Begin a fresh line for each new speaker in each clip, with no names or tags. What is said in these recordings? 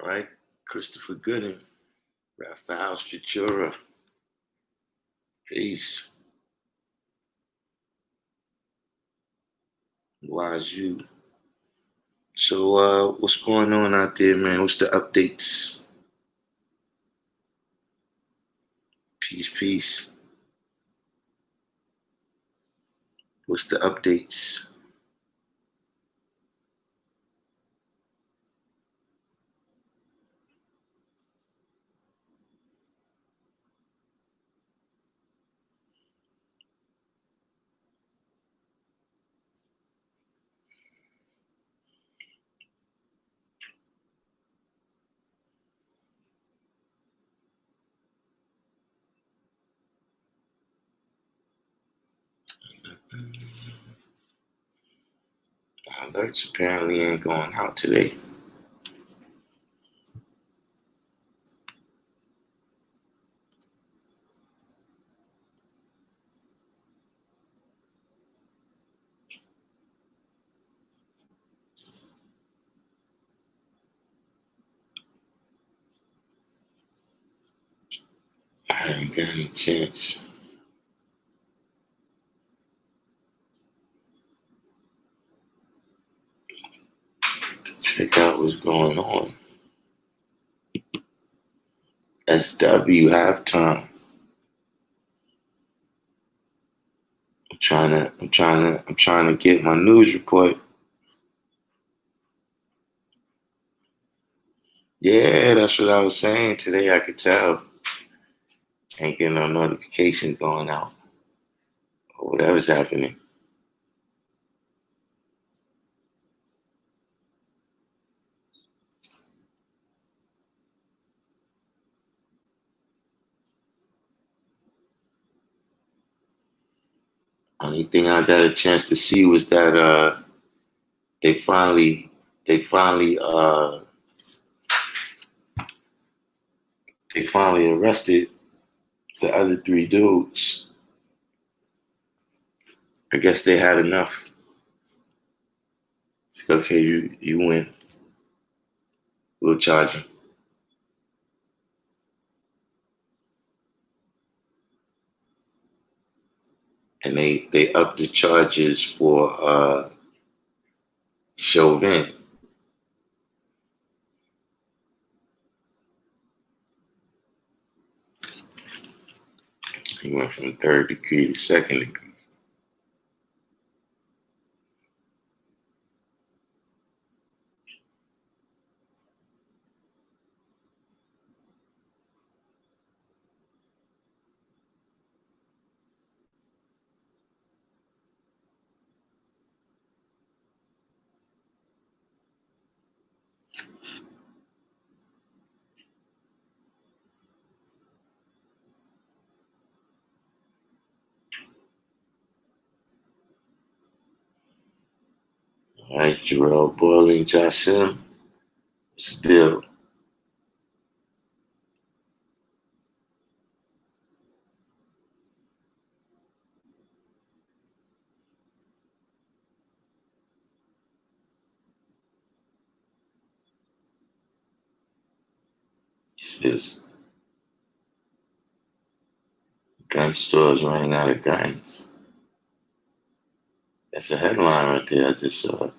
All right, Christopher Gooden, Raphael Stratura, peace. Wazoo. So, what's going on out there, man? What's the updates? Peace, peace. What's the updates? Alerts apparently ain't going out today. I ain't got any chance to check out what's going on. SW halftime. I'm trying to get my news report. Yeah, that's what I was saying today. I could tell. Ain't getting no notifications going out or whatever's happening. Only thing I got a chance to see was that they finally arrested the other three dudes. I guess they had enough. It's like, okay, you win. We'll charge you. And they upped the charges for Chauvin. He went from third degree to second degree. All right, Jarrell Boiling, Jasim. What's the deal? He says gun stores running out of guns. That's a headline right there. I just saw.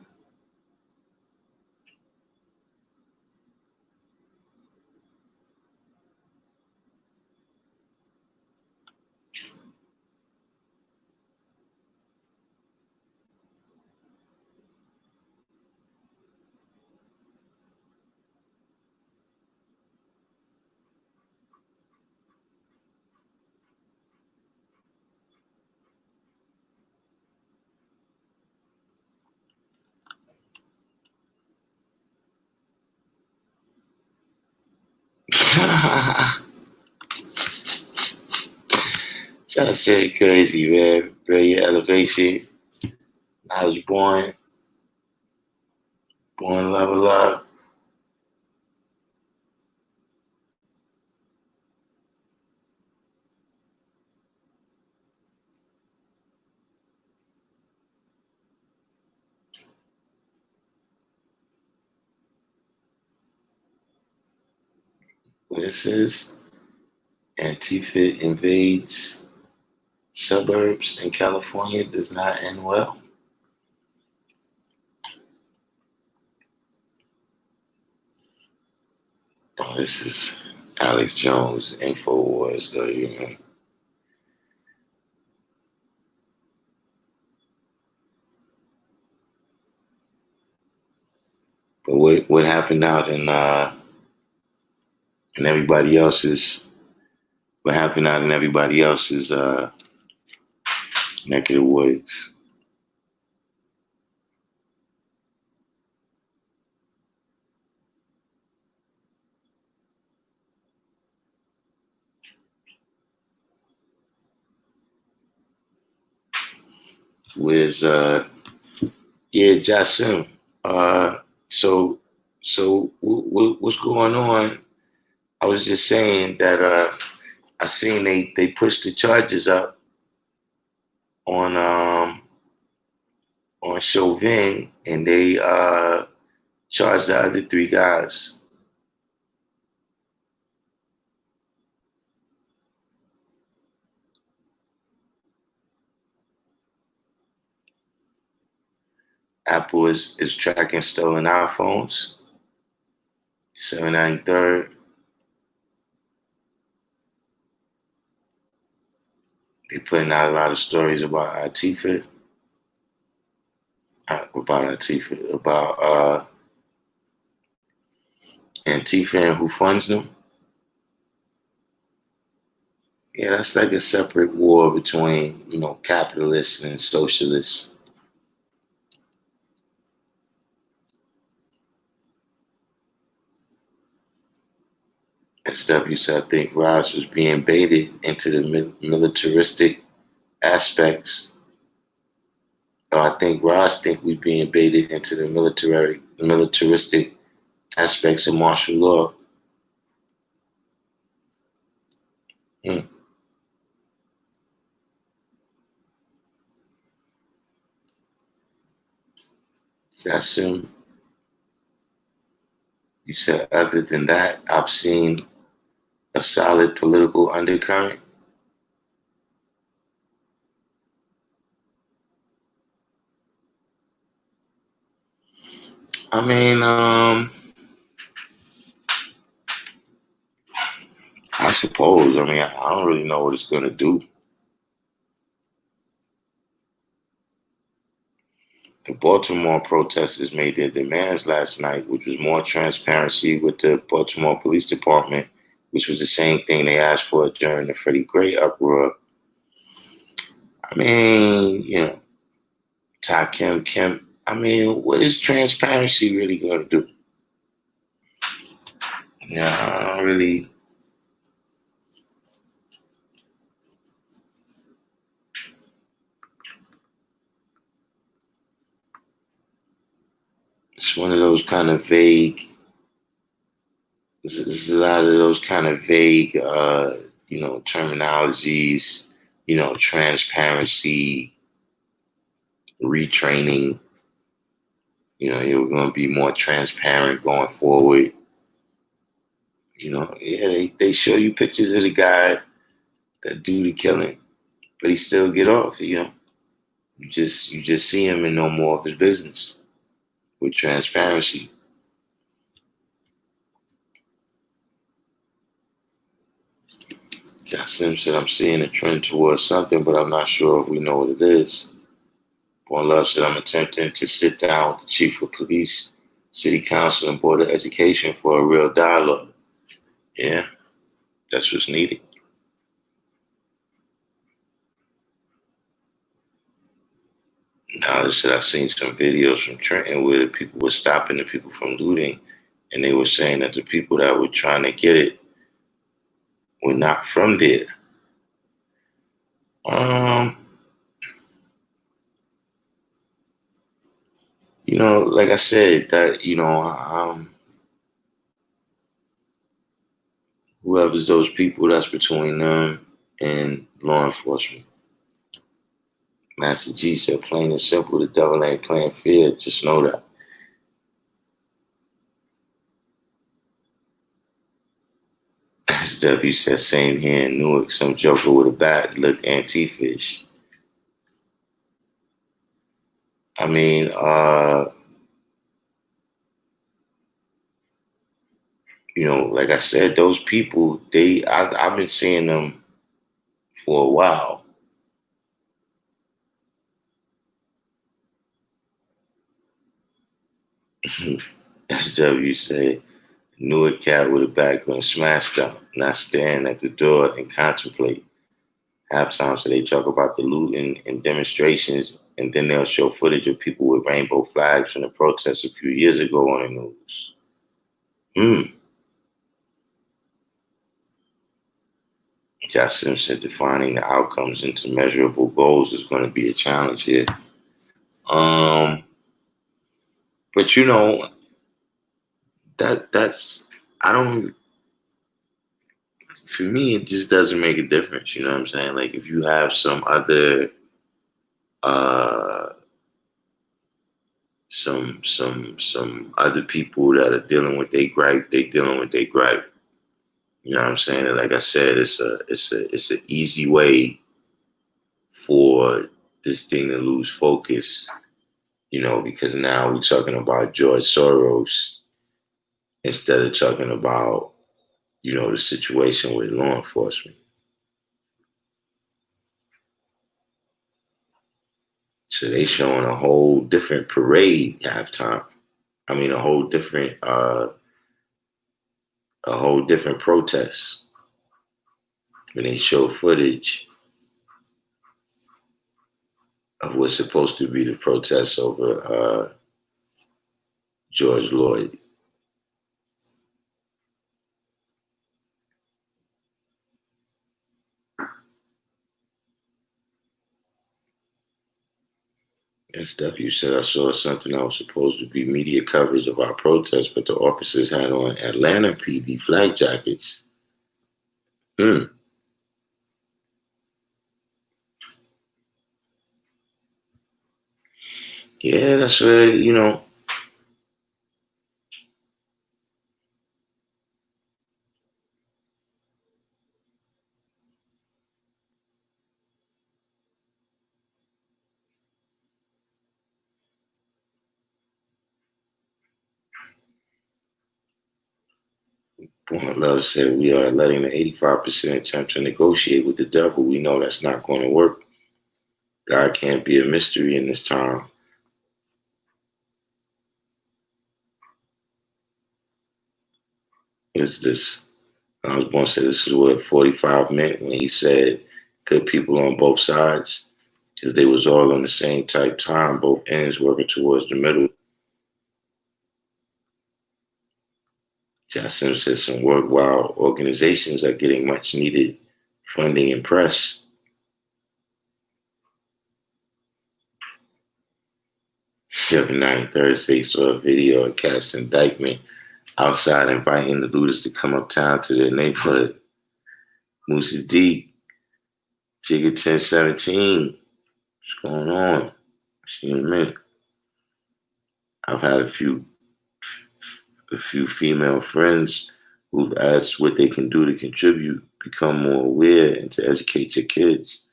That's shit crazy, man. Brilliant elevation, knowledge born level up. This is Antifa invades suburbs in California does not end well. Oh, this is Alex Jones, InfoWars, though, you know. But what happened out in everybody else's what happened out in everybody else's neck of the woods? Where's yeah, Jasim. Uh so what's going on? I was just saying that I seen they pushed the charges up on Chauvin, and they charged the other three guys. Apple is tracking stolen iPhones. 793rd. They putting out a lot of stories about Antifa, about Antifa and who funds them. Yeah, that's like a separate war between, capitalists and socialists. SW said, I think Ross was being baited into the militaristic aspects. Or I think Ross think we being baited into the militaristic aspects of martial law. Hmm. So I assume you said other than that, I've seen a solid political undercurrent. I mean, I suppose. I mean, I don't really know what it's going to do. The Baltimore protesters made their demands last night, which was more transparency with the Baltimore Police Department, which was the same thing they asked for during the Freddie Gray uproar. I mean, Darkim Kemp. I mean, what is transparency really going to do? Yeah, I don't really. It's one of those kind of vague. There's a lot of those kind of vague, terminologies. Transparency, retraining. You're going to be more transparent going forward. Yeah, they show you pictures of the guy that do the killing, but he still get off. You just see him and know more of his business with transparency. Jassim said, I'm seeing a trend towards something, but I'm not sure if we know what it is. Born Love said, I'm attempting to sit down with the chief of police, city council, and board of education for a real dialogue. Yeah, that's what's needed. Now, they said, I've seen some videos from Trenton where the people were stopping the people from looting, and they were saying that the people that were trying to get it were not from there. Um, like I said, that whoever's those people, that's between them and law enforcement. Master G said, plain and simple, the devil ain't playing fair. Just know that. SW said, same here in Newark, some joker with a bat looked anti-fish. I mean, like I said, those people, I've been seeing them for a while. SW said, knew a cat with a bat gonna smash them, not staring at the door and contemplate. Halftime, so they talk about the looting and demonstrations, and then they'll show footage of people with rainbow flags from the protests a few years ago on the news. Josh Simpson, defining the outcomes into measurable goals is going to be a challenge here. But that's I don't. For me, it just doesn't make a difference. You know what I'm saying? Like if you have some other, uh, some other people that are dealing with their gripe, they dealing with their gripe. You know what I'm saying? And like I said, it's an easy way for this thing to lose focus. Because now we're talking about George Soros instead of talking about the situation with law enforcement. So they showing a whole different parade halftime. I mean, a whole different protest when they show footage of what's supposed to be the protests over George Floyd. SW said, I saw something that was supposed to be media coverage of our protest, but the officers had on Atlanta PD flag jackets. Yeah, that's where, Point Love said, we are letting the 85% attempt to negotiate with the devil. We know that's not going to work. God can't be a mystery in this time. It's this. I was going to say this is what 45 meant when he said good people on both sides, because they was all on the same type time, both ends working towards the middle. Jasim said some worthwhile organizations are getting much needed funding and press. 7-9 Thursday saw a video of Cass and Dykeman outside inviting the looters to come uptown to their neighborhood. Musa D, Jigga 1017. What's going on? See you in a minute. I've had a few female friends who've asked what they can do to contribute, become more aware, and to educate your kids.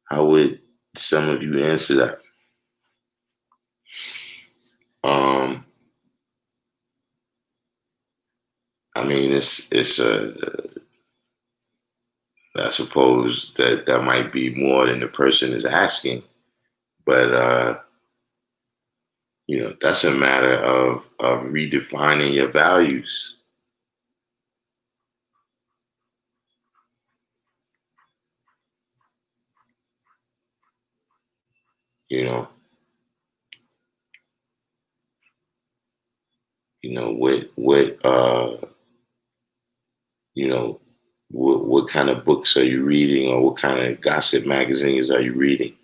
How would some of you answer that? I mean, it's a. I suppose that might be more than the person is asking, but that's a matter of redefining your values. You know, what you know What kind of books are you reading, or what kind of gossip magazines are you reading?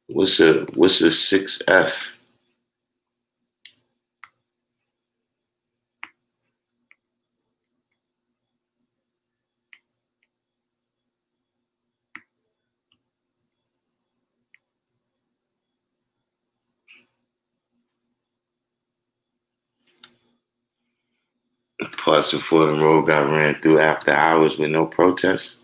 What's a 6F? Parts of Fordham Road got ran through after hours with no protests.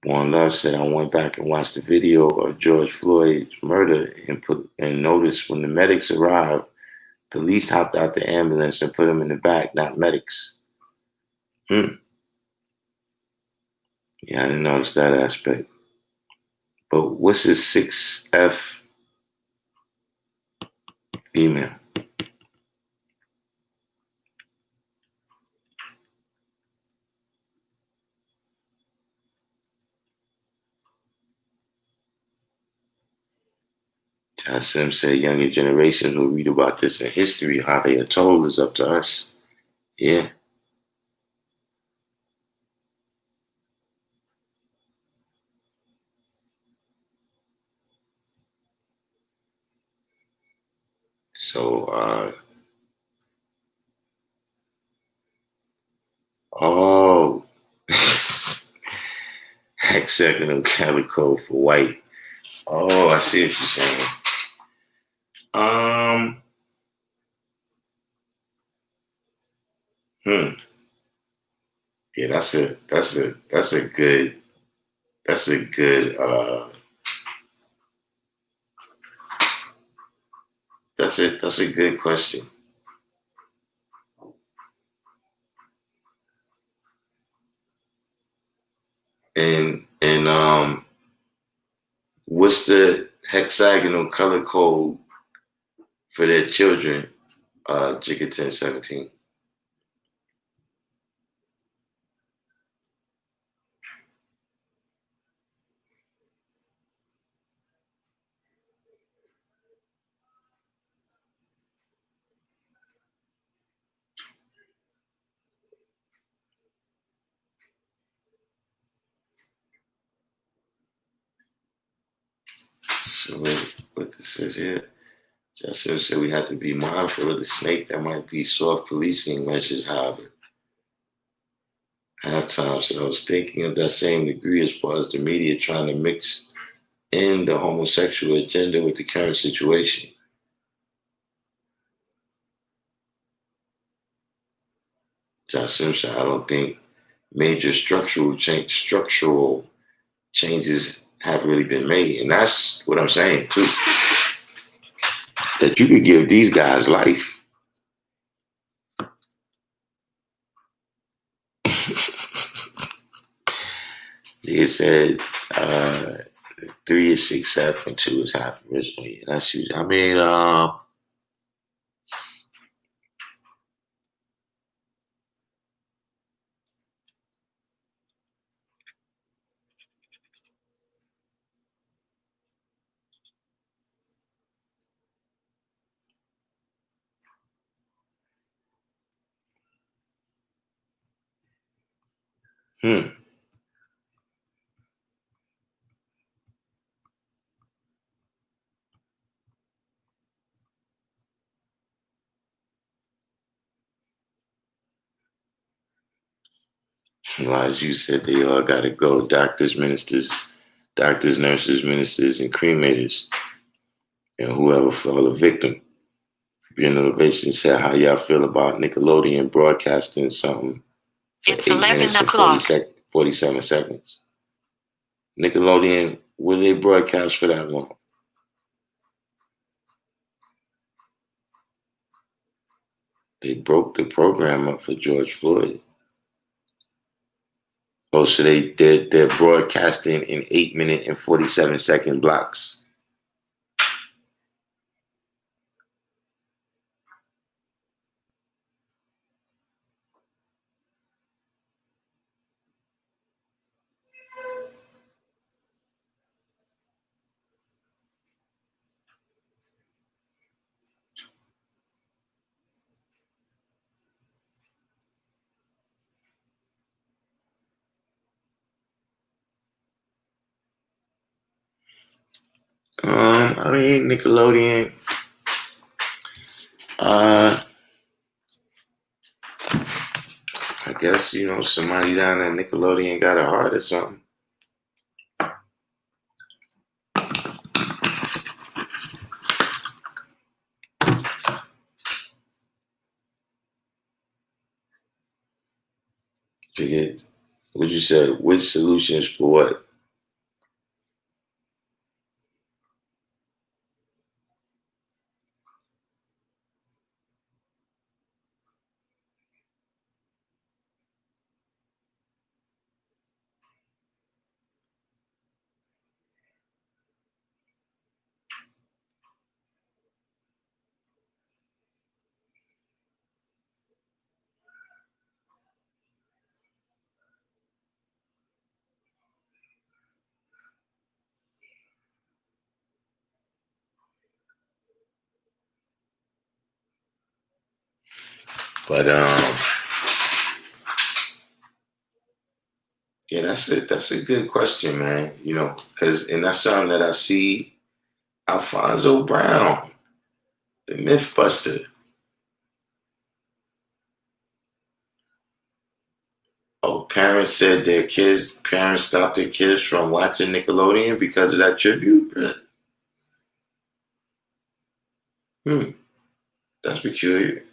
One Love said, I went back and watched the video of George Floyd's murder and noticed when the medics arrived, police hopped out the ambulance and put him in the back, not medics. Yeah, I didn't notice that aspect. But what's his 6F female? Jassim said younger generations will read about this in history. How they are told is up to us. Yeah. So, oh, hexagonal calico for white. Oh, I see what you're saying. Um, hmm. Yeah, that's a good that's a good question. And what's the hexagonal color code for their children? Jigga 1017. So what this says here. Justin said we have to be mindful of the snake. That might be soft policing measures, however. Halftime, so I was thinking of that same degree as far as the media trying to mix in the homosexual agenda with the current situation. John Simpson, I don't think major structural changes have really been made. And that's what I'm saying too. That you could give these guys life. They said 3 is 6F and 2 is half original. Yeah, that's usually, I mean, hmm. Well, as you said, they all got to go. Doctors, nurses, ministers, and cremators, and whoever fell a victim. Being Innovation said, how y'all feel about Nickelodeon broadcasting something for it's 8 minutes and 47 seconds? Nickelodeon, what did they broadcast for that long? They broke the program up for George Floyd. Oh, so they're broadcasting in 8 minute and 47 second blocks. I mean, Nickelodeon. Uh, I guess somebody down at Nickelodeon got a heart or something. To get what you said, which solutions for what? But yeah, that's it. That's a good question, man. Because and that's something that I see Alfonso Brown, the Mythbuster. Oh, parents stopped their kids from watching Nickelodeon because of that tribute. Hmm, that's peculiar.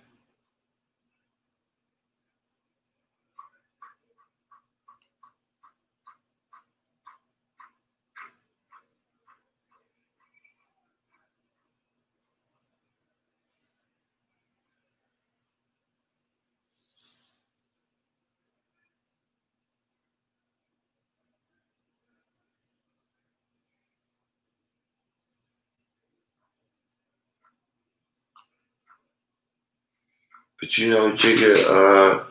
But Jigga,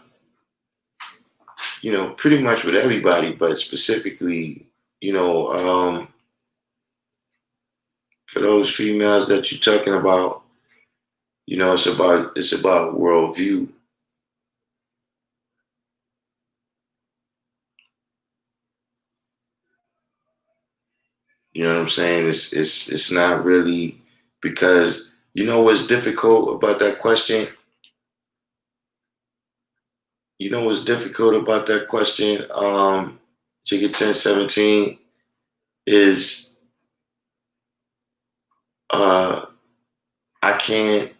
pretty much with everybody, but specifically, for those females that you're talking about, it's about worldview. You know what I'm saying? It's not really because what's difficult about that question. You know what's difficult about that question, Jigga 1017 is uh I can't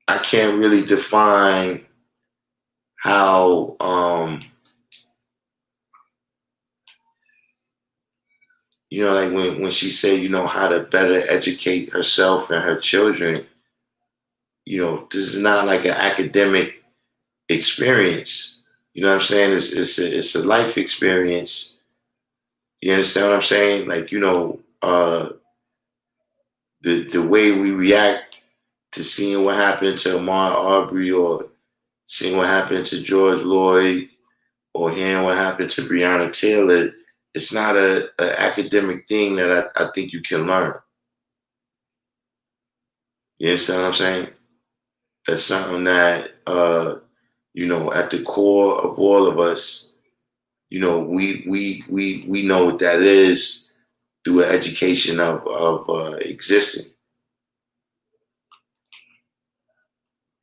I can't really define how like when she said, how to better educate herself and her children, this is not like an academic experience. You know what I'm saying? It's a life experience. You understand what I'm saying? Like, the way we react to seeing what happened to Ahmaud Arbery or seeing what happened to George Lloyd or hearing what happened to Breonna Taylor, it's not a academic thing that I think you can learn. You understand what I'm saying? That's something that at the core of all of us, we know what that is through an education of existing.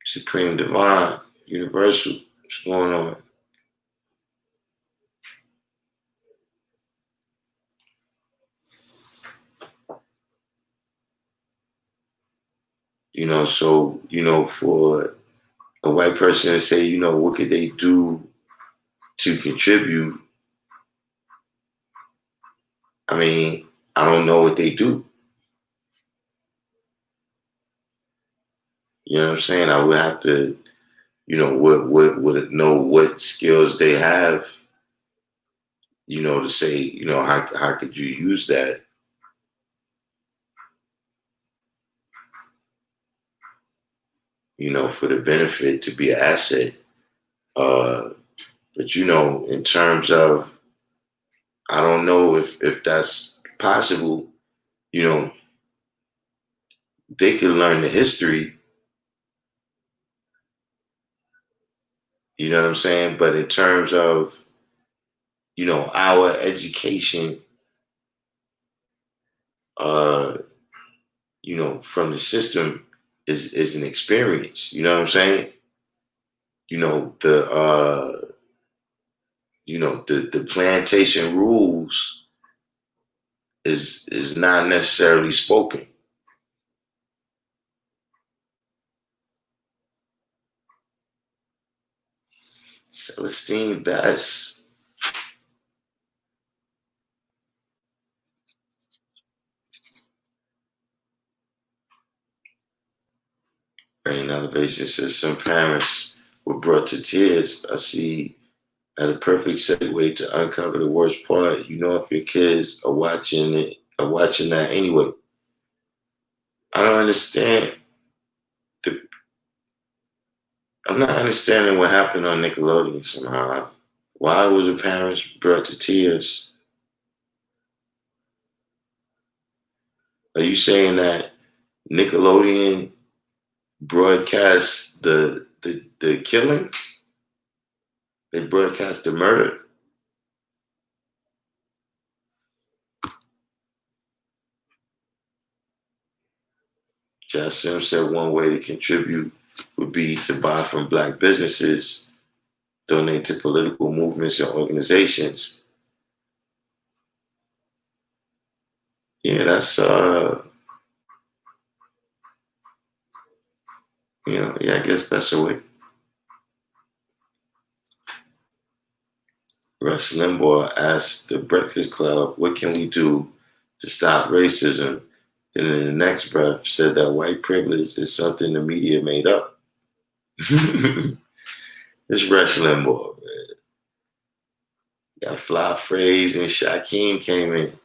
Supreme Divine, Universal. What's going on? So for a white person to say, what could they do to contribute? I mean, I don't know what they do. You know what I'm saying? I would have to, know what skills they have, to say, how could you use that, for the benefit to be an asset. But in terms of, I don't know if that's possible. You know, they could learn the history. You know what I'm saying? But in terms of, our education uh, from the system is an experience. You know what I'm saying? You know, the plantation rules is not necessarily spoken. Celestine Bass. Brain elevation says some parents were brought to tears. I see at a perfect segue to uncover the worst part. You know, if your kids are watching that anyway. I don't understand. The, I'm not understanding what happened on Nickelodeon somehow. Why were the parents brought to tears? Are you saying that Nickelodeon broadcast the killing? They broadcast the murder? Jassim said one way to contribute would be to buy from black businesses, donate to political movements and organizations. Yeah, that's yeah, I guess that's a way. Rush Limbaugh asked the Breakfast Club, what can we do to stop racism? Then in the next breath said that white privilege is something the media made up. It's Rush Limbaugh, man. Got Fly Phrase and Shaquem came in.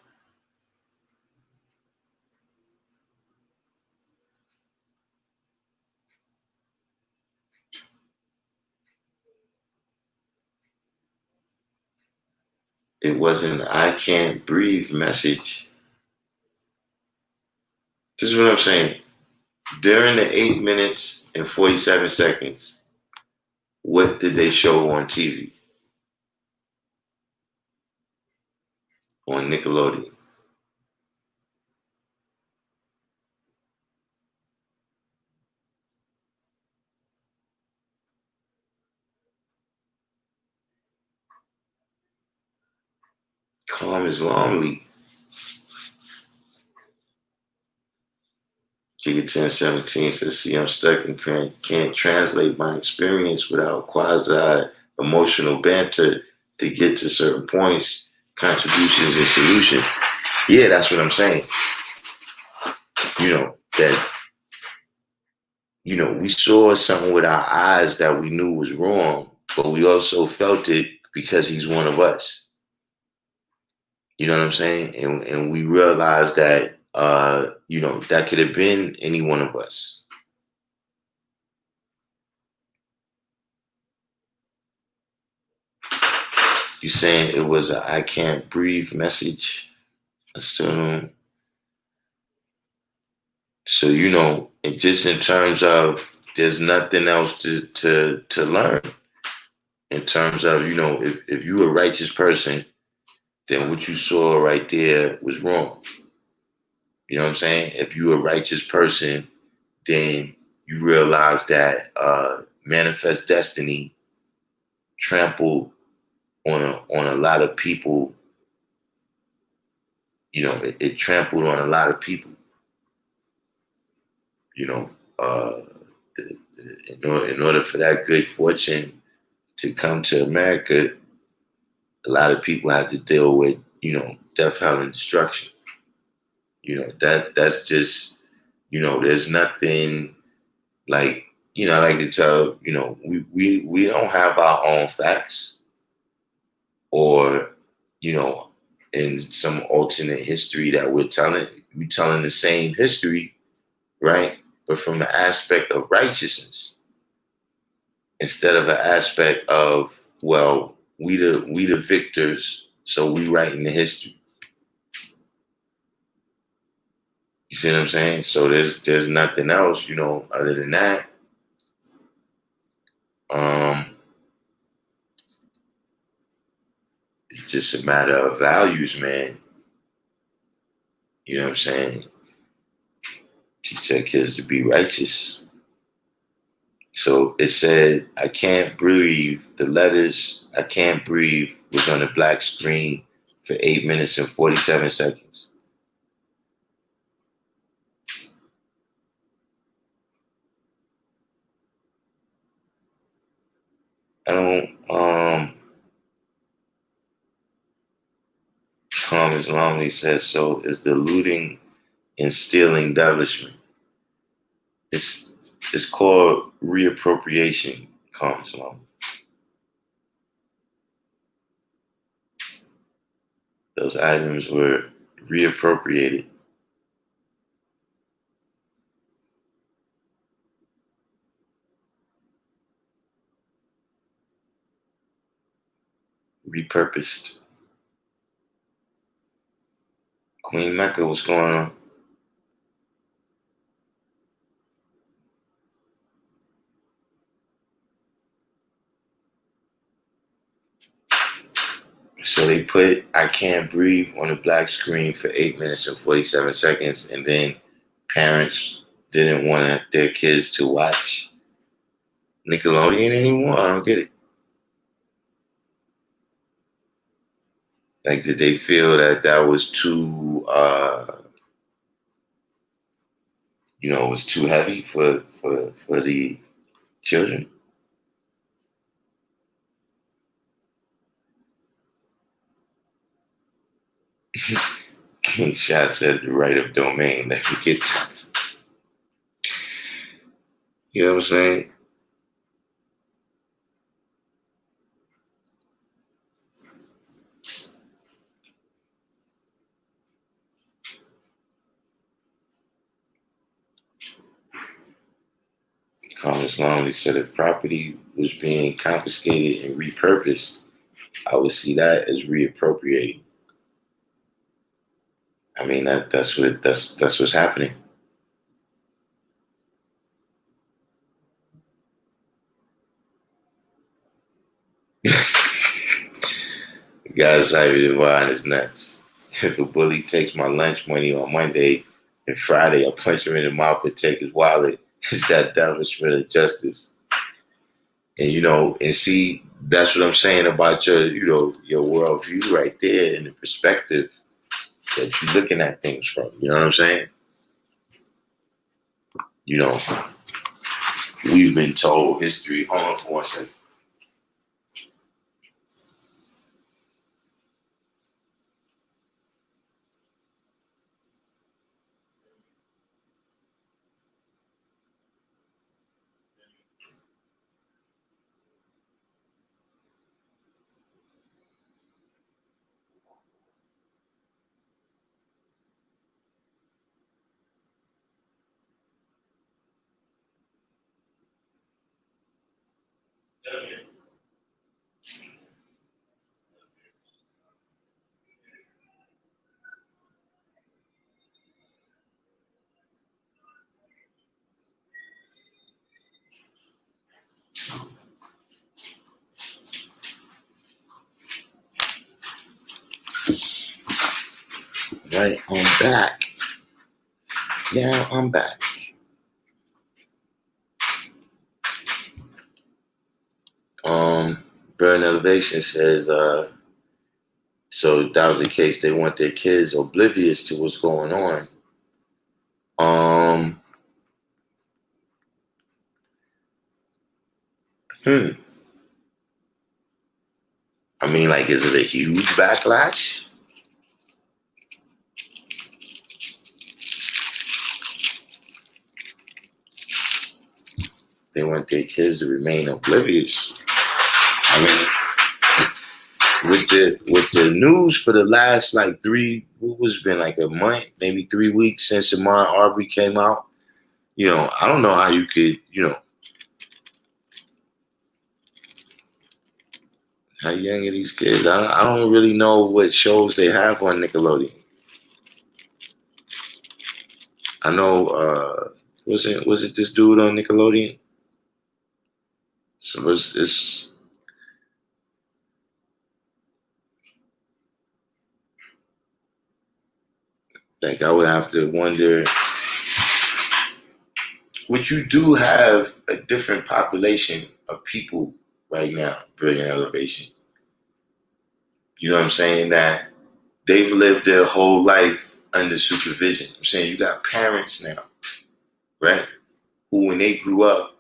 It was an I can't breathe message. This is what I'm saying. During the 8 minutes and 47 seconds, what did they show on TV? On Nickelodeon. Calm is Lonely. Jigga 1017 says, see, I'm stuck and can't translate my experience without quasi emotional banter to get to certain points, contributions, and solutions. Yeah, that's what I'm saying. That, we saw something with our eyes that we knew was wrong, but we also felt it because he's one of us. You know what I'm saying? And we realized that, that could have been any one of us. You saying it was a I can't breathe message? I still don't. So and just in terms of there's nothing else to learn. In terms of if you're a righteous person, then what you saw right there was wrong. You know what I'm saying? If you're a righteous person, then you realize that manifest destiny trampled on a lot of people. It trampled on a lot of people. You know, uh, in order for that good fortune to come to America, a lot of people had to deal with death, hell, and destruction. That's just there's nothing like I like to tell we don't have our own facts or in some alternate history that we're telling the same history, right? But from the aspect of righteousness instead of an aspect of, well, we the victors, so we writing the history. You see what I'm saying? So there's nothing else, other than that. Um, it's just a matter of values, man. You know what I'm saying? Teach our kids to be righteous. So it said, I can't breathe. The letters, I can't breathe, was on the black screen for 8 minutes and 47 seconds. I don't, Calm Islamly says, so is the looting and stealing devilish. It's it's called reappropriation, Calm Islam. Those items were reappropriated. Repurposed. Queen Mecca, what's going on? So they put I Can't Breathe on the black screen for 8 minutes and 47 seconds, and then parents didn't want their kids to watch Nickelodeon anymore. I don't get it. Like, did they feel that that was too, it was too heavy for the children? King Shah said the right of domain. Let me get that. You know what I'm saying? Congress Longley said if property was being confiscated and repurposed, I would see that as reappropriating. I mean that's what's happening. The guy's cited behind his nuts. If a bully takes my lunch money on Monday and Friday I punch him in the mouth and take his wallet, it's that establishment of justice. And and see, that's what I'm saying about your worldview right there and the perspective that you're looking at things from. You know what I'm saying? You know, we've been told history. Hold on for 1 second. Right, I'm back. Now I'm back. Burn Elevation says, so that was the case. They want their kids oblivious to what's going on. Um, hmm. I mean, like, is it a huge backlash? They want their kids to remain oblivious. I mean, with the news for the last like what was been like a month, maybe 3 weeks since Ahmaud Arbery came out. I don't know how you could, how young are these kids? I don't really know what shows they have on Nickelodeon. I know, was it this dude on Nickelodeon? So it's Like, I would have to wonder, which you do have a different population of people right now, Brilliant Elevation. You know what I'm saying? That they've lived their whole life under supervision. I'm saying you got parents now, right? Who, when they grew up,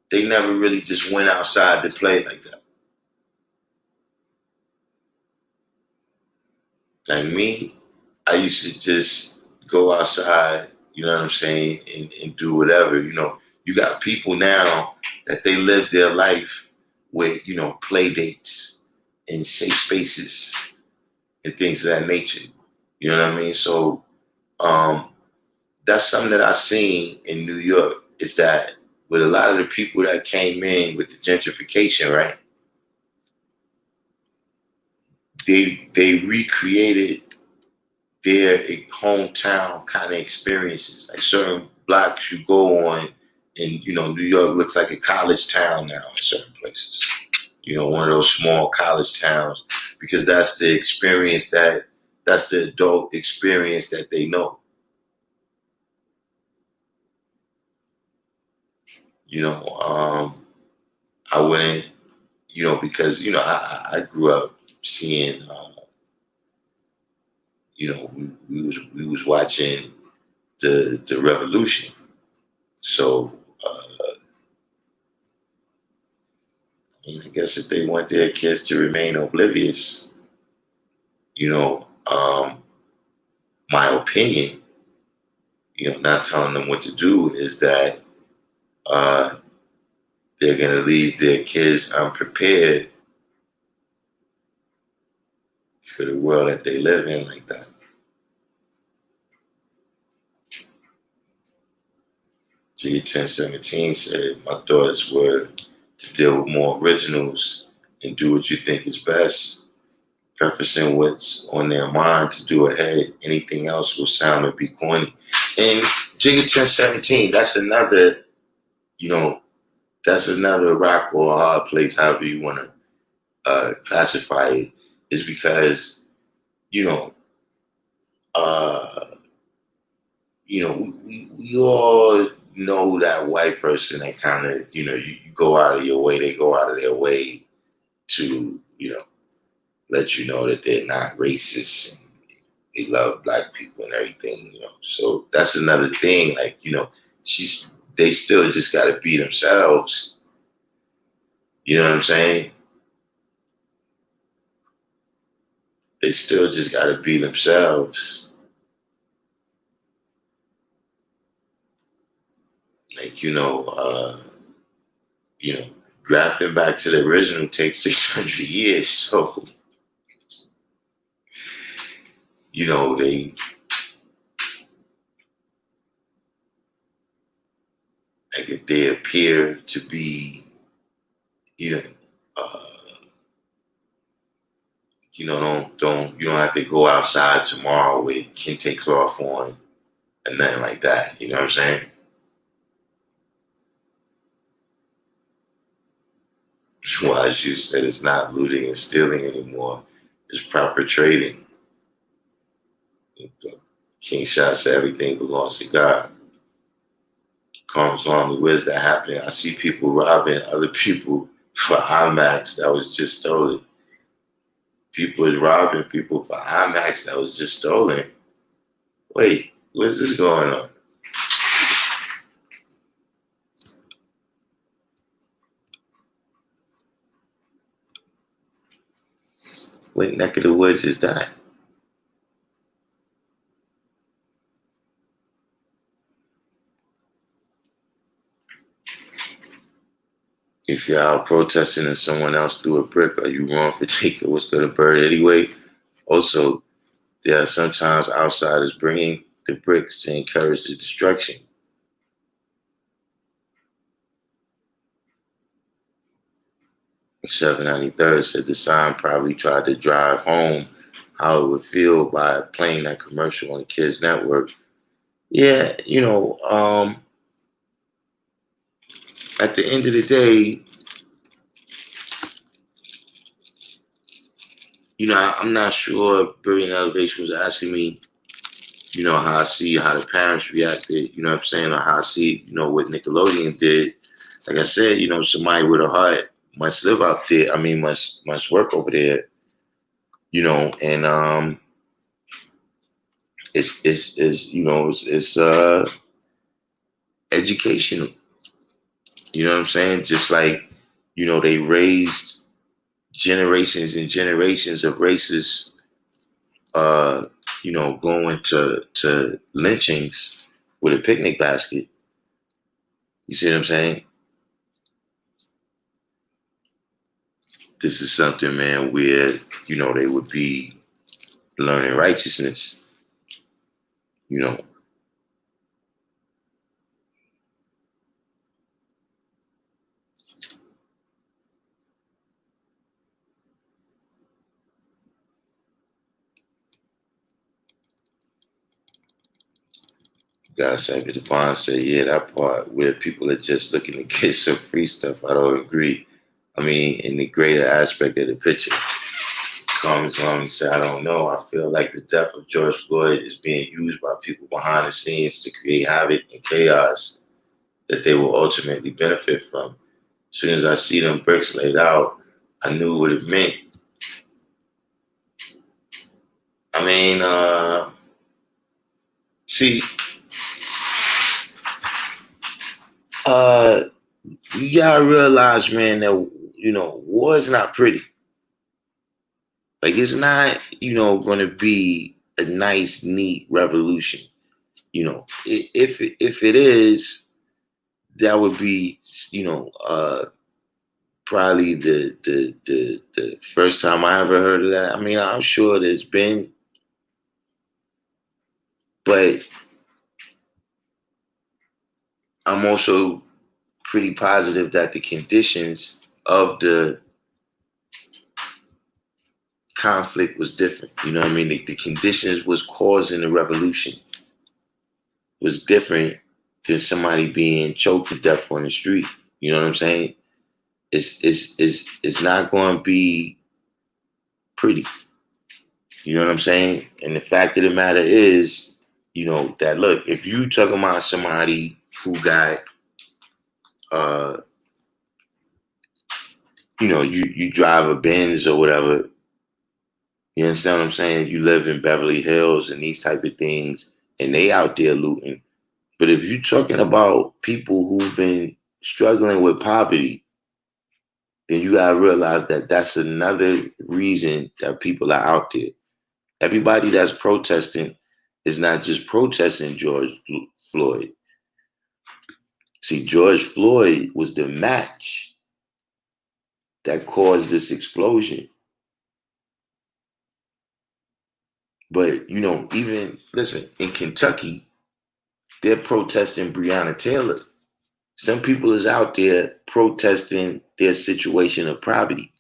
they never really just went outside to play like that. Like me, I used to just go outside, you know what I'm saying, and do whatever. You got people now that they live their life with, play dates and safe spaces and things of that nature. You know what I mean? So um, that's something that I seen in New York, is that with a lot of the people that came in with the gentrification, right? They recreated their hometown kind of experiences. Like certain blocks you go on, and New York looks like a college town now in certain places. One of those small college towns, because that's the experience that's the adult experience that they know. I wouldn't, because I grew up seeing, we was watching the revolution. So I guess if they want their kids to remain oblivious, you know, um, my opinion, not telling them what to do, is that uh, they're going to leave their kids unprepared for the world that they live in like that. G1017 said, my thoughts were to deal with more originals and do what you think is best, prefacing what's on their mind to do ahead. Anything else will sound or be corny. And Jigga 1017, that's another rock or a hard place, however you want to classify it, is because, you know, uh, we all know that white person that kind of, you go out of your way, they go out of their way to, let you know that they're not racist and they love black people and everything. So that's another thing. Like, they still just got to be themselves. You know what I'm saying? They still just got to be themselves. Like, grafting back to the original takes 600 years. So, they, like, if they appear to be, you know, uh, you don't have to go outside tomorrow with kente cloth on and nothing like that. You know what I'm saying? Well, as you said, it's not looting and stealing anymore. It's proper trading. King Shah said everything belongs to God. Comes on, where's that happening? I see people robbing other people for IMAX that was just stolen. People is robbing people for IMAX that was just stolen. Wait, where's this going on? What neck of the woods is that? If you're out protesting and someone else threw a brick, are you wrong for taking what's going to burn anyway? Also, there are sometimes outsiders bringing the bricks to encourage the destruction. 793rd said the sign probably tried to drive home how it would feel by playing that commercial on the kids' network. Yeah, at the end of the day, I'm not sure Brilliant Elevation was asking me, how I see how the parents reacted, you know what I'm saying, or how I see, what Nickelodeon did. Like I said, somebody with a heart must live out there. I mean, must work over there, and it's educational. You know what I'm saying? Just like, they raised generations and generations of racists, uh, going to lynchings with a picnic basket. You see what I'm saying? This is something, man, where, they would be learning righteousness, you know. God save it. Devon said, yeah, that part where people are just looking to get some free stuff. I don't agree. I mean, in the greater aspect of the picture. Comments on me said, I don't know. I feel like the death of George Floyd is being used by people behind the scenes to create havoc and chaos that they will ultimately benefit from. As soon as I see them bricks laid out, I knew what it meant. I mean, see, you gotta realize, man, that war is not pretty. Like it's not, gonna be a nice, neat revolution. If it is, that would be, probably the first time I ever heard of that. I mean, I'm sure there's been, but I'm also pretty positive that the conditions of the conflict was different. You know what I mean? The conditions was causing the revolution was different than somebody being choked to death on the street. You know what I'm saying? It's not going to be pretty. You know what I'm saying? And the fact of the matter is, that look, if you talking about somebody who got, you drive a Benz or whatever. You understand what I'm saying? You live in Beverly Hills and these type of things, and they out there looting. But if you're talking about people who've been struggling with poverty, then you gotta realize that that's another reason that people are out there. Everybody that's protesting is not just protesting George Floyd. See, George Floyd was the match that caused this explosion. But, even, listen, in Kentucky, they're protesting Breonna Taylor. Some people is out there protesting their situation of poverty.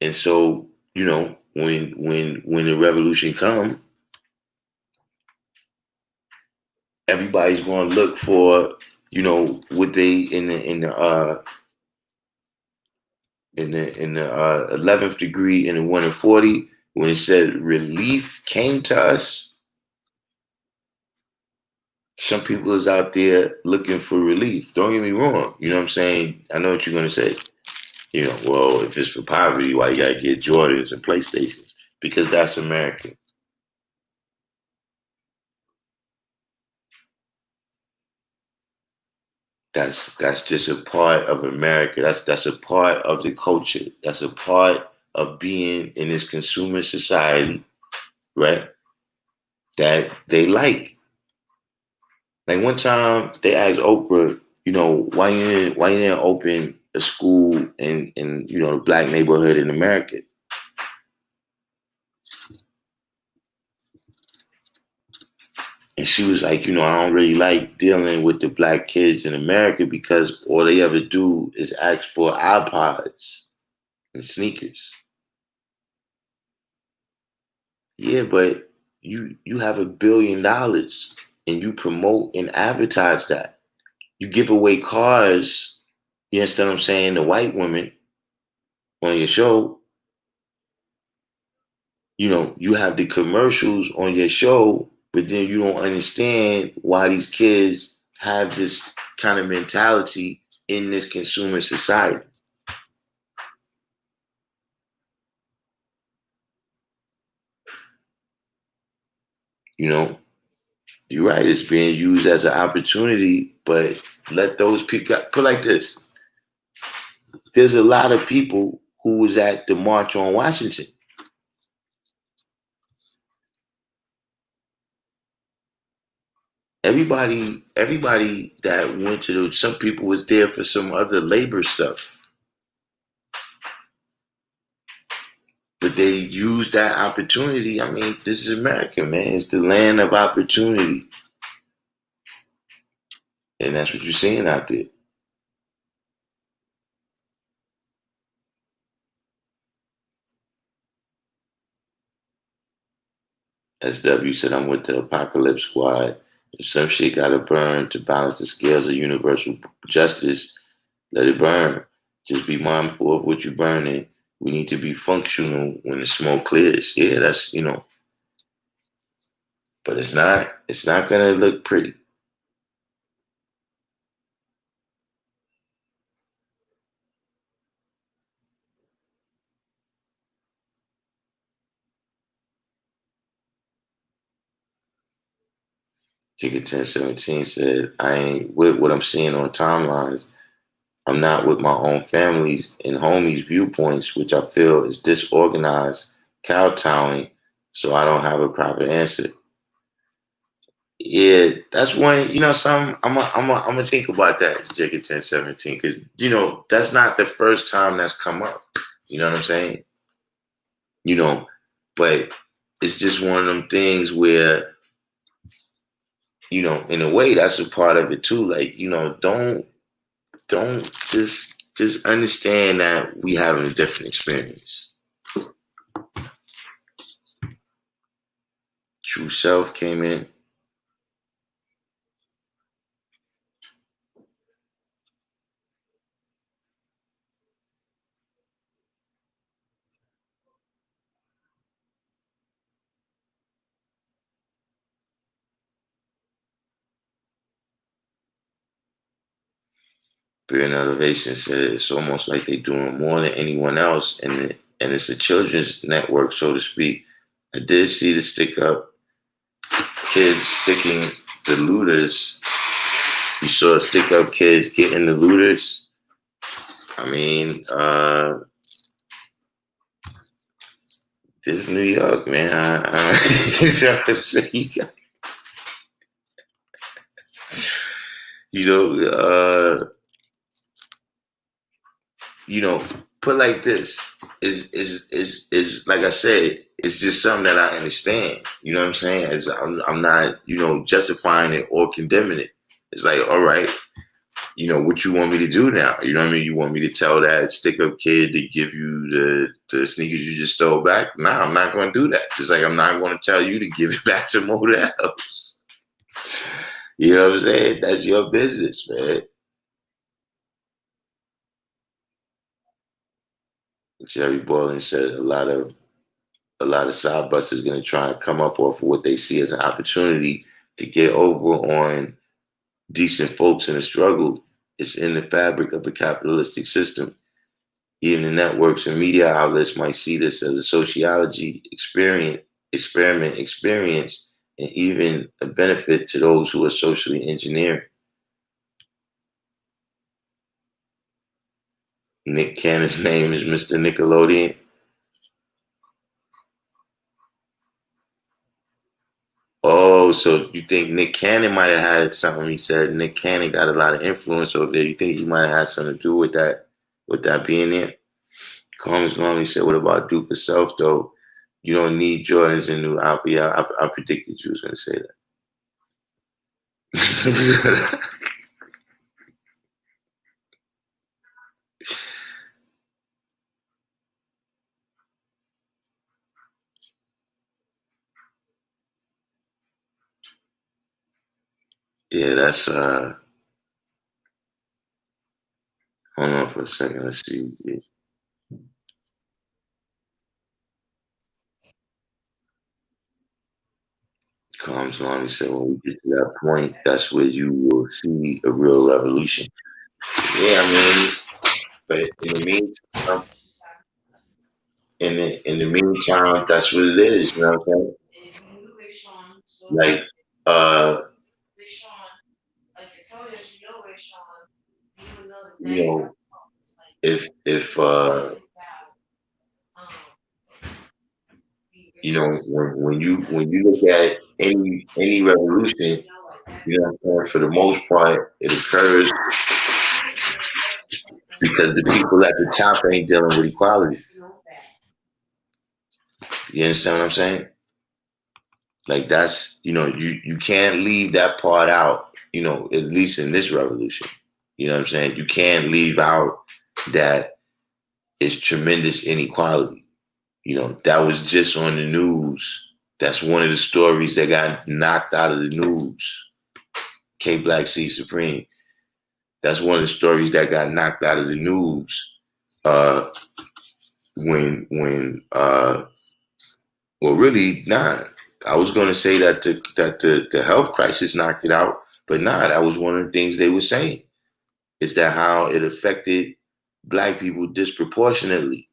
And so, when the revolution come, everybody's going to look for, what they in the 11th degree in the 1 and 40 when it said relief came to us. Some people is out there looking for relief. Don't get me wrong. You know what I'm saying? I know what you're going to say. Well, if it's for poverty, why you got to get Jordans and PlayStations? Because that's American. That's just a part of America. That's a part of the culture. That's a part of being in this consumer society, right? That they like. Like one time they asked Oprah, why you didn't open a school in the black neighborhood in America? And she was like, I don't really like dealing with the black kids in America because all they ever do is ask for iPods and sneakers. Yeah, but you have $1 billion and you promote and advertise that. You give away cars, you understand what I'm saying, to white women, on your show, you have the commercials on your show, but then you don't understand why these kids have this kind of mentality in this consumer society. You know, you're right, it's being used as an opportunity, but let those people put like this. There's a lot of people who was at the March on Washington. Everybody that went to some people was there for some other labor stuff. But they used that opportunity. I mean, this is America, man. It's the land of opportunity. And that's what you're seeing out there. SW said, I'm with the Apocalypse Squad. If some shit gotta burn to balance the scales of universal justice, let it burn. Just be mindful of what you're burning. We need to be functional when the smoke clears. Yeah, that's. But it's not gonna look pretty. Ticket 1017 said, I ain't with what I'm seeing on timelines. I'm not with my own family's and homies' viewpoints, which I feel is disorganized, kowtowing, so I don't have a proper answer. Yeah, that's one, something I'm gonna think about that, Ticket 1017, because that's not the first time that's come up. You know what I'm saying? You know, but it's just one of them things where, in a way that's a part of it too. Like, don't just understand that we having a different experience. True Self came in. Spirit Elevation said it's almost like they're doing more than anyone else, and it's a children's network, so to speak. I did see the stick up kids sticking the looters. You saw stick up kids getting the looters. I mean, this is New York, man. You know what I'm saying? You know, uh, you know, put like this is like I said, it's just something that I understand. You know what I'm saying? I'm not, justifying it or condemning it. It's like, all right, what you want me to do now? You know what I mean? You want me to tell that stick up kid to give you the sneakers you just stole back? No, I'm not going to do that. Just like I'm not going to tell you to give it back to Models. You know what I'm saying? That's your business, man. Jerry Boylan said a lot of side busters going to try and come up off of what they see as an opportunity to get over on decent folks in the struggle. It's in the fabric of the capitalistic system. Even the networks and media outlets might see this as a sociology experience, and even a benefit to those who are socially engineering. Nick Cannon's name is Mr. Nickelodeon. Oh, so you think Nick Cannon might have had something? He said Nick Cannon got a lot of influence over there. You think he might have had something to do with that being there? Combs Lonely said, "What about do for self though? You don't need Jordans and new Alpha." Yeah, I predicted you was going to say that. Yeah, that's hold on for a second. Let's see. comes along and said, when we get to that point, that's where you will see a real revolution. Yeah, I mean, but in the meantime, in the meantime, that's what it is. You know what I'm saying? Like, uh, you know, if you know, when you look at any revolution, you know what I'm saying, for the most part, it occurs because the people at the top ain't dealing with equality. You understand what I'm saying? Like that's, you can't leave that part out, at least in this revolution. You know what I'm saying? You can't leave out that it's tremendous inequality. That was just on the news. That's one of the stories that got knocked out of the news. K Black C Supreme. That's one of the stories that got knocked out of the news when well, really not. I was going to say that the health crisis knocked it out, but nah, that was one of the things they were saying. Is that how it affected Black people disproportionately?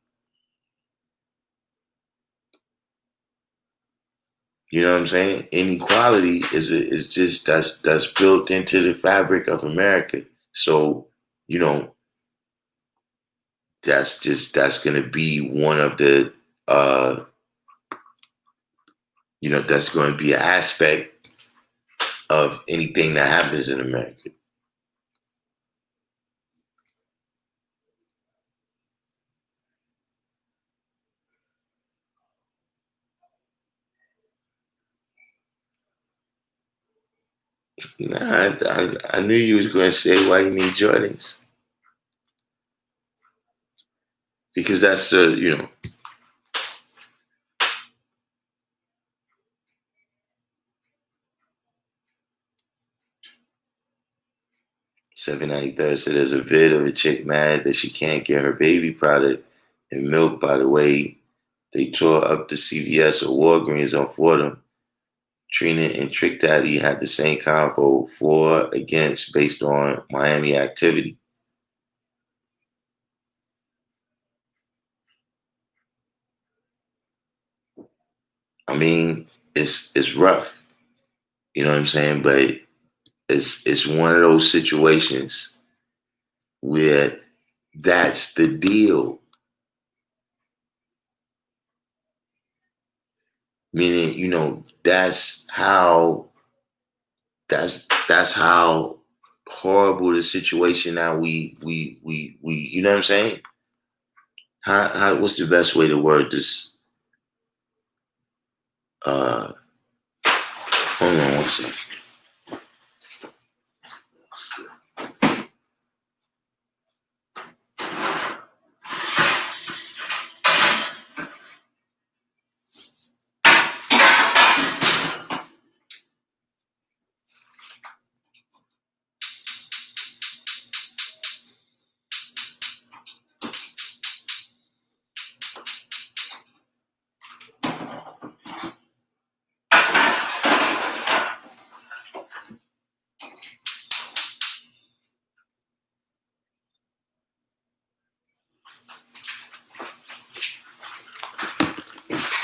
You know what I'm saying? Inequality is just that's built into the fabric of America. So you know that's going to be one of the that's going to be an aspect of anything that happens in America. Nah, I knew you was going to say why you need Jordans, because that's the 793rd said there's a vid of a chick mad that she can't get her baby product and milk. By the way, they tore up the CVS or Walgreens on Fordham. Trina and Trick Daddy had the same convo for against based on Miami activity. I mean, it's rough, you know what I'm saying? But it's one of those situations where that's the deal. Meaning, that's how horrible the situation now we you know what I'm saying? How what's the best way to word this? Hold on one second.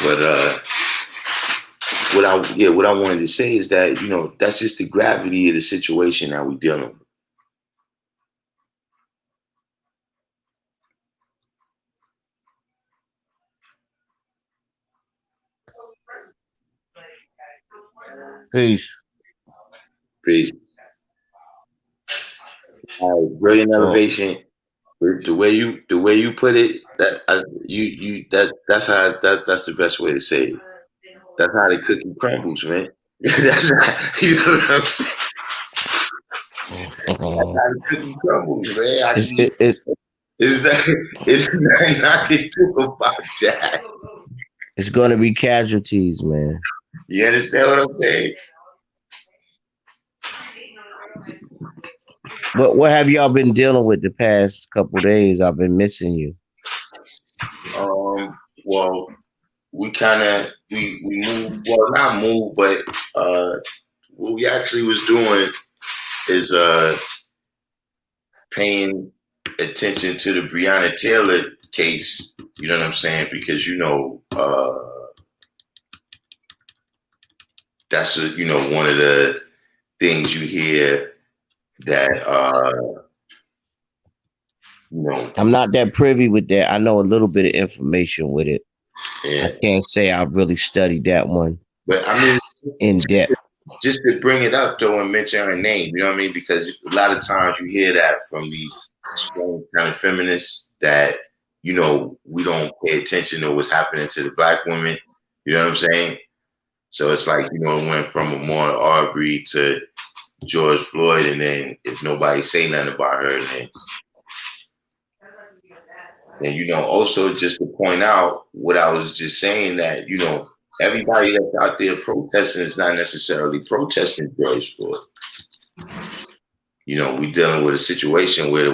But what I wanted to say is that that's just the gravity of the situation that we're dealing with.
Peace.
Peace. All right, brilliant
So,
elevation. The way you put it, that's the best way to say it. That's how the cookie crumbles, man. That's you know what I'm saying? That's how the cookie crumbles, man. I
it's
mean,
it, it
it's not to do about that.
it's gonna be casualties, man.
You understand what I'm saying?
What have y'all been dealing with the past couple days? I've been missing you.
Um, well, we kind of we moved, well, not move, but what we actually was doing is paying attention to the Breonna Taylor case. You know what I'm saying? Because that's one of the things you hear that
I'm not that privy with that. I know a little bit of information with it. I
yeah.
can't say I really studied that one
But I mean,
in depth.
just to bring it up though and mention her name, you know what I mean? Because a lot of times you hear that from these strong kind of feminists that we don't pay attention to what's happening to the black women. You know what I'm saying? So it's like it went from Ahmaud Arbery to George Floyd, and then if nobody say nothing about her, then also just to point out what I was just saying, that everybody that's out there protesting is not necessarily protesting George Floyd. We're dealing with a situation where the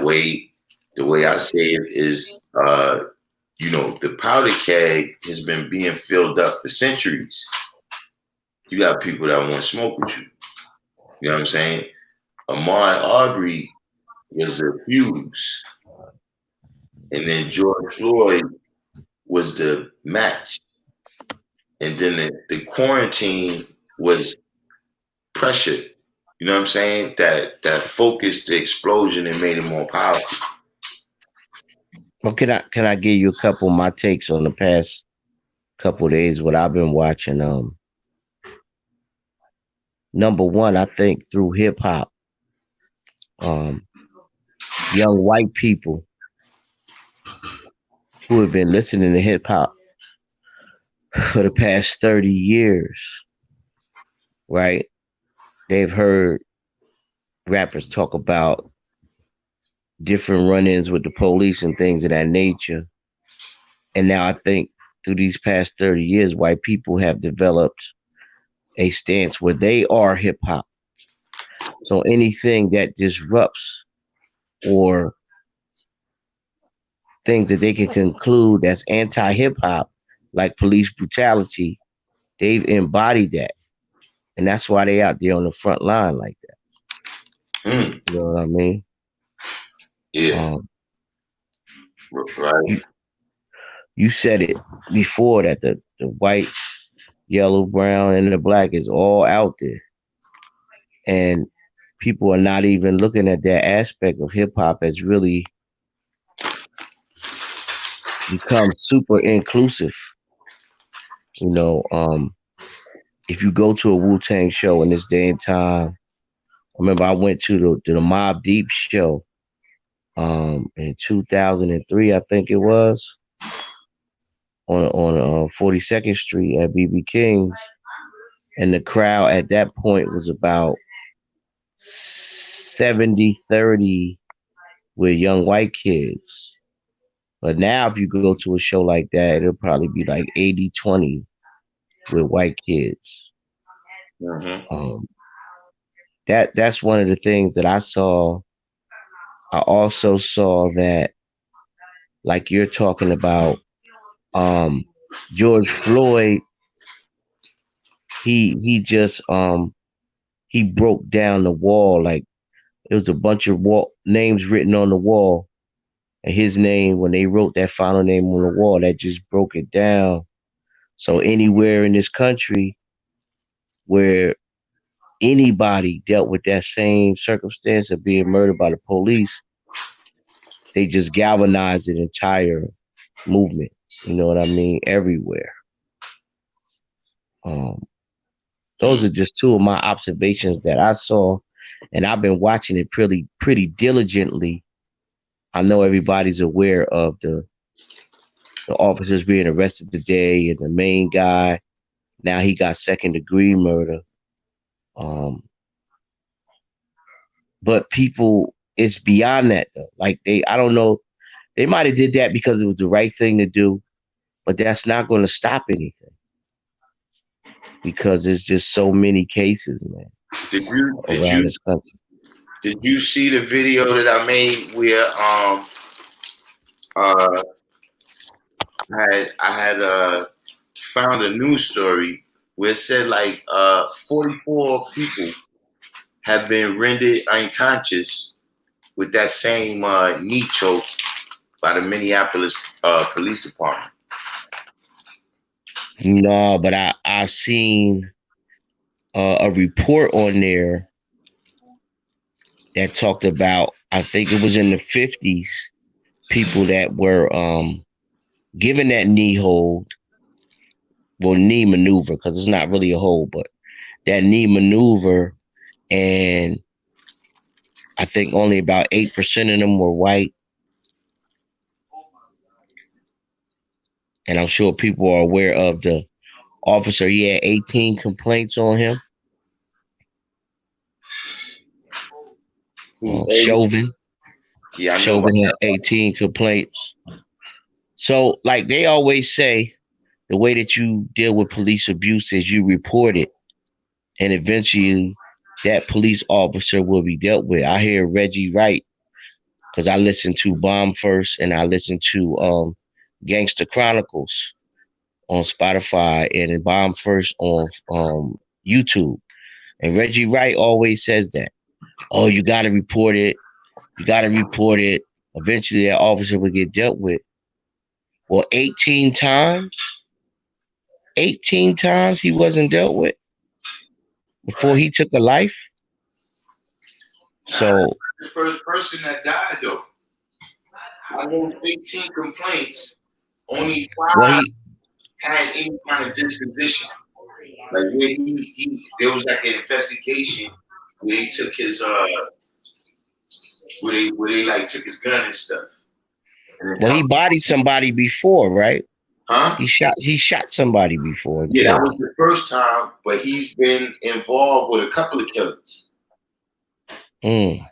way I say it is, the powder keg has been being filled up for centuries. You got people that want to smoke with you. You know what I'm saying? Ahmaud Arbery was the fuse, and then George Floyd was the match, and then the quarantine was pressure. You know what I'm saying? That focused the explosion and made it more powerful.
Well, can I give you a couple of my takes on the past couple of days? What I've been watching. Number one, I think through hip hop, um, young white people who have been listening to hip hop for the past 30 years, right? They've heard rappers talk about different run-ins with the police and things of that nature. And now I think through these past 30 years, white people have developed a stance where they are hip hop. So anything that disrupts or things that they can conclude that's anti hip hop, like police brutality, they've embodied that. And that's why they out there on the front line like that. You know what I mean?
Yeah. Right.
You said it before that the white, yellow, brown, and the black is all out there. And people are not even looking at that aspect of hip hop as really become super inclusive. If you go to a Wu-Tang show in this day and time, I remember I went to the Mobb Deep show in 2003, I think it was, on 42nd Street at BB King's, and the crowd at that point was about 70-30 with young white kids. But now if you go to a show like that, it'll probably be like 80-20 with white kids.
Mm-hmm.
That's one of the things that I saw. I also saw that, like you're talking about, George Floyd, he just he broke down the wall. Like it was a bunch of names written on the wall, and his name, when they wrote that final name on the wall, that just broke it down. So anywhere in this country where anybody dealt with that same circumstance of being murdered by the police, they just galvanized an entire movement. You know what I mean? Everywhere. Those are just two of my observations that I saw, and I've been watching it pretty diligently. I know everybody's aware of the officers being arrested today, and the main guy now he got second-degree murder. But people, it's beyond that though. Like I don't know, they might have did that because it was the right thing to do, but that's not going to stop anything because there's just so many cases, man, around this country.
Did you see the video that I made where I had found a news story where it said like 44 people have been rendered unconscious with that same knee choke by the Minneapolis police department.
No, but I seen a report on there that talked about, I think it was in the 50s, people that were given that knee hold, well, knee maneuver, because it's not really a hold, but that knee maneuver, and I think only about 8% of them were white. And I'm sure people are aware of the officer. He had 18 complaints on him. Chauvin.
Yeah, I know about
Chauvin had 18 complaints. So, like they always say, the way that you deal with police abuse is you report it, and eventually that police officer will be dealt with. I hear Reggie Wright, because I listen to Bomb First and I listen to Gangster Chronicles on Spotify and Bomb First on YouTube. And Reggie Wright always says that. Oh, you got to report it. You got to report it. Eventually, that officer will get dealt with. Well, 18 times? 18 times he wasn't dealt with before he took a life? So,
the first person that died, though. I know 18 complaints. Only 5 had any kind of disposition. Like where there was like an investigation where they took his where they like took his gun and stuff.
Well, he bodied somebody before, right?
Huh?
He shot somebody before.
Yeah, that was the first time, but he's been involved with a couple of killings. You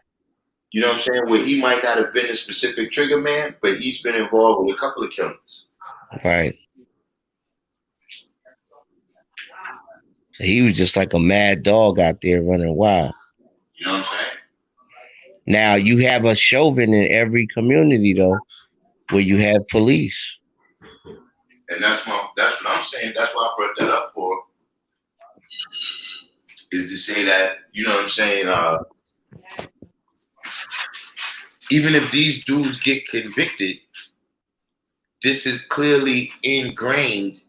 know what I'm saying? Where he might not have been a specific trigger man, but he's been involved with a couple of killings.
Right. He was just like a mad dog out there running wild.
You know what I'm saying?
Now you have a Chauvin in every community though, where you have police.
And that's what I'm saying. That's why I brought that up for. Is to say that, you know what I'm saying, even if these dudes get convicted, this is clearly ingrained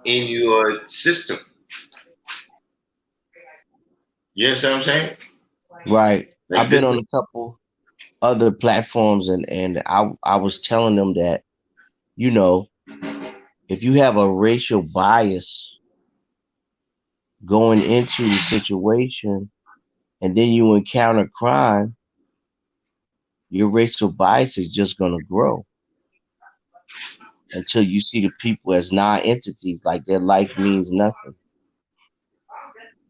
in your system. You understand what I'm saying?
Right. Like I've been on a couple other platforms and I was telling them that, you know, if you have a racial bias going into the situation and then you encounter crime, your racial bias is just going to grow until you see the people as non-entities, like their life means nothing.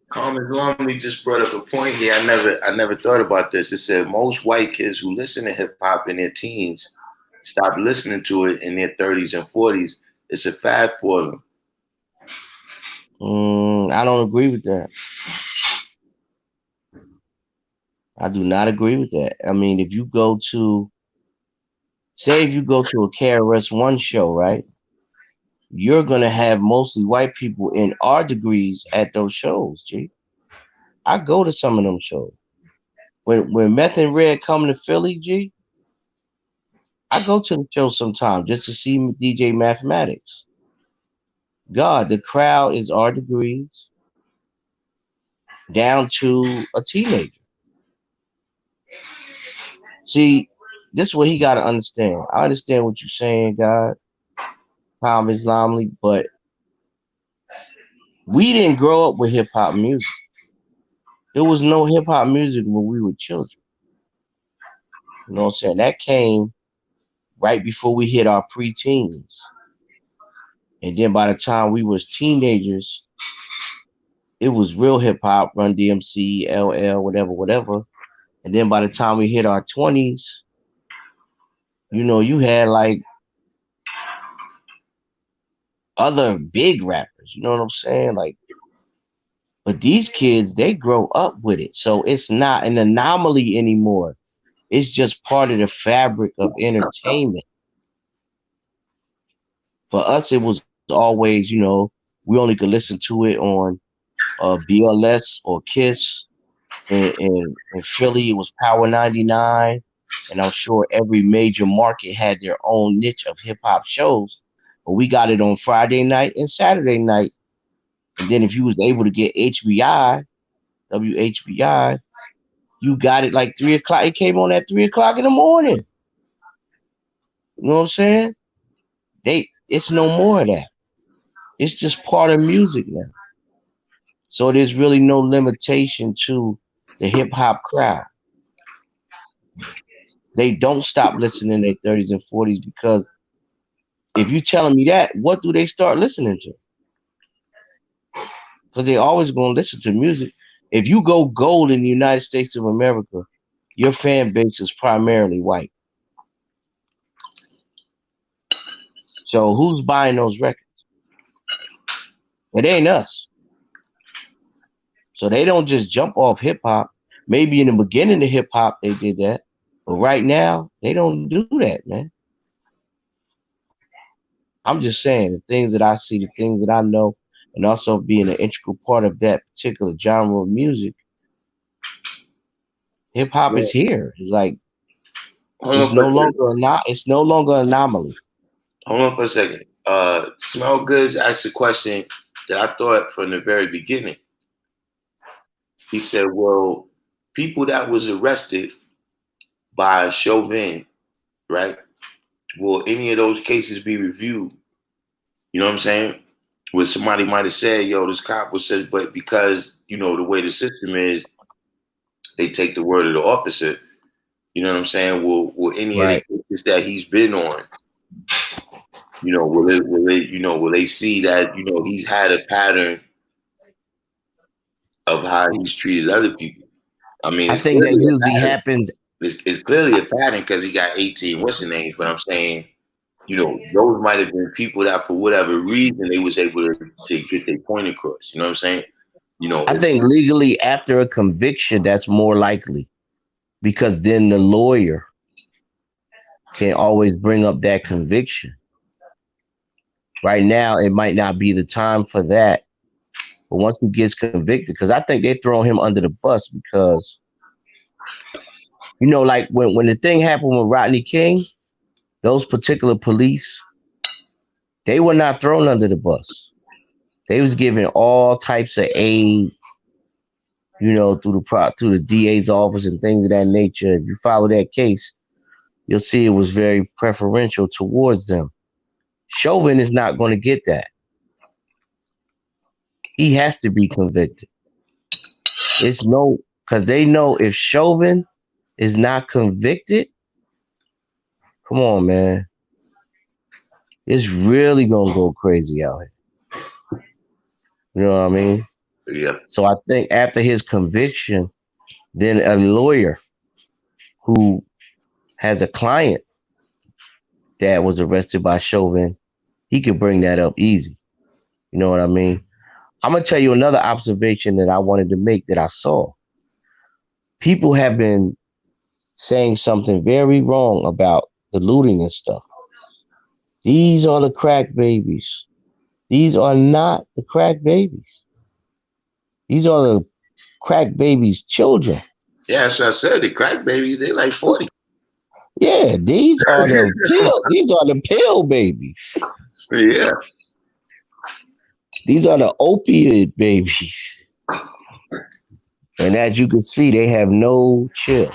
Carmen Lumley just brought up a point here. I never thought about this. It said most white kids who listen to hip hop in their teens stop listening to it in their 30s and 40s. It's a fad for them.
I don't agree with that. I do not agree with that. I mean, if you go to a KRS-One show, right? You're gonna have mostly white people in our degrees at those shows, G. I go to some of them shows. When Meth and Red come to Philly, G, I go to the show sometime just to see DJ Mathematics. God, the crowd is our degrees down to a teenager. See, this is what he got to understand. I understand what you're saying, God, Tom Islamly, but we didn't grow up with hip hop music. There was no hip hop music when we were children. You know what I'm saying? That came right before we hit our preteens. And then by the time we was teenagers, it was real hip hop, Run DMC, LL, whatever. And then by the time we hit our 20s, you know, you had like other big rappers, you know what I'm saying? Like, but these kids, they grow up with it. So it's not an anomaly anymore. It's just part of the fabric of entertainment. For us, it was always, we only could listen to it on BLS or Kiss. In Philly, it was Power 99. And I'm sure every major market had their own niche of hip hop shows. But we got it on Friday night and Saturday night. And then if you was able to get HBI, WHBI, you got it like 3 o'clock. It came on at 3 o'clock in the morning. You know what I'm saying? It's no more of that. It's just part of music now. So there's really no limitation to the hip hop crowd. They don't stop listening in their 30s and 40s because if you telling me that, what do they start listening to? Because they always going to listen to music. If you go gold in the United States of America, your fan base is primarily white. So who's buying those records? It ain't us. So they don't just jump off hip hop. Maybe in the beginning of hip hop they did that, but right now they don't do that, man. I'm just saying the things that I see, the things that I know, and also being an integral part of that particular genre of music. Hip hop is here. It's like it's no longer an anomaly.
Hold on for a second. Smell Goods asked a question that I thought from the very beginning. He said, well, people that was arrested by Chauvin, right? Will any of those cases be reviewed? You know what I'm saying? Where somebody might have said, yo, this cop was said, but because, the way the system is, they take the word of the officer. You know what I'm saying? Will any of the cases that he's been on, will they see that, he's had a pattern of how he's treated other people? I mean,
I think that usually happens.
It's clearly a pattern because he got 18 what's the names, but I'm saying, those might have been people that for whatever reason they was able to get their point across. You know what I'm saying?
I think legally after a conviction, that's more likely because then the lawyer can always bring up that conviction. Right now, it might not be the time for that. But once he gets convicted, because I think they throw him under the bus because, like when the thing happened with Rodney King, those particular police, they were not thrown under the bus. They was given all types of aid, through the DA's office and things of that nature. If you follow that case, you'll see it was very preferential towards them. Chauvin is not going to get that. He has to be convicted. Because they know if Chauvin is not convicted, come on, man. It's really going to go crazy out here. You know what I mean?
Yeah.
So I think after his conviction, then a lawyer who has a client that was arrested by Chauvin, he could bring that up easy. You know what I mean? I'm going to tell you another observation that I wanted to make that I saw. People have been saying something very wrong about the looting and stuff. These are the crack babies. These are not the crack babies. These are the crack babies' children.
Yeah, that's what I said. The crack babies, they like 40.
Yeah, these are the pill babies.
Yeah.
These are the opioid babies. And as you can see, they have no chill.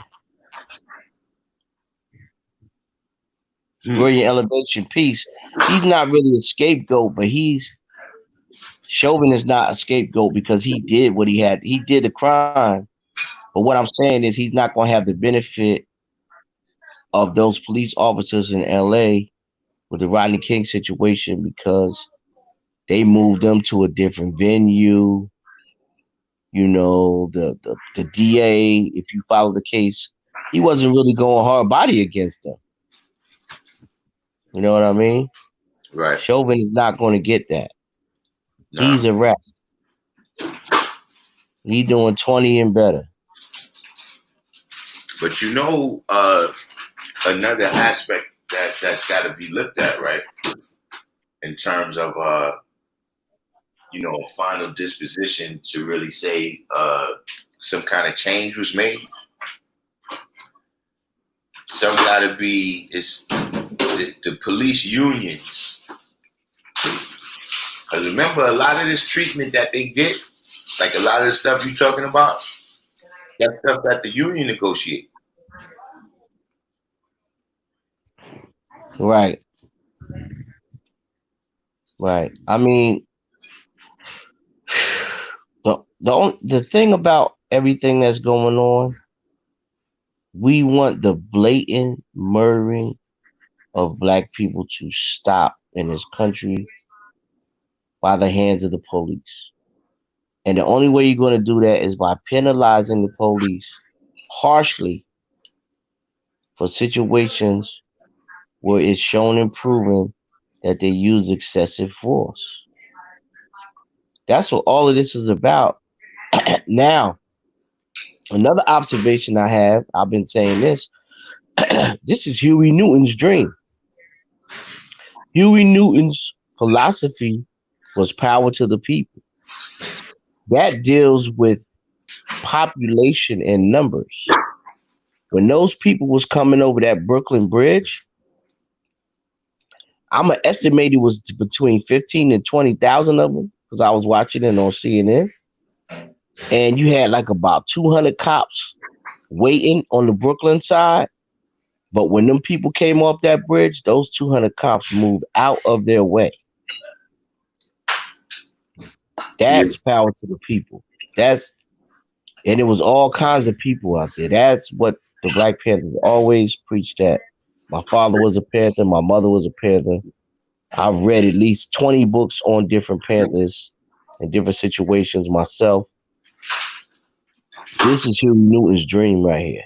Brilliant elevation piece. He's not really a scapegoat, but Chauvin is not a scapegoat because he did what he had. He did a crime. But what I'm saying is he's not going to have the benefit of those police officers in LA with the Rodney King situation because they moved them to a different venue. The DA, if you follow the case, he wasn't really going hard body against them. You know what I mean?
Right.
Chauvin is not going to get that. Nah. He's a rep. He's doing 20 and better.
But another aspect that's got to be looked at, right? in terms of a final disposition to really say some kind of change was made. Some got to be it's the police unions. Because remember, a lot of this treatment that they get, like a lot of the stuff you're talking about, that stuff that the union negotiate.
Right. Right. I mean, the thing about everything that's going on, we want the blatant murdering of black people to stop in this country by the hands of the police. And the only way you're going to do that is by penalizing the police harshly for situations where it's shown and proven that they use excessive force. That's what all of this is about. Now, another observation I have, I've been saying this, this is Huey Newton's dream. Huey Newton's philosophy was power to the people. That deals with population and numbers. When those people was coming over that Brooklyn Bridge, I'm gonna estimate it was between 15 and 20,000 of them because I was watching it on CNN, and you had like about 200 cops waiting on the Brooklyn side. But when them people came off that bridge, those 200 cops moved out of their way.
Yeah.
That's power to the people. And it was all kinds of people out there. That's what the Black Panthers always preached at. My father was a Panther. My mother was a Panther. I've read at least 20 books on different Panthers and different situations myself. This is Huey Newton's dream right here.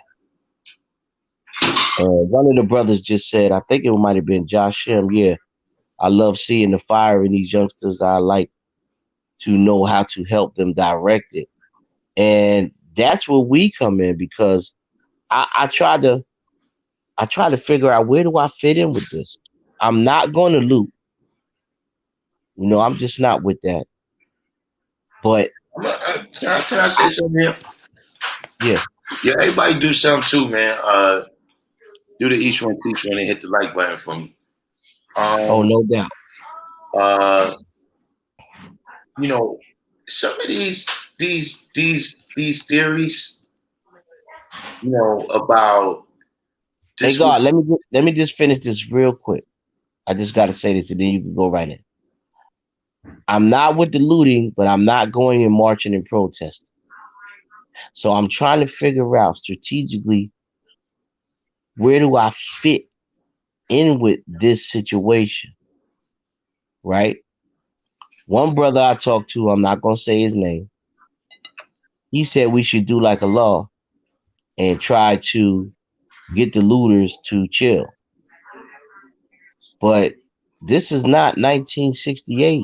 One of the brothers just said, I think it might have been Josh Shem, yeah, I love seeing the fire in these youngsters. I like to know how to help them direct it. And that's where we come in because I try to figure out where do I fit in with this. I'm not going to loot. I'm just not with that. But
Can I say something here?
yeah.
Yeah, everybody do something too, man. Do the each one teach one and hit the like button for me.
Oh, no doubt.
Uh, some of these theories, about
Hey
this.
God, let me just finish this real quick. I just got to say this, and then you can go right in. I'm not with the looting, but I'm not going and marching and protesting. So I'm trying to figure out strategically where do I fit in with this situation, right? One brother I talked to, I'm not going to say his name. He said we should do like a law and try to get the looters to chill. But this is not 1968,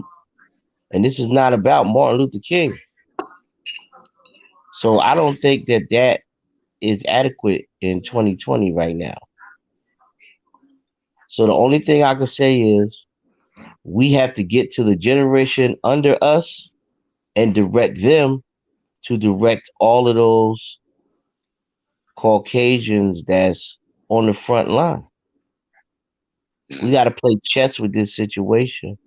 and this is not about Martin Luther King. So I don't think that is adequate in 2020 right now. So the only thing I can say is we have to get to the generation under us and direct them to direct all of those Caucasians that's on the front line. We got to play chess with this situation.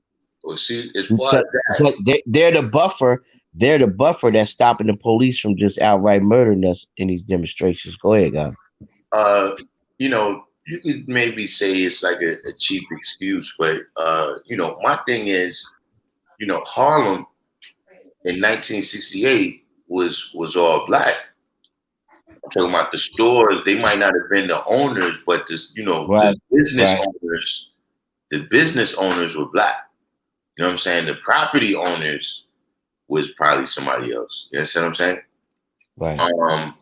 Well, see, as far as
But they're the buffer. They're the buffer that's stopping the police from just outright murdering us in these demonstrations. Go ahead, guys.
you could maybe say it's like a cheap excuse, but my thing is, Harlem in 1968 was all black. I'm talking about the stores. They might not have been the owners, but
Right,
the business
right,
owners, were black. You know what I'm saying? The property owners was probably somebody else. You understand what I'm saying?
right.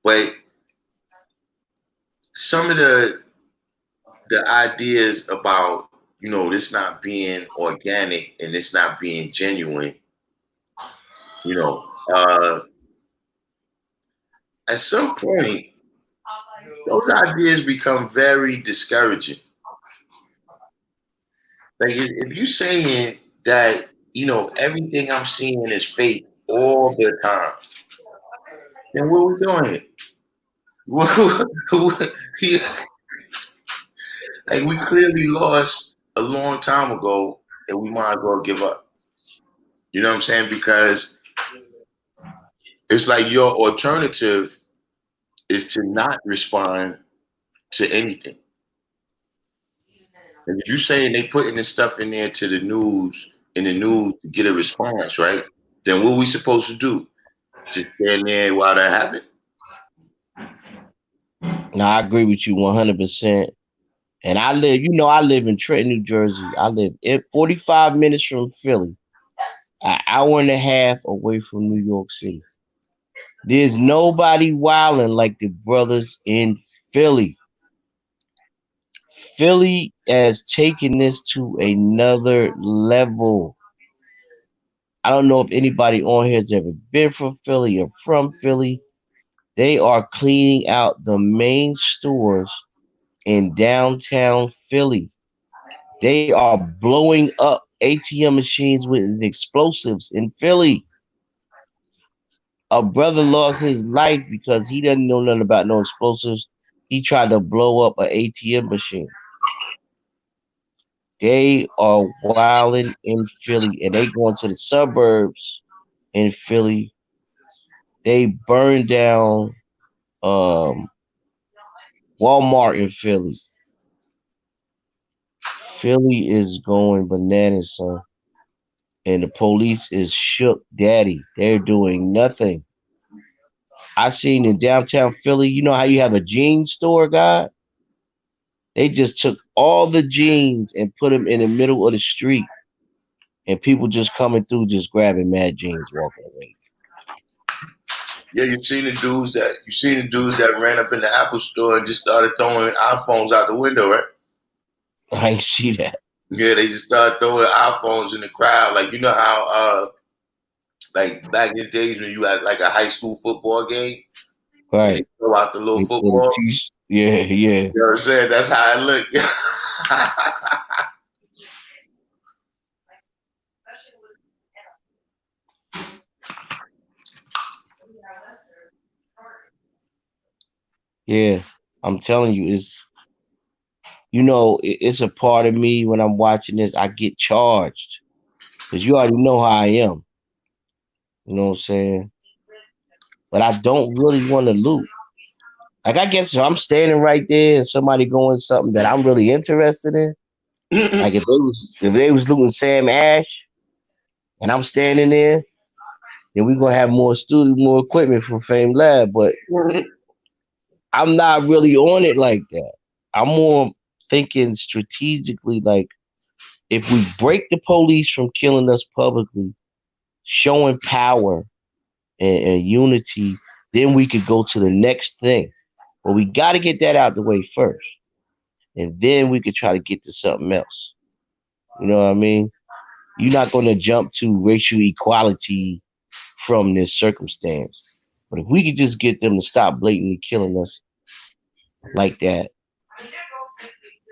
But some of the ideas about this not being organic and this not being genuine, you know, uh, at some point those ideas become very discouraging. Like if you saying that, everything I'm seeing is fake all the time, then what are we doing here? Like we clearly lost a long time ago, and we might as well give up. You know what I'm saying? Because it's like your alternative is to not respond to anything. And if you're saying they putting this stuff in there to the news, in the news to get a response, right? Then what we supposed to do? Just stand there while that happens?
Now I agree with you 100%. And I live in Trenton, New Jersey. I live 45 minutes from Philly, an hour and a half away from New York City. There's nobody wilding like the brothers in Philly. Philly has taken this to another level. I don't know if anybody on here has ever been from Philly or from Philly. They are cleaning out the main stores in downtown Philly. They are blowing up ATM machines with explosives in Philly. A brother lost his life because he doesn't know nothing about no explosives. He tried to blow up an ATM machine. They are wilding in Philly, and they going to the suburbs in Philly. They burned down um, Walmart in Philly. Philly is going bananas, son. And the police is shook daddy. They're doing nothing. I seen in downtown Philly, you know how you have a jeans store, guy? They just took all the jeans and put them in the middle of the street, and people just coming through, just grabbing mad jeans, walking away.
Yeah, you seen the dudes that ran up in the Apple store and just started throwing iPhones out the window, right?
I ain't see that.
Yeah, they just started throwing iPhones in the crowd. Like you know how like back in the days when you had like a high school football game and they
Right.
throw out the little football.
Yeah, yeah,
You know what I'm saying? That's how it looked.
yeah. I'm telling you, it's a part of me when I'm watching this, I get charged. Because you already know how I am. You know what I'm saying? But I don't really want to loot. Like I guess if I'm standing right there and somebody going something that I'm really interested in, like if they was looting Sam Ash and I'm standing there, then we're gonna have more equipment for Fame Lab. But I'm not really on it like that. I'm more thinking strategically, like if we break the police from killing us publicly, showing power and unity, then we could go to the next thing. But we got to get that out the way first, and then we could try to get to something else. You know what I mean? You're not going to jump to racial equality from this circumstance. But if we could just get them to stop blatantly killing us like that,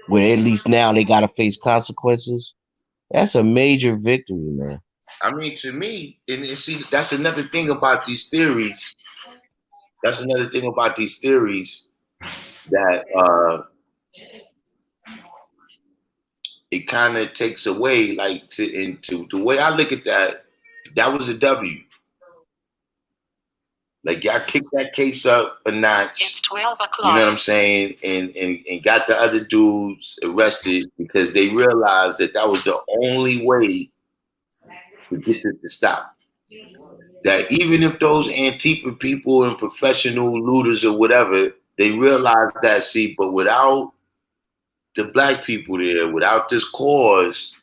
where at least now they got to face consequences, that's a major victory, man.
I mean, to me, and see, that's another thing about these theories. That's another thing about these theories that it kind of takes away, like into the way I look at that. That was a W. Like y'all kicked that case up a notch.
It's 12 o'clock.
You know what I'm saying? And got the other dudes arrested because they realized that was the only way to get this to stop. That even if those Antifa people and professional looters or whatever, they realized that, see, but without the black people there, without this cause,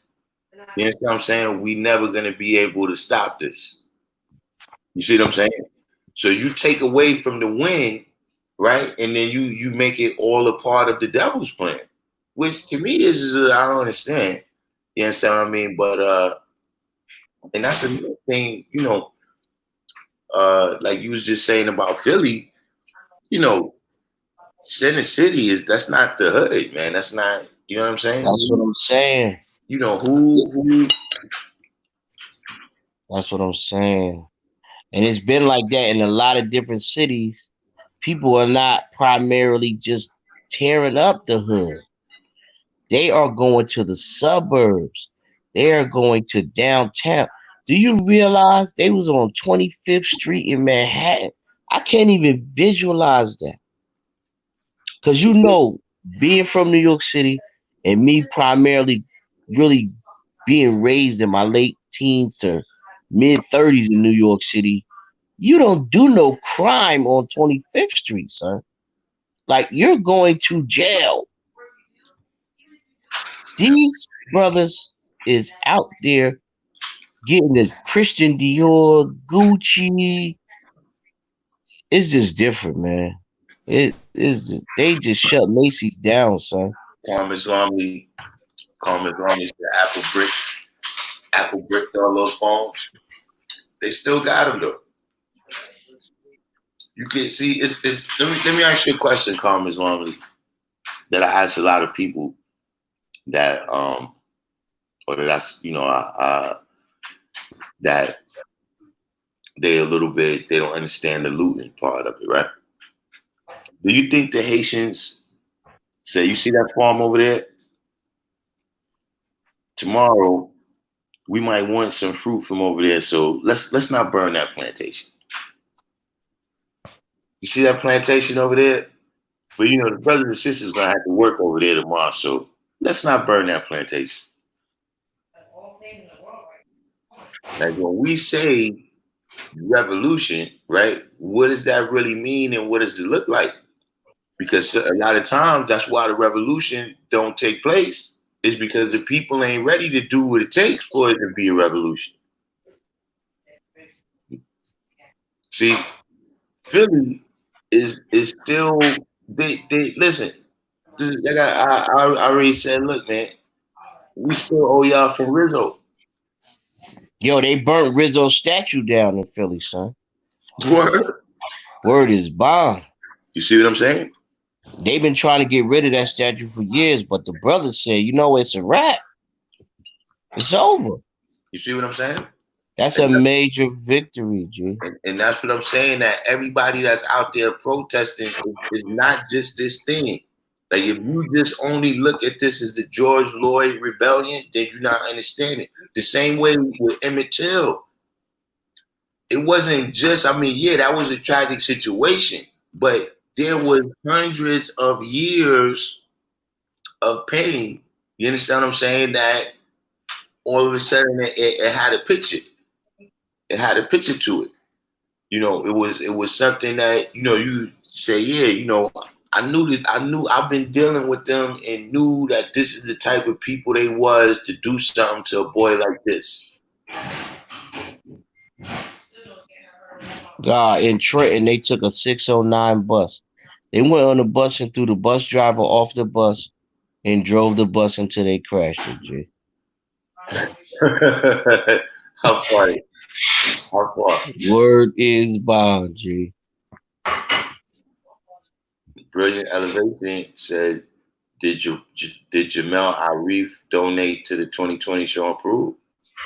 you know what I'm saying? We never gonna be able to stop this. You see what I'm saying? So you take away from the win, right? And then you make it all a part of the devil's plan, which to me is I don't understand. You understand what I mean? But and that's another thing, like you was just saying about Philly, you know, Center City that's not the hood, man. That's not, you know what I'm saying?
That's what I'm saying.
You know who
That's what I'm saying. And it's been like that in a lot of different cities. People are not primarily just tearing up the hood. They are going to the suburbs. They are going to downtown. Do you realize they was on 25th Street in Manhattan? I can't even visualize that. Cause being from New York City and me primarily really being raised in my late teens to mid 30s in New York City, you don't do no crime on 25th Street, son. Like you're going to jail. These brothers is out there getting the Christian Dior, Gucci. It's just different, man. They just shut Macy's down, son.
Carmen's Romney said Apple bricked all those phones. They still got them though. You can see it's let me ask you a question, Carmen's Romney, that I ask a lot of people that or that's that they a little bit they don't understand the looting part of it, right? Do you think the Haitians say you see that farm over there? Tomorrow we might want some fruit from over there, so let's not burn that plantation. You see that plantation over there? But you know the brothers and sisters gonna have to work over there tomorrow, so let's not burn that plantation. Like when we say revolution, right? What does that really mean, and what does it look like? Because a lot of times that's why the revolution don't take place. Is because the people ain't ready to do what it takes for it to be a revolution. See, Philly is still they listen. Like I already said, look, man, we still owe y'all from Rizzo.
Yo, they burnt Rizzo's statue down in Philly, son.
Word.
Word is bond.
You see what I'm saying?
They've been trying to get rid of that statue for years, but the brothers said, it's a wrap. It's over.
You see what I'm saying?
That's a major victory, G.
And that's what I'm saying. That everybody that's out there protesting is not just this thing. Like if you just only look at this as the George Floyd rebellion, then you're not understanding. The same way with Emmett Till. It wasn't just, I mean, yeah, that was a tragic situation, but there was hundreds of years of pain. You understand what I'm saying? That all of a sudden it had a picture. It had a picture to it. It was something that, you say, yeah, I've been dealing with them and knew that this is the type of people they was to do something to a boy like this.
God, in Trenton, they took a 609 bus. They went on the bus and threw the bus driver off the bus and drove the bus until they crashed it, G.
How far? How far?
Word is bond, G.
Brilliant Elevation said, did Jamel Arif donate to the 2020 show improve?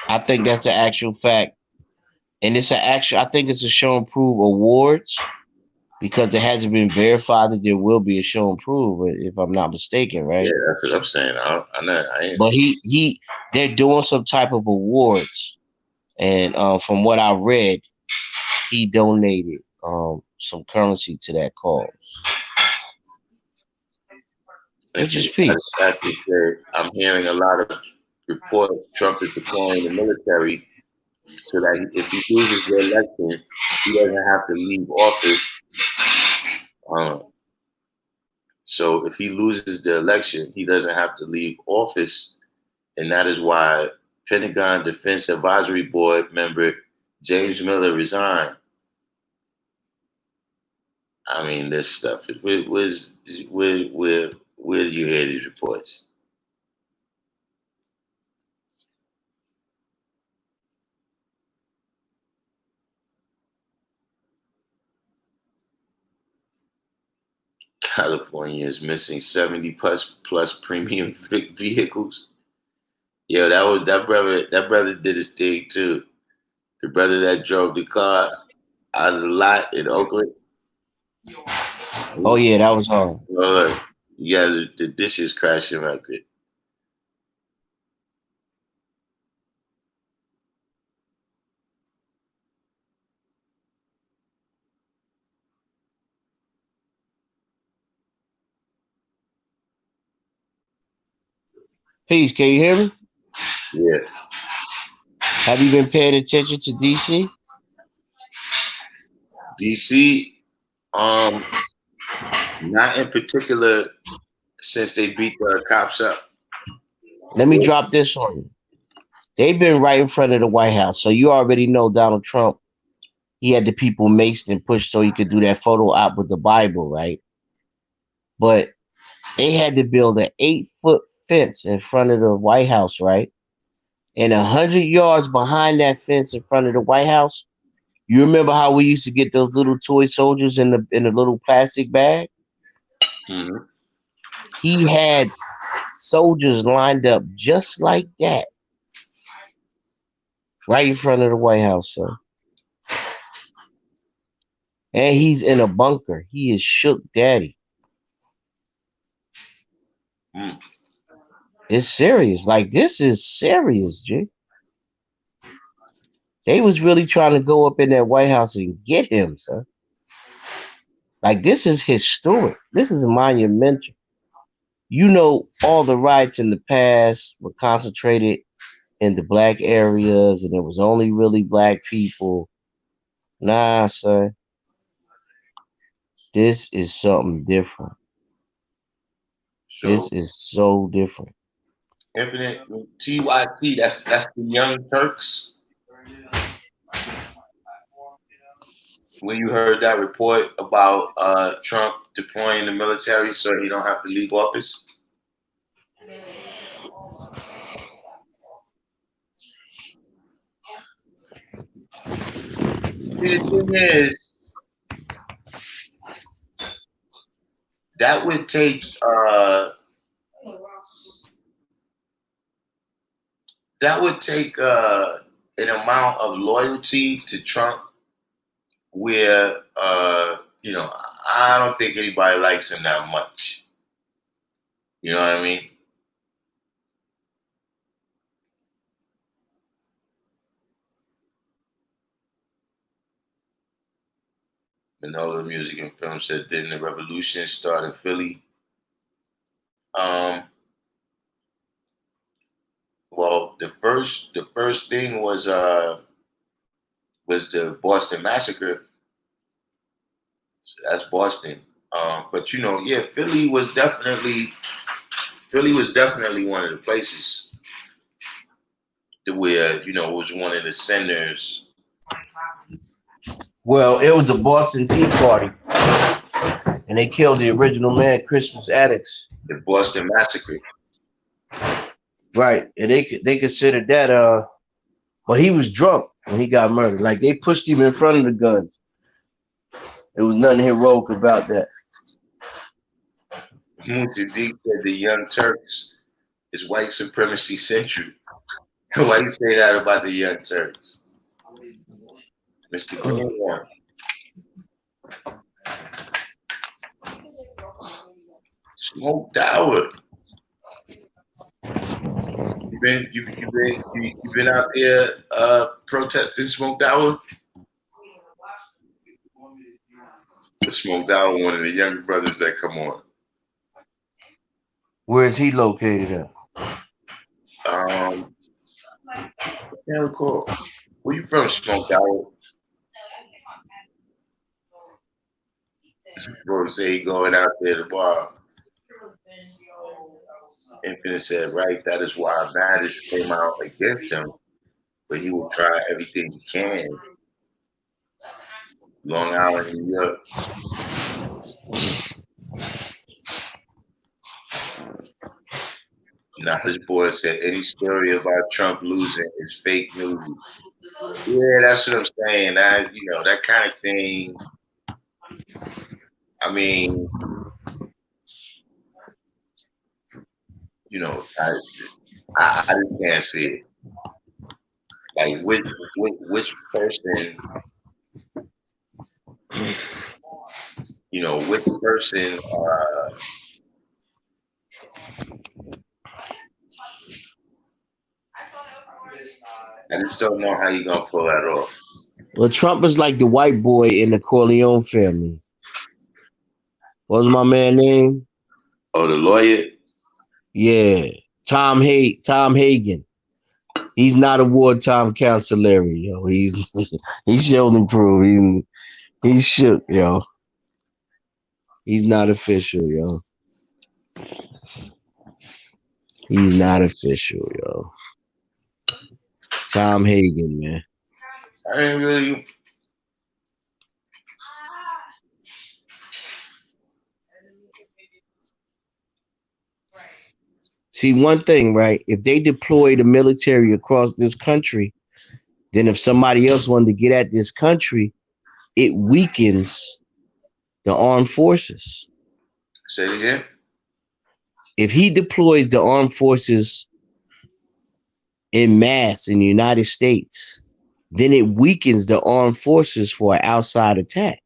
I think that's an actual fact. And I think it's a show and prove awards because it hasn't been verified that there will be a show and prove, if I'm not mistaken, right?
Yeah, that's what I'm saying. I ain't.
But they're doing some type of awards, and from what I read, he donated some currency to that cause. Which is peace.
I'm hearing a lot of reports Trump is deploying the military so that if he loses the election, he doesn't have to leave office. So if he loses the election, he doesn't have to leave office, and that is why Pentagon Defense Advisory Board member James Miller resigned. I mean, this stuff. Where do you hear these reports? California is missing 70 plus premium vehicles. Yo, that brother. That brother did his thing too. The brother that drove the car out of the lot in Oakland.
Oh yeah, that was hard.
Look, you got the dishes crashing right there.
Peace, can you hear me?
Yeah.
Have you been paying attention to DC?
DC, not in particular since they beat the cops up.
Let me drop this on you. They've been right in front of the White House, so you already know Donald Trump. He had the people maced and pushed so he could do that photo op with the Bible, right? But they had to build an 8-foot fence in front of the White House, right? And 100 yards behind that fence in front of the White House, you remember how we used to get those little toy soldiers in the little plastic bag?
Mm-hmm.
He had soldiers lined up just like that, right in front of the White House, son. And he's in a bunker. He is shook daddy.
Mm.
It's serious. Like this is serious, G. They was really trying to go up in that White House and get him, son. Like this is historic. This is monumental. You know, all the riots in the past were concentrated in the black areas, and it was only really black people. Nah, son. This is something different.
So
This is so different.
Infinite TYT, that's the Young Turks. When you heard that report about Trump deploying the military so he don't have to leave office. See, the thing is, that would take an amount of loyalty to Trump where I don't think anybody likes him that much. You know what I mean? Manola Music and Film said, didn't the revolution start in Philly? Um, well, the first thing was the Boston Massacre. So that's Boston. But yeah, Philly was definitely one of the places where it was one of the centers.
Well, it was a Boston Tea Party, and they killed the original man, Christmas Addicts.
The Boston Massacre.
Right, and they considered that well, he was drunk when he got murdered. Like they pushed him in front of the guns. There was nothing heroic about that.
Mujadik said the Young Turks is white supremacy central. Why you say that about the Young Turks? Mr. Greenlawn. Smoked Hour. You been out there protesting Smoked Hour? The Smoked Hour, one of the younger brothers that come on.
Where is he located at?
I can't recall. Where you from, Smoked Hour? Bro say he going out there to the bar. Infinite said, right, that is why Maddox came out against him, but he will try everything he can. Long Island, New York. Now his boy said any story about Trump losing is fake news. Yeah, that's what I'm saying. That kind of thing. I mean, you know, I, I just can't see it. Like which person, which person. I just don't know how you gonna pull that off.
Well, Trump is like the white boy in the Corleone family. What was my man name?
Oh, the lawyer.
Yeah, Tom Hagen. He's not a wartime counselor, yo. He's showed and proved. He's shook, yo. He's not official, yo. He's not official, yo. Tom Hagen, man.
I didn't really.
See, one thing, right? If they deploy the military across this country, then if somebody else wanted to get at this country, it weakens the armed forces.
Say it again.
If he deploys the armed forces in mass in the United States, then it weakens the armed forces for an outside attack.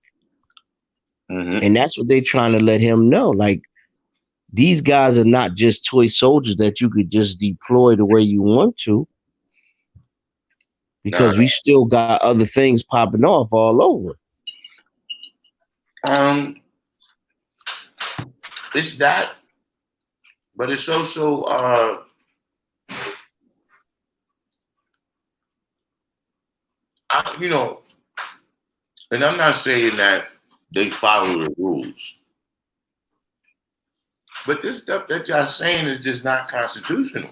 Mm-hmm.
And that's what they're trying to let him know. Like, these guys are not just toy soldiers that you could just deploy the way you want to, because we still got other things popping off all over.
It's that, but it's also and I'm not saying that they follow the rules, but this stuff that y'all saying is just not constitutional.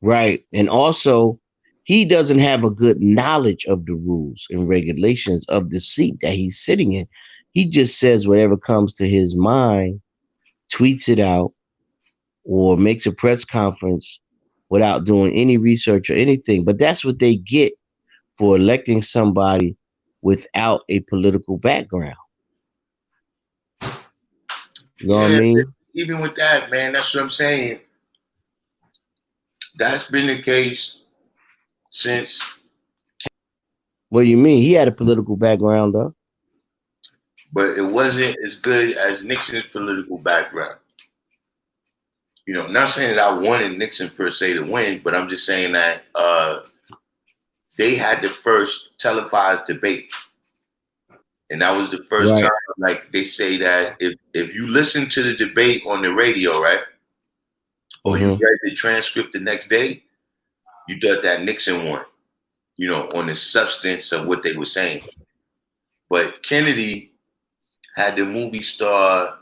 Right. And also, he doesn't have a good knowledge of the rules and regulations of the seat that he's sitting in. He just says whatever comes to his mind, tweets it out, or makes a press conference without doing any research or anything. But that's what they get for electing somebody without a political background. You know what I mean?
Even with that, man, that's what I'm saying. That's been the case since.
What do you mean? He had a political background, though.
But it wasn't as good as Nixon's political background. Not saying that I wanted Nixon per se to win, but I'm just saying that they had the first televised debate. And that was the first time, like they say that if you listen to the debate on the radio, right, or you read the transcript the next day, you thought that Nixon won, on the substance of what they were saying. But Kennedy had the movie star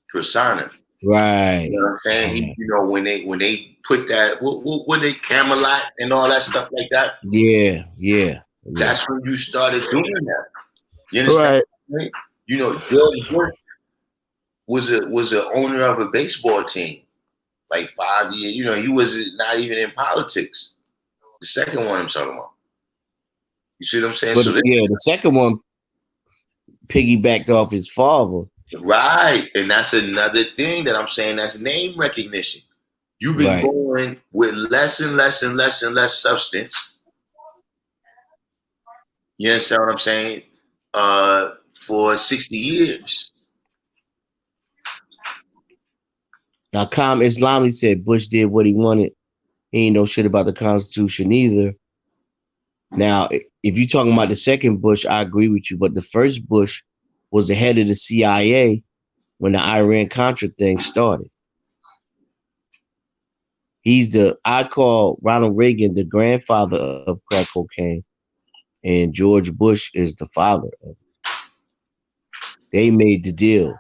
persona.
Right.
You know what I'm saying? When they put that, what they Camelot and all that stuff like that.
Yeah.
That's when you started doing that. You understand? Right. George Bush was an owner of a baseball team, like 5 years. He was not even in politics. The second one I'm talking about. You see what I'm saying?
But the second one piggybacked off his father.
Right. And that's another thing that I'm saying, that's name recognition. You've been going with less and less and less and less substance. You understand what I'm saying? For 60 years.
Now, Islami said Bush did what he wanted. He ain't know shit about the Constitution either. Now, if you're talking about the second Bush, I agree with you. But the first Bush was the head of the CIA when the Iran-Contra thing started. I call Ronald Reagan the grandfather of crack cocaine, and George Bush is the father of it. They made the deals.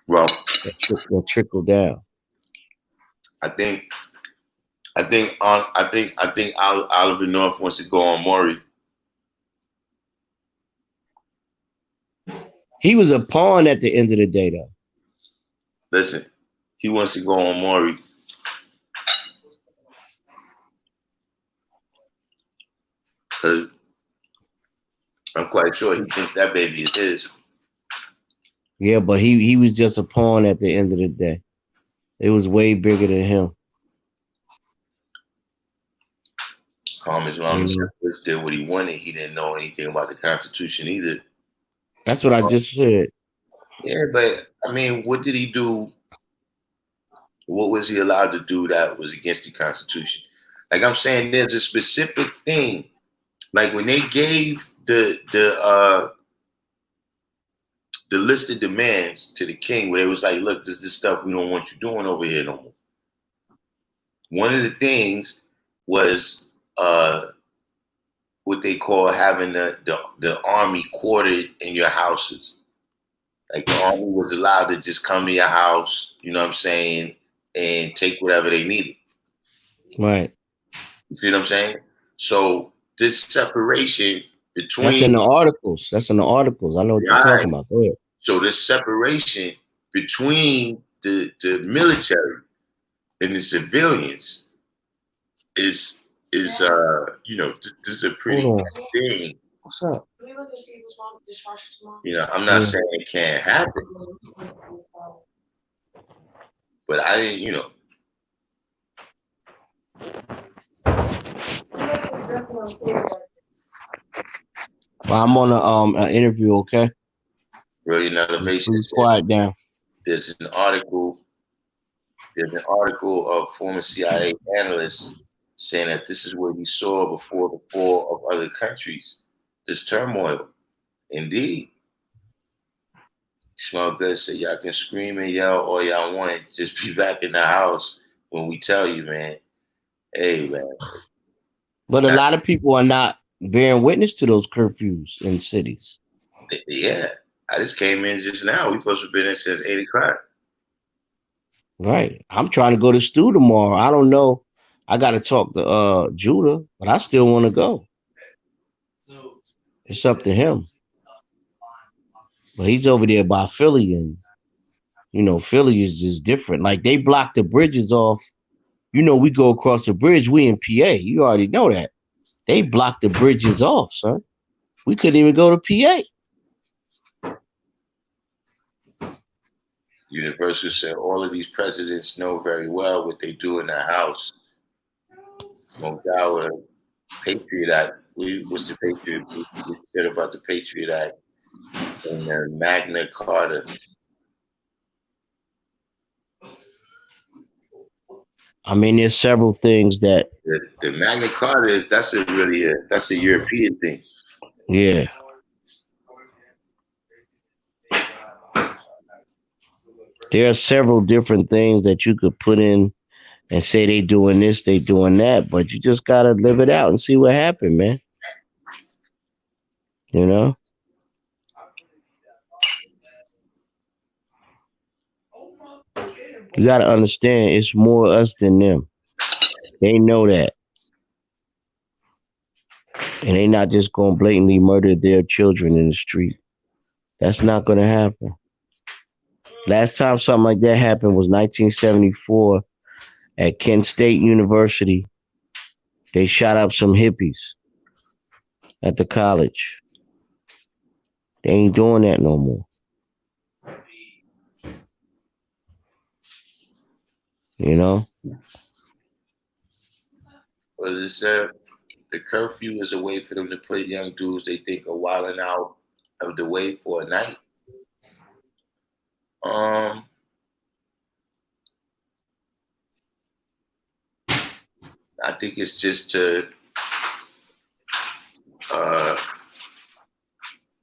Well,
that trickle down.
I think Oliver North wants to go on Maury.
He was a pawn at the end of the day, though.
Listen, he wants to go on Maury. I'm quite sure he thinks that baby is his.
Yeah, but he was just a pawn at the end of the day. It was way bigger than him.
Calm Islamic separatists did what he wanted. He didn't know anything about the Constitution either.
That's what I just said.
Yeah, but I mean, what did he do? What was he allowed to do that was against the Constitution? Like I'm saying, there's a specific thing. Like when they gave the list of demands to the king, where it was like, look, this is the stuff we don't want you doing over here no more. One of the things was what they call having the army quartered in your houses. Like the army was allowed to just come to your house, you know what I'm saying, and take whatever they needed.
Right.
You see what I'm saying? So this separation between
That's in the articles. That's in the articles. I know what you're talking about. Go ahead.
So this separation between the military and the civilians is you know, this is a pretty good thing.
What's up?
You know, I'm not saying it can't happen, but I didn't, you know.
Well, I'm on an interview, okay?
Brilliant Elevation.
Please quiet down.
There's an article of former CIA analysts saying that this is what we saw before the fall of other countries. This turmoil. Indeed. Smell good, so y'all can scream and yell all y'all want. Just be back in the house when we tell you, man. Hey, man.
But a lot of people are not bearing witness to those curfews in cities.
Yeah. I just came in just now. We supposed to have been in since 8 o'clock.
Right. I'm trying to go to Stu tomorrow. I don't know. I got to talk to Judah, but I still want to go. It's up to him. But he's over there by Philly, and you know, Philly is just different. Like they block the bridges off. You know, we go across the bridge, we in PA. You already know that. They blocked the bridges off, son. We couldn't even go to PA.
Universal said all of these presidents know very well what they do in the house. Mogawa, Patriot Act. What's the Patriot? We said about the Patriot Act and the Magna Carta.
I mean, there's several things that
the Magna Carta is that's a European thing.
Yeah. There are several different things that you could put in and say they doing this, they doing that, but you just gotta live it out and see what happened, man. You know? You gotta understand it's more us than them. They know that. And they not just gonna blatantly murder their children in the street. That's not gonna happen. Last time something like that happened was 1974 at Kent State University. They shot up some hippies at the college. They ain't doing that no more. You know?
Well, it said the curfew is a way for them to put young dudes they think are wilding out of the way for a night. I think it's just to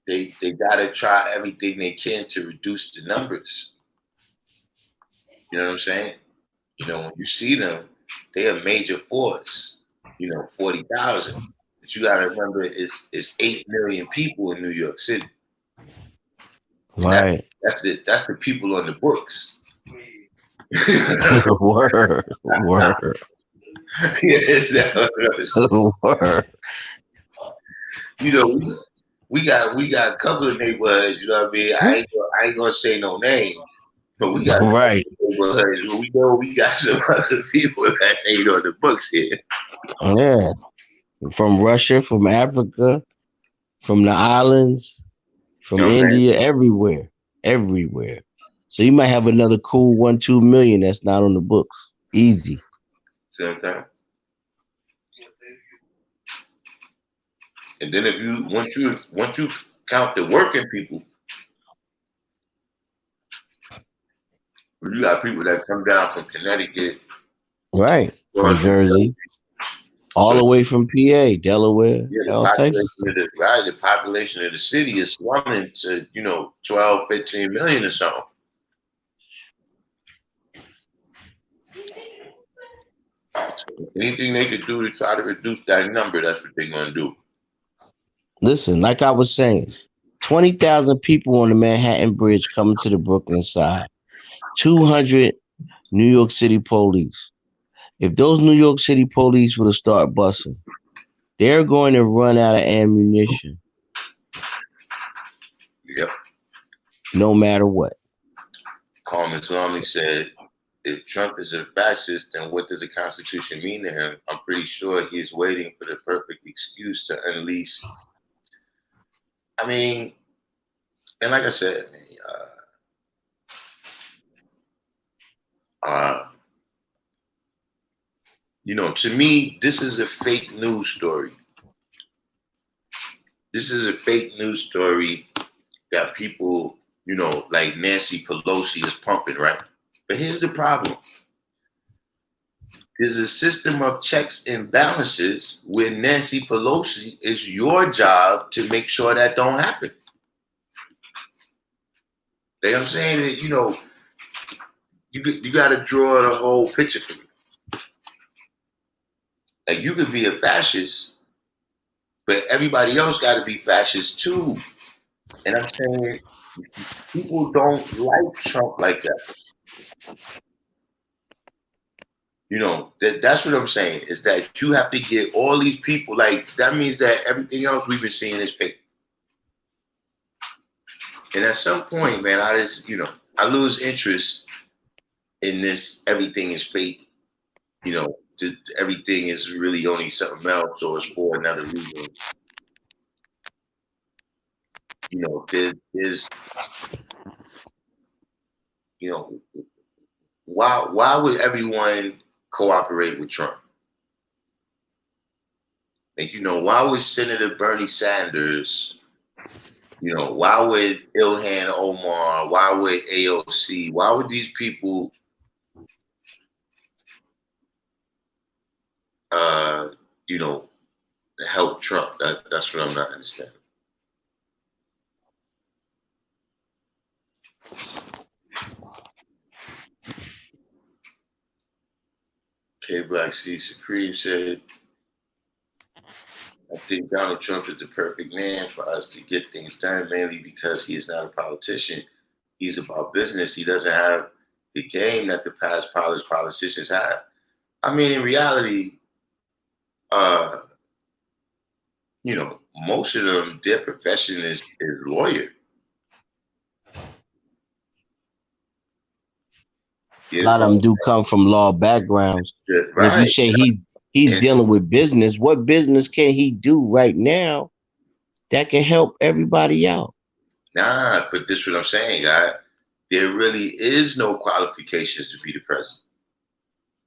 they gotta try everything they can to reduce the numbers. You know what I'm saying? You know, when you see them, they're a major force. You know, 40,000. But you gotta remember, it's 8 million people in New York City. And
right.
That's the people on the books.
Word.
Word. You know, we got a couple of neighborhoods. You know what I mean? I ain't gonna say no names, but we got
right
neighborhoods. We know we got some other people that ain't on the books here.
Yeah, from Russia, from Africa, from the islands, from India, everywhere. So you might have another cool 1-2 million that's not on the books. Easy.
Same thing. And then if you once you count the working people, you got people that come down from Connecticut,
Right. From
Georgia.
Jersey. All
So
the way from PA, Delaware,
yeah,
all types of stuff.
the population of the city is slumming to 12, 15 million or something. So anything they could do to try to reduce that number, that's what they're gonna do.
Listen, like I was saying, 20,000 people on the Manhattan Bridge coming to the Brooklyn side. 200 New York City police. If those New York City police were to start busting, they're going to run out of ammunition.
Yep.
No matter what.
Carmen Salami said, if Trump is a fascist, then what does the Constitution mean to him? I'm pretty sure he is waiting for the perfect excuse to unleash. I mean, and like I said, to me, this is a fake news story. This is a fake news story that people, like Nancy Pelosi is pumping, right? But here's the problem. There's a system of checks and balances where Nancy Pelosi is your job to make sure that don't happen. You know what I'm saying? That, you got to draw the whole picture for me. Like, you could be a fascist, but everybody else got to be fascist too. And I'm saying people don't like Trump like that. That's what I'm saying, is that you have to get all these people, like, that means that everything else we've been seeing is fake. And at some point, man, I lose interest in this, everything is fake, everything is really only something else or it's for another reason. There's, why would everyone cooperate with Trump? Like, why would Senator Bernie Sanders, why would Ilhan Omar, why would AOC, why would these people help Trump? That's what I'm not understanding. K Black C Supreme said, I think Donald Trump is the perfect man for us to get things done, mainly because he is not a politician. He's about business. He doesn't have the game that the past politicians have. I mean, in reality, most of them, their profession is lawyer.
A lot of them do come from law backgrounds.
Yeah,
And if you
right.
say he's dealing with business, what business can he do right now that can help everybody out?
Nah, but this is what I'm saying, guy. There really is no qualifications to be the president.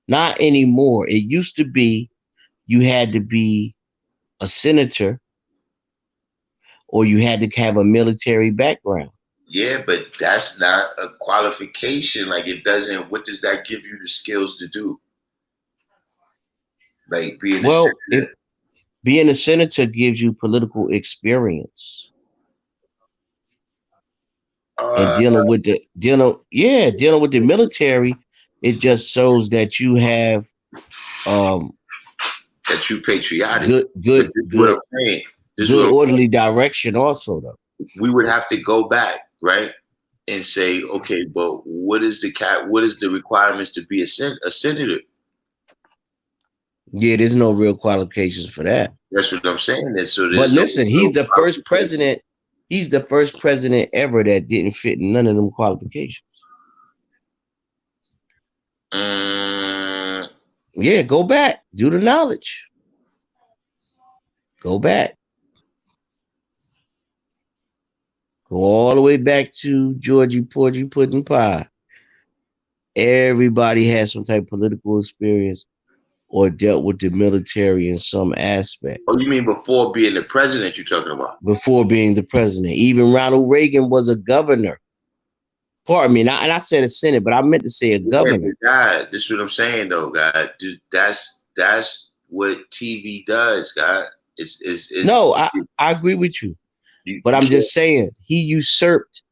Not anymore. It used to be you had to be a senator or you had to have a military background.
Yeah, but that's not a qualification. Like, it doesn't, what does that give you the skills to do? Like, being a senator.
Being a senator gives you political experience. And dealing with the military, it just shows that you have
that you patriotic.
Good orderly direction also, though.
We would have to go back, right? And say, okay, but what is the requirements to be a senator?
Yeah, there's no real qualifications for that.
That's what I'm saying.
But listen, he's the first president. He's the first president ever that didn't fit none of them qualifications. Yeah, go back. Do the knowledge. Go back. Go all the way back to Georgie Porgy Pudding Pie. Everybody has some type of political experience or dealt with the military in some aspect
Oh, you mean before being the president you're talking about?
before being the president. Even Ronald Reagan was a governor. Pardon me, and I said a Senate, but I meant to say a
Yeah,
governor.
but God, this is what I'm saying though, God. That's what TV does, God. It's
No, I agree with you. But
you
I'm
can't.
just saying he usurped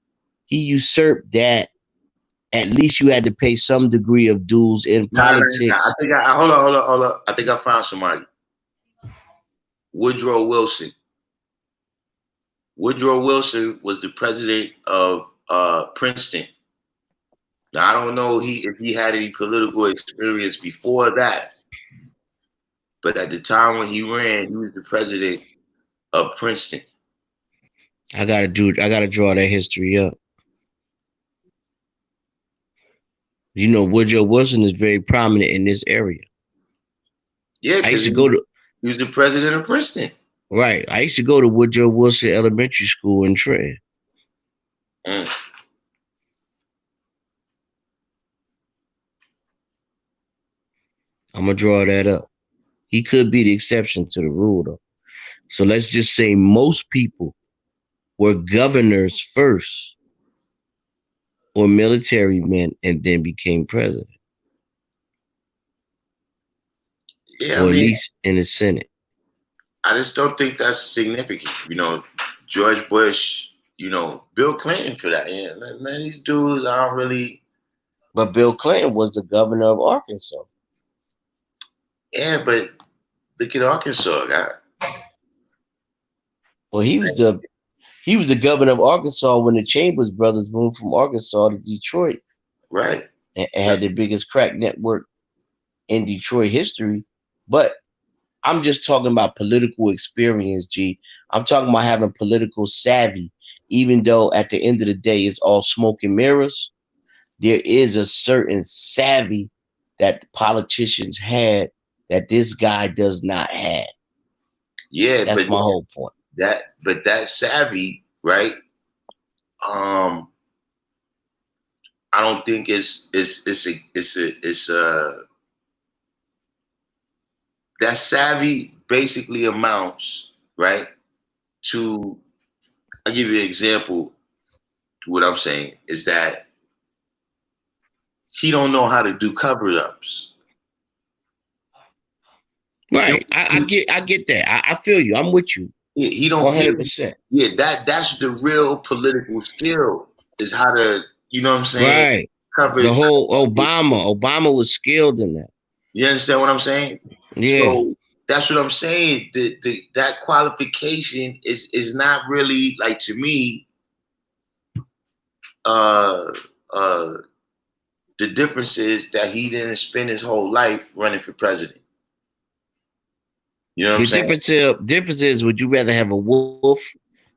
that. At least you had to pay some degree of dues in
Nah. I
politics.
think hold on. I think I found somebody. Woodrow Wilson. Woodrow Wilson was the president of Princeton. Now I don't know if he had any political experience before that, but at the time when he ran, he was the president of Princeton.
I gotta draw that history up. You know, Woodrow Wilson is very prominent in this area.
Yeah,
I used
because
to go to
he was the president of Princeton.
right. I used to go to Woodrow Wilson Elementary School in Trenton.
Mm.
I'm gonna draw that up. He could be the exception to the rule, though. So let's just say most people were governors first or military men and then became president,
Yeah, I
or at
mean,
least in the Senate.
I just don't think that's significant. George Bush, Bill Clinton for that. Yeah, man, these dudes, I don't really.
But Bill Clinton was the governor of Arkansas.
Yeah, but look at Arkansas, guy.
Well, he was the governor of Arkansas when the Chambers brothers moved from Arkansas to Detroit
Right.
and had the biggest crack network in Detroit history. But I'm just talking about political experience, G. I'm talking about having political savvy, even though at the end of the day it's all smoke and mirrors. There is a certain savvy that politicians had that this guy does not have.
Yeah,
That's my whole point.
that savvy, right? Um, I don't think it's that savvy basically amounts, right, to. I'll give you an example. What I'm saying is that he don't know how to do cover ups.
Right. I get that. I feel you. I'm with you.
He don't.
100%.
Yeah, that's the real political skill is how to. You know what I'm saying?
Right.
Cover.
The whole Obama was skilled in that.
You understand what I'm saying?
Yeah.
So that's what I'm saying. That qualification is not really like to me. Uh, uh, the difference is that he didn't spend his whole life running for president. You know what I'm
The
saying?
difference is, would you rather have a wolf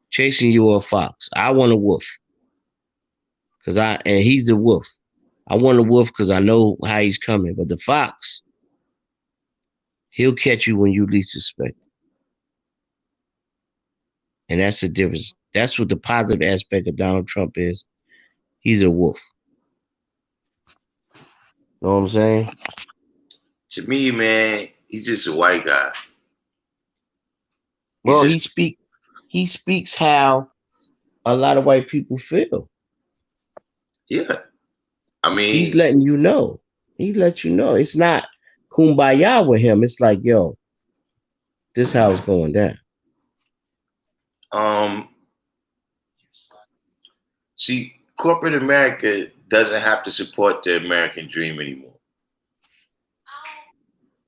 chasing you or a fox? I want a wolf. And he's the wolf. I want a wolf because I know how he's coming. But the fox, he'll catch you when you least suspect. And that's the difference. That's what the positive aspect of Donald Trump is. He's a wolf. Know what I'm saying?
To me, man, he's just a white guy. He's
Well,
just
he speaks how a lot of white people feel.
yeah. I
He's
mean,
letting you know. He lets you know. It's not kumbaya with him. It's like, yo, this how it's going down.
um, see, corporate America doesn't have to support the American dream anymore.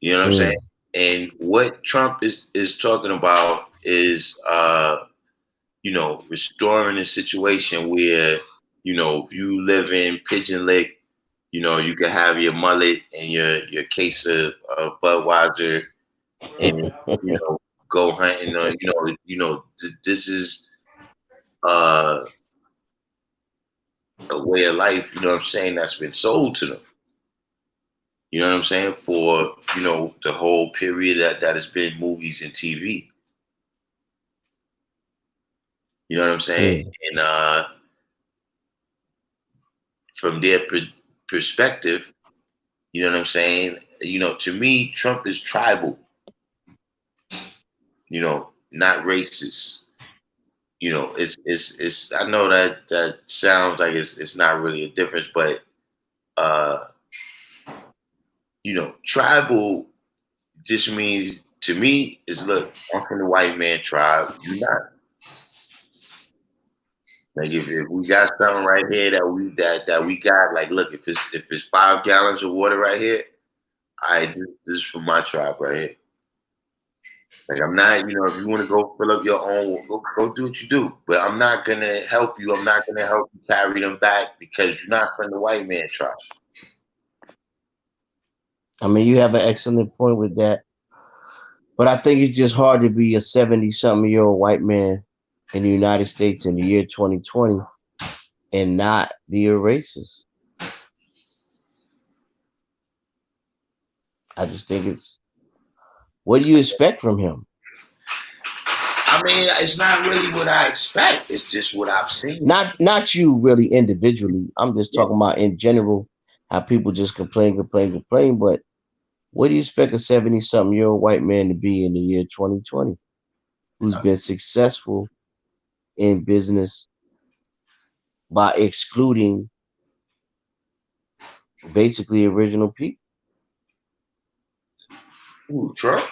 You know what I'm saying?
Mm.
And what Trump is talking about is restoring a situation where, if you live in Pigeon Lake, you can have your mullet and your case of Budweiser and go hunting or this is uh a way of life, you know what I'm saying, that's been sold to them. You know what I'm saying? For, the whole period that has been movies and TV. You know what I'm saying?
Mm.
And from their perspective, you know what I'm saying? To me, Trump is tribal, not racist. It's I know that sounds like it's not really a difference, but uh, tribal just means to me is look, I'm from the white man tribe, you not. Like if we got something right here that we got, like look, if it's 5 gallons of water right here, this is for my tribe right here. Like I'm not, if you want to go fill up your own, go do what you do. But I'm not gonna help you. I'm not gonna help you carry them back because you're not from the white man tribe.
I mean, you have an excellent point with that. But I think it's just hard to be a 70-something-year-old white man in the United States in the year 2020 and not be a racist. I just think it's what do you expect from him?
I mean, it's not really what I expect. It's just what I've seen.
Not you really individually. I'm just
Yeah.
talking about in general how people just complain. But what do you expect a 70-something-year-old white man to be in the year 2020 who's been successful in business by excluding basically original people?
Ooh, Trump?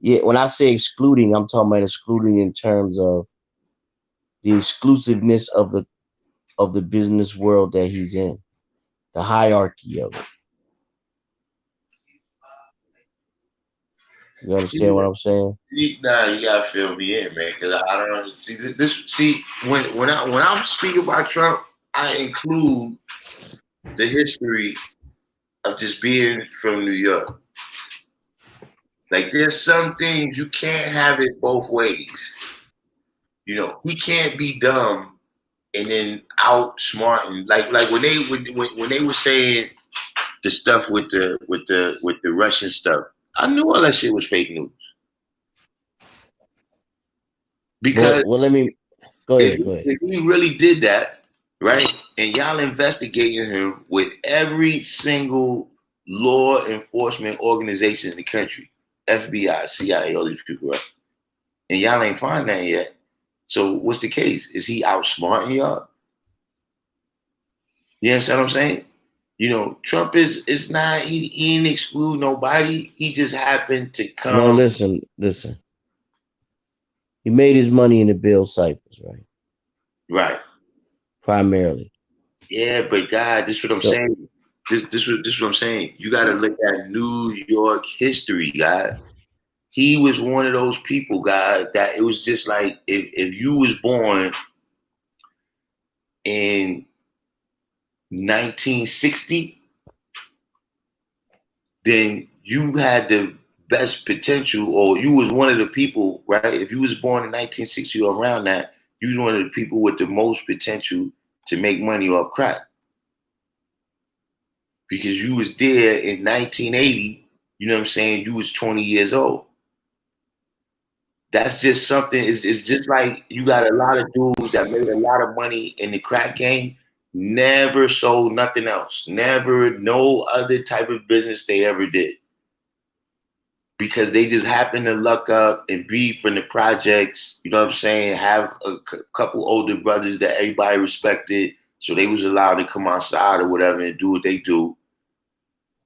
Yeah, when I say excluding, I'm talking about excluding in terms of the exclusiveness of the business world that he's in, the hierarchy of it. You understand what I'm saying?
Nah, you gotta fill me in, man, because I don't see this. See, when I'm speaking about Trump, I include the history of just being from New York. Like there's some things you can't have it both ways. He can't be dumb and then outsmarting. Like when they were saying the stuff with the Russian stuff, I knew all that shit was fake news.
Well,
Because
let me go
if
ahead.
he,
Go ahead.
if he really did that, right, and y'all investigating him with every single law enforcement organization in the country, FBI, CIA, all these people, right? And y'all ain't find that yet. So what's the case? Is he outsmarting y'all? You understand what I'm saying? Trump is not, he didn't exclude nobody. He just happened to
No,
come.
listen. He made his money in the Bill Cyphers, right?
Right.
Primarily.
Yeah, but God, this is what I'm
So
saying. This what I'm saying. You gotta look at New York history, God. He was one of those people, God, that it was just like if you was born in 1960, then you had the best potential, or you was one of the people, right? If you was born in 1960 or around that, you was one of the people with the most potential to make money off crack. Because you was there in 1980, you know what I'm saying? You was 20 years old. That's just something, it's just like you got a lot of dudes that made a lot of money in the crack game, never sold nothing else, never no other type of business they ever did. Because they just happen to luck up and be from the projects, you know what I'm saying, have a couple older brothers that everybody respected, so they was allowed to come outside or whatever and do what they do.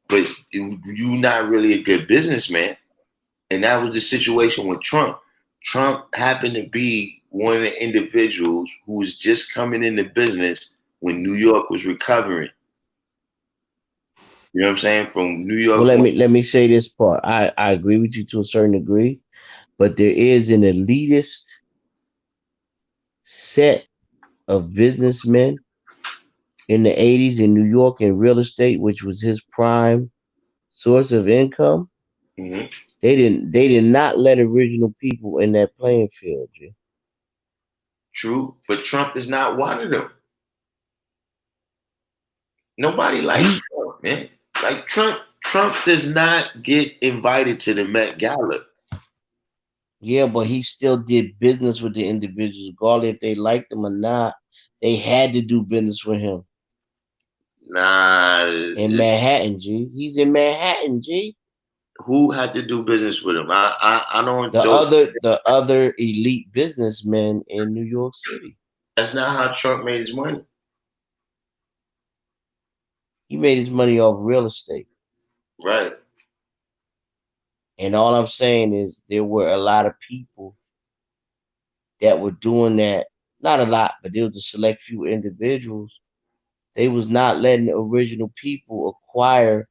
But you not really a good businessman. And that was the situation with Trump. Trump happened to be one of the individuals who was just coming into business when New York was recovering. You know what I'm saying? From New
well,
York.
let me say this part. I agree with you to a certain degree, but there is an elitist set of businessmen in the 80s in New York in real estate, which was his prime source of income.
Mhm.
They did not let original people in that playing field, G.
True, but Trump is not one of them. Nobody likes
You
Trump, man. Like Trump does not get invited to the Met Gala.
Yeah, but he still did business with the individuals, regardless if they liked him or not. They had to do business with him
Nah,
in Manhattan, G. He's in Manhattan, G.
who had to do business with him? I don't.
The other elite businessmen in New York City.
That's not how Trump made his money.
He made his money off real estate.
Right.
And all I'm saying is there were a lot of people that were doing that. Not a lot, but there was a select few individuals. They was not letting the original people acquire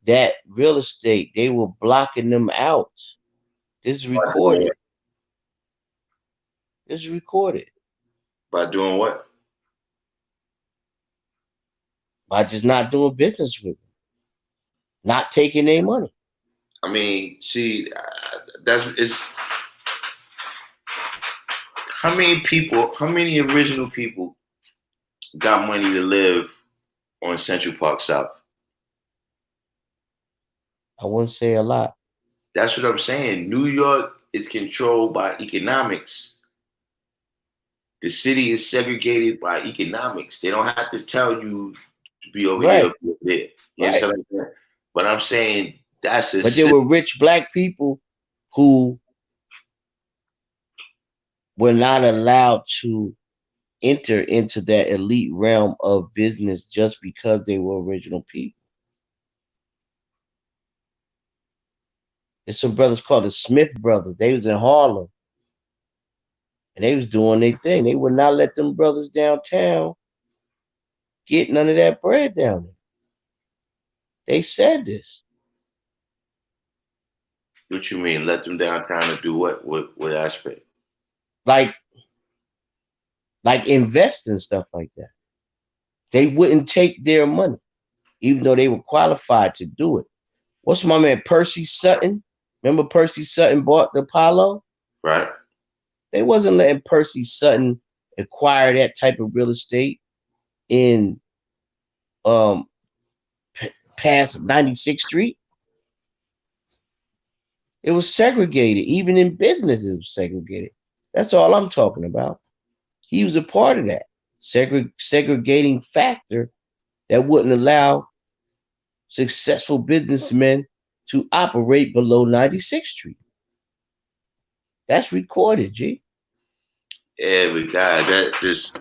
that real estate. They were blocking them out. This is
By doing
recorded.
what?
This is recorded
By doing what?
by just not doing business with them, not taking their money.
I mean, see, that's it's how many people, how many original people got money to live on Central Park South?
I wouldn't say a lot.
That's what I'm saying. New York is controlled by economics. The city is segregated by economics. They don't have to tell you to be over here or
Right,
be over there. You
right.
understand what I'm saying? But I'm saying that's a
But there were rich black people who were not allowed to enter into that elite realm of business just because they were original people. There's some brothers called the Smith brothers. They was in Harlem and they was doing their thing. They would not let them brothers downtown get none of that bread down there. They said this.
what you mean? Let them downtown to do what? What aspect?
Like invest in stuff like that. They wouldn't take their money, even though they were qualified to do it. What's my man, Percy Sutton? Remember Percy Sutton bought the Apollo?
Right?
They wasn't letting Percy Sutton acquire that type of real estate in um past 96th Street. It was segregated. Even in business, it was segregated. That's all I'm talking about. He was a part of that segregating factor that wouldn't allow successful businessmen to operate below 96th Street. That's recorded, G.
Yeah, but God, that this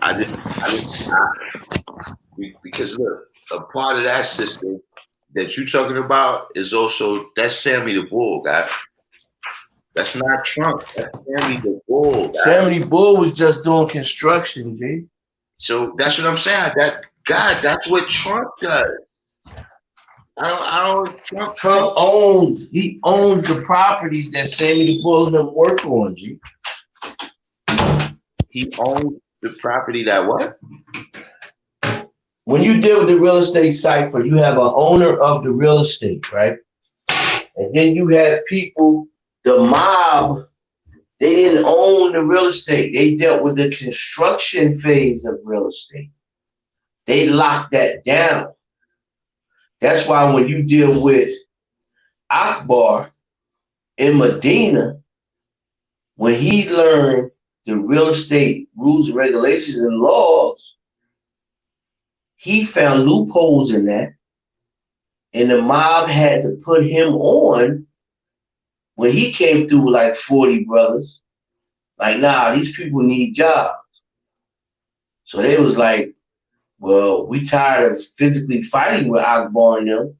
because look, a part of that system that you're talking about is also that's Sammy the Bull, guy. That's not Trump. That's Sammy the Bull, guy.
Sammy Bull was just doing construction, G.
So that's what I'm saying. That God, that's what Trump does. I don't Trump.
He owns the properties that Sammy the Bull and them work on, G.
He owns the property that what?
When you deal with the real estate cipher, you have an owner of the real estate, right? And then you have people, the mob, they didn't own the real estate. They dealt with the construction phase of real estate. They locked that down. That's why when you deal with Akbar in Medina, when he learned the real estate rules, regulations, and laws, he found loopholes in that. And the mob had to put him on when he came through with like 40 brothers. Like, nah, these people need jobs. So they was like, well, we tired of physically fighting with Akbar and them.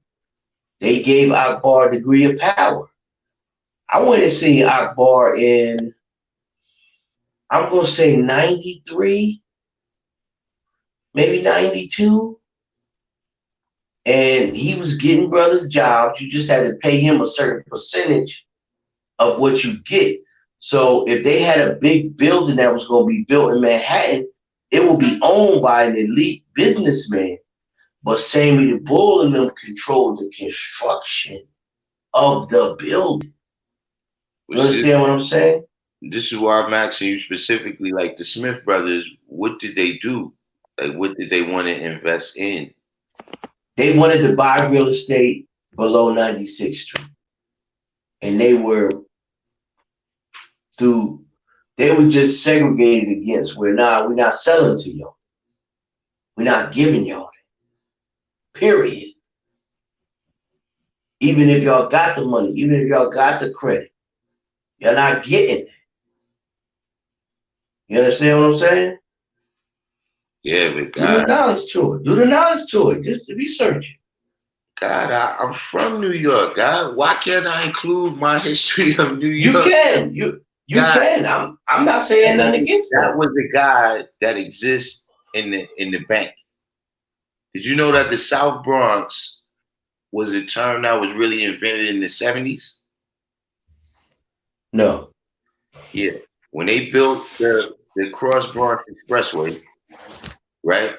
They gave Akbar a degree of power. I went and seen Akbar in, I'm going to say 93, maybe 92. And he was getting brothers jobs. You just had to pay him a certain percentage of what you get. So if they had a big building that was going to be built in Manhattan, it would be owned by an elite businessman. But Sammy the Bull and them controlled the construction of the building. You understand what I'm saying?
This is why I'm asking you specifically, like the Smith brothers, what did they do? Like, what did they want to invest in?
They wanted to buy real estate below 96th Street. And they were through, they were just segregated against where now we're not selling to y'all. We're not giving y'all that. Period. Even if y'all got the money, even if y'all got the credit, you're not getting it. You understand what I'm saying?
Yeah, but
Do the
God,
knowledge to it. Do the knowledge to it. Just research it.
God, I'm from New York. God, why can't I include my history of New
You
York?
can. You
God,
can. I'm not saying nothing against
that
that.
was the guy that exists in the bank. Did you know that the South Bronx was a term that was really invented in the 70s?
No.
Yeah. When they built the Cross Bronx Expressway, right?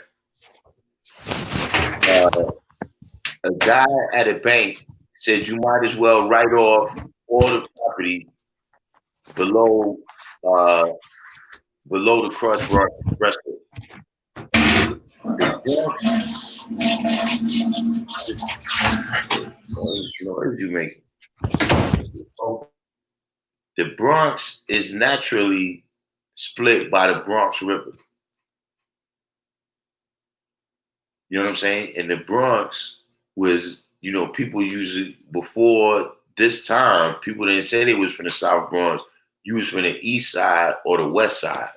A guy at a bank said you might as well write off all the property below uh, below the Cross Bronx Expressway. The noise you making? The Bronx is naturally split by the Bronx River. You know what I'm saying? And the Bronx was, people usually before this time, people didn't say they was from the South Bronx. You was from the East Side or the West Side.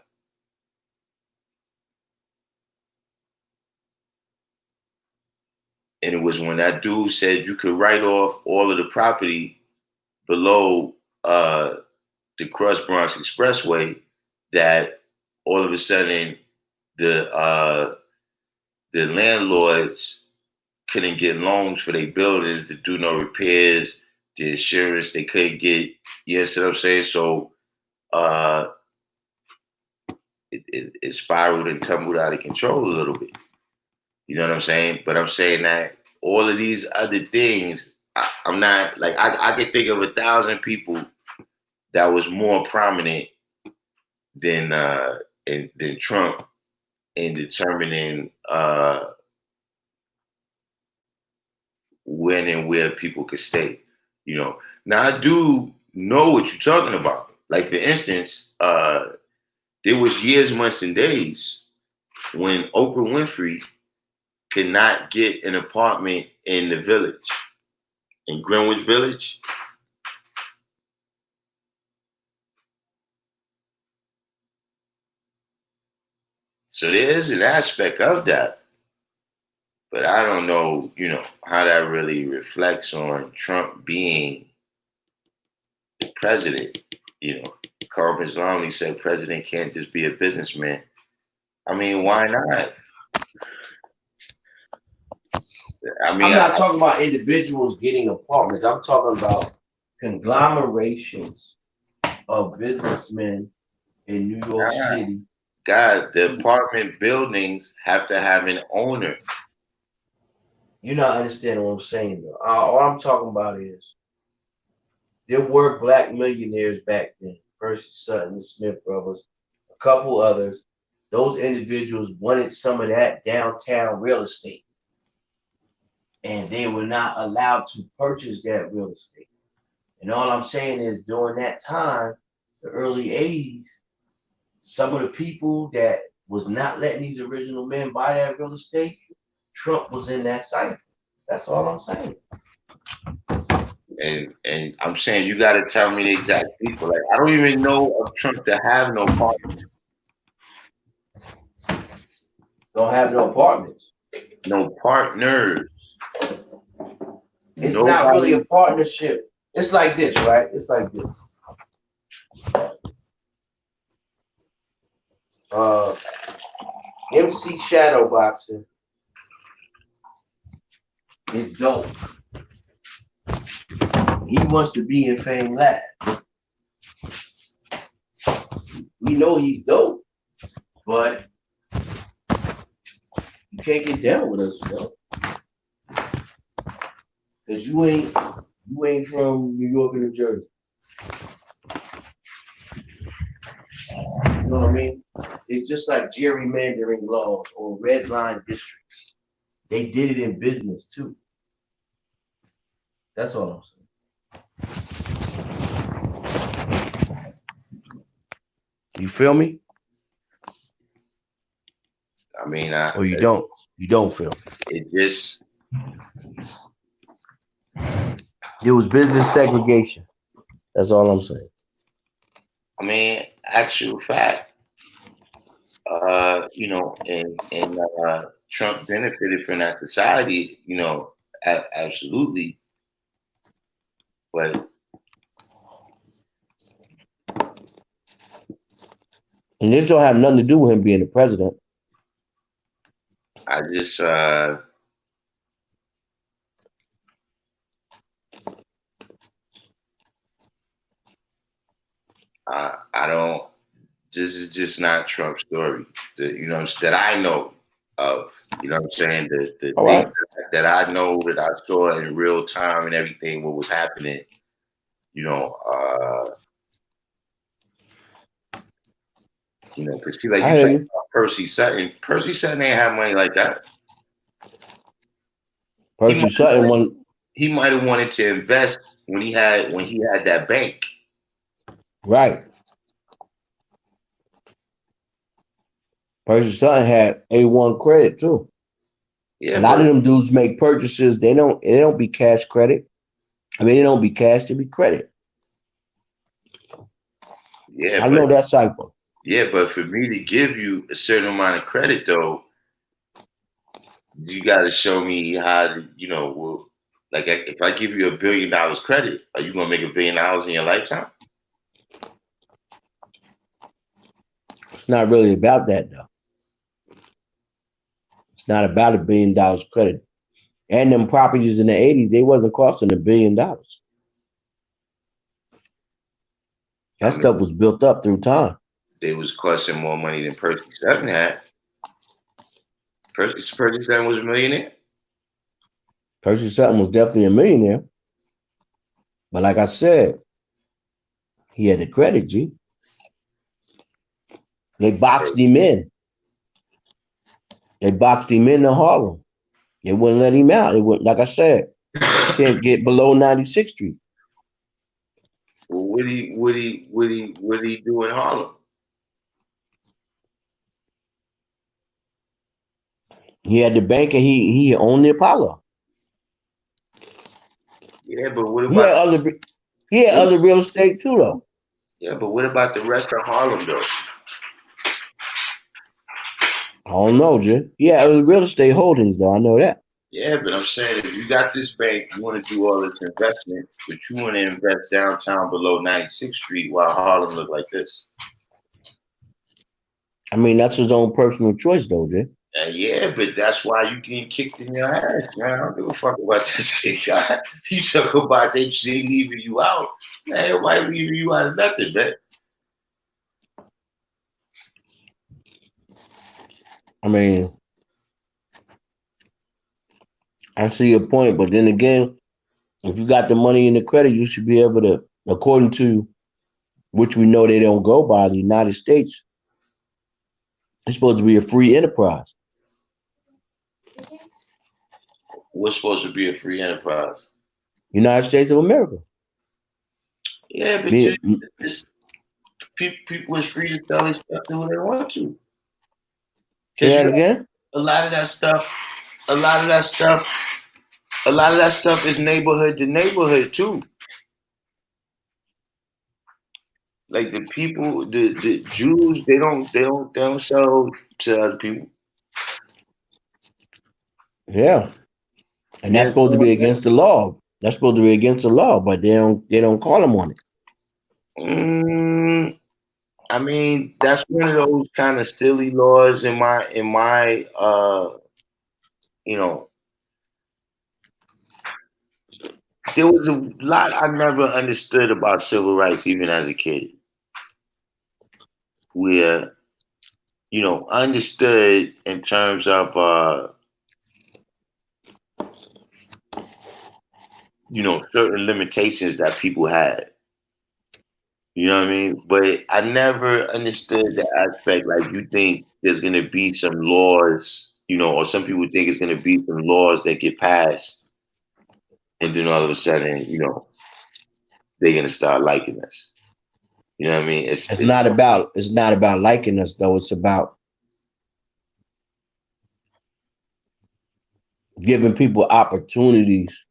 And it was when that dude said you could write off all of the property below the Cross Bronx Expressway that all of a sudden the landlords couldn't get loans for their buildings to do no repairs, the insurance they couldn't get. You know what I'm saying? So uh, it spiraled and tumbled out of control a little bit. You know what I'm saying? But I'm saying that all of these other things, I'm not like I could think of 1,000 people that was more prominent than than Trump in determining when and where people could stay. Now I do know what you're talking about. Like for instance, there was years, months, and days when Oprah Winfrey could not get an apartment in the village, in Greenwich Village. So there's an aspect of that. But I don't know, how that really reflects on Trump being the president. Carl Islami said president can't just be a businessman. I mean, why not? I mean,
I'm not talking about individuals getting apartments. I'm talking about conglomerations of businessmen in New York City.
God, the apartment buildings have to have an owner.
You're not understanding what I'm saying, though. All I'm talking about is there were black millionaires back then. Percy Sutton, the Smith brothers, a couple others. Those individuals wanted some of that downtown real estate, and they were not allowed to purchase that real estate. And all I'm saying is during that time, the early 80s, some of the people that was not letting these original men buy that real estate, Trump was in that cycle. That's all I'm saying.
And I'm saying you got to tell me the exact people. Like I don't even know of Trump to have no partners.
Don't have no apartments.
No partners.
It's not really a partnership. It's like this, right? It's like this. MC Shadowboxing is dope. He wants to be in Fame Lab. We know he's dope, but you can't get down with us, because you ain't from New York or New Jersey. You know what I mean? It's just like gerrymandering laws or red line districts. They did it in business too. That's all I'm saying. You feel me?
I mean,
Or you don't? You don't feel me?
it just,
It was business segregation. That's all I'm saying.
I mean, actual fact, and Trump benefited from that society, absolutely. But
And this don't have nothing to do with him being the president.
I just, I don't. This is just not Trump's story. That I know of. You know what I'm saying? The
All
things
right.
that I know that I saw in real time and everything, what was happening. You know, because see, like
I
you
hear
talking
you.
about Percy Sutton. Percy Sutton ain't have money like that. He
Percy Sutton one.
he might have wanted to invest when he had that bank.
Right. Percy Sutton had A1 credit too. A
Yeah,
lot of
but
them dudes make purchases. They don't be cash credit. I mean, they don't be cash. They be credit.
yeah,
I
but
know that cycle.
yeah, but for me to give you a certain amount of credit, though, you got to show me how to, like if I give you $1 billion credit, are you gonna make $1 billion in your lifetime?
It's not really about that though. It's not about $1 billion credit. And them properties in the '80s, they wasn't costing $1 billion. That
I
stuff
mean,
was built up through time.
they was costing more money than Percy Seven had. Percy Seven was a millionaire.
Percy Sutton was definitely a millionaire. But like I said, he had the credit, G. They boxed him in. They boxed him into Harlem. They wouldn't let him out. They wouldn't, like I said, you can't get below 96th Street.
Well, what he do in Harlem?
He had the bank and he owned the Apollo.
Yeah, but what
He
about
had other he had
what,
other real estate too though.
yeah, but what about the rest of Harlem though?
I don't know, Jay. He had other real estate holdings though. I know that.
Yeah, but I'm saying if you got this bank, you want to do all this investment, but you want to invest downtown below 96th Street while Harlem look like this.
I mean, that's his own personal choice though, Jay.
Yeah, but that's why you getting kicked in your ass, man. I don't give a fuck about that shit, guy. You talk about they leaving you out. Man, everybody leaving you out of nothing, man.
I mean, I see your point, but then again, if you got the money and the credit, you should be able to, according to which we know they don't go by, the United States, it's supposed to be a free enterprise.
What's supposed to be a free enterprise?
United States of America.
Yeah, but
Me,
people is free to sell their stuff to who they want to.
say
Because
that again?
a lot of that stuff, a lot of that stuff, a lot of that stuff is neighborhood to neighborhood too. Like the people, the Jews, they don't sell to other people.
Yeah. And
Yeah,
that's supposed to be against the law. That's supposed to be against the law, but they don't call them on it.
I mean, that's one of those kind of silly laws in my you know, there was a lot I never understood about civil rights even as a kid. Where, understood in terms of certain limitations that people had. You know what I mean? But I never understood the aspect like you think there's gonna be some laws, or some people think it's gonna be some laws that get passed, and then all of a sudden, they're gonna start liking us. You know what I mean?
It's not about liking us though. It's about giving people opportunities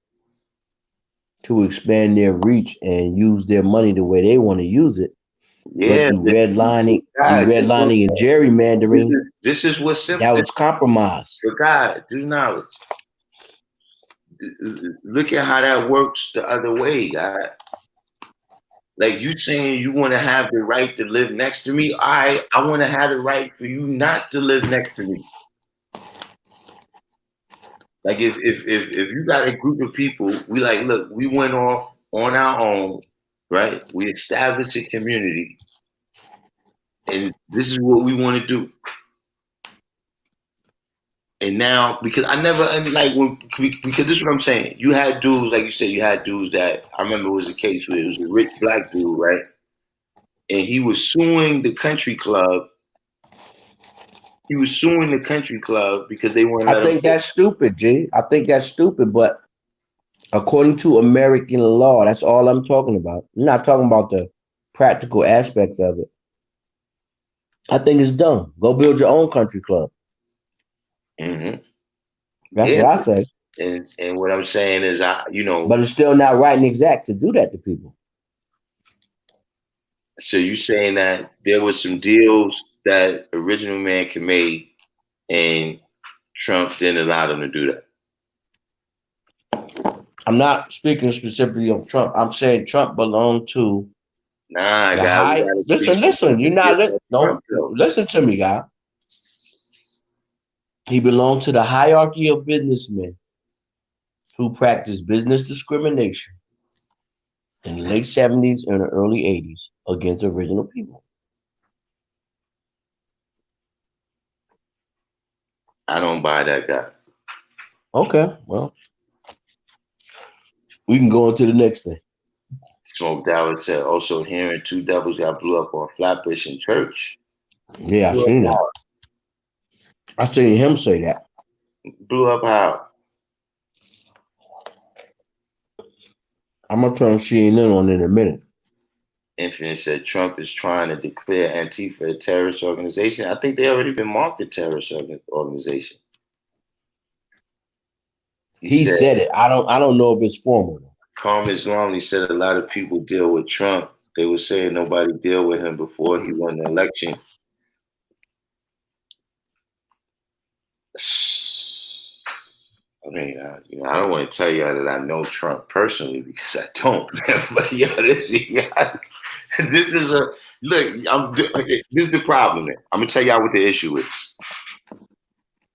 to expand their reach and use their money the way they want to use it. But
yeah.
through
God,
redlining and gerrymandering,
this is what's
that
simple.
was compromise.
For God, do knowledge. Look at how that works the other way, God. Like you saying you want to have the right to live next to me. I want to have the right for you not to live next to me. Like if you got a group of people, we like, look, we went off on our own, right? We established a community, and this is what we want to do. And now, because I never like when because this is what I'm saying. You had dudes, like you said, you had dudes that I remember was a case where it was a rich black dude, right? And he was suing the country club. He was suing the country club because they wouldn't
I
let him.
think that's stupid, G. I think that's stupid, but according to American law, that's all I'm talking about. I'm not talking about the practical aspects of it. I think it's dumb. Go build your own country club.
Mm-hmm.
That's
Yeah,
what I say.
and what I'm saying is,
But it's still not right and exact to do that to people.
so you saying that there was some deals that original man can made, and Trump didn't allow them to do that.
I'm not speaking specifically of Trump. I'm saying Trump belonged to
Nah,
the
God, we
high.
gotta
Listen,
treat
listen. You're not don't
Trump though.
listen to me, guy. He belonged to the hierarchy of businessmen who practiced business discrimination in the late 70s and the early 80s against original people.
I don't buy that guy.
Okay, well, we can go on to the next thing.
Smoke Dowd said also hearing two devils got blew up on Flatbush in church.
Yeah, I
Blew up
seen that.
how?
I seen him say that.
Blew up how?
I'm gonna turn CNN on in a minute.
Infinite said Trump is trying to declare Antifa a terrorist organization. I think they already been marked a terrorist organization. He
He
said,
said it. I don't know if it's formal.
Carmen's Longley said a lot of people deal with Trump. They were saying nobody deal with him before he won the election. I mean, I don't want to tell y'all that I know Trump personally because I don't. But this is a look. This is the problem. I'm gonna tell y'all what the issue is.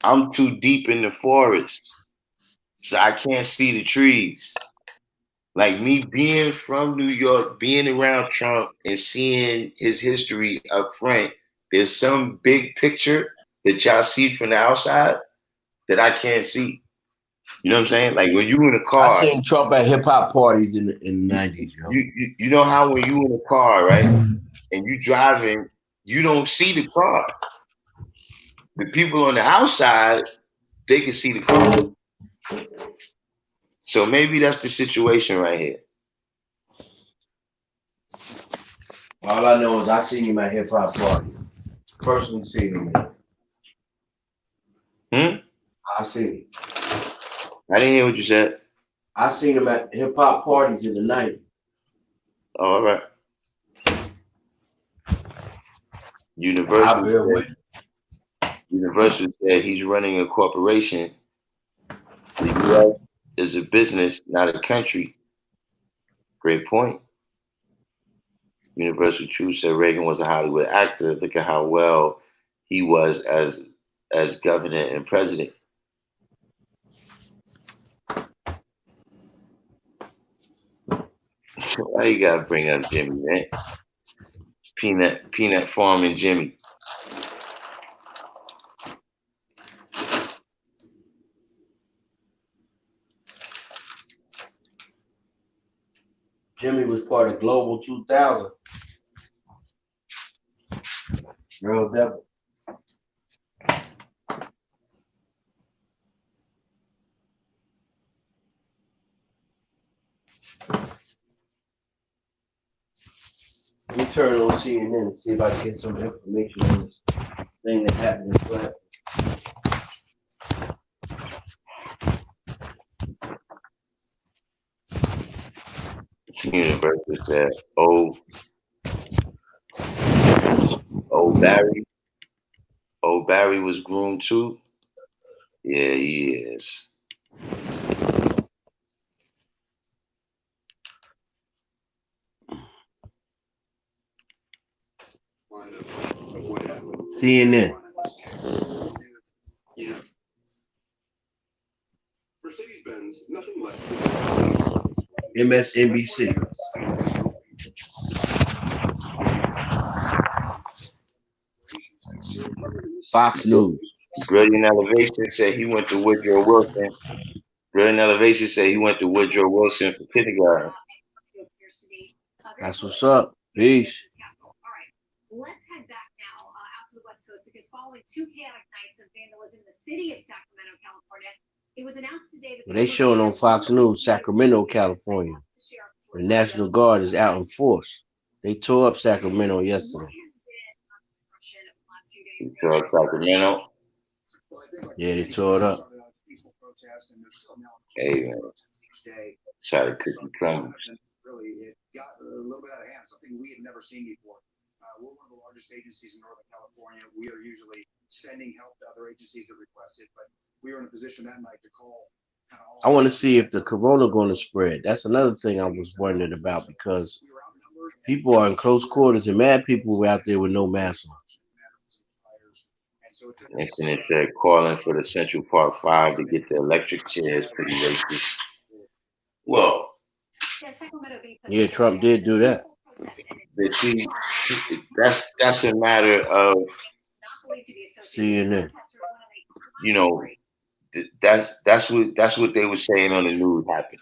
I'm too deep in the forest, so I can't see the trees. Like me being from New York, being around Trump and seeing his history up front, there's some big picture that y'all see from the outside that I can't see. You know what I'm saying? Like when you in a
I
car,
seen Trump at hip hop parties in the '90s.
you know how when you in a car, right, and you driving, you don't see the car. The people on the outside, they can see the car. So maybe that's the situation right here.
All I know is I seen him at hip hop parties. Personally seen him. I seen him.
I didn't hear what you said.
I seen him at hip hop parties in the '90s.
Oh, all right.
I
Universal
bear with.
said he's running a corporation. The U.S. is a business, not a country. Great point. Universal Truth said Reagan was a Hollywood actor. Look at how well he was as governor and president. Why you gotta bring up Jimmy, man? Peanut farming Jimmy.
Jimmy was part of Global 2000. Real devil. Let me turn on CNN and see if I can get some information on this thing that happened in Flint.
University said, oh Barry was groomed too. Yeah, he is.
CNN. MSNBC. Fox News.
Brilliant Elevation said he went to Woodrow Wilson. Brilliant Elevation said he went to Woodrow Wilson for kindergarten.
That's what's up. Peace.
Let's head back now out to the West Coast because following 2 chaotic nights of vandalism in the city of Sacramento, California, it was announced today that
they showing on Fox News, Sacramento, California. The National Guard is out in force. They tore up Sacramento yesterday.
He tore up Sacramento.
Yeah, they tore it up.
Hey man, try to cook the crumbs.
Really, it got a little bit out of hand, something we had never seen before. We're one of the largest agencies in Northern California. We are usually sending help to other agencies that request it, but we were in a position that night to call.
I want to see if the corona going to spread. That's another thing I was wondering about because people are in close quarters and mad people were out there with no mask on.
Infinite said calling for the Central Park 5 to get the electric chairs pretty racist. Well,
yeah, Trump did do that.
But see, that's a matter of
CNN.
You know, that's what they were saying on the news happened.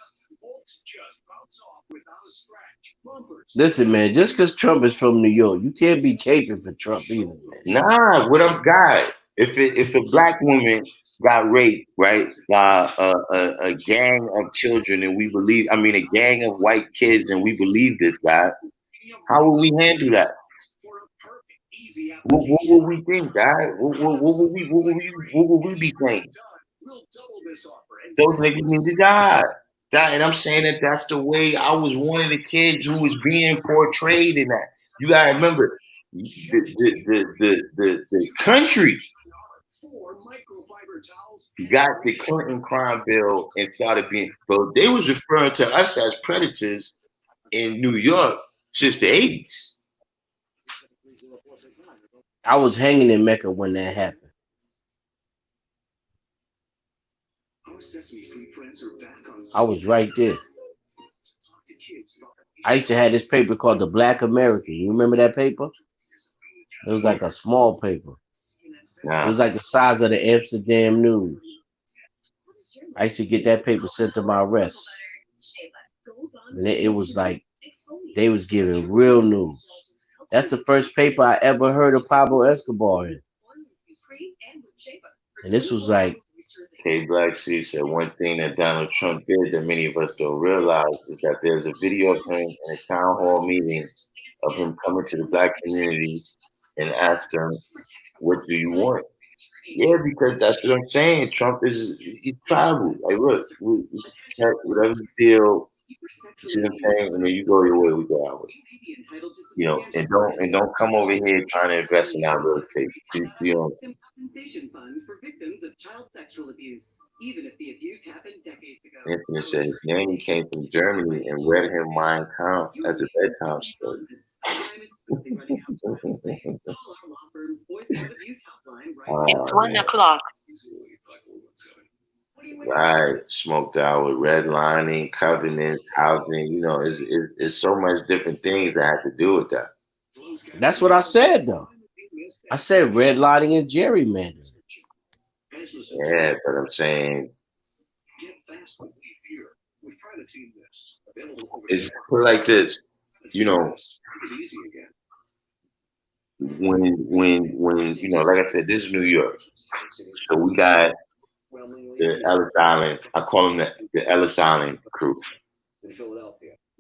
Listen, man, just because Trump is from New York, you can't be caping for Trump either, man.
Nah, what I'm God. If a black woman got raped, right, by a gang of children, and we believe, I mean, a gang of white kids, and we believe this, God, how will we handle that? What will we think, God? What will we be saying? Those niggas need to die. And I'm saying that's the way I was one of the kids who was being portrayed in that. You gotta remember the country got the Clinton crime bill and started being, but they was referring to us as predators in New York since the 80s.
I was hanging in Mecca when that happened. I was right there. I used to have this paper called the Black American. You remember that paper? It was like a small paper.
Nah.
It was like the size of the Amsterdam News. I used to get that paper sent to my arrest. And it was like they was giving real news. That's the first paper I ever heard of Pablo Escobar in. And this was like
K Black C said one thing that Donald Trump did that many of us don't realize is that there's a video of him in a town hall meeting of him coming to the black community and asked them, "What do you want?" Yeah, because that's what I'm saying. Trump he travels. Like, look, we check whatever the deal. You see what I'm saying? And then you go your way, we go our way. You know, and don't come over here trying to invest in our real estate. You know.
Compensation fund for victims of child sexual abuse, even if the abuse happened decades ago.
Anthony said his nanny came from Germany and read him Mein Kampf as a bedtime story.
It's 1 o'clock.
Right, smoked out with redlining, covenants, housing. You know, it's so much different things that have to do with that.
That's what I said, though. I said redlining and gerrymandering.
Yeah, but I'm saying it's like this. You know, when you know, like I said, this is New York, so we got the Ellis Island. I call them the Ellis Island crew. You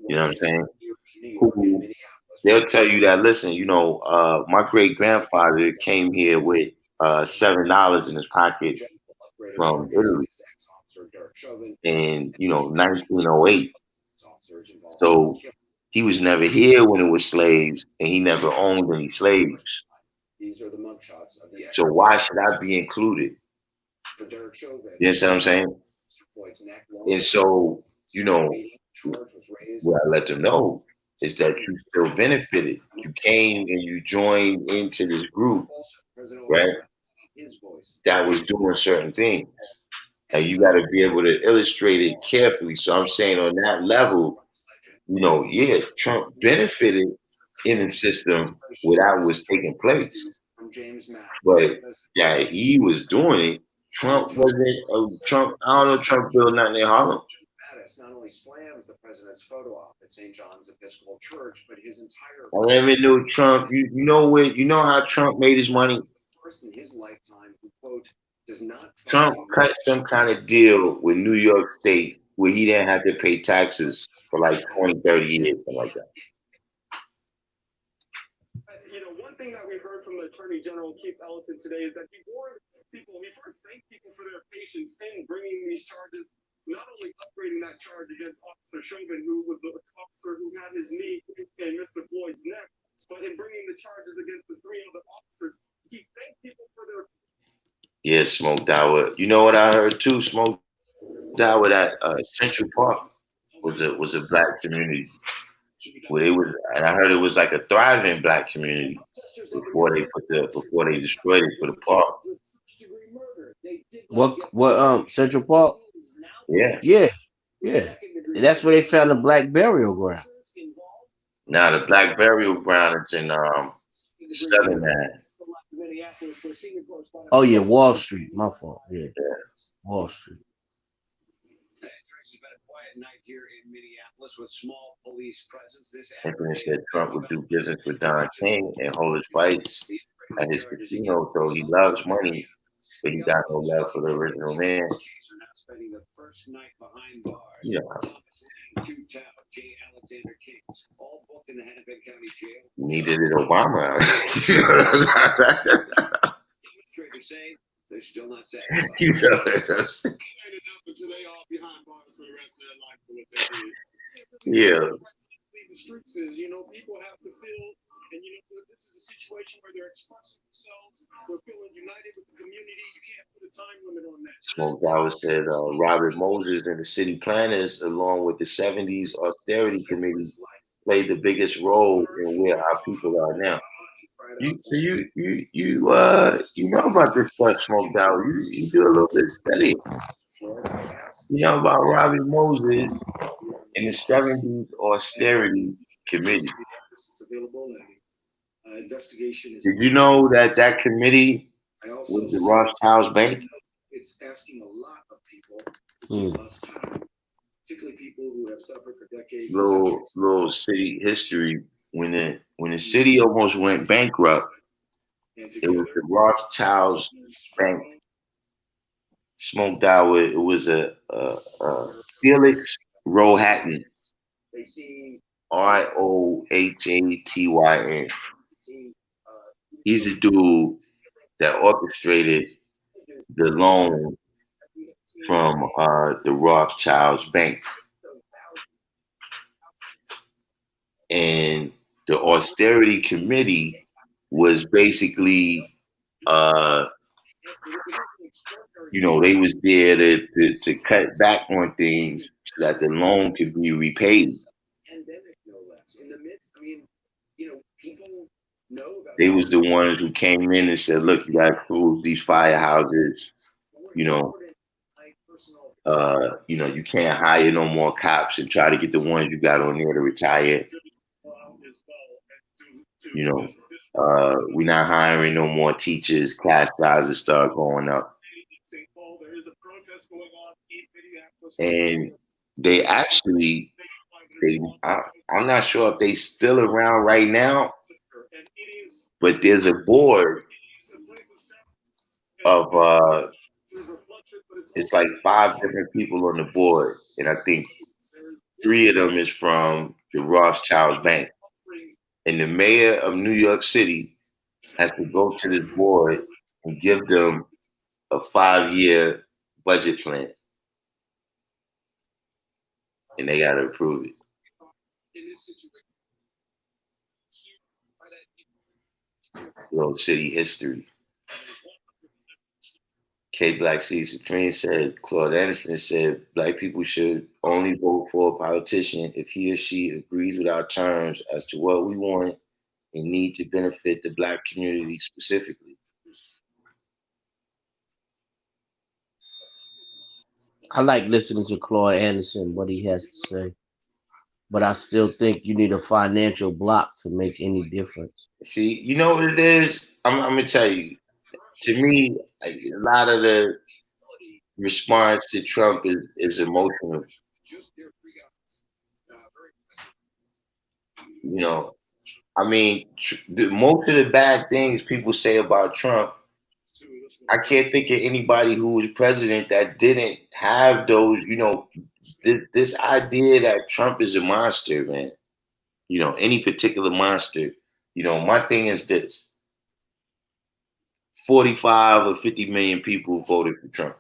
know what I'm saying? Who they'll tell you that, listen, my great grandfather came here with $7 in his pocket from Italy in 1908. So he was never here when it was slaves, and he never owned any slaves. So why should I be included? You know what I'm saying? And so, what I let them know is that you still benefited. You came and you joined into this group, right? That was doing certain things. And you got to be able to illustrate it carefully. So I'm saying on that level, yeah, Trump benefited in the system where that was taking place. But that he was doing it, Trump wasn't. Trump, I don't know, Trump built nothing in Harlem.
Not only slams the president's photo op at St. John's Episcopal Church, but his entire.
I never knew Trump. You know how Trump made his money?
First in his lifetime, who, quote, does not.
Trump cut some kind of deal with New York State where he didn't have to pay taxes for like 20, 30 years, something like that.
One thing that we heard from the Attorney General Keith Ellison today is that he warned people, he first thanked people for their patience in bringing these charges, not only upgrading that charge against Officer Chauvin, who was the officer who had his knee in Mr. Floyd's neck, but in bringing the charges against the 3 other officers. He thanked people for their.
Yeah, Smoke Dawah. You know what I heard too? Smoke Dawah, that Central Park was a black community where they was, and I heard it was like a thriving black community before they destroyed it for the park.
What Central Park?
Yeah.
Yeah. That's where they found the black burial ground.
Now the black burial ground is in Southern Man.
Oh yeah, Wall Street. My fault. Yeah. Wall Street.
Anthony said Trump would do business with Don King and hold his fights at his casino, so he loves money, but he got no love for the original man. Yeah. Needed it Obama.
They're still not saying.
Yeah.
The streets is, people have to feel, and this is a situation where they're expressing themselves, they're feeling united with the community. You can't put a time limit on that.
Smoke Dawah said Robert Moses and the city planners, along with the 70s austerity committee, played the biggest role in where our people are now. You know about this stuff, Smoke Dawah. You do a little bit of study. You know about Robert Moses and the 70s austerity committee. Did you know that committee was the Rothschild's bank?
It's asking a lot of people, particularly people who have suffered for decades.
Little city history. When the city almost went bankrupt, it was the Rothschild's bank. Smoke Dawah. It was a Felix Rohatyn. Rohatyn. He's a dude that orchestrated the loan from the Rothschild's bank. And the austerity committee was basically, they was there to cut back on things so that the loan could be repaid. They was the ones who came in and said, look, you got to close these firehouses. You can't hire no more cops and try to get the ones you got on there to retire. We're not hiring no more teachers. Class sizes start going up. And they actually, I'm not sure if they still around right now, but there's a board of it's like 5 different people on the board, and I think 3 of them is from the Rothschild's bank, and the mayor of New York City has to go to this board and give them a 5-year budget plan, and they got to approve it. Little city history. K Black C Supreme said, Claude Anderson said, Black people should only vote for a politician if he or she agrees with our terms as to what we want and need to benefit the Black community specifically.
I like listening to Claude Anderson, what he has to say. But I still think you need a financial block to make any difference.
See, you know what it is? I'm going to tell you. To me, a lot of the response to Trump is emotional. You know, I mean, most of the bad things people say about Trump, I can't think of anybody who was president that didn't have those, this idea that Trump is a monster, man. Any particular monster. My thing is this: 45 or 50 million people voted for Trump.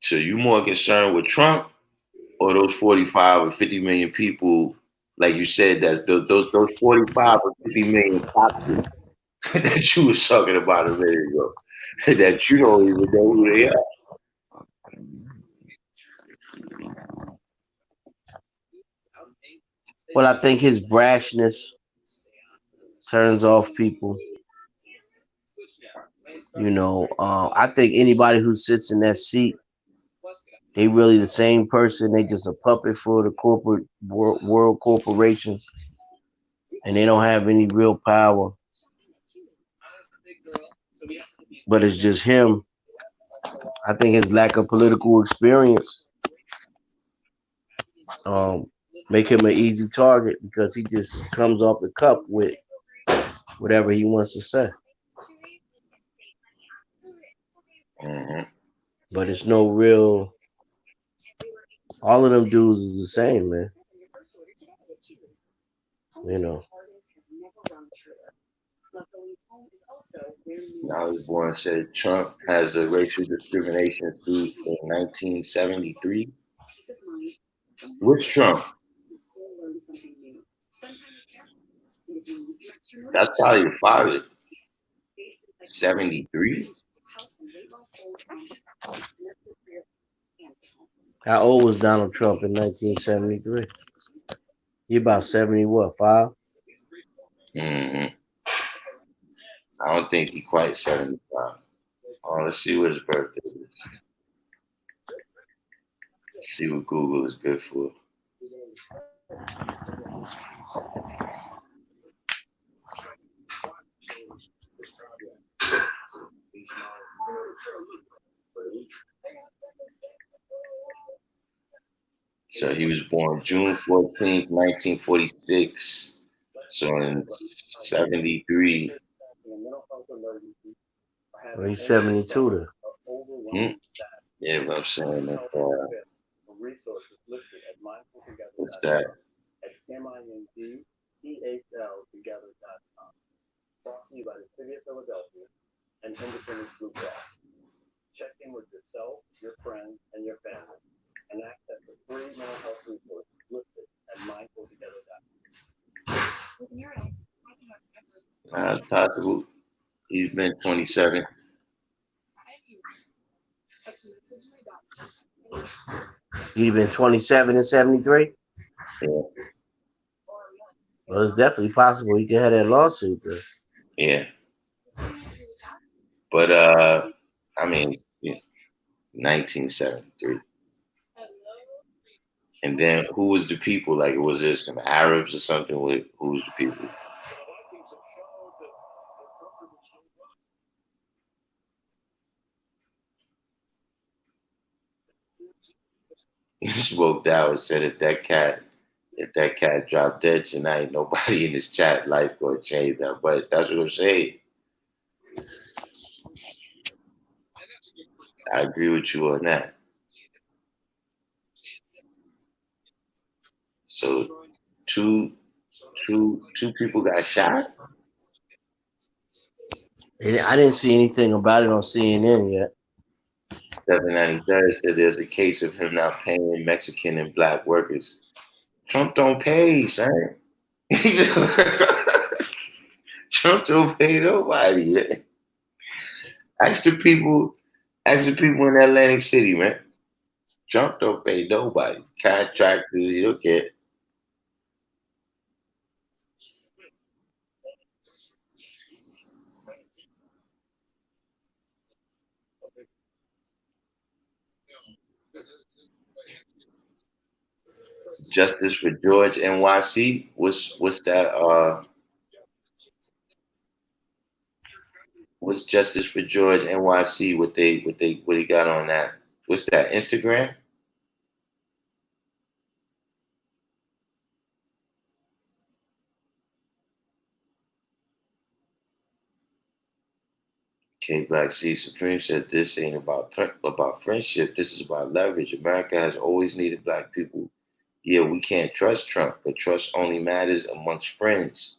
So you more concerned with Trump or those 45 or 50 million people, like you said, that those 45 or 50 million toxic that you was talking about a minute ago, that you don't even know who they are.
Well, I think his brashness turns off people. I think anybody who sits in that seat, they really the same person. They just a puppet for the corporate world corporations, and they don't have any real power. But it's just him. I think his lack of political experience make him an easy target because he just comes off the cup with whatever he wants to say.
Mm-hmm.
But it's no real. All of them dudes is the same, man. You know.
Now was born said Trump has a racial discrimination suit from 1973. Which Trump? That's probably your father. 73?
How old was Donald Trump in 1973? He about 70 what, 5?
Mm-hmm. I don't think he quite 75. Oh, let's see what his birthday is. Let's see what Google is good for. So he was born June 14th, 1946. So in 73.
Well, he's 72 then.
Yeah, but I'm saying that, what's that?
Check in with yourself, your friends, and your family, and access the free mental health resources listed at mindfultogether.com.
Possible. He's been 27.
He'd been 27 and 73?
Yeah.
Well, it's definitely possible he could have that lawsuit there.
Yeah. But, I mean, 1973. And then who was the people? Like, was there some Arabs or something? Who was the people? He spoke down and said if that cat dropped dead tonight, nobody in this chat life gonna change that. But that's what I'm saying. I agree with you on that. So two people got shot.
And I didn't see anything about it on CNN yet.
793rd said there's a case of him not paying Mexican and black workers. Trump don't pay, son. Trump don't pay nobody, man. Ask the people in Atlantic City, man. Trump don't pay nobody. Contractors, you don't care. Justice for George NYC. What's that? What's Justice for George NYC? What he got on that? What's that? Instagram? K Black C Supreme said this ain't about friendship. This is about leverage. America has always needed black people. Yeah, we can't trust Trump, but trust only matters amongst friends.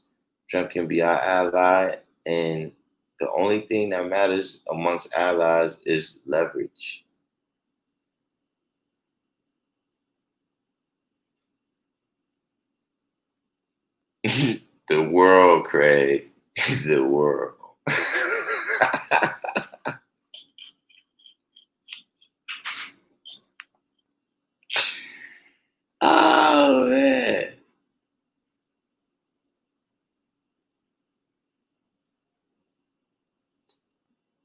Trump can be our ally, and the only thing that matters amongst allies is leverage. The world, Craig. The world. Oh, man.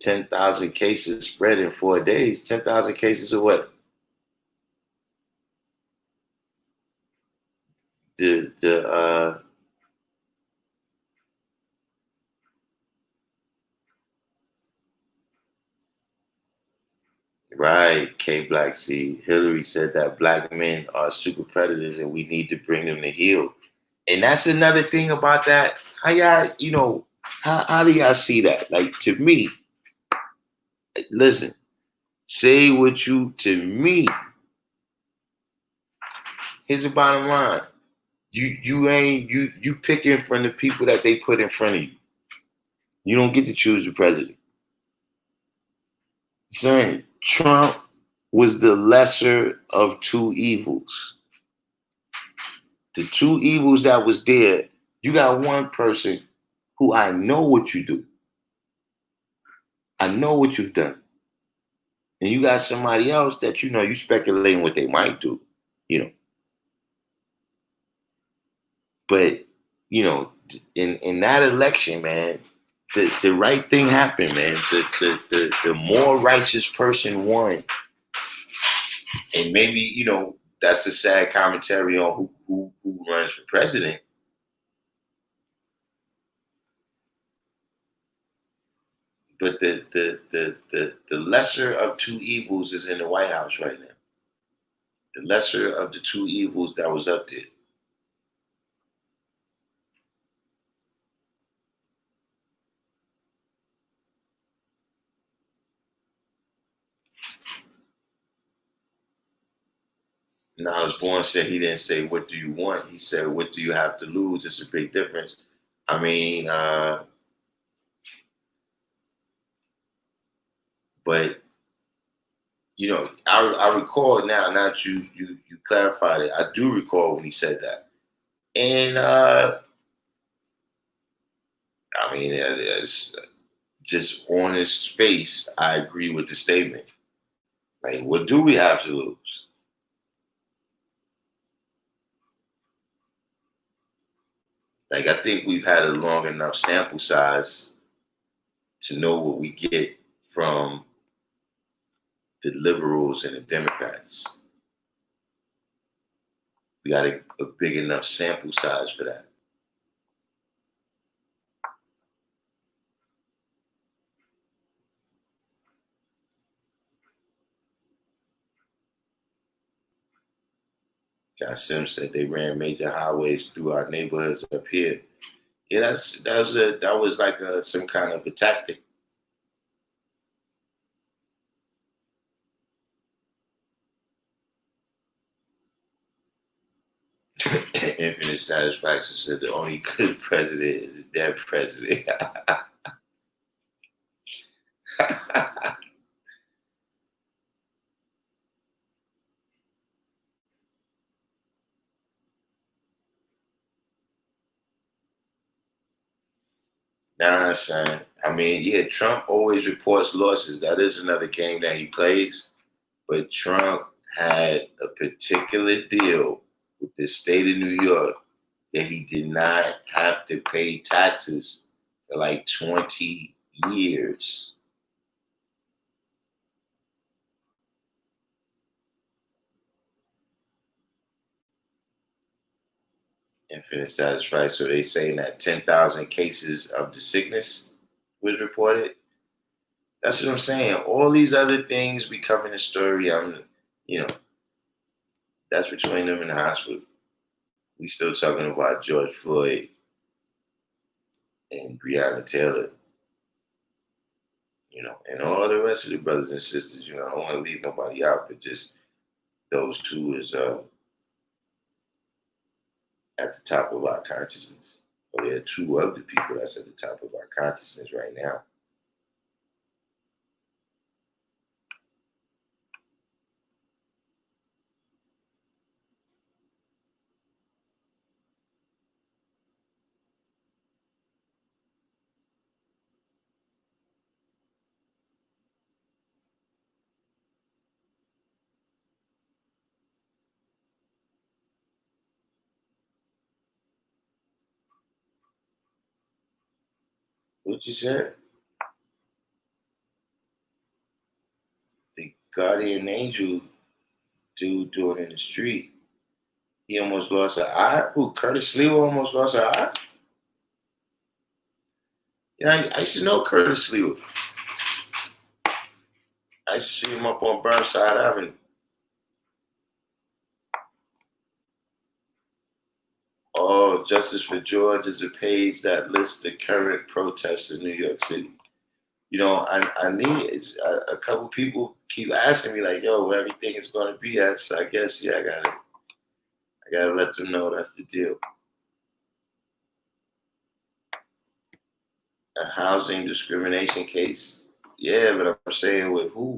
10,000 cases spread in 4 days. 10,000 cases of what? The Right, K Black C. Hillary said that black men are super predators and we need to bring them to heel. And that's another thing about that. How y'all, how do y'all see that? Like, to me, listen, say what you, to me, here's the bottom line. You picking from the people that they put in front of you. You don't get to choose the president. Saying Trump was the lesser of two evils. The two evils that was there, you got one person who I know what you do. I know what you've done. And you got somebody else that you speculating what they might do, you know. But, in that election, man, the right thing happened, man. The more righteous person won. And maybe, that's a sad commentary on who runs for president. But the lesser of two evils is in the White House right now. The lesser of the two evils that was up there. Now, Born said he didn't say, what do you want? He said, what do you have to lose? It's a big difference. I mean, but, I recall now that you clarified it. I do recall when he said that. And, I mean, it's just on his face, I agree with the statement. Like, what do we have to lose? Like, I think we've had a long enough sample size to know what we get from the liberals and the Democrats. We got a big enough sample size for that. Jassim said they ran major highways through our neighborhoods up here. Yeah, that was like some kind of a tactic. Infinite Satisfaction said the only good president is a dead president. Nah, son. I mean, yeah, Trump always reports losses. That is another game that he plays. But Trump had a particular deal with the state of New York that he did not have to pay taxes for like 20 years. Infinite satisfaction. So they saying that 10,000 cases of the sickness was reported. That's what I'm saying. All these other things becoming a story. You know, that's between them in the hospital. We still talking about George Floyd and Breonna Taylor, and all the rest of the brothers and sisters. I don't want to leave nobody out, but just those two is at the top of our consciousness. Or there are two other people that's at the top of our consciousness right now. What you said? The guardian angel dude doing in the street. He almost lost an eye. Who? Curtis Lewa almost lost an eye? Yeah, I used to know Curtis Lewa. I used to see him up on Burnside Avenue. Oh, Justice for George is a page that lists the current protests in New York City. I need it. A couple people keep asking me like, "Yo, where everything is going to be at?" So I guess I gotta let them know that's the deal. A housing discrimination case. Yeah, but I'm saying with who?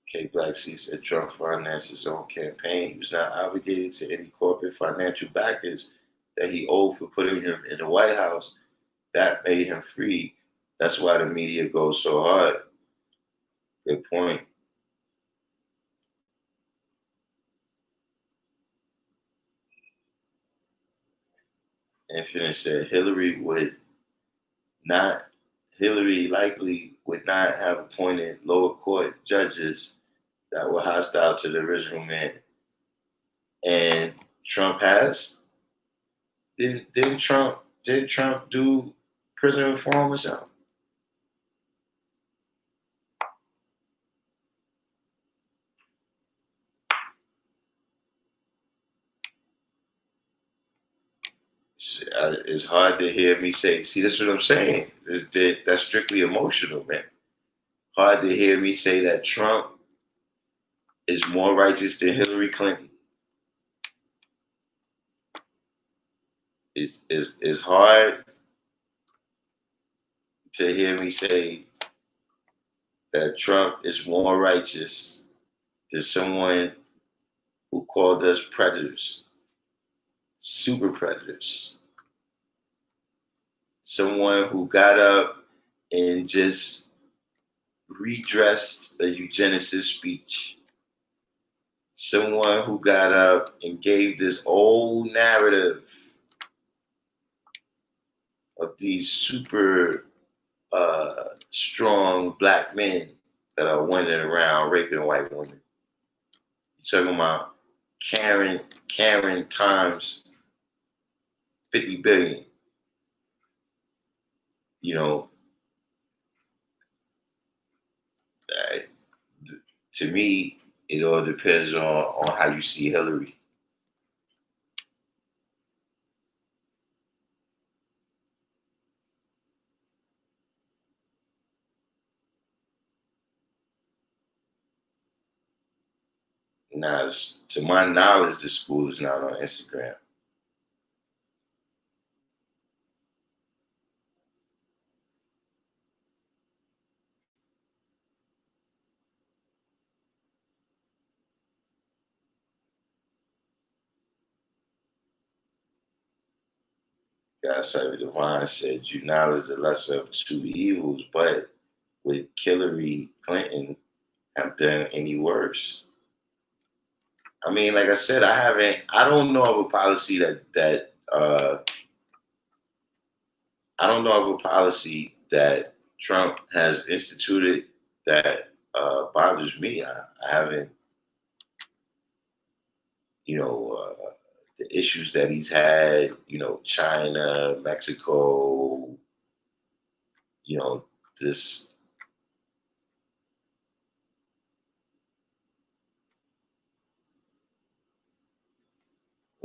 K. Black C said Trump financed his own campaign. He was not obligated to any corporate financial backers that he owed for putting him in the White House. That made him free. That's why the media goes so hard. Good point. Infinite said Hillary likely would not have appointed lower court judges that were hostile to the original man. And Trump has? Didn't Trump do prison reform or something? It's hard to hear me say. See, that's what I'm saying. That's strictly emotional, man. Hard to hear me say that Trump is more righteous than Hillary Clinton. It's hard to hear me say that Trump is more righteous than someone who called us predators, super predators. Someone who got up and just redressed a eugenicist speech. Someone who got up and gave this old narrative of these super strong black men that are wandering around raping white women. You're talking about Karen times 50 billion. Uh, to me, it all depends on how you see Hillary. Now, to my knowledge, the school is not on Instagram. God Cyber Divine said, "You knowledge the lesser of two evils, but would Hillary Clinton have done any worse?" I mean, like I said, I don't know of a policy I don't know of a policy that Trump has instituted that bothers me. I haven't, you know, the issues that he's had, China, Mexico, this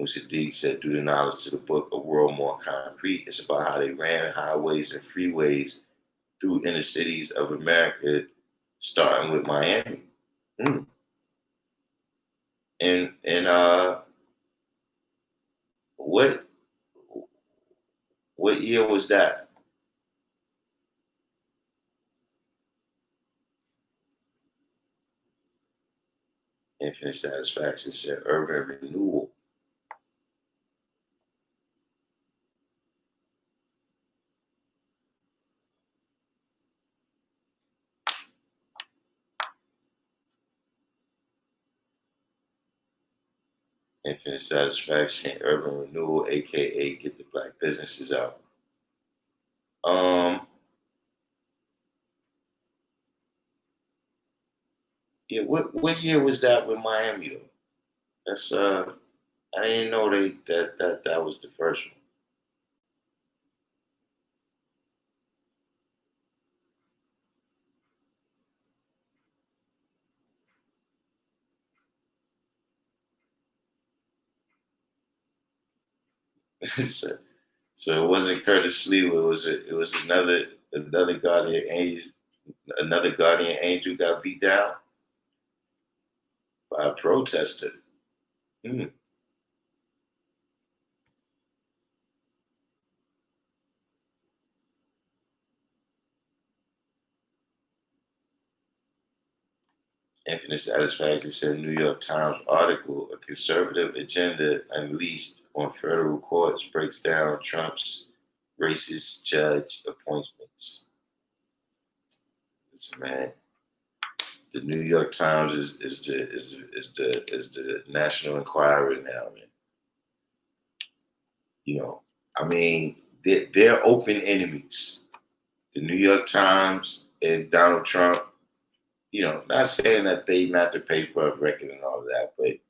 Sadiq said, "Do the knowledge to the book, A World More Concrete." It's about how they ran highways and freeways through inner cities of America, starting with Miami. Mm. And what year was that? Infinite Satisfaction said, "Urban renewal." Infinite Satisfaction, urban renewal, aka get the black businesses out. Yeah, what year was that with Miami though? That's I didn't know that was the first one. So it wasn't Curtis Lee. It was another guardian angel. Another guardian angel got beat down by a protester. Hmm. Infinite Satisfaction said New York Times article, "A Conservative Agenda Unleashed on Federal Courts Breaks Down Trump's Racist Judge Appointments." Listen, man, the New York Times is the National Enquirer now, man. I mean, they're open enemies. The New York Times and Donald Trump, not saying that they not the paper of record and all of that, but a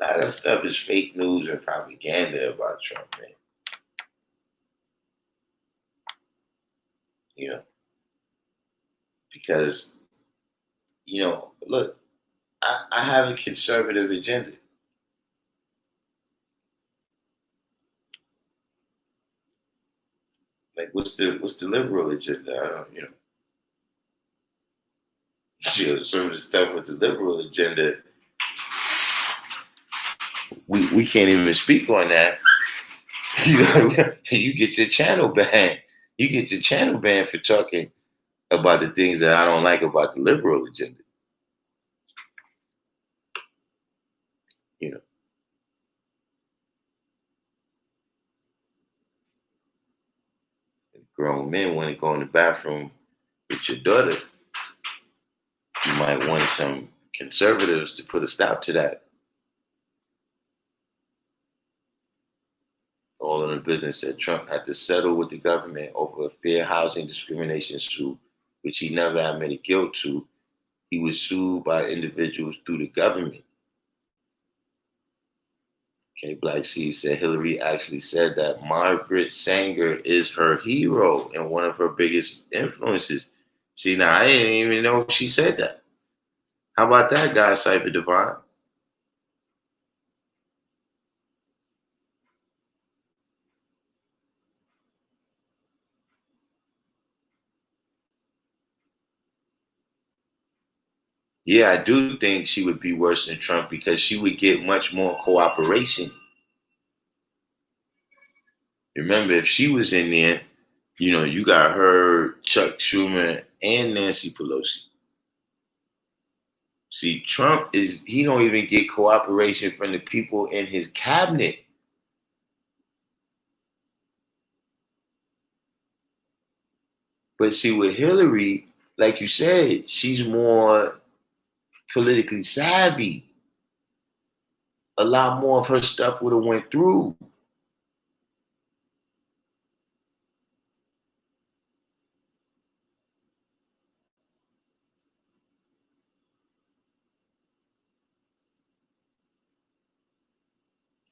lot of stuff is fake news and propaganda about Trump, man. You know, because, look, I have a conservative agenda. Like, what's the liberal agenda? I don't, some of the stuff with the liberal agenda, we can't even speak on that. You get your channel banned. You get your channel banned for talking about the things that I don't like about the liberal agenda. You know, grown men want to go in the bathroom with your daughter. You might want some conservatives to put a stop to that. All in the business said Trump had to settle with the government over a fair housing discrimination suit, which he never admitted guilt to. He was sued by individuals through the government. Okay, Black Seed said Hillary actually said that Margaret Sanger is her hero and one of her biggest influences. See, now I didn't even know she said that. How about that, guy, Cypher Divine? Yeah, I do think she would be worse than Trump because she would get much more cooperation. Remember, if she was in there, you got her, Chuck Schumer, and Nancy Pelosi. See, he don't even get cooperation from the people in his cabinet. But see, with Hillary, like you said, she's more politically savvy. A lot more of her stuff would have went through.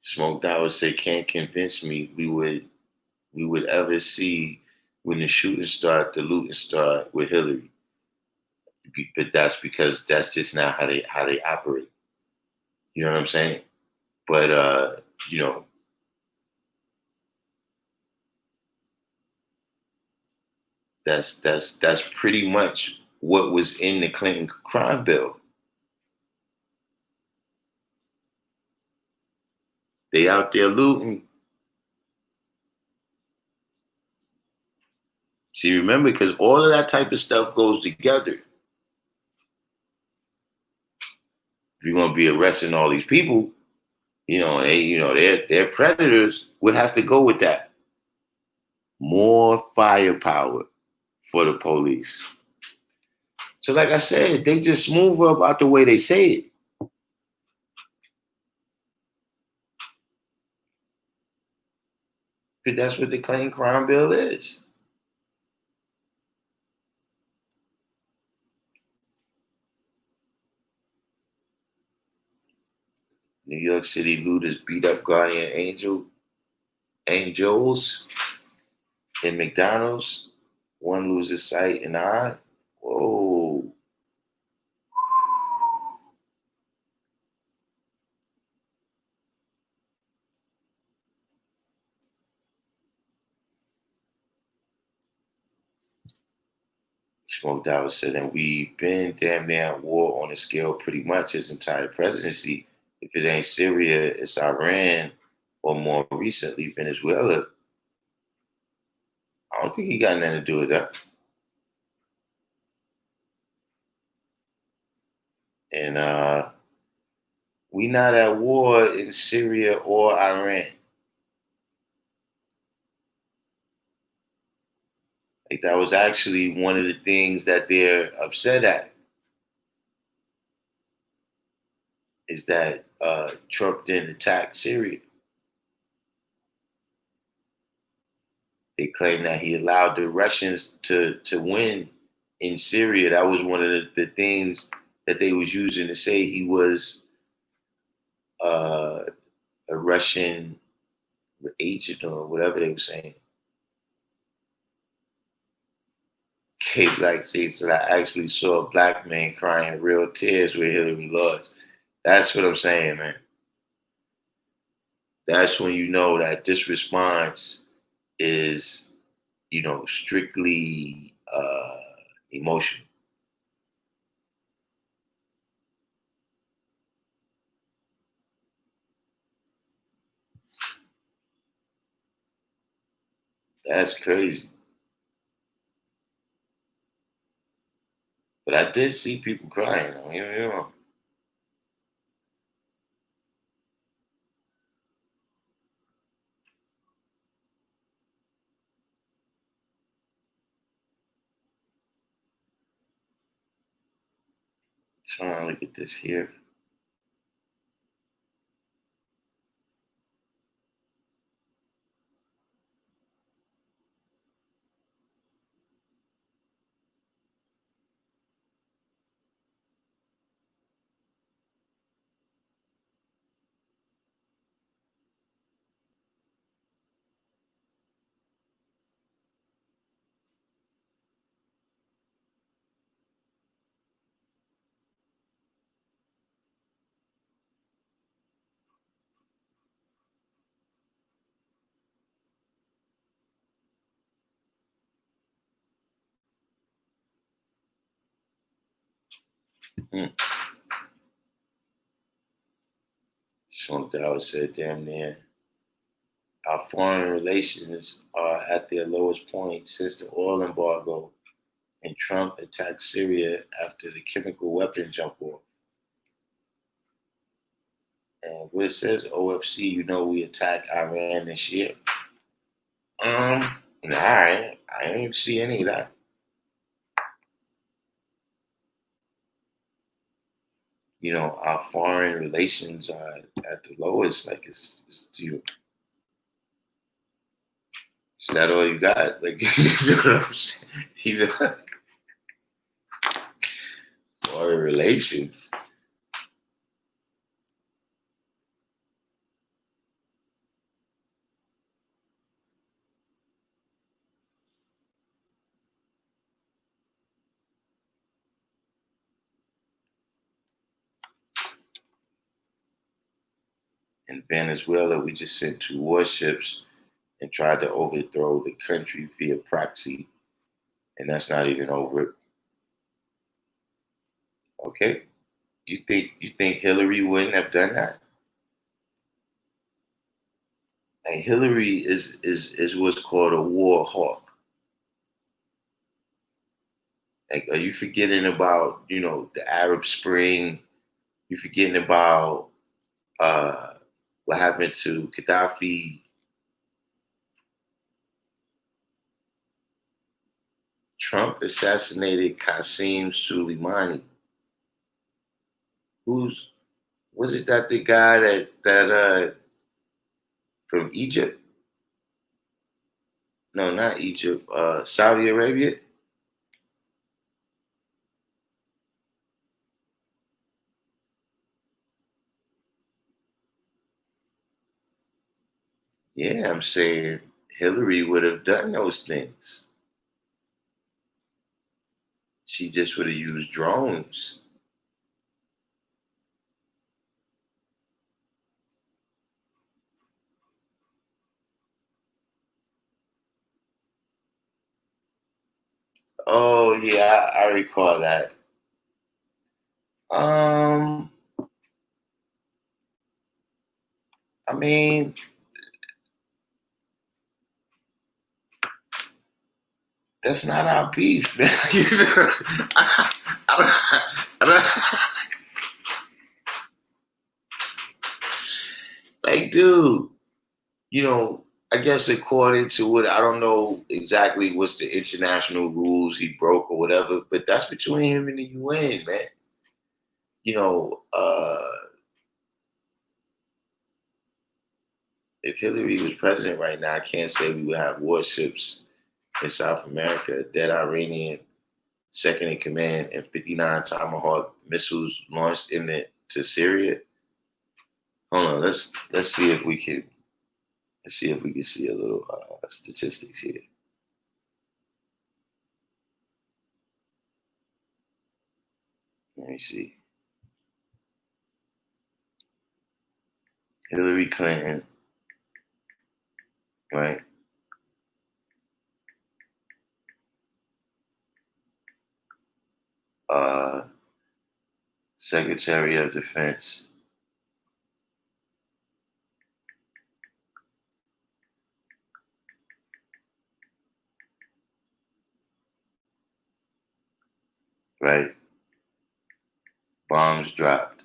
Smoke Dawg would say, can't convince me we would ever see when the shooting start, the looting start with Hillary. But that's because that's just not how they operate. You know what I'm saying? But you know, that's pretty much what was in the Clinton crime bill. They out there looting. See, remember, because all of that type of stuff goes together. If you're gonna be arresting all these people, they're predators. What has to go with that? More firepower for the police. So, like I said, they just move up out the way they say it. Because that's what the Clinton crime bill is. New York City looters beat up guardian angels in McDonald's. One loses sight and eye. Whoa. Smoke Dawg said, and we've been damn near at war on a scale pretty much his entire presidency. If it ain't Syria, it's Iran, or more recently, Venezuela. I don't think he got nothing to do with that. And we not at war in Syria or Iran. Like that was actually one of the things that they're upset at is that Trump didn't attack Syria. They claim that he allowed the Russians to win in Syria. That was one of the things that they was using to say he was uh, a Russian agent or whatever they were saying. K Black says that I actually saw a black man crying real tears with Hillary lost. That's what I'm saying, man. That's when you know that this response is, strictly emotional. That's crazy. But I did see people crying. Trying to look at this here. Trump Tower said damn near our foreign relations are at their lowest point since the oil embargo and Trump attacked Syria after the chemical weapon jump off. And what it says, OFC, you know we attacked Iran this year. Nah, I didn't see any of that. You know, our foreign relations are at the lowest. Like, it's you. Is that all you got? Like, you know what I'm saying? You know, foreign relations. In Venezuela, we just sent 2 warships and tried to overthrow the country via proxy, and that's not even over. Okay, you think Hillary wouldn't have done that? And Hillary is what's called a war hawk. Like, are you forgetting about the Arab Spring? You forgetting about uh, what happened to Gaddafi? Trump assassinated Qasem Soleimani. Who's was it that the guy that from Egypt? No, not Egypt. Saudi Arabia. Yeah, I'm saying Hillary would have done those things. She just would have used drones. Oh yeah, I recall that. Um, I mean, that's not our beef, man. I don't, like, dude, you know, I guess according to what I don't know exactly what's the international rules he broke or whatever, but that's between him and the UN, man. You know, if Hillary was president right now, I can't say we would have warships in South America, dead Iranian second in command, and 59 Tomahawk missiles launched to Syria. Hold on, let's see if we can see a little statistics here. Let me see. Hillary Clinton, right? Uh, Secretary of Defense. Right? Bombs dropped.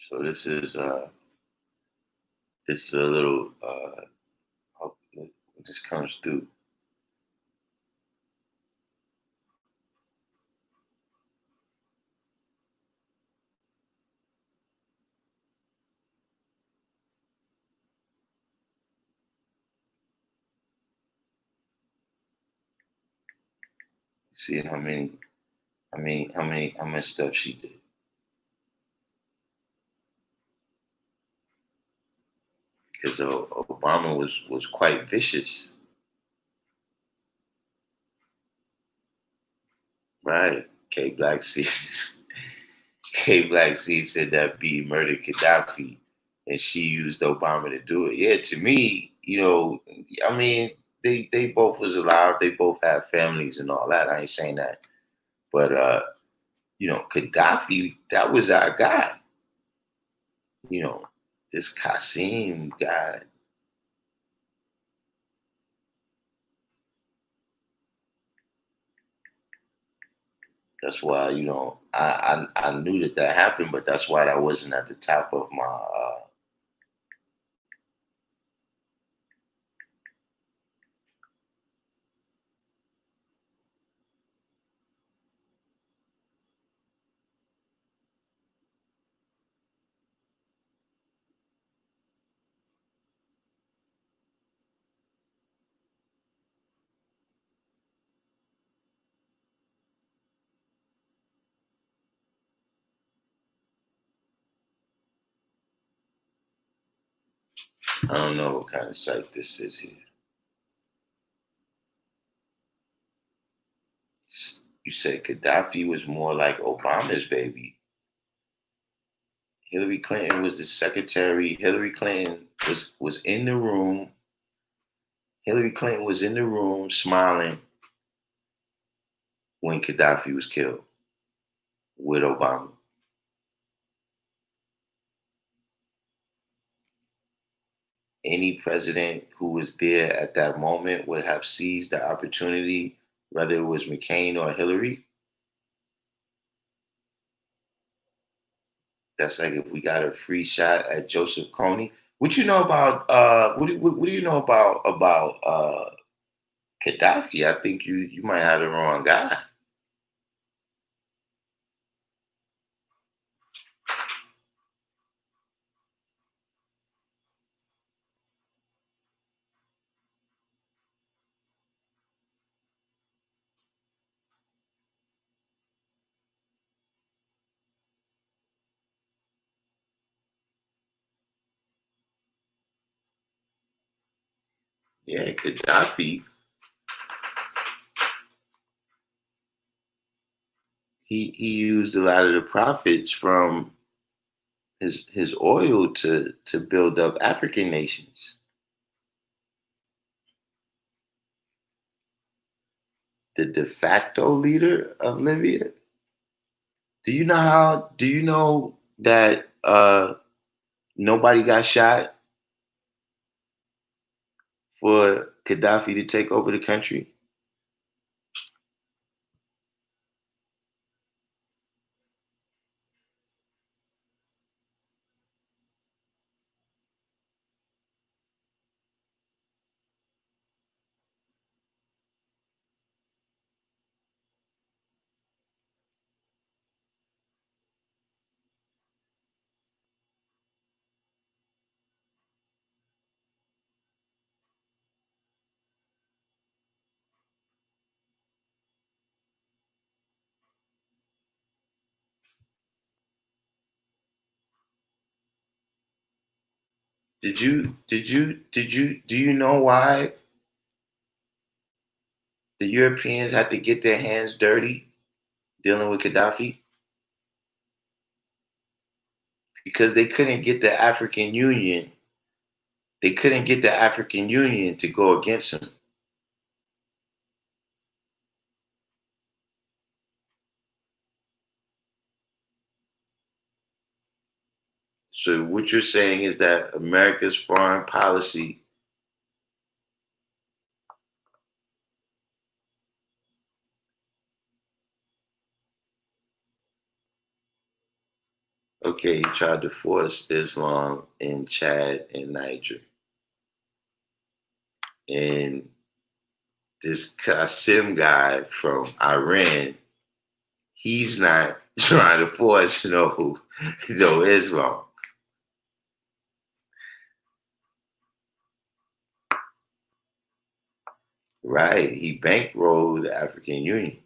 So this is a little hope this comes through. See how much stuff she did. Because Obama was quite vicious, right? K Black sees K Black C said that B murdered Gaddafi, and she used Obama to do it. Yeah, to me, I mean, they both was alive. They both had families and all that. I ain't saying that, but Gaddafi, that was our guy. This Qasim guy. That's why I knew that happened, but that's why that wasn't at the top of my. I don't know what kind of site this is here. You said Gaddafi was more like Obama's baby. Hillary Clinton was the secretary. Hillary Clinton was in the room. Hillary Clinton was in the room smiling when Gaddafi was killed with Obama. Any president who was there at that moment would have seized the opportunity, whether it was McCain or Hillary. That's like if we got a free shot at Joseph Kony. What you know about what do you know about Gaddafi? I think you might have the wrong guy. Yeah, Gaddafi. He used a lot of the profits from his oil to build up African nations. The de facto leader of Libya. Do you know that nobody got shot for Gaddafi to take over the country? Do you know why the Europeans had to get their hands dirty dealing with Gaddafi? Because they couldn't get the African Union. They couldn't get the African Union to go against him. So what you're saying is that America's foreign policy, okay, he tried to force Islam in Chad and Niger. And this Qasim guy from Iran, he's not trying to force no Islam. Right. He bankrolled the African Union.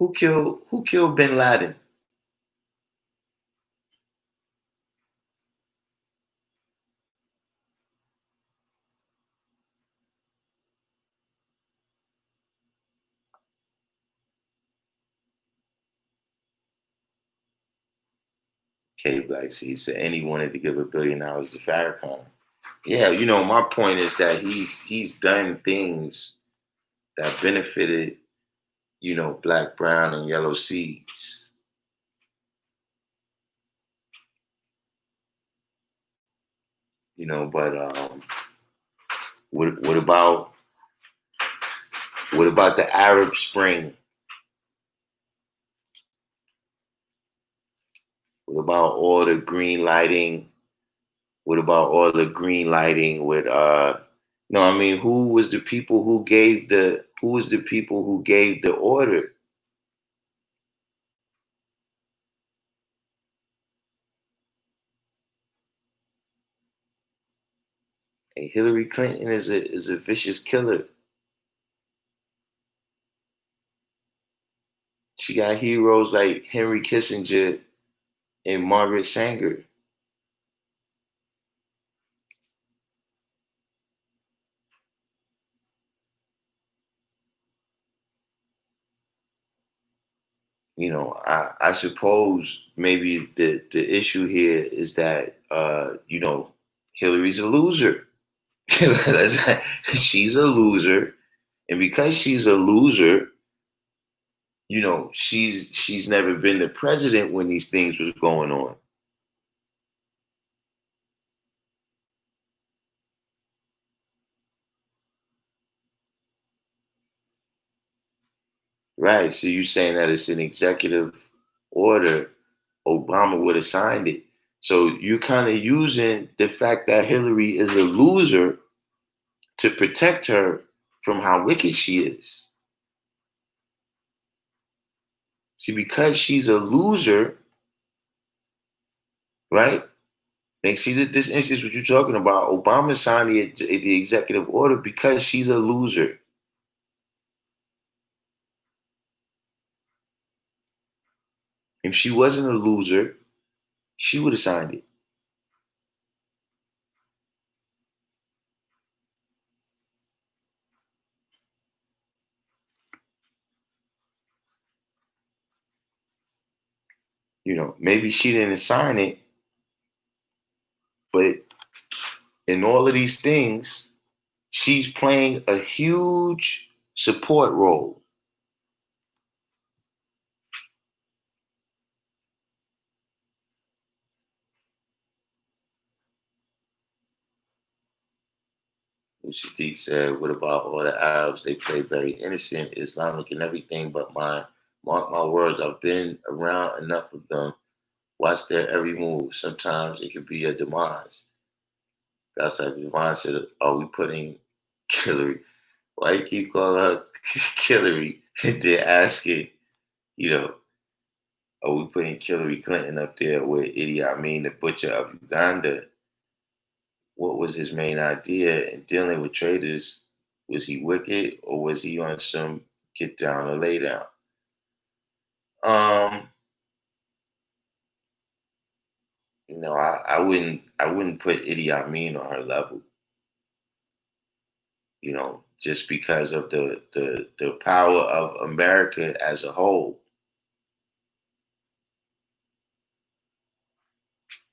Who killed bin Laden? K Black, he said, and he wanted to give $1 billion to Farrakhan. Yeah, my point is that he's done things that benefited, black, brown, and yellow seeds. But what about the Arab Spring? What about all the green lighting? What about all the green lighting with no, I mean, who was the people who gave the order? And Hillary Clinton is a vicious killer. She got heroes like Henry Kissinger and Margaret Sanger. I suppose maybe the issue here is that Hillary's a loser. She's a loser, and because she's a loser, she's never been the president when these things was going on. Right. So you're saying that it's an executive order, Obama would have signed it. So you're kind of using the fact that Hillary is a loser to protect her from how wicked she is. See, because she's a loser, right? Like, see, this instance, what you're talking about, Obama signed the executive order because she's a loser. If she wasn't a loser, she would have signed it. Maybe she didn't sign it, but in all of these things, she's playing a huge support role. Sadiq said, what about all the Arabs? They play very innocent, Islamic and everything, but mark my words, I've been around enough of them. Watch their every move. Sometimes it could be a demise. That's like Devon said, are we putting Hillary? Why you keep calling her Hillary? And then asking, you know, are we putting Hillary Clinton up there with Idi Amin, the butcher of Uganda? What was his main idea in dealing with traders? Was he wicked or was he on some get down or lay down? Um, I wouldn't put Idi Amin on her level, just because of the power of America as a whole.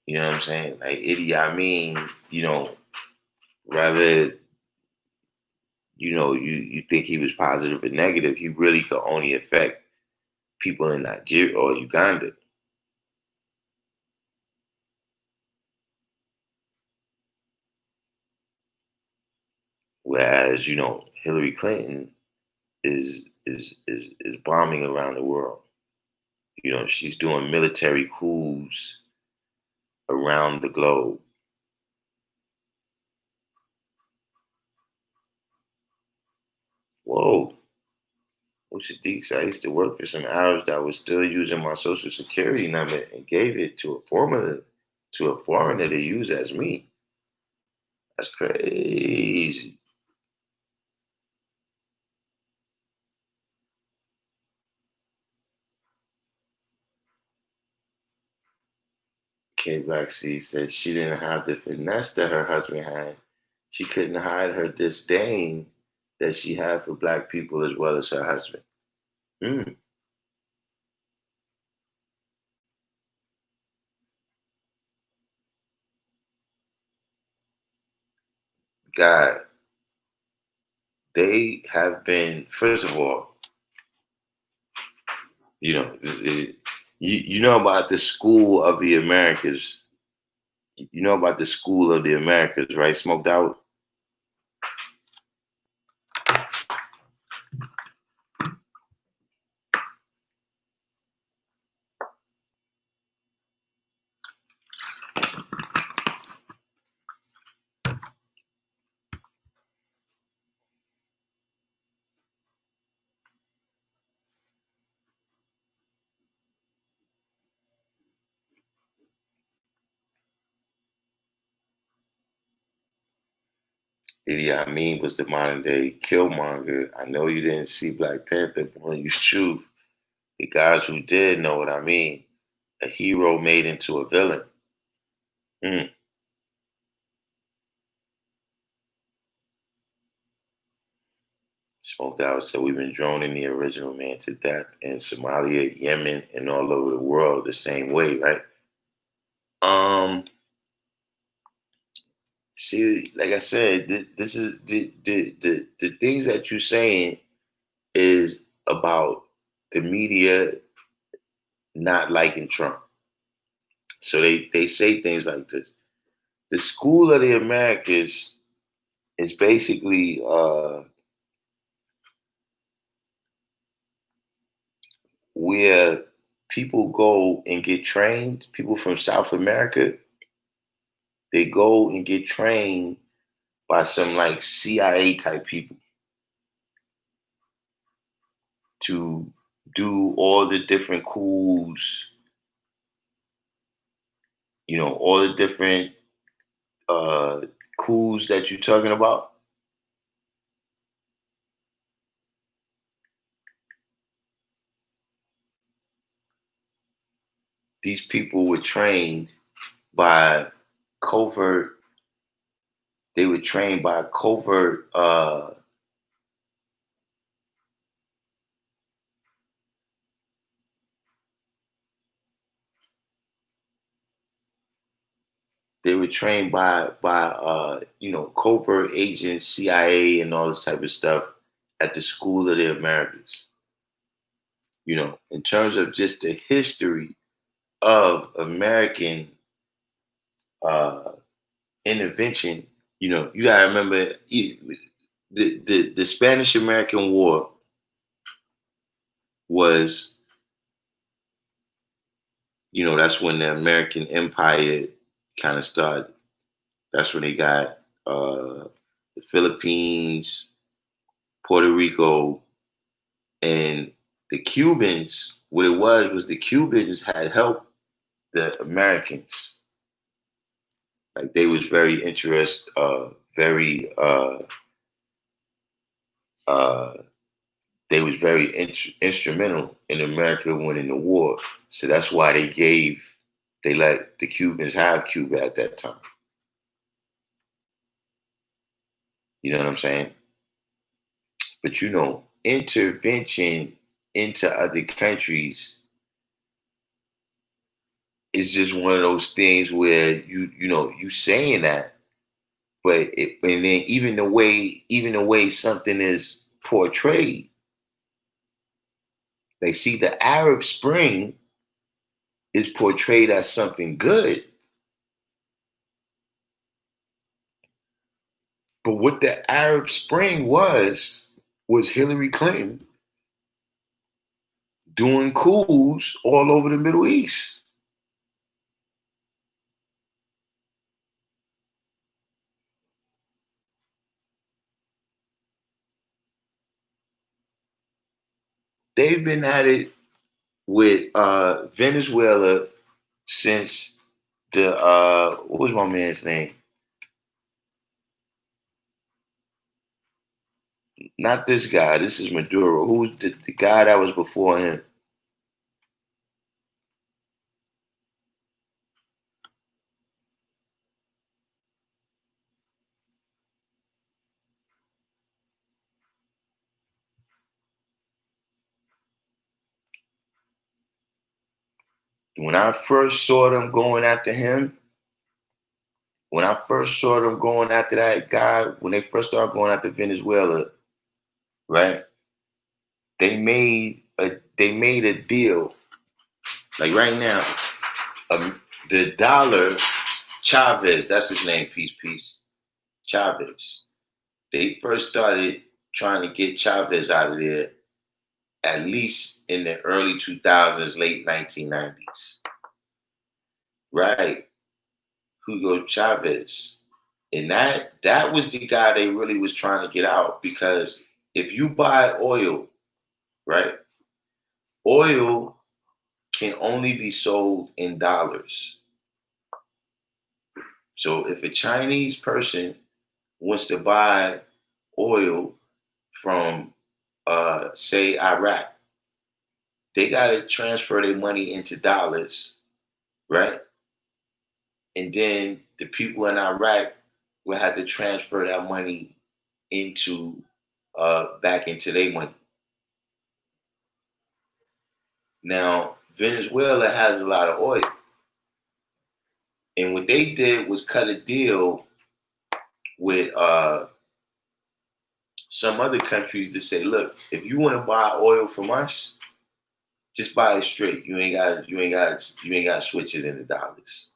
You know what I'm saying? Like Idi Amin, rather, you think he was positive or negative, he really could only affect people in Nigeria or Uganda. Whereas, Hillary Clinton is bombing around the world. She's doing military coups around the globe. Whoa. What's the deets? I used to work for some Arabs that was still using my social security number and gave it to a foreigner to use as me. That's crazy. K Backseat said she didn't have the finesse that her husband had. She couldn't hide her disdain that she had for black people as well as her husband. Mm. God, they have been, first of all, you know about the school of the Americas. You know about the school of the Americas, right? Smoked out. Idi Amin was the modern day Killmonger. I know you didn't see Black Panther, but when you truth, the guys who did know what I mean. A hero made into a villain. Mm. Smoked out. So we've been droning the original man to death in Somalia, Yemen, and all over the world the same way, right? Um, See, like I said, this is the things that you're saying is about the media not liking Trump. So they say things like this. The School of the Americas is basically where people go and get trained. People from South America, they go and get trained by some like CIA type people to do all the different coups, all the different uh, coups that you're talking about. These people were trained by covert. They were trained by covert. They were trained by covert agents, CIA, and all this type of stuff at the School of the Americas. In terms of just the history of American uh, intervention, you gotta remember the Spanish American War was, that's when the American Empire kind of started. That's when they got the Philippines, Puerto Rico, and the Cubans. What it was the Cubans had helped the Americans. Like they was very uh, they was very instrumental in America winning the war. So that's why they let the Cubans have Cuba at that time. You know what I'm saying? But intervention into other countries is just one of those things where you saying that, but and then even the way something is portrayed, they see the Arab Spring is portrayed as something good, but what the Arab Spring was Hillary Clinton doing coups all over the Middle East. They've been at it with Venezuela since the what was my man's name? Not this guy. This is Maduro. Who's the guy that was before him? when I first saw them going after him, when I first saw them going after that guy, when they first started going after Venezuela, right? They made a deal. Like right now, the dollar Chavez, that's his name, peace, Chavez. They first started trying to get Chavez out of there at least in the early 2000s, late 1990s. Right. Hugo Chavez. And that was the guy they really was trying to get out, because if you buy oil, right, oil can only be sold in dollars. So if a Chinese person wants to buy oil from say Iraq, they gotta transfer their money into dollars, right? And then the people in Iraq will have to transfer that money into back into their money. Now, Venezuela has a lot of oil. And what they did was cut a deal with some other countries to say, look, if you want to buy oil from us, just buy it straight. You ain't got to switch it into dollars.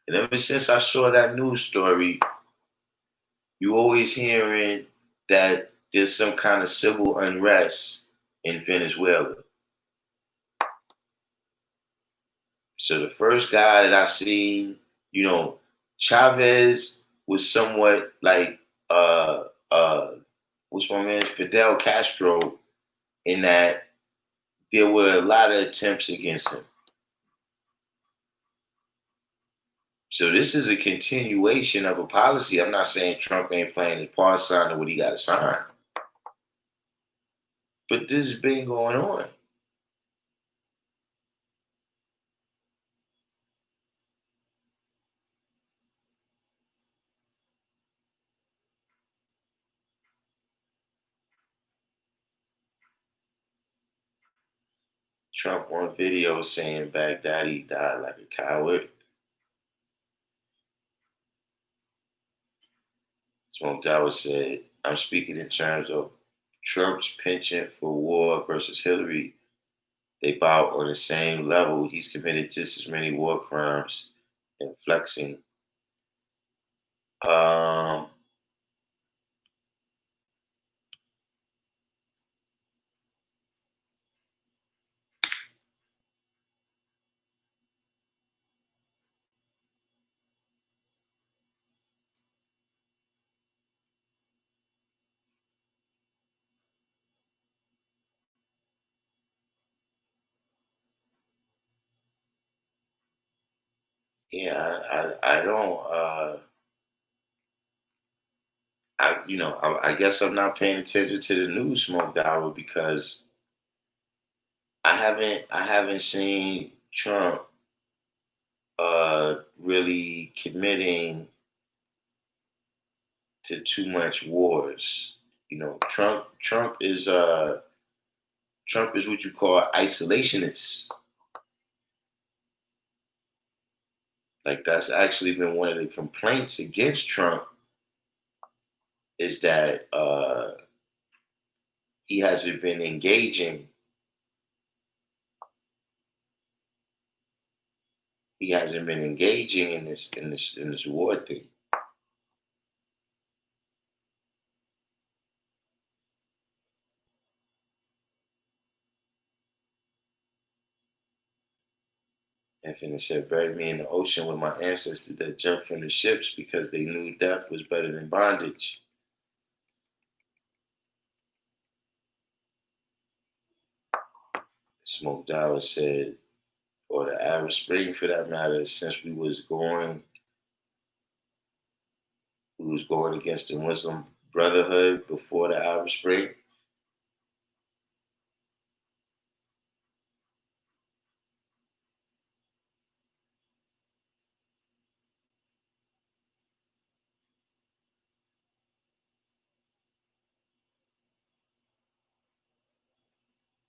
And ever since I saw that news story, you always hearing that there's some kind of civil unrest in Venezuela. So the first guy that I seen, Chavez was somewhat like what's my man, Fidel Castro, in that there were a lot of attempts against him. So this is a continuation of a policy. I'm not saying Trump ain't playing his part, signing what he got to sign, but this has been going on. Trump on video saying Baghdadi died like a coward. Smoked Howard said, I'm speaking in terms of Trump's penchant for war versus Hillary. They bout on the same level. He's committed just as many war crimes and flexing. Um, yeah, I don't. I guess I'm not paying attention to the news, Smoked Hour, because I haven't seen Trump really committing to too much wars. Trump is what you call isolationist. Like that's actually been one of the complaints against Trump, is that he hasn't been engaging. He hasn't been engaging in this war thing. And said, bury me in the ocean with my ancestors that jumped from the ships because they knew death was better than bondage. Smoke Dollar said, or the Arab Spring for that matter, since we was going against the Muslim Brotherhood before the Arab Spring.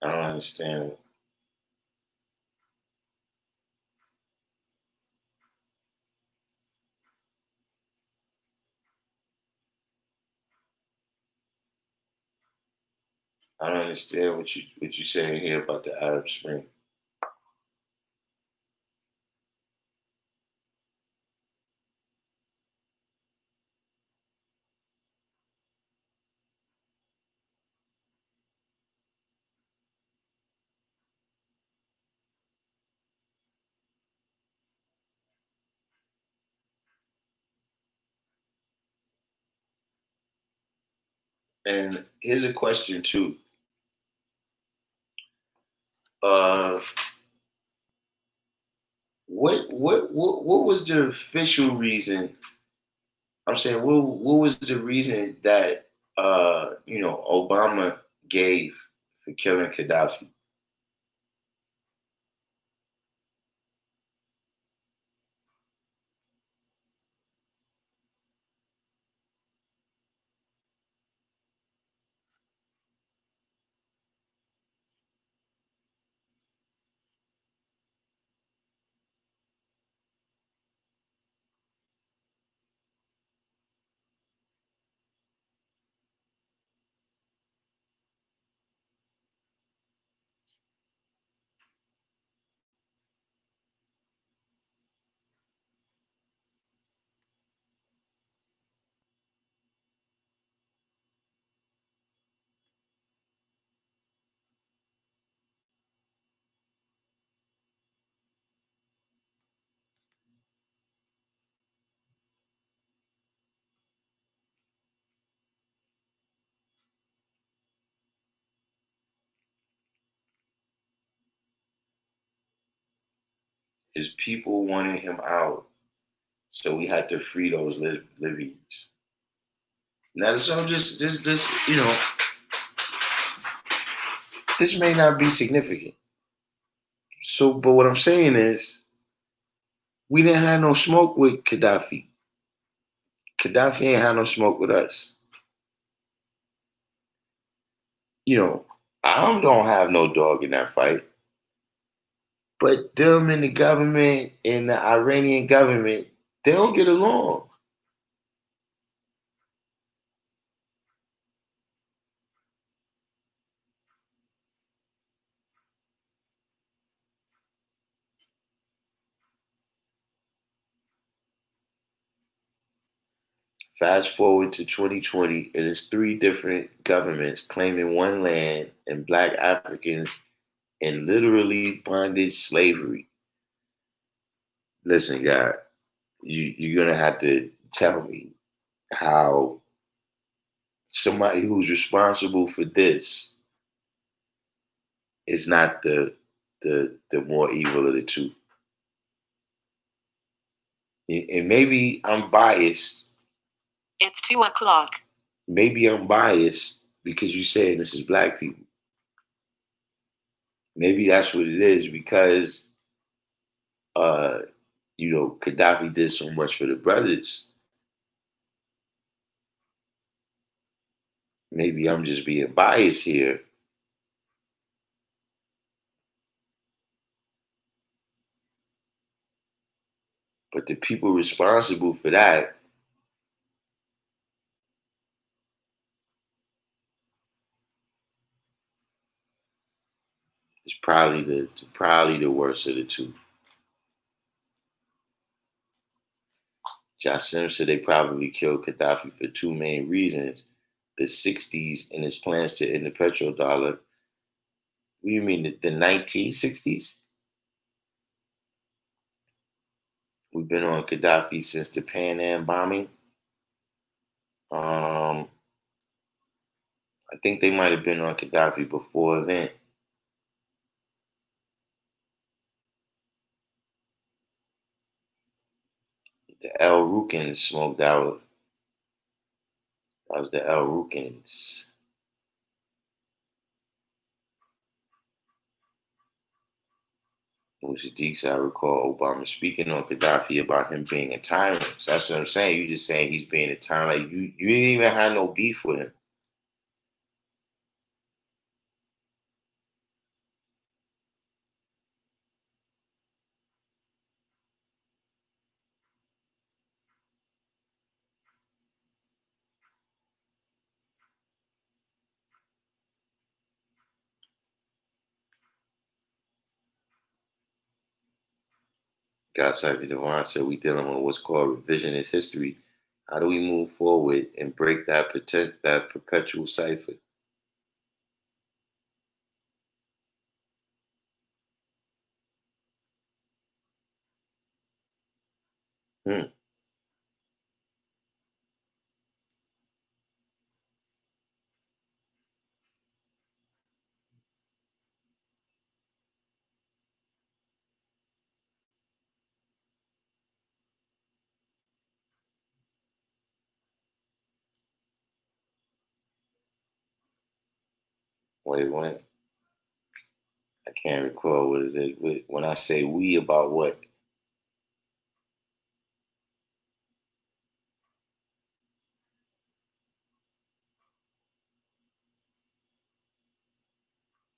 I don't understand. I don't understand what you saying here about the Arab Spring. And here's a question too. Uh, what was the official reason? I'm saying, what was the reason that Obama gave for killing Gaddafi? His people wanted him out, so we had to free those Libyans. Now, so this, this may not be significant. So, but what I'm saying is, we didn't have no smoke with Gaddafi. Gaddafi ain't had no smoke with us. I don't have no dog in that fight. But them and the government and the Iranian government, they don't get along. Fast forward to 2020, and it's three different governments claiming one land and black Africans in literally bondage slavery. Listen, God, you're gonna have to tell me how somebody who's responsible for this is not the more evil of the two. And maybe I'm biased. It's 2 o'clock. Maybe I'm biased because you said this is black people. Maybe that's what it is because uh, Gaddafi did so much for the brothers. Maybe I'm just being biased here, but the people responsible for that is probably the worst of the two. Jassim said they probably killed Gaddafi for two main reasons: the '60s and his plans to end the petrodollar. What do you mean the 1960s? We've been on Gaddafi since the Pan Am bombing. I think they might have been on Gaddafi before then. The El Rukns smoked out. That was the El Rukns. Which is I recall Obama speaking on Gaddafi about him being a tyrant. So that's what I'm saying. You just saying he's being a tyrant. Like you didn't even have no beef with him. God Cypher Devon said we dealing with what's called revisionist history. How do we move forward and break that perpetual cipher? Hmm. Wait, when? I can't recall what it is. When I say we, about what?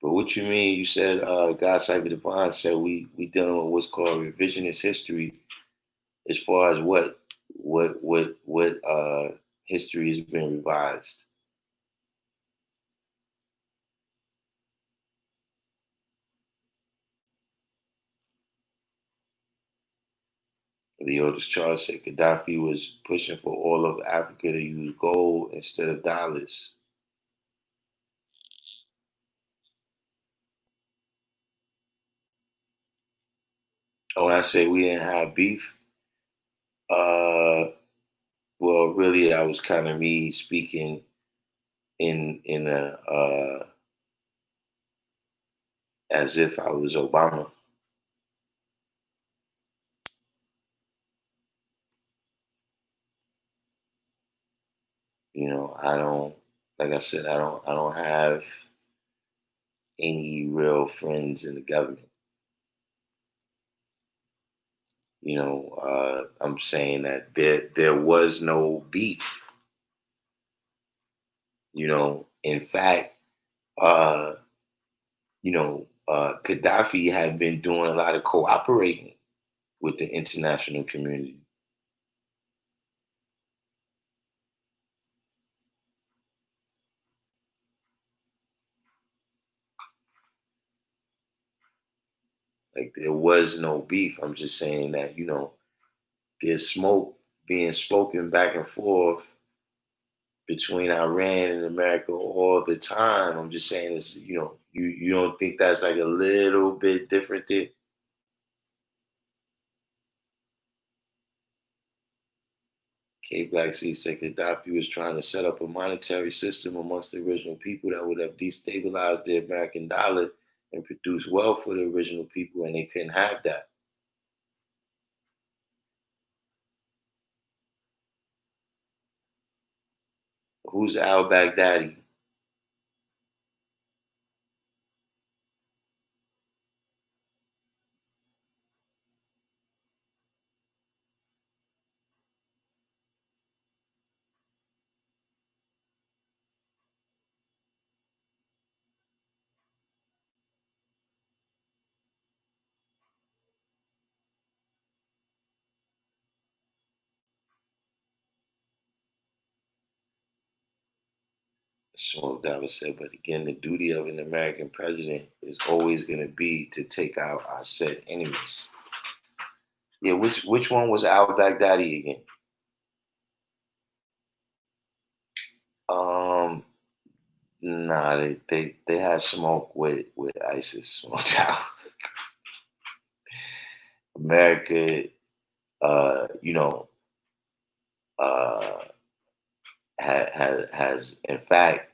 But what you mean? You said God Cypher Devon said we dealing with what's called revisionist history. As far as what history has been revised. The oldest chart said Gaddafi was pushing for all of Africa to use gold instead of dollars. Oh, when I say we didn't have beef, uh, well, really, that was kind of me speaking in a as if I was Obama. You know, I don't, like I said, I don't have any real friends in the government. You know, I'm saying that there was no beef. You know, in fact, uh, Gaddafi had been doing a lot of cooperating with the international community. Like there was no beef. I'm just saying that there's smoke being spoken back and forth between Iran and America all the time. I'm just saying this. You don't think that's like a little bit different there? K Black C said Gaddafi was trying to set up a monetary system amongst the original people that would have destabilized the American dollar and produced wealth for the original people, and they couldn't have that. Who's Al Baghdadi? So that was said, but again, the duty of an American president is always going to be to take out our said enemies. Yeah, which one was Al Baghdadi again? Um, nah, they had smoke with ISIS smoked out. America, you know, uh, has in fact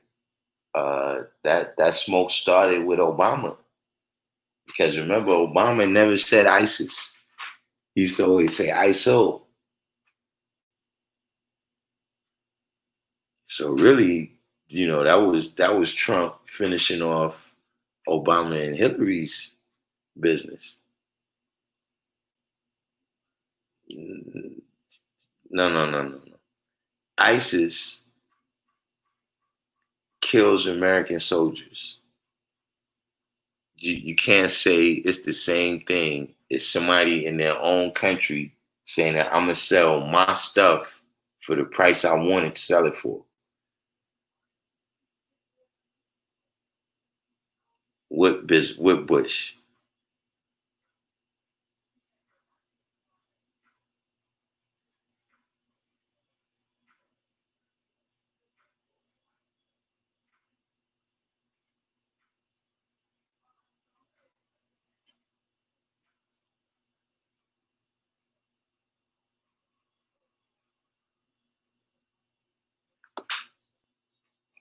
that smoke started with Obama because remember Obama never said ISIS. He used to always say ISIL. So really, that was Trump finishing off Obama and Hillary's business. No, no, no, no, no. ISIS kills American soldiers. You can't say it's the same thing as somebody in their own country saying that I'm gonna sell my stuff for the price I wanted to sell it for. What Bush?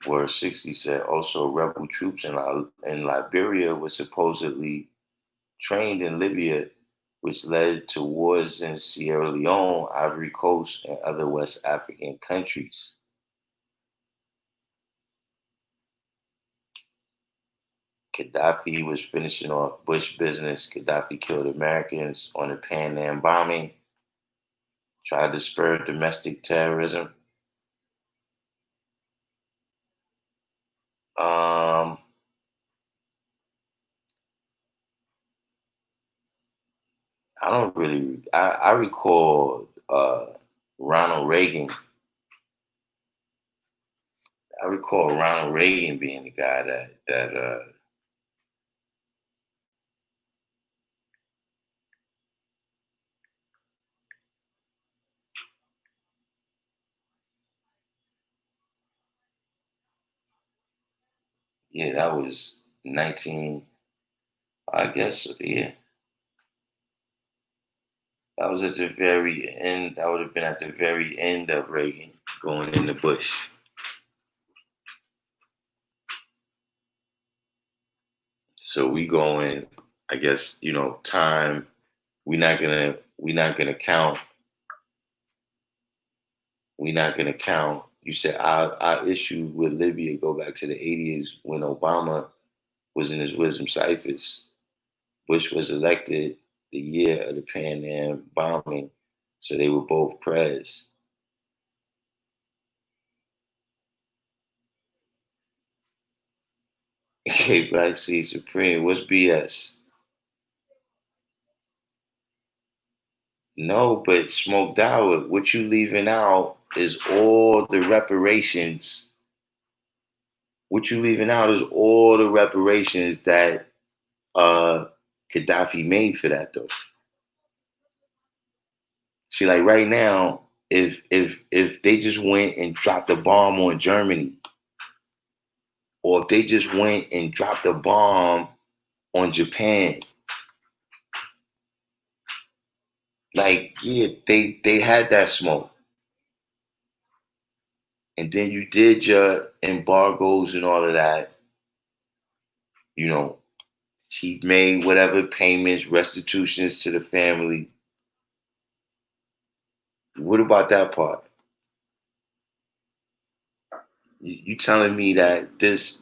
Where 60 said also rebel troops in Liberia were supposedly trained in Libya, which led to wars in Sierra Leone, Ivory Coast, and other West African countries. Gaddafi was finishing off Bush business. Gaddafi killed Americans on the Pan Am bombing, tried to spur domestic terrorism. Um, I don't really. I recall Ronald Reagan. I recall Ronald Reagan being the guy that yeah, that was 19. I guess yeah, that was at the very end. That would have been at the very end of Reagan going into Bush. So we going. I guess time. We're not gonna count. We're not gonna count. You said our issue with Libya go back to the 80s when Obama was in his wisdom ciphers. Bush was elected the year of the Pan Am bombing, so they were both prez. Okay, Black Sea Supreme. What's BS? No, but Smoked Out. What you leaving out is all the reparations. What you leaving out is all the reparations that uh Gaddafi made for that though. See, like right now, if they just went and dropped a bomb on Germany, or if they just went and dropped a bomb on Japan, like yeah, they had that smoke. And then you did your embargoes and all of that. You know, she made whatever payments, restitutions to the family. What about that part? You telling me that this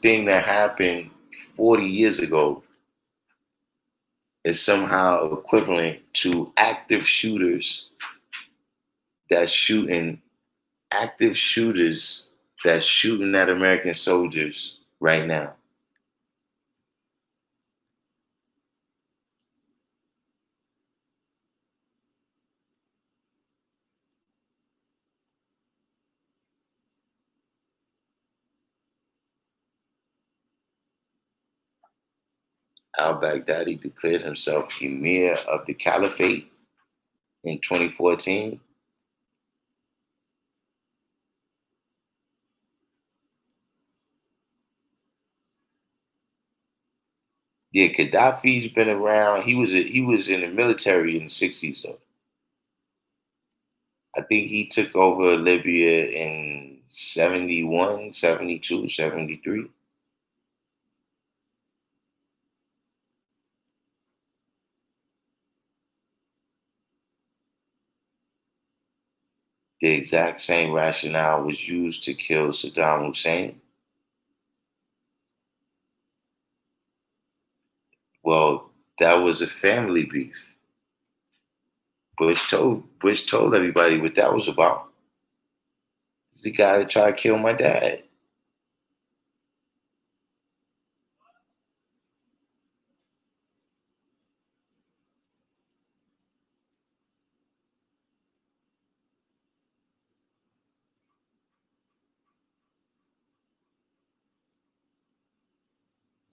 thing that happened 40 years ago is somehow equivalent to that's shooting active shooters that's shooting at American soldiers right now? Al-Baghdadi declared himself emir of the caliphate in 2014. Yeah, Gaddafi's been around. He was in the military in the 60s though. I think he took over Libya in 71, 72, 73. The exact same rationale was used to kill Saddam Hussein. Well, that was a family beef. Bush told everybody what that was about. He's the guy that tried to kill my dad.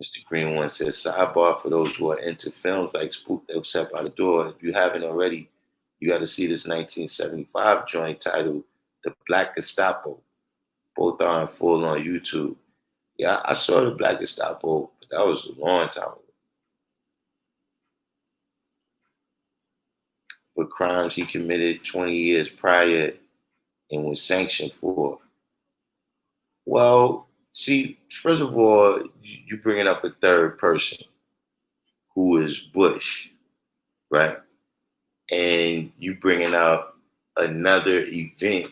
Mr. Green one says, sidebar for those who are into films like Spook They Upset by the Door. If you haven't already, you got to see this 1975 joint titled The Black Gestapo. Both are in full on YouTube. Yeah, I saw The Black Gestapo, but that was a long time ago. For crimes he committed 20 years prior and was sanctioned for. Well, see, first of all, you bringing up a third person who is Bush, right? And you bringing up another event,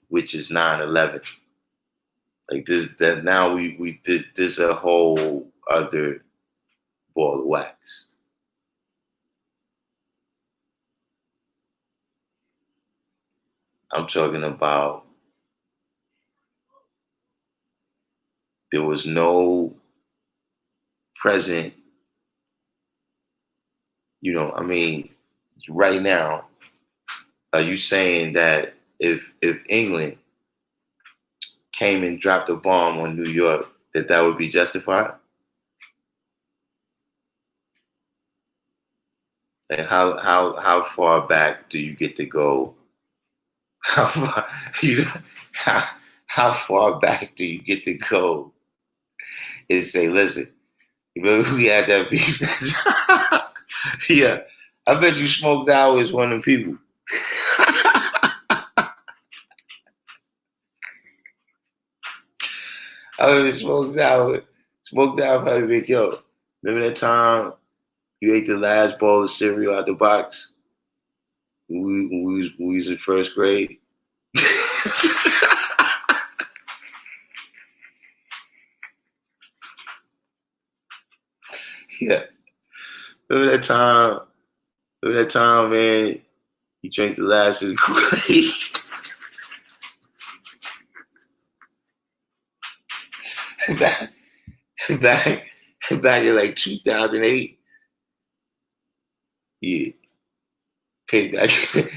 which is 9/11. Like this, that now we this a whole other ball of wax. I'm talking about there was no present, I mean, right now, are you saying that if England came and dropped a bomb on New York, that would be justified? And how far back do you get to go? How far, you, how, how far back do you get to go and say, listen, remember we had that beef? Yeah, I bet you Smoked Out is one of them people. I remember Smoked Out probably big, yo. Remember that time you ate the last bowl of cereal out the box when we was in first grade? Yeah. Remember that time? Remember that time, man? You drank the last of the Kool-Aid. back, back, back in like 2008. Yeah. Payback.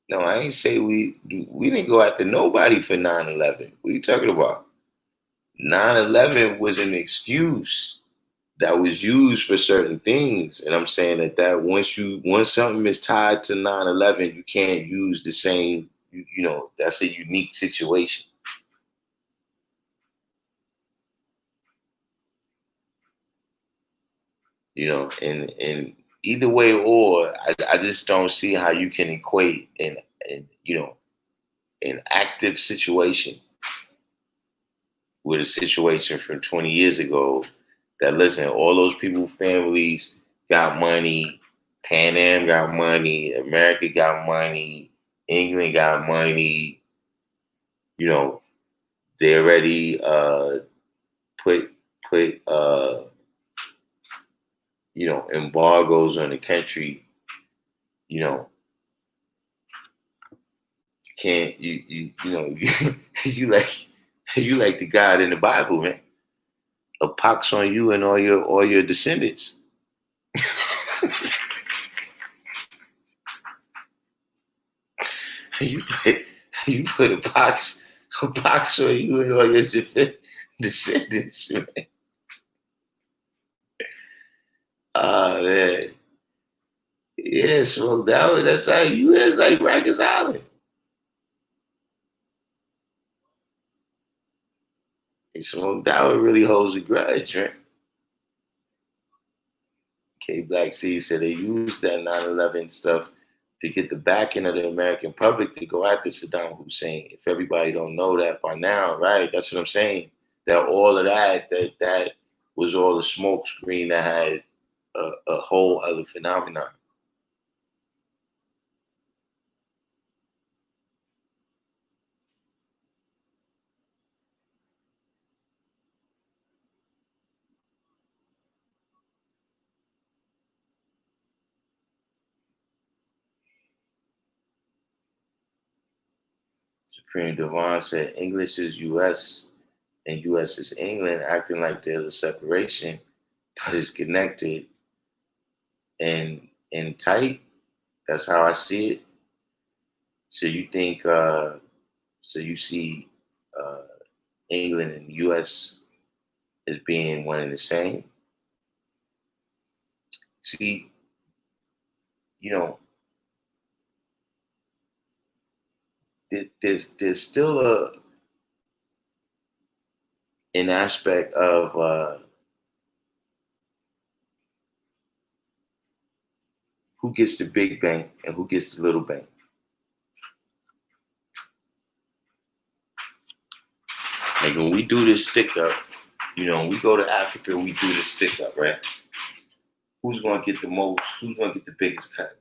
No, I ain't say we didn't go after nobody for 9/11. What are you talking about? 9/11 was an excuse that was used for certain things. And I'm saying that once something is tied to 9/11, you can't use the same, that's a unique situation. And either way, or I just don't see how you can equate an active situation with a situation from 20 years ago. That, listen, all those people, families got money, Pan Am got money, America got money, England got money. You know, they already put embargoes on the country. You know, you can't you like the God in the Bible, man. A pox on you and all your descendants. you put you put a pox on you and all your descendants, man. Man. Yeah, so that's how you is like Rikers Island. And so that really holds a grudge, right? K Black C said they used that 9/11 stuff to get the backing of the American public to go after Saddam Hussein. If everybody don't know that by now, right? That's what I'm saying. That all of that was all a smoke screen that had a whole other phenomenon. Supreme Devon said English is US and US is England, acting like there's a separation, but it's connected and tight. That's how I see it. So you think so you see uh, England and US as being one and the same. See, you know, there's still an aspect of who gets the big bank and who gets the little bank. Like when we do this stick up, when we go to Africa, we do this stick up, right? Who's going to get the most? Who's going to get the biggest cut?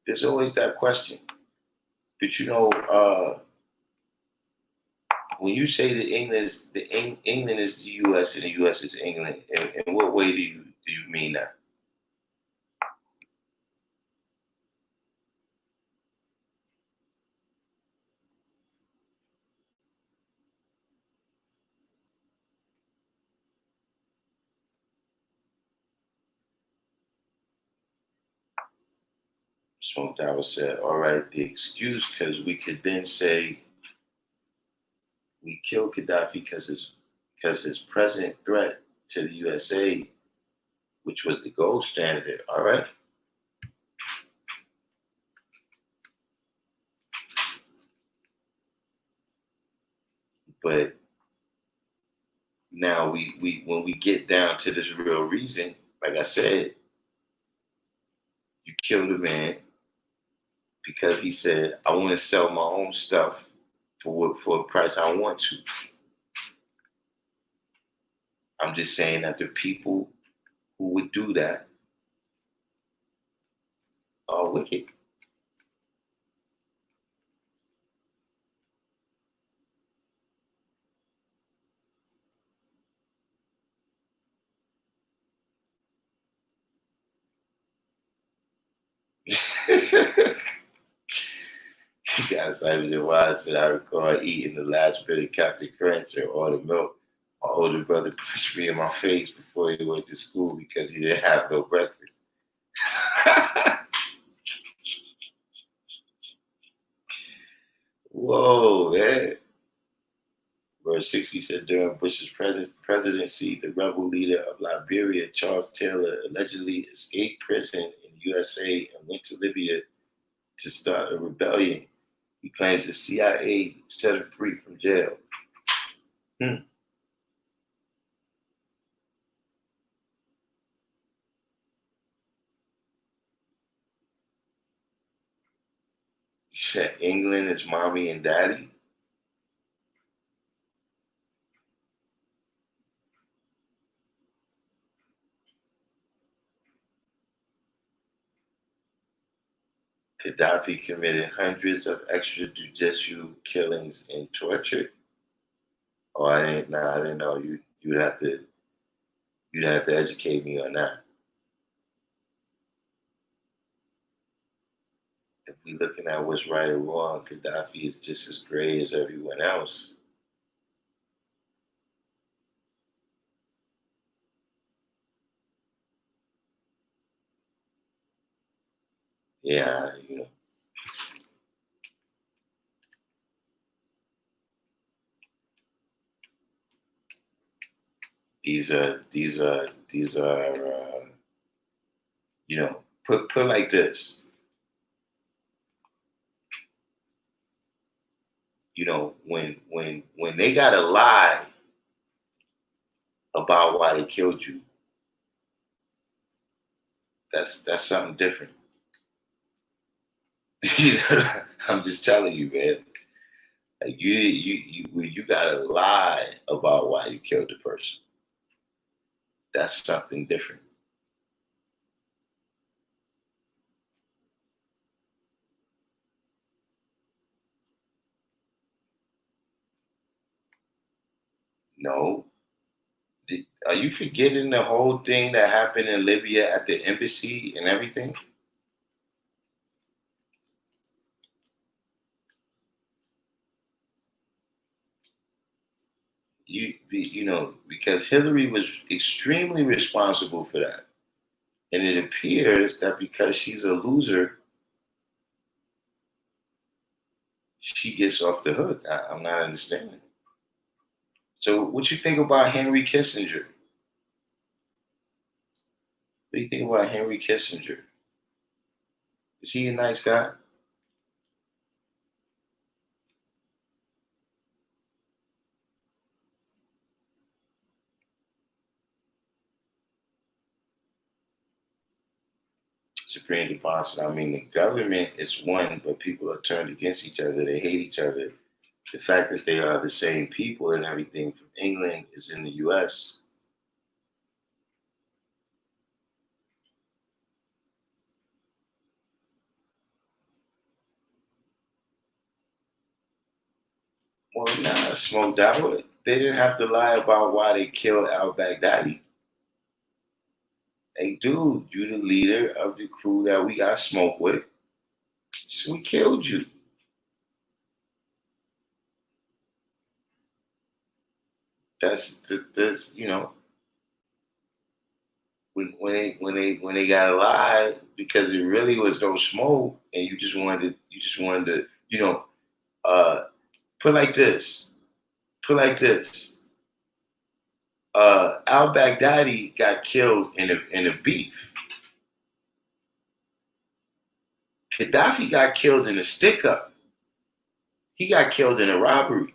There's always that question. But when you say that England is the U.S. and the U.S. is England, in what way do you mean that? Smoked Out said, all right, the excuse, because we could then say we killed Gaddafi because his present threat to the USA, which was the gold standard. All right. But now we when we get down to this real reason, like I said, you killed a man because he said, I want to sell my own stuff for a price I want to. I'm just saying that the people who would do that are wicked. Guys, I said I recall eating the last bit of Captain Crunch or all the milk. My older brother punched me in my face before he went to school because he didn't have no breakfast. Whoa, man. Verse 60 said during Bush's presidency, the rebel leader of Liberia, Charles Taylor, allegedly escaped prison in the USA and went to Libya to start a rebellion. He claims the CIA set him free from jail. You said England is mommy and daddy? Gaddafi committed hundreds of extrajudicial killings and torture. Oh, I didn't know. You'd have to educate me on that. If we're looking at what's right or wrong, Gaddafi is just as gray as everyone else. Yeah, these are put like this. When they gotta lie about why they killed you, that's something different. I'm just telling you, man. Like you gotta lie about why you killed the person. That's something different. No. Are you forgetting the whole thing that happened in Libya at the embassy and everything? Because Hillary was extremely responsible for that. And it appears that because she's a loser, she gets off the hook. I'm not understanding. So what you think about Henry Kissinger? What do you think about Henry Kissinger? Is he a nice guy? Supreme Devon said, I mean, the government is one, but people are turned against each other. They hate each other. The fact that they are the same people and everything from England is in the U.S. Well, nah, smoked out. They didn't have to lie about why they killed al-Baghdadi. Hey, dude, you the leader of the crew that we got smoke with. So we killed you. That's you know, when they got to lie because it really was no smoke, and you just wanted to you know put like this, put like this. Al-Baghdadi got killed in a beef. Gaddafi got killed in a stick up. He got killed in a robbery.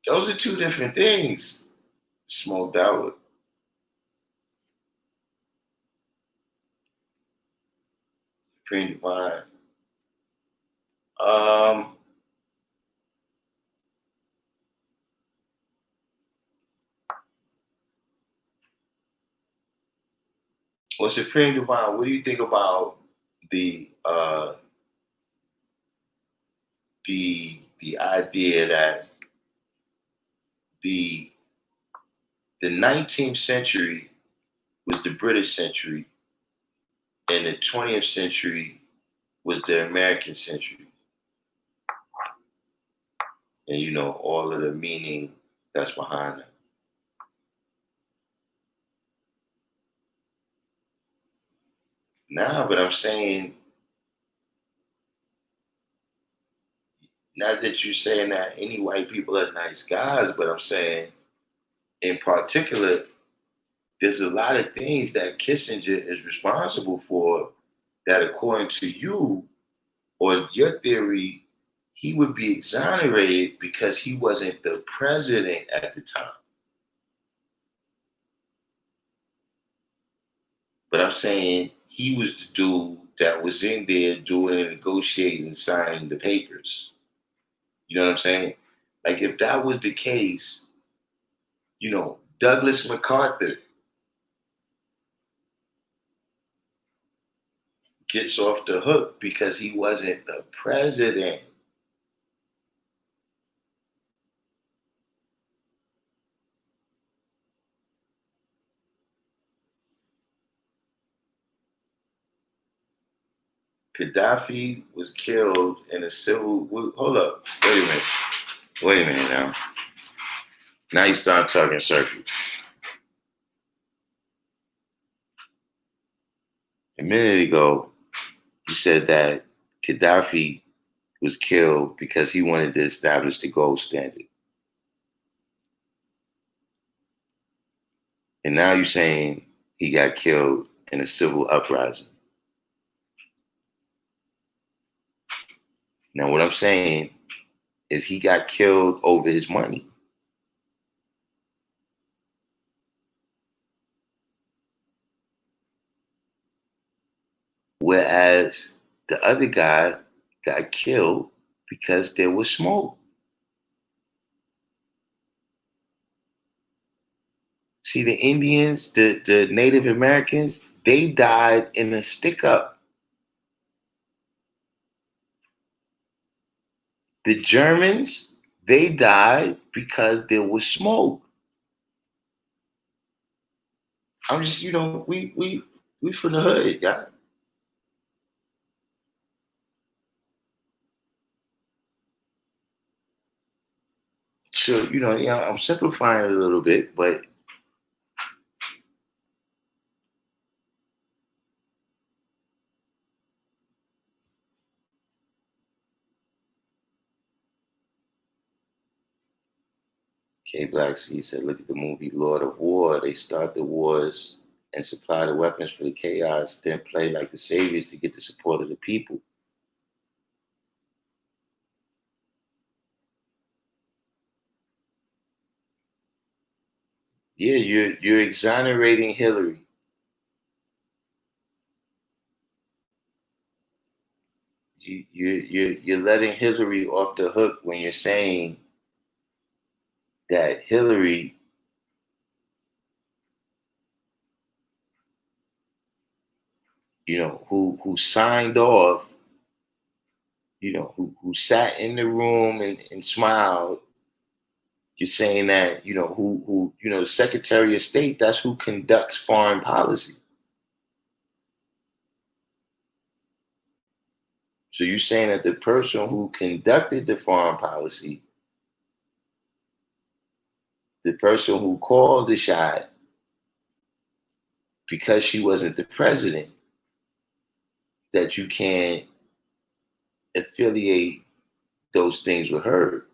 Those are two different things. Smoked out. Supreme Divine. Well, Supreme Divine, what do you think about the the idea that the the 19th century was the British century and the 20th century was the American century, and you know all of the meaning that's behind that. Nah, but I'm saying, not that you're saying that any white people are nice guys, but I'm saying in particular, there's a lot of things that Kissinger is responsible for that, according to you or your theory, he would be exonerated because he wasn't the president at the time. But I'm saying he was the dude that was in there doing the negotiating and signing the papers. You know what I'm saying? Like if that was the case, you know, Douglas MacArthur gets off the hook because he wasn't the president. Gaddafi was killed in a civil. Hold up. Wait a minute. Wait a minute now. Now you start talking circles. A minute ago, you said that Gaddafi was killed because he wanted to establish the gold standard. And now you're saying he got killed in a civil uprising. Now, what I'm saying is he got killed over his money. Whereas the other guy got killed because there was smoke. See, the Indians, the Native Americans, they died in a stick up. The Germans, they died because there was smoke. I'm just, you know, we from the hood, guy. So, you know, yeah, I'm simplifying it a little bit, but K Black C said, look at the movie Lord of War. They start the wars and supply the weapons for the chaos, then play like the saviors to get the support of the people. Yeah, you're exonerating Hillary. You're letting Hillary off the hook when you're saying that Hillary, who signed off, who sat in the room and smiled. You're saying that, the Secretary of State, that's who conducts foreign policy. So you're saying that the person who conducted the foreign policy, the person who called the shot, because she wasn't the president, that you can't affiliate those things with her.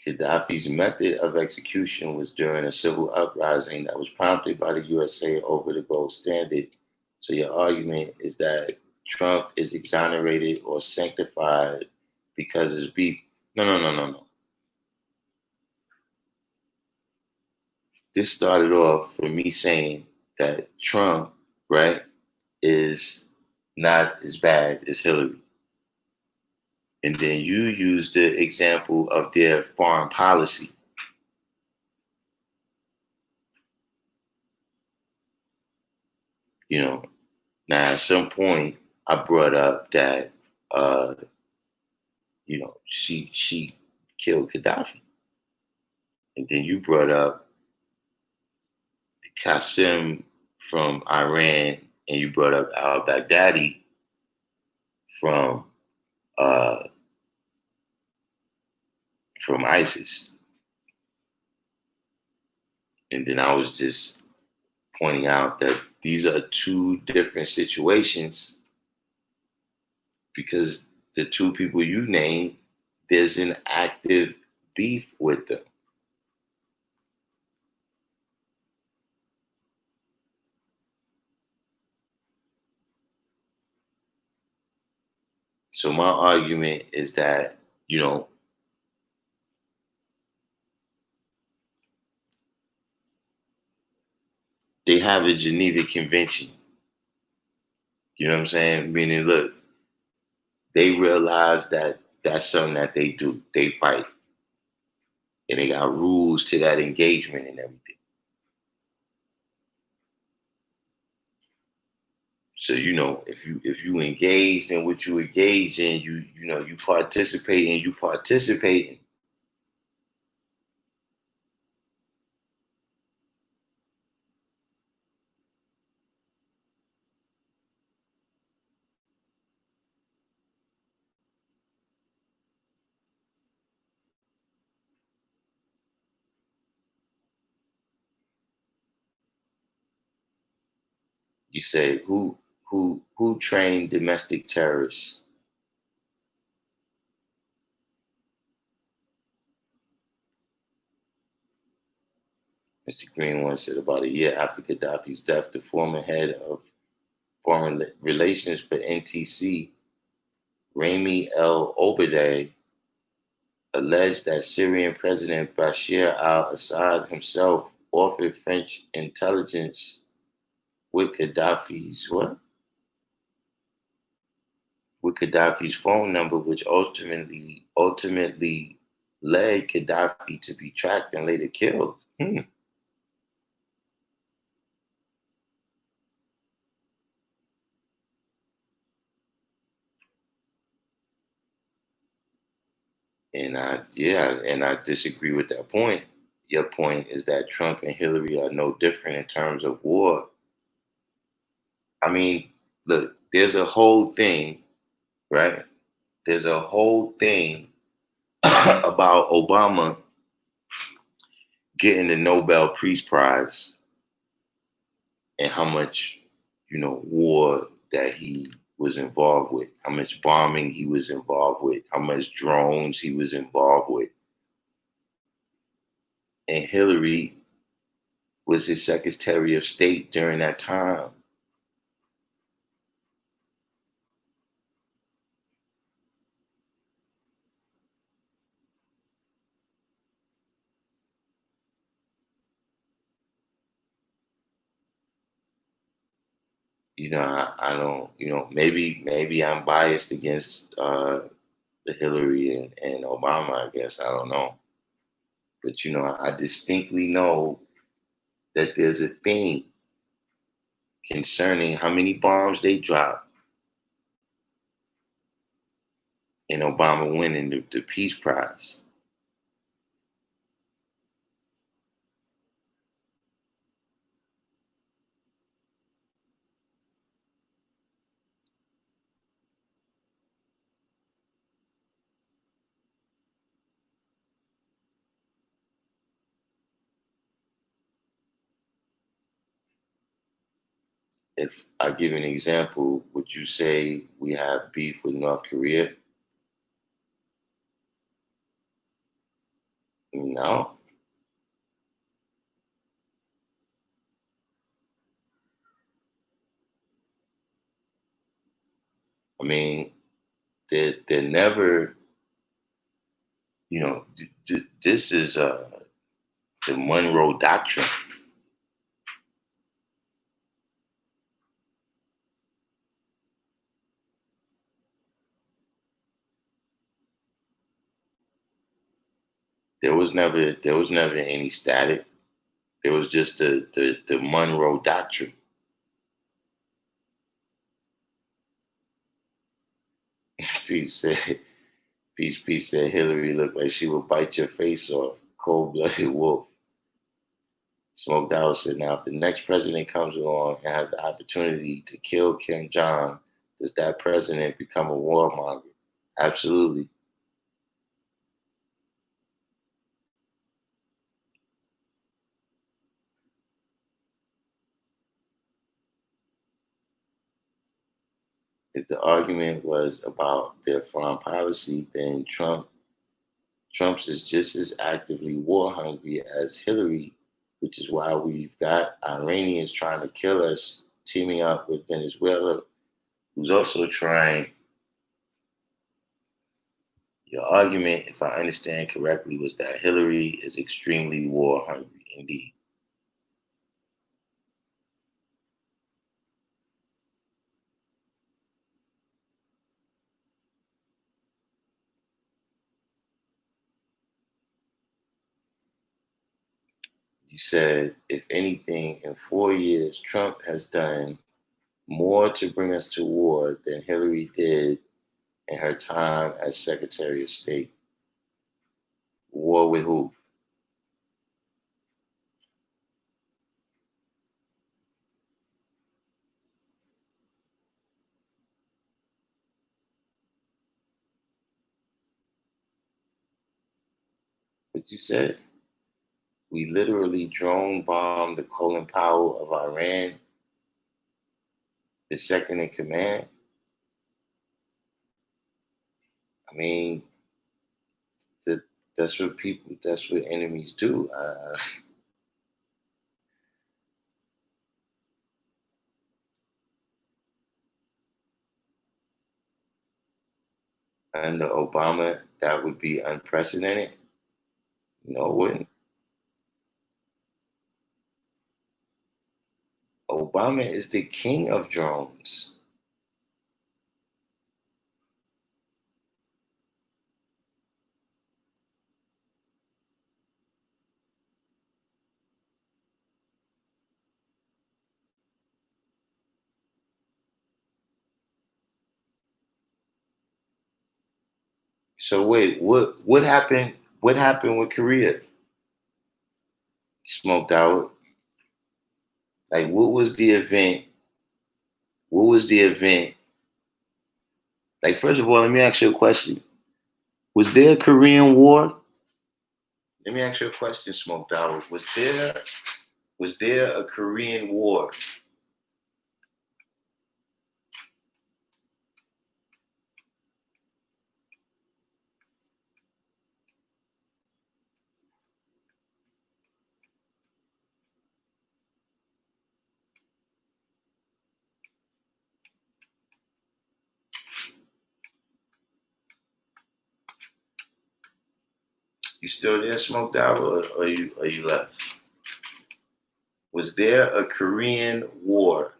Gaddafi's method of execution was during a civil uprising that was prompted by the USA over the gold standard. So your argument is that Trump is exonerated or sanctified because it's beef. No. This started off for me saying that Trump, right, is not as bad as Hillary. And then you used the example of their foreign policy. Now at some point I brought up that she killed Gaddafi. And then you brought up Qasem from Iran, and you brought up al-Baghdadi from ISIS. And then I was just pointing out that these are two different situations because the two people you named, there's an active beef with them. So my argument is that, they have a Geneva Convention. You know what I'm saying? Meaning, look, they realize that that's something that they do. They fight. And they got rules to that engagement and everything. So, if you engage in what you engage in, you participate and you participating. You say who trained domestic terrorists? Mr. Green once said about a year after Gaddafi's death, the former head of foreign relations for NTC, Rami El Obadei, alleged that Syrian President Bashar al-Assad himself offered French intelligence with Gaddafi's With Gaddafi's phone number, which ultimately led Gaddafi to be tracked and later killed. And I disagree with that point. Your point is that Trump and Hillary are no different in terms of war. I mean, look, there's a whole thing, right? There's a whole thing about Obama getting the Nobel Peace Prize and how much, war that he was involved with, how much bombing he was involved with, how much drones he was involved with. And Hillary was his Secretary of State during that time. I don't, maybe I'm biased against the Hillary and Obama, I guess. I don't know. But, I distinctly know that there's a thing concerning how many bombs they dropped and Obama winning the Peace Prize. If I give an example, would you say we have beef with North Korea? No. I mean, they're never, this is the Monroe Doctrine. There was never any static. It was just the Monroe Doctrine. Peace said, peace said Hillary looked like she would bite your face off. Cold-blooded wolf. Smoked Out said, now if the next president comes along and has the opportunity to kill Kim Jong, does that president become a warmonger? Absolutely. If the argument was about their foreign policy, then Trump's is just as actively war hungry as Hillary, which is why we've got Iranians trying to kill us, teaming up with Venezuela, who's also trying. Your argument, if I understand correctly, was that Hillary is extremely war hungry indeed. You said, if anything, in 4 years, Trump has done more to bring us to war than Hillary did in her time as Secretary of State. War with who? What you said? We literally drone bombed the Colin Powell of Iran, the second in command. I mean, that that's what enemies do. Under Obama, that would be unprecedented. No, it wouldn't. Obama is the king of drones. So wait, what happened? What happened with Korea? Smoked out. Like, what was the event? What was the event? Like, first of all, let me ask you a question. Was there a Korean War? Let me ask you a question, Smoked Out. Was there a Korean War? You still there, smoked out, or you left? Was there a Korean War?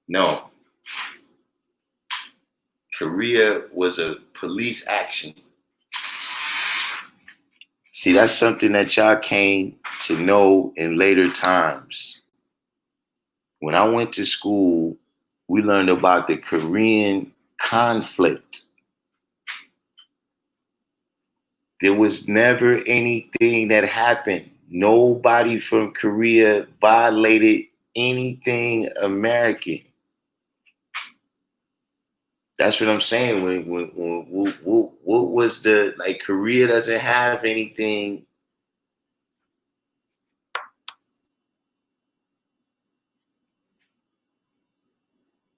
No. Korea was a police action. See, that's something that y'all came to know in later times. When I went to school, we learned about the Korean conflict. There was never anything that happened. Nobody from Korea violated anything American. That's what I'm saying. What was the, like, Korea doesn't have anything.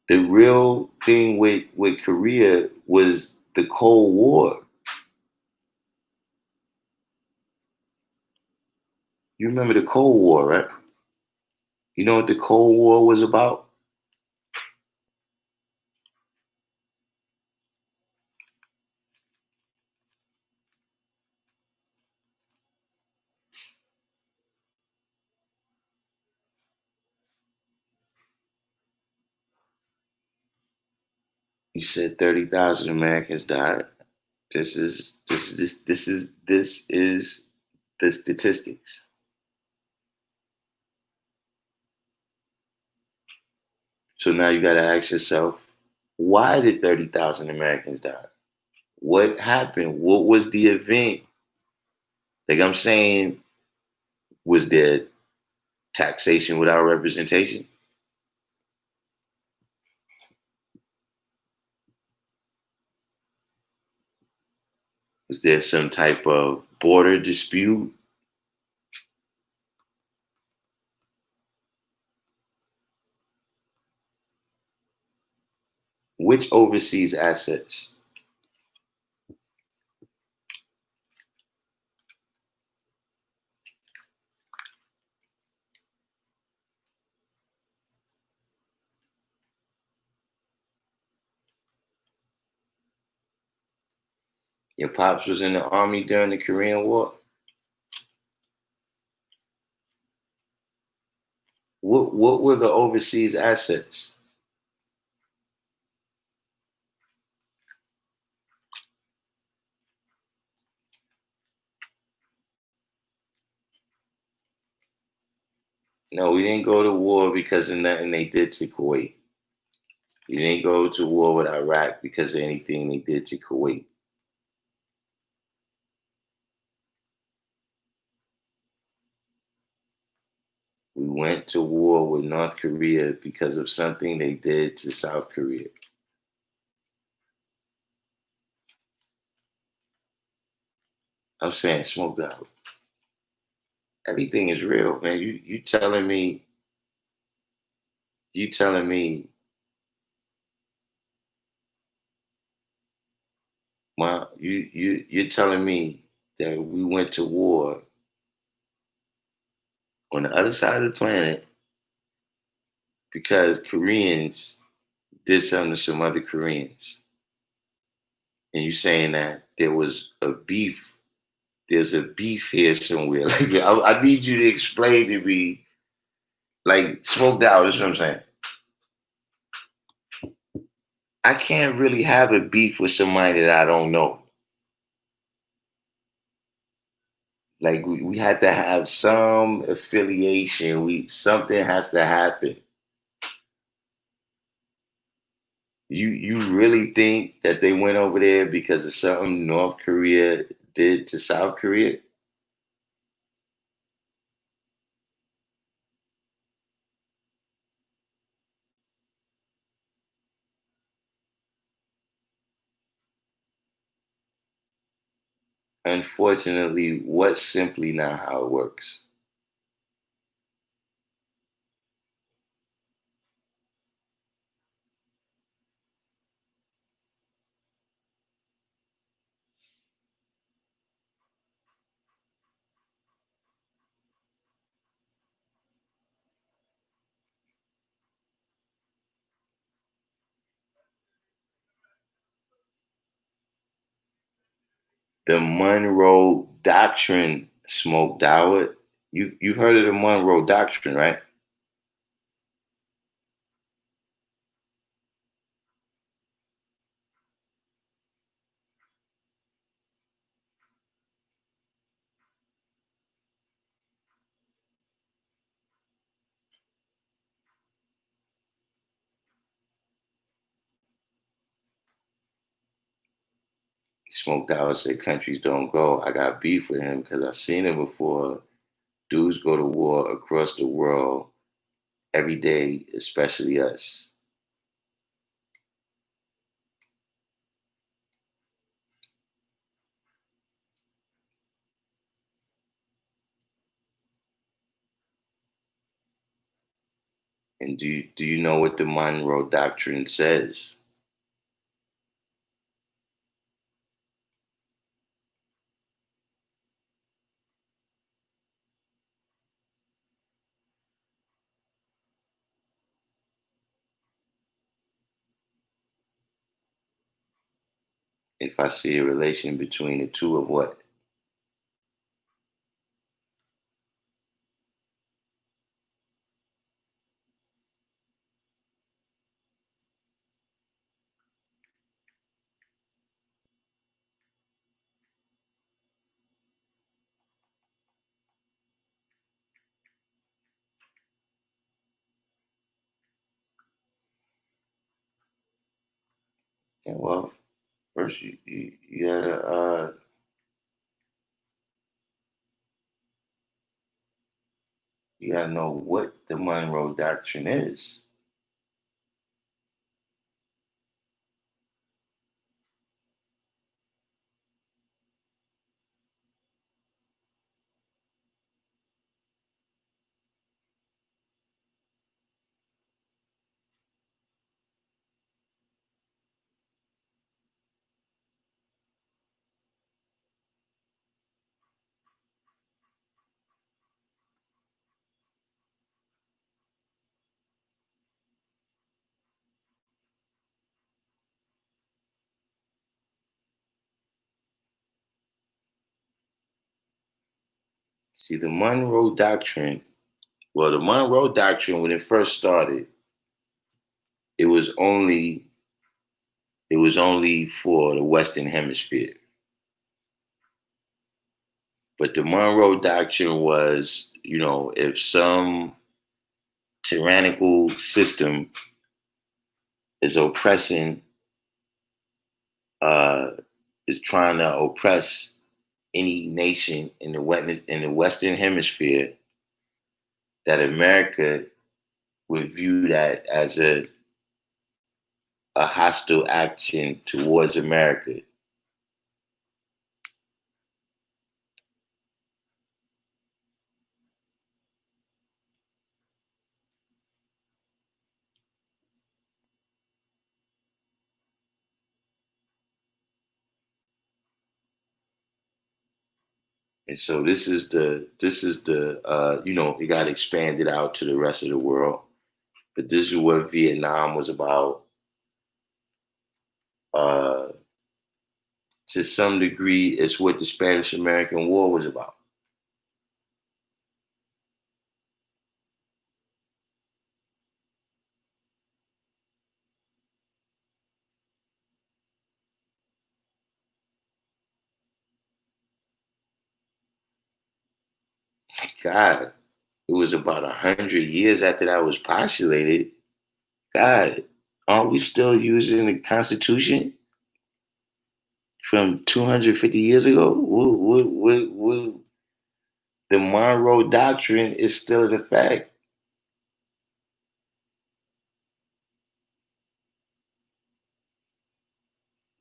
The real thing with Korea was the Cold War. You remember the Cold War, right? You know what the Cold War was about? You said 30,000 Americans died. This is the statistics. So now you got to ask yourself, why did 30,000 Americans die? What happened? What was the event? Like I'm saying, was there taxation without representation? Was there some type of border dispute? Which overseas assets? Your pops was in the army during the Korean War. What were the overseas assets? No, we didn't go to war because of nothing they did to Kuwait. We didn't go to war with Iraq because of anything they did to Kuwait. We went to war with North Korea because of something they did to South Korea. I'm saying, smoked out. Everything is real, man. You telling me, you're telling me that we went to war on the other side of the planet because Koreans did something to some other Koreans. And you saying that there was a beef, there's a beef here somewhere. Like I need you to explain to me, like smoked out, that's what I'm saying. I can't really have a beef with somebody that I don't know. Like we had to have some affiliation. Something has to happen. You really think that they went over there because of something North Korea did to South Korea? Unfortunately, what's simply not how it works. The Monroe Doctrine, Smoke Dawah. You've heard of the Monroe Doctrine, right? Smoke Dawah said countries don't go. I got beef with him because I've seen him before. Dudes go to war across the world every day, especially us. And do you know what the Monroe Doctrine says? If I see a relation between the two of what? Yeah, well, first you gotta you gotta know what the Monroe Doctrine is. See, the Monroe Doctrine. Well, the Monroe Doctrine, when it first started, it was only it was only for the Western Hemisphere. But the Monroe Doctrine was, if some tyrannical system is oppressing, uh, is trying to oppress any nation in the Western Hemisphere, that America would view that as a hostile action towards America. And so this is the it got expanded out to the rest of the world. But this is what Vietnam was about. Uh, to some degree, it's what the Spanish American War was about. God, it was about 100 years after that was postulated. God, aren't we still using the Constitution from 250 years ago? The Monroe Doctrine is still in effect.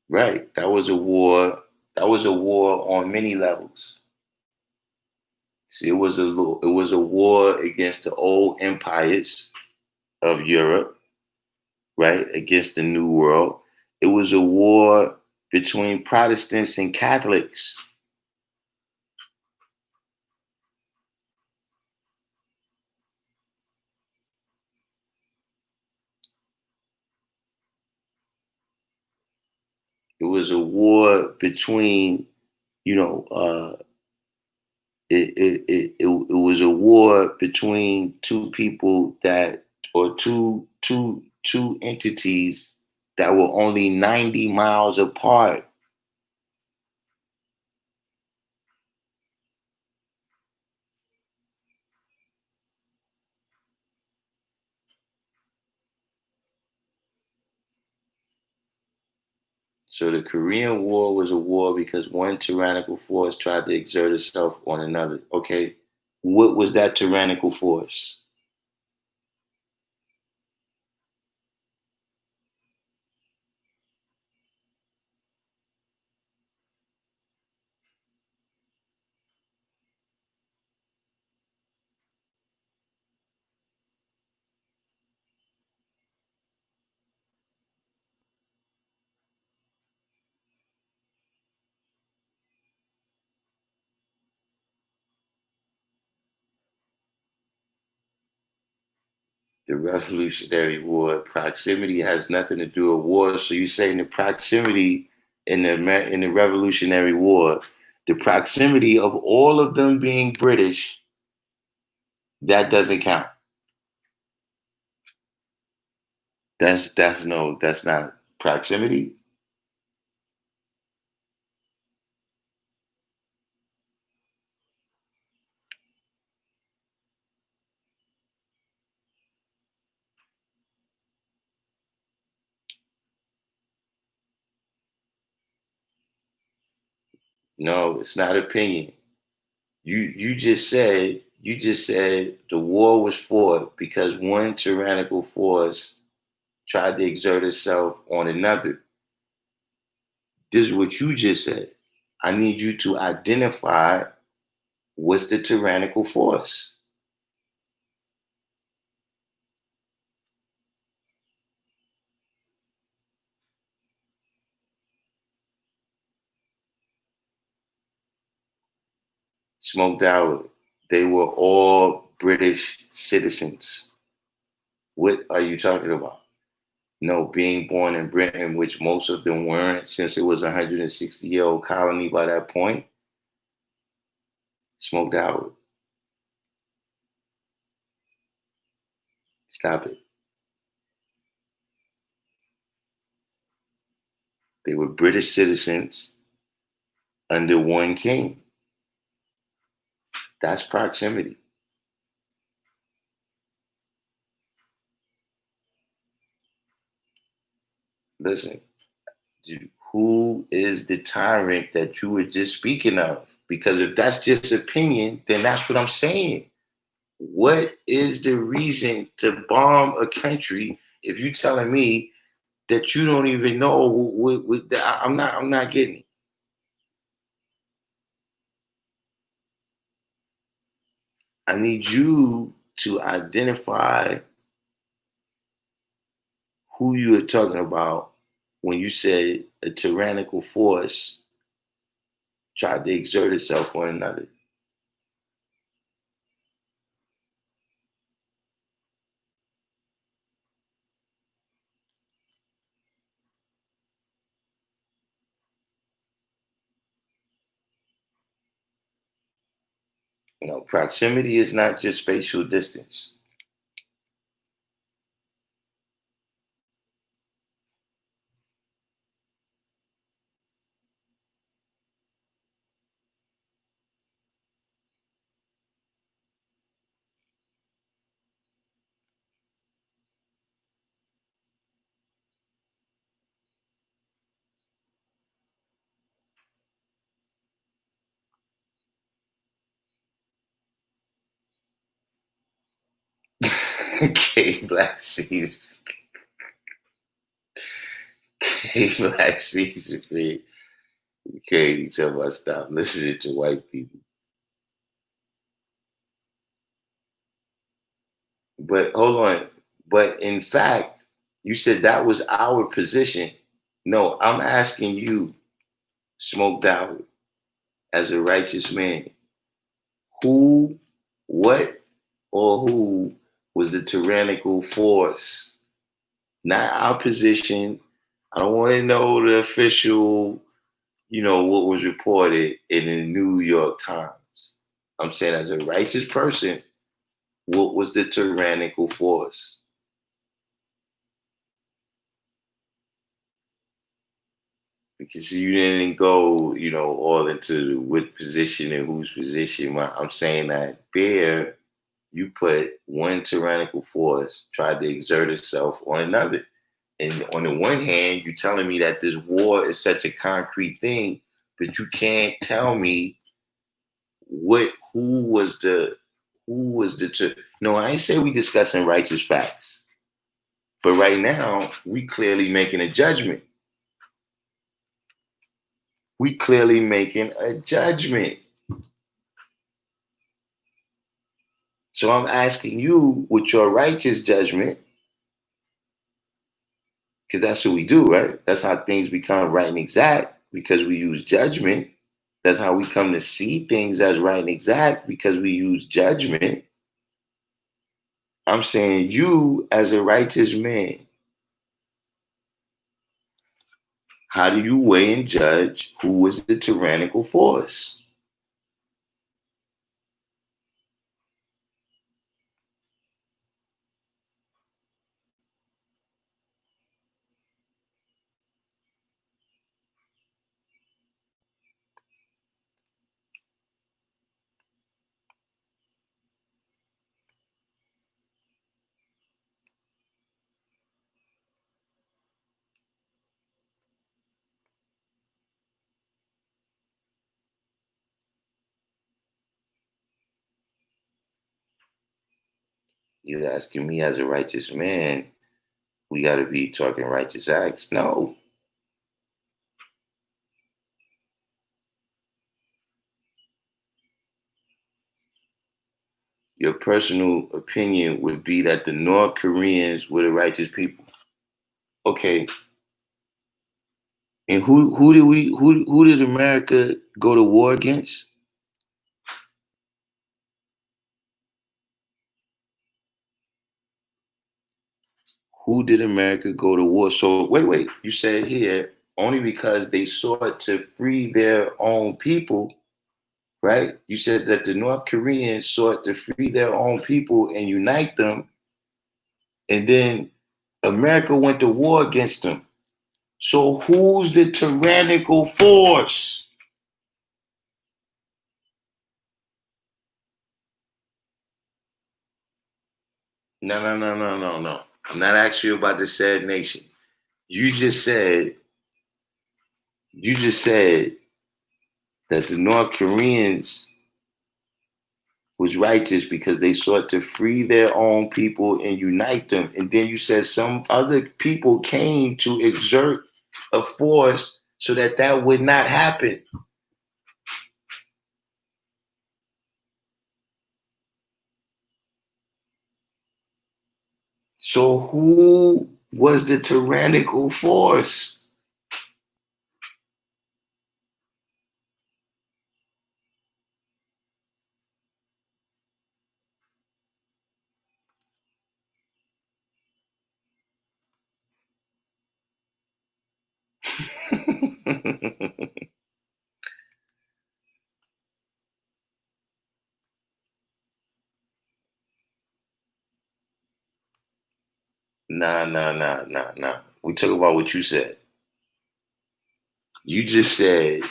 Right. That was a war. That was a war on many levels. See, it was a war against the old empires of Europe, right? Against the New World. It was a war between Protestants and Catholics. It was a war between you know, it was a war between two people that, or two entities that were only 90 miles apart. So the Korean War was a war because one tyrannical force tried to exert itself on another. Okay, what was that tyrannical force? The Revolutionary War. Proximity has nothing to do with war. So you're saying the proximity in the Revolutionary War, the proximity of all of them being British, that doesn't count. That's not proximity. No, it's not opinion. You just said the war was fought because one tyrannical force tried to exert itself on another. This is what you just said. I need you to identify what's the tyrannical force. Smoked out. They were all British citizens. What are you talking about? No, being born in Britain, which most of them weren't, since it was a 160-year-old colony by that point. Smoked out. Stop it. They were British citizens under one king. That's proximity. Listen, dude, who is the tyrant that you were just speaking of? Because if that's just opinion, then that's what I'm saying. What is the reason to bomb a country if you're telling me that you don't even know I'm not getting it. I need you to identify who you are talking about when you said a tyrannical force tried to exert itself on another. You know, proximity is not just spatial distance. Okay, Black Seeds. Okay, Black Seeds. Okay, you tell me stop listening to white people. But hold on. But in fact, you said that was our position. No, I'm asking you, Smoked Out, as a righteous man, who, what, or who was the tyrannical force? Not our position. I don't want to know the official what was reported in the New York Times. I'm saying, as a righteous person, what was the tyrannical force? Because you didn't go, all into what position and whose position. I'm saying that there, you put one tyrannical force tried to exert itself on another. And on the one hand, you're telling me that this war is such a concrete thing, but you can't tell me who was the no, I ain't say we discussing righteous facts. But right now, we clearly making a judgment. We clearly making a judgment. So I'm asking you with your righteous judgment, because that's what we do, right? That's how things become right and exact, because we use judgment. That's how we come to see things as right and exact, because we use judgment. I'm saying, you as a righteous man, how do you weigh and judge who was the tyrannical force? You asking me as a righteous man, we got to be talking righteous acts? No. Your personal opinion would be that the North Koreans were the righteous people. Okay. And who did America go to war against? Who did America go to war? So wait. You said here only because they sought to free their own people, right? You said that the North Koreans sought to free their own people and unite them, and then America went to war against them. So who's the tyrannical force? No. I'm not asking you about the said nation. You just said that the North Koreans was righteous because they sought to free their own people and unite them. And then you said some other people came to exert a force so that that would not happen. So who was the tyrannical force? Nah. We talk about what you said. You just said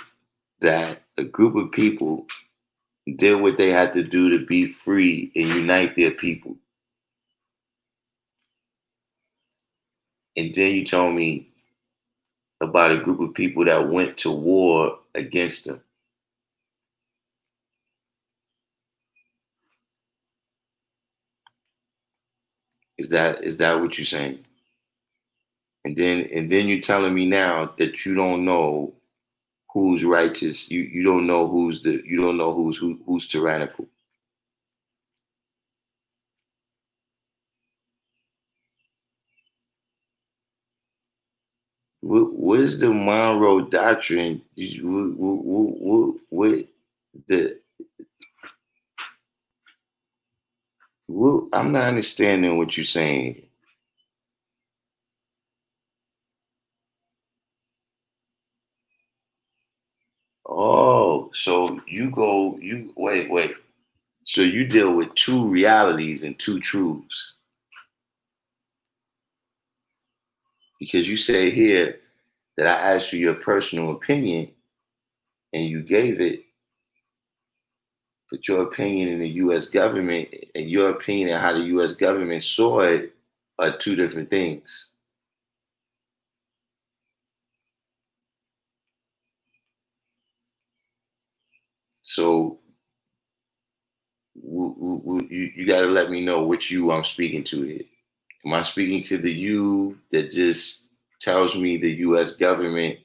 that a group of people did what they had to do to be free and unite their people. And then you told me about a group of people that went to war against them. Is that what you're saying? And then you're telling me now that you don't know who's righteous. You don't know who's tyrannical. What is the Monroe Doctrine? What the I'm not understanding what you're saying. Oh, so you wait. So you deal with two realities and two truths. Because you say here that I asked you your personal opinion and you gave it, but your opinion in the US government and your opinion on how the US government saw it are two different things. So you got to let me know which you I'm speaking to here. Am I speaking to the you that just tells me the U.S. government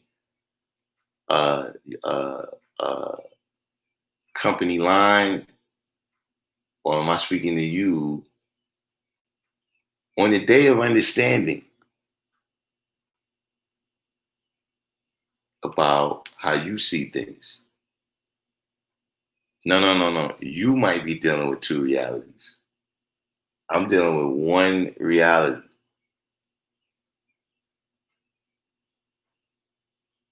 uh, uh, uh, company line, or am I speaking to you on the day of understanding about how you see things? No. You might be dealing with two realities. I'm dealing with one reality.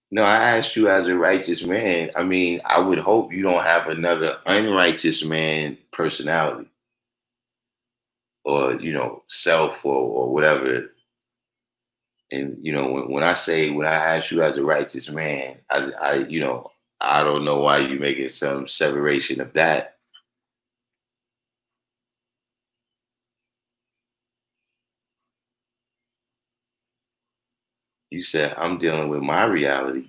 No, I asked you as a righteous man. I mean, I would hope you don't have another unrighteous man personality or, self or whatever. And, when I ask you as a righteous man, I don't know why you're making some separation of that. You said, I'm dealing with my reality.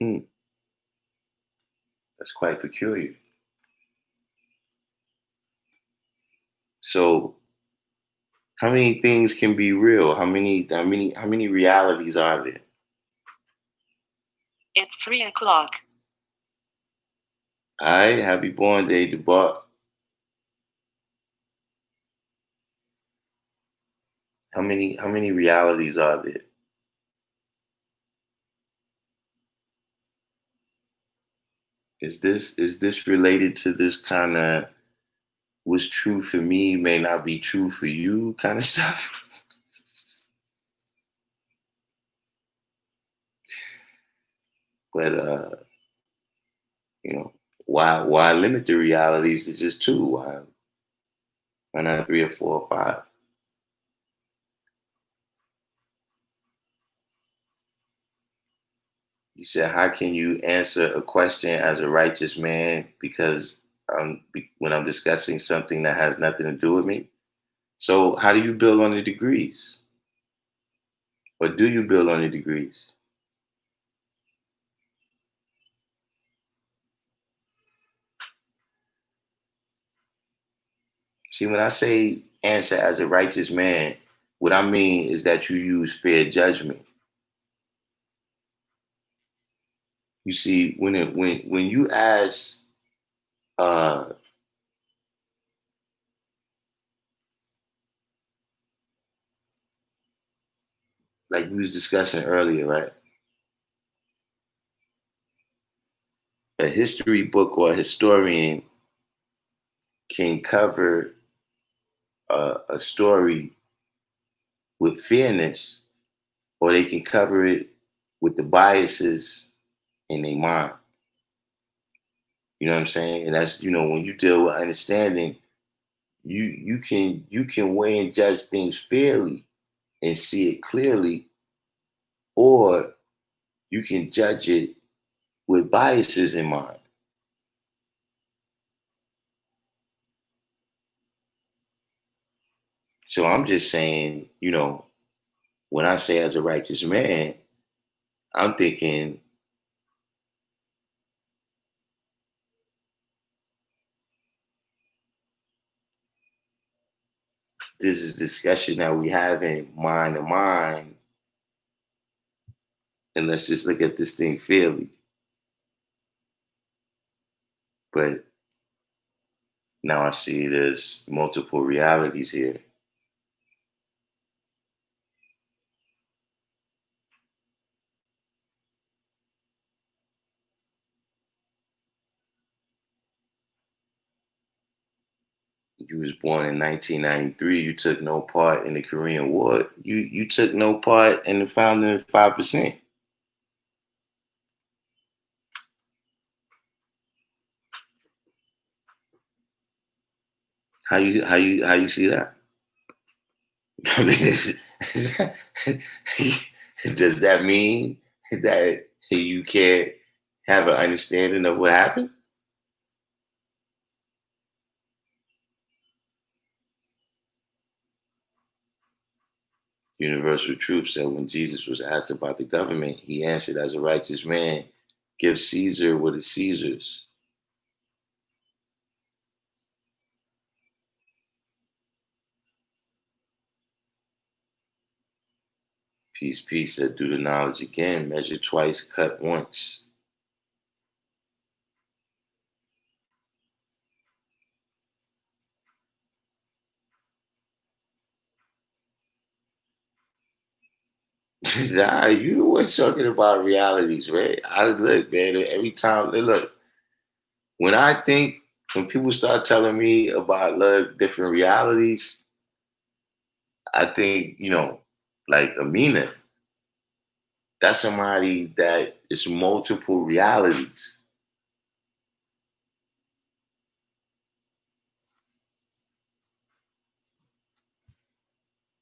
Hmm, that's quite peculiar. So, how many things can be real? How many realities are there?
It's 3 o'clock.
All right, happy born day, DeBart. How many realities are there? Is this related to this kind of what's true for me may not be true for you kind of stuff? But you know, why limit the realities to just two? Why not three or four or five? You said, how can you answer a question as a righteous man because when I'm discussing something that has nothing to do with me? So how do you build on the degrees? Or do you build on the degrees? See, when I say answer as a righteous man, what I mean is that you use fair judgment. You see, when you ask, uh, like we was discussing earlier, right? A history book or a historian can cover a story with fairness, or they can cover it with the biases in their mind. You know what I'm saying? And that's when you deal with understanding, you can weigh and judge things fairly and see it clearly, or you can judge it with biases in mind. So I'm just saying, when I say as a righteous man, I'm thinking this is discussion that we have in mind to mind, and let's just look at this thing fairly. But now I see there's multiple realities here. You was born in 1993. You took no part in the Korean War. You took no part in the founding of 5%. How you see that? I mean, does that mean that you can't have an understanding of what happened? Universal Truth said when Jesus was asked about the government, he answered as a righteous man, give Caesar what is Caesar's. Peace, peace, said do the knowledge again, measure twice, cut once. Nah, you was talking about realities, right? I look, man, every time, look, when I think, when people start telling me about different realities, I think, like Amina, that's somebody that is multiple realities.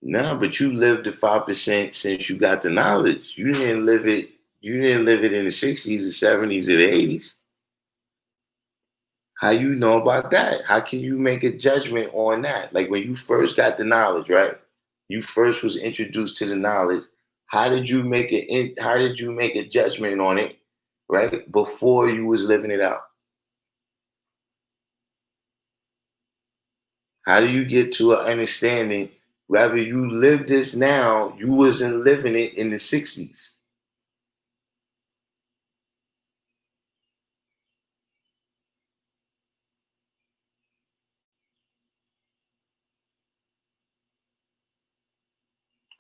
No, but you lived the 5% since you got the knowledge. You didn't live it. You didn't live it in the 60s, the 70s, or the 80s. How you know about that? How can you make a judgment on that? Like when you first got the knowledge, right? You first was introduced to the knowledge. How did you make it? How did you make a judgment on it, right? Before you was living it out. How do you get to an understanding? Rather you live this now, you wasn't living it in the 60s.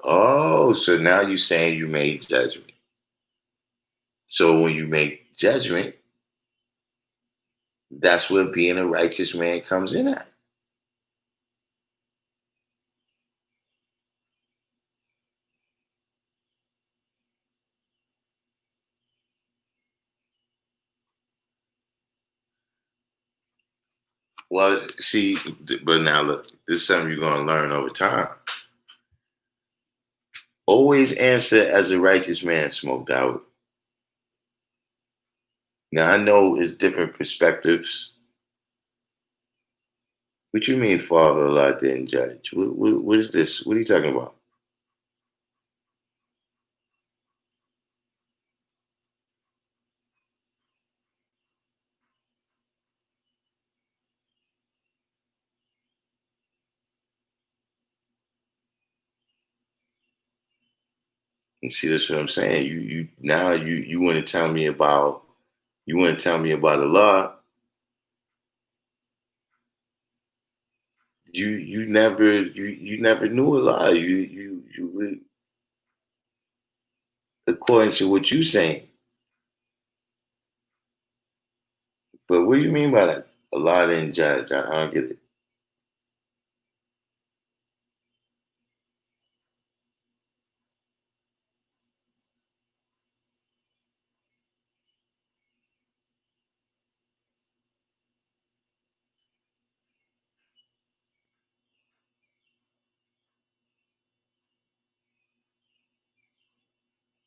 Oh, so now you're saying you made judgment. So when you make judgment, that's where being a righteous man comes in at. Well, see, but now look, this is something you're going to learn over time. Always answer as a righteous man, Smoked Out. Now, I know it's different perspectives. What you mean, Father Allah didn't judge? What is this? What are you talking about? And see, that's what I'm saying. You want to tell me about Allah. You never knew Allah. You according to what you saying. But what do you mean by that? Allah didn't judge. I don't get it.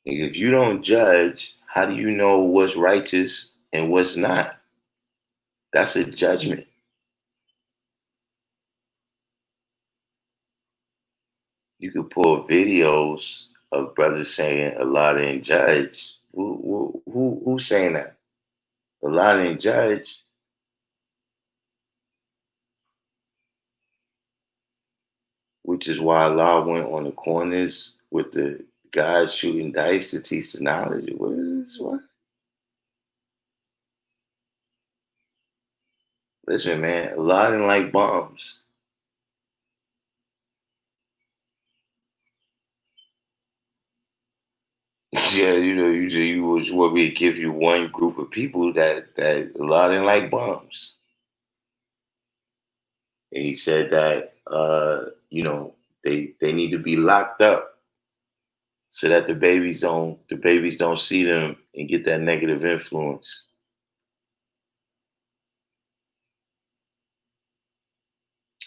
If you don't judge, how do you know what's righteous and what's not? That's a judgment. You could pull videos of brothers saying Allah didn't judge. Who's saying that? Allah didn't judge, which is why Allah went on the corners with the guys shooting dice to teach the knowledge. What is this? What? Listen, man, Allah didn't like bombs. Yeah, you want me to give you one group of people that Allah didn't like bombs. And he said that they need to be locked up so that the babies don't see them and get that negative influence.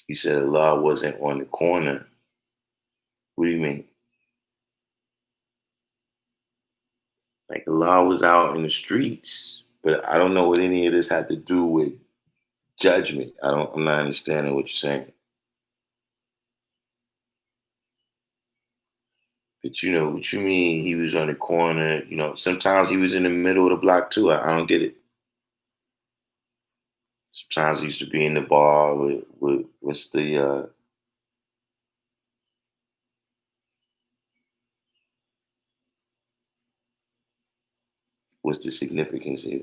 He said Allah wasn't on the corner. What do you mean? Like Allah was out in the streets, but I don't know what any of this had to do with judgment. I'm not understanding what you're saying. But you know what you mean, he was on the corner, sometimes he was in the middle of the block too. I don't get it. Sometimes he used to be in the bar with what's the significance here?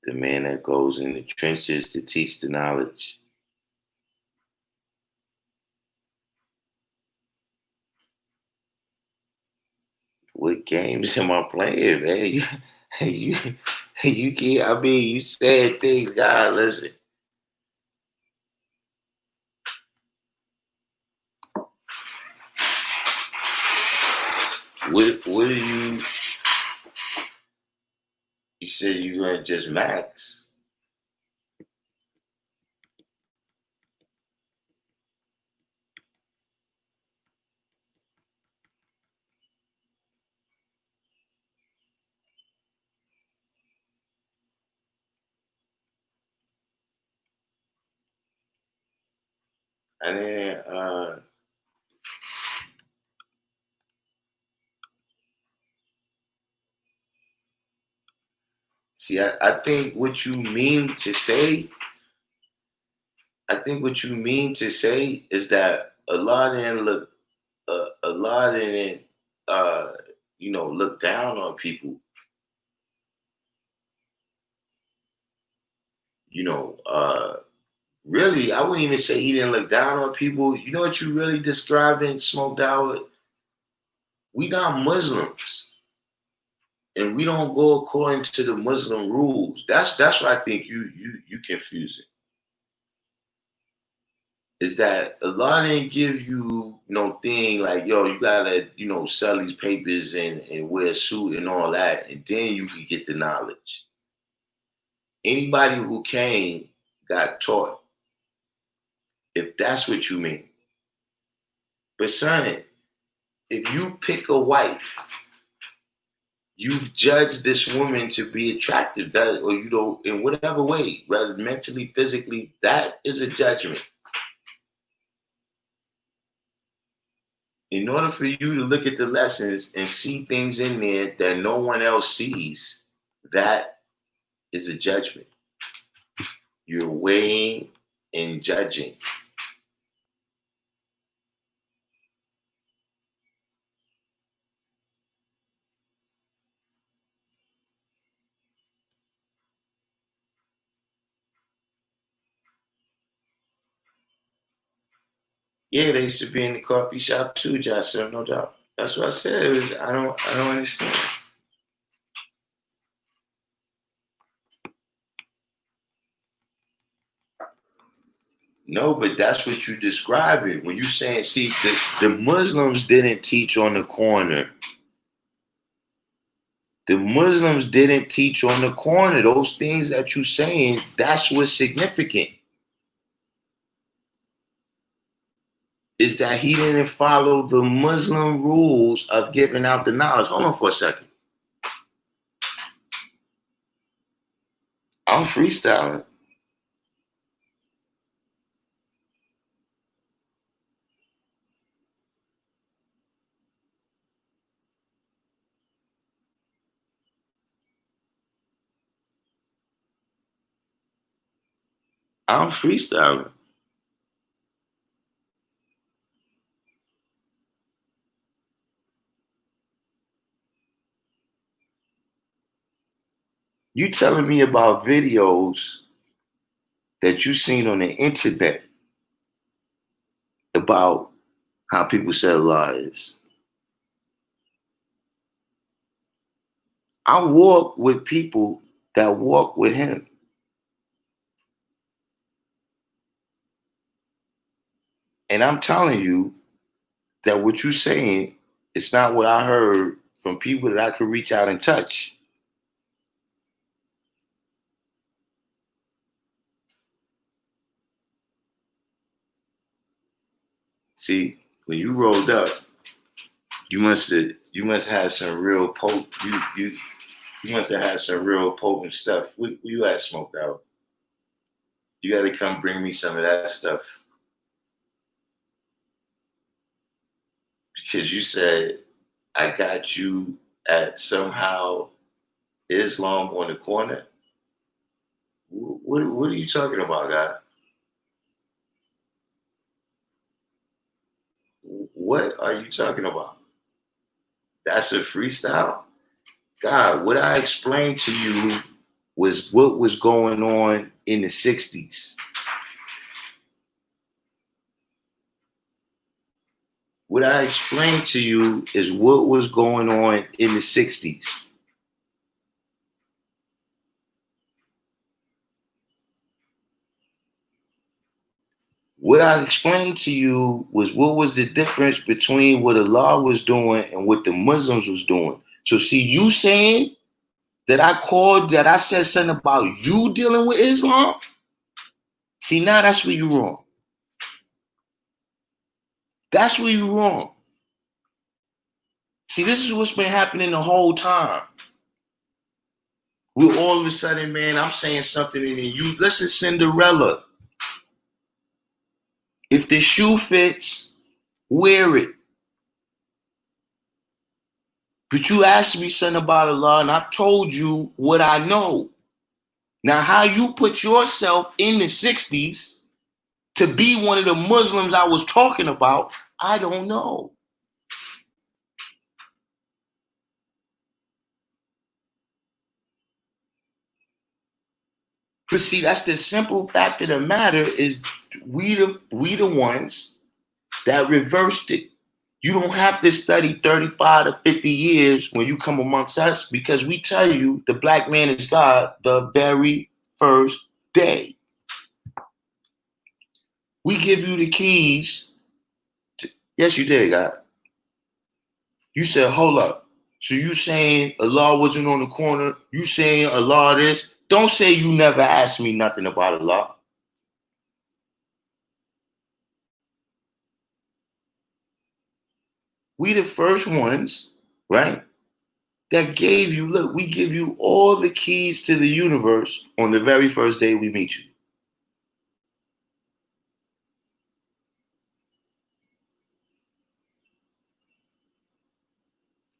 The man that goes in the trenches to teach the knowledge. What games am I playing, man? You can't. I mean, you said things, God. Listen, what are you? You said you gonna just max. And then see, I think what you mean to say. I think what you mean to say is that Allah didn't look down on people. You know, really, I wouldn't even say he didn't look down on people. You know what you really describing, Smoked Out? We not Muslims, and we don't go according to the Muslim rules. That's what I think you confusing. Is that Allah didn't give you no thing like, yo, you gotta, sell these papers and wear a suit and all that, and then you can get the knowledge. Anybody who came got taught, if that's what you mean. But son, if you pick a wife, you've judged this woman to be attractive, that or in whatever way, whether mentally, physically, that is a judgment. In order for you to look at the lessons and see things in there that no one else sees, that is a judgment. You're weighing and judging. Yeah, they used to be in the coffee shop too, Jocelyn, no doubt. That's what I said. I don't understand. No, but that's what you describe it. When you saying, see, the Muslims didn't teach on the corner. The Muslims didn't teach on the corner. Those things that you saying, that's what's significant. Is that he didn't follow the Muslim rules of giving out the knowledge. Hold on for a second. I'm freestyling. I'm freestyling. You telling me about videos that you seen on the internet about how people say Allah is. I walk with people that walk with him. And I'm telling you that what you're saying is not what I heard from people that I could reach out and touch. See, when you rolled up, you must have some real you must have had some real potent stuff. Where you at, smoked out? You got to come bring me some of that stuff because you said I got you at somehow Islam on the corner. What are you talking about, God? What are you talking about? That's a freestyle? God, what I explained to you was what was going on in the 60s. What I explained to you is what was going on in the 60s. What I explained to you was what was the difference between what Allah was doing and what the Muslims was doing. So see, you saying that I said something about you dealing with Islam. See, now that's where you're wrong. That's where you're wrong. See, this is what's been happening the whole time. We're all of a sudden, man, I'm saying something and then you listen, Cinderella. If the shoe fits, wear it. But you asked me something about Allah and I told you what I know. Now, how you put yourself in the 60s to be one of the Muslims I was talking about, I don't know. But see, that's the simple fact of the matter is we the ones that reversed it. You don't have to study 35 to 50 years when you come amongst us because we tell you the black man is God the very first day. We give you the keys. Yes, you did, God. You said, hold up. So you saying Allah wasn't on the corner? You saying Allah this? Don't say you never asked me nothing about Allah. We the first ones, right? That gave you, look, we give you all the keys to the universe on the very first day we meet you.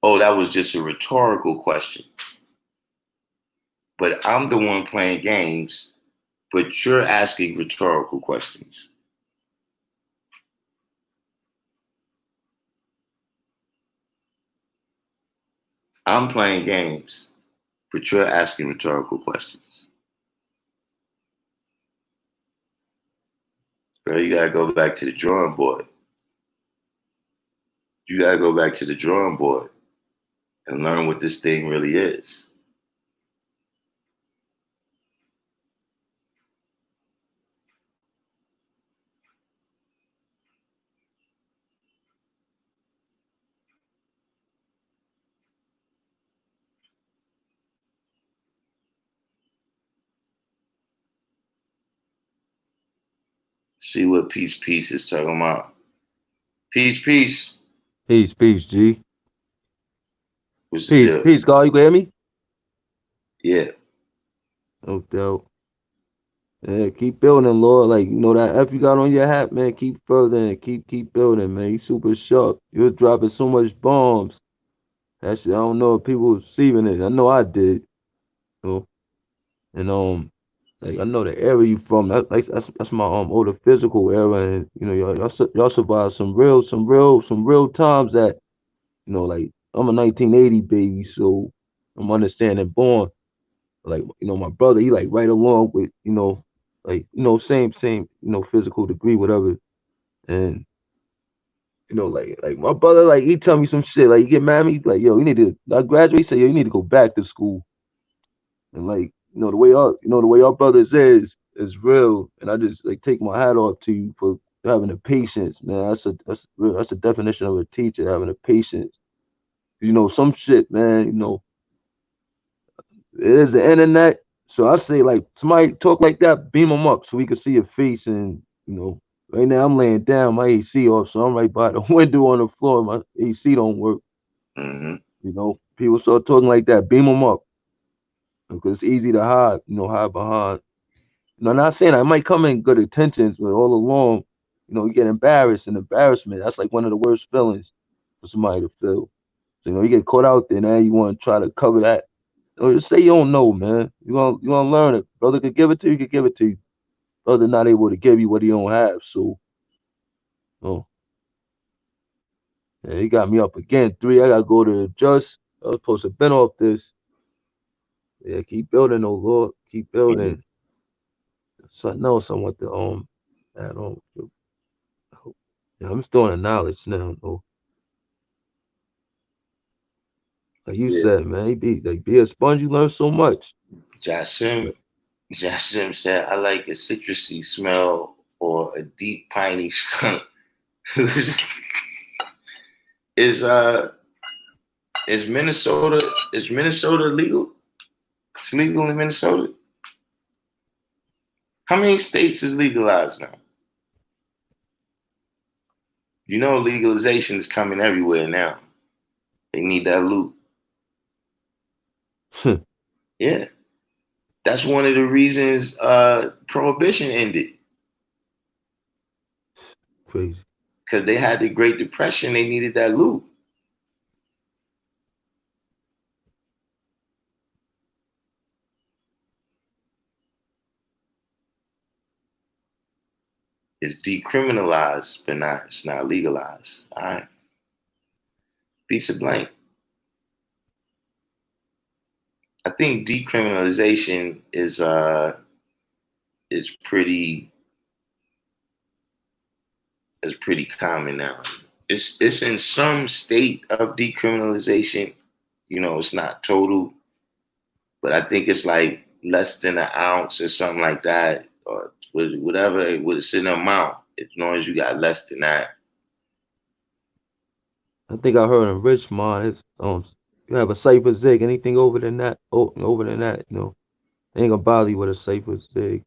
Oh, that was just a rhetorical question. But I'm the one playing games, but you're asking rhetorical questions. I'm playing games, but you're asking rhetorical questions. Bro, you gotta go back to the drawing board. You gotta go back to the drawing board and learn what this thing really is. See what peace is talking about. Peace.
Peace, G.
What's the deal?
Peace, God. You can hear me?
Yeah.
No doubt. Yeah, keep building, Lord. Like, you know that F you got on your hat, man. Keep further and keep building, man. You super sharp. You're dropping so much bombs. That shit, I don't know if people receiving it. I know I did. You know? And like I know the area you from. That's my older physical era, and you know y'all survived some real times that like I'm a 1980 baby, so I'm understanding born. Like my brother, he like right along with like same physical degree, whatever. And
You know, like my brother, like he tell me some shit. Like, you get mad at me, like, yo, you need to. I graduate. He said, yo, you need to go back to school. And like, the way our brothers is real. And I just like take my hat off to you for having the patience, man. That's the definition of a teacher, having the patience. Some shit, man. It is the internet. So I say, like, somebody talk like that, beam them up so we can see your face. And right now I'm laying down, my AC off, so I'm right by the window on the floor. My AC don't work.
Mm-hmm.
People start talking like that, beam them up because it's easy to hide. Hide behind. Not saying I might come in good intentions, but all along, you get embarrassed, and embarrassment, that's like one of the worst feelings for somebody to feel. So, you get caught out there, now you want to try to cover that. Just say you don't know, man. You gonna learn it. Brother could give it to you, could give it to you. Brother not able to give you what he don't have. So, oh, yeah, he got me up again. 3, I gotta go to adjust. I was supposed to have been off this. Yeah, keep building, oh Lord. Keep building. Something else I want to add on. Yeah, I'm storing the knowledge now, though. Like you
Yeah.
said, man, be a sponge, you learn so much.
Jasim, Jasim said, I like a citrusy smell or a deep piney skunk. is uh is Minnesota legal? It's legal in Minnesota. How many states is legalized now? Legalization is coming everywhere now. They need that loot. Yeah. That's one of the reasons prohibition ended.
Crazy.
Because they had the Great Depression, they needed that loot. It's decriminalized, but it's not legalized. All right. Piece of blank. I think decriminalization is pretty common now. It's in some state of decriminalization. It's not total, but I think it's like less than an ounce or something like that, or whatever with a certain amount. As long as you got less than that,
I think I heard in Richmond, it's you have a cipher zig, anything over than that, they ain't gonna bother you with a cipher zig.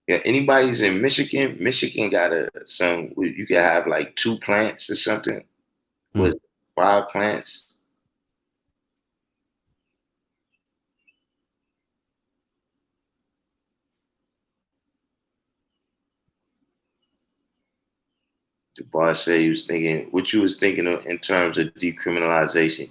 yeah. Anybody's in Michigan. Michigan got some. You can have like 2 plants or something
Hmm.
with 5 plants. The boss said he was thinking what you was thinking of in terms of decriminalization.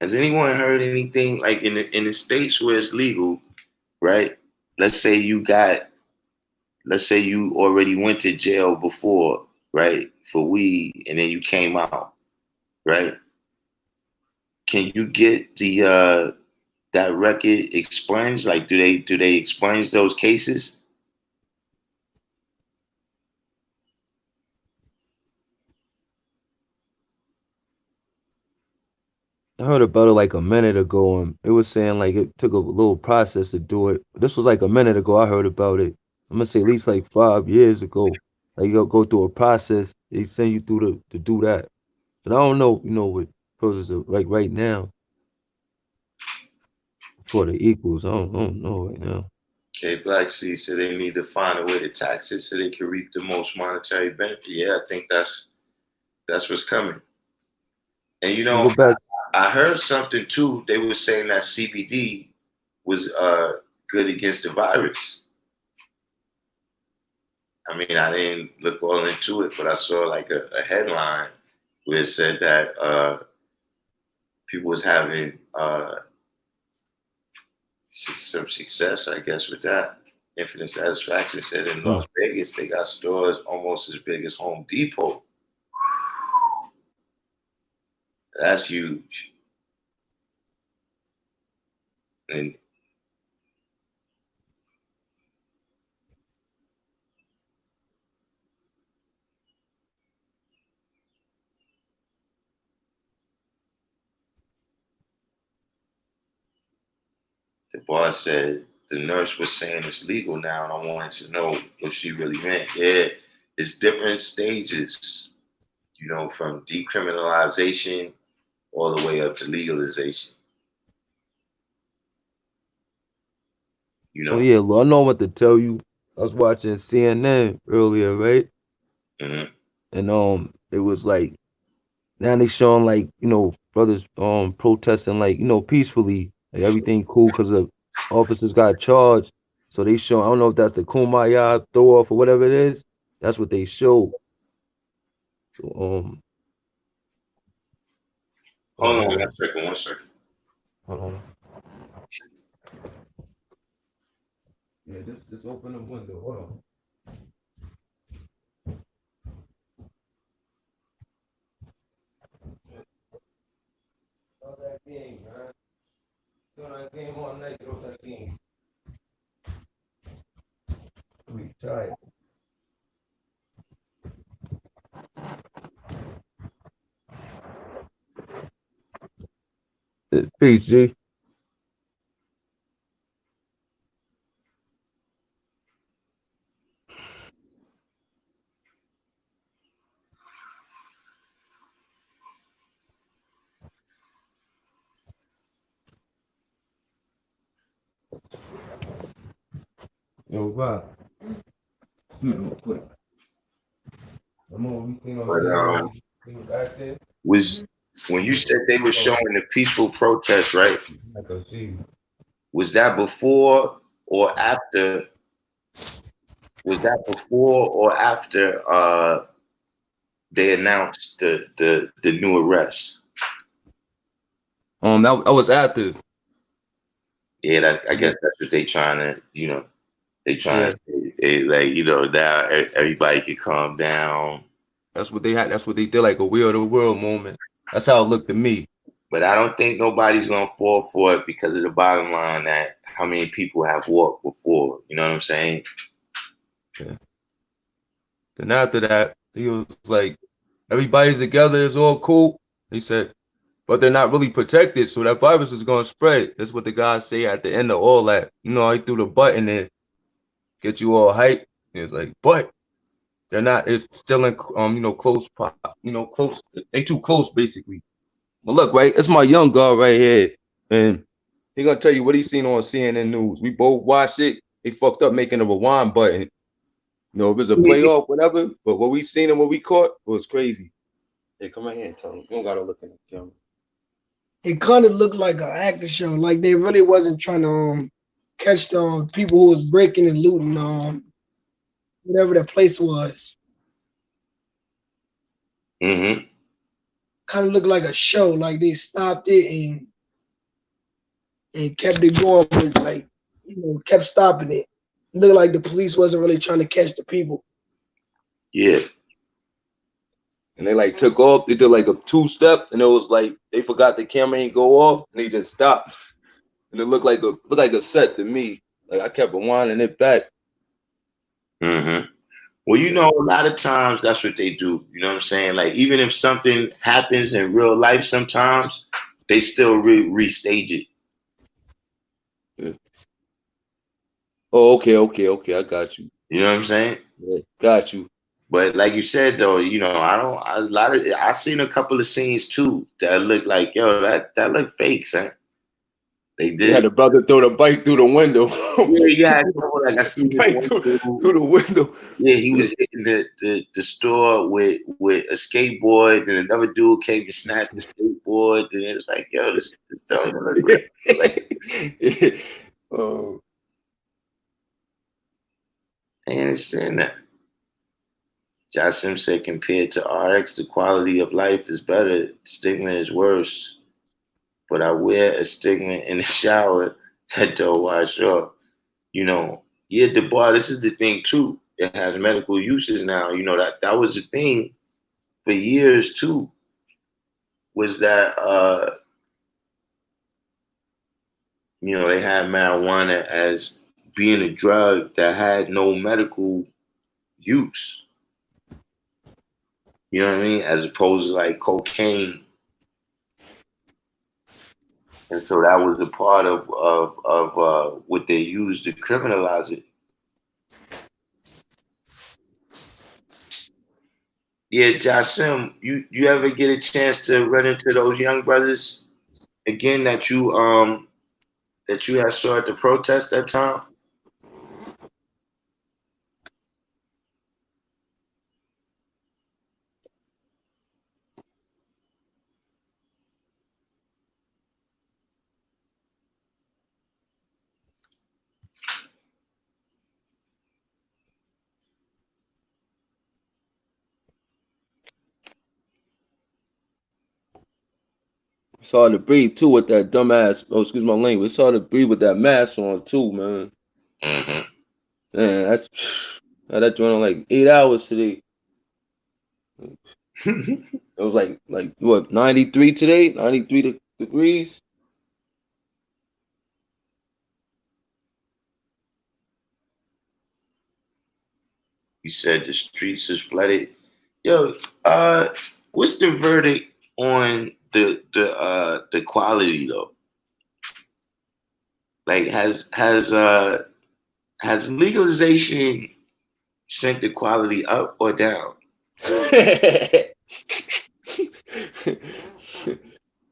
Has anyone heard anything like in the states where it's legal, right? Let's say let's say you already went to jail before, right, for weed, and then you came out, right? Can you get that record expunged? Like, do they expunge those cases?
I heard about it like a minute ago, and it was saying like it took a little process to do it. This was like a minute ago. I heard about it. I'm gonna say at least like 5 years ago. Like you gotta go through a process. They send you through to do that. But I don't know, what process of like right now for the equals. I don't know right now.
Okay, Black C said they need to find a way to tax it so they can reap the most monetary benefit. Yeah, I think that's what's coming. And
You go back.
I heard something too. They were saying that CBD was good against the virus. I mean, I didn't look all into it, but I saw like a headline where it said that people was having some success, I guess, with that. Infinite Satisfaction said in Las Vegas they got stores almost as big as Home Depot. That's huge. And the boss said the nurse was saying it's legal now, and I wanted to know what she really meant. Yeah, it's different stages, you know, from decriminalization all the way up to legalization. You know.
Oh yeah, I know what to tell you. I was watching CNN earlier, right?
Mm-hmm.
And it was like now they showing like brothers protesting like peacefully, like everything cool because the officers got charged. So they show I don't know if that's the Kumbaya throw off or whatever it is. That's what they show. So
Hold on
hold on,
one second.
hold on. Yeah, just open the window. Hold on. Throw that game, man. Throw that game all night. Throw that game. We tired. Peace, G. Yo, Bob. Quick. Come on, we seen on
But
CNN back there.
was when you said they were showing the peaceful protest, right?
I can see.
Was that before or after? Was that before or after they announced the new arrest?
That was after.
Yeah, I guess that's what they trying to, you know, they trying
Yeah,
to say, like, you know, now everybody can calm down.
that's what they had. That's what they did, like a wheel of the world moment. That's how it looked to me.
But I don't think nobody's gonna fall for it because of the bottom line that how many people have walked before. You know what I'm saying?
Yeah. Then after that, he was like, everybody's together, it's all cool. He said, but they're not really protected, so that virus is gonna spread. That's what the guys say at the end of all that. You know, he threw the button and get you all hyped. It's like, but they're not. It's still in, close. Close. They too close, basically. But look, right, it's my young guy right here, and he gonna tell you what he seen on CNN News. We both watched it. They fucked up making a rewind button. You know, if it's a playoff, whatever. But what we seen and what we caught was crazy. Hey, come right here and tell him. You don't gotta look at the camera.
It kind of looked like an acting show. Like they really wasn't trying to catch the people who was breaking and looting whatever the place was.
Mm-hmm.
Kind of looked like a show. Like they stopped it and kept it going, but like kept stopping it. It looked like the police wasn't really trying to catch the people.
Yeah.
And they like took off. They did like a 2-step, and it was like they forgot the camera ain't go off, and they just stopped. And it looked like a set to me. Like I kept rewinding it back.
Mm-hmm. Well, you know, a lot of times that's what they do. You know what I'm saying? Like even if something happens in real life, sometimes they still restage it.
Yeah. Oh, okay. I got you.
You know what I'm saying?
Yeah, got you.
But like you said though, you know, I seen a couple of scenes too that look like, yo, that look fake, son. They
You
did.
had the brother throw the bike through the window.
Yeah, like I seen
Bike through the window.
Yeah, he was hitting the store with a skateboard, and another dude came and snatched the skateboard, and it was like, yo, this don't look like.
Oh,
I understand that. Jasim said, compared to RX, the quality of life is better. Stigma is worse. But I wear a stigma in the shower that don't wash off. You know, Yeah, the bar. This is the thing too. It has medical uses now. You know that was the thing for years too. Was that they had marijuana as being a drug that had no medical use. You know what I mean? As opposed to like cocaine, and so that was a part of what they used to criminalize it. Yeah, Jasim, you ever get a chance to run into those young brothers again that you had saw at the protest that time?
It's hard to breathe too with that dumbass. Oh, excuse my language. It's hard to breathe with that mask on too, man.
Mm-hmm.
Man, that's I had that joint on like 8 hours today. It was like what 93 today, 93 degrees.
You said the streets is flooded. Yo, what's the verdict on the quality though? Like has legalization sent the quality up or down?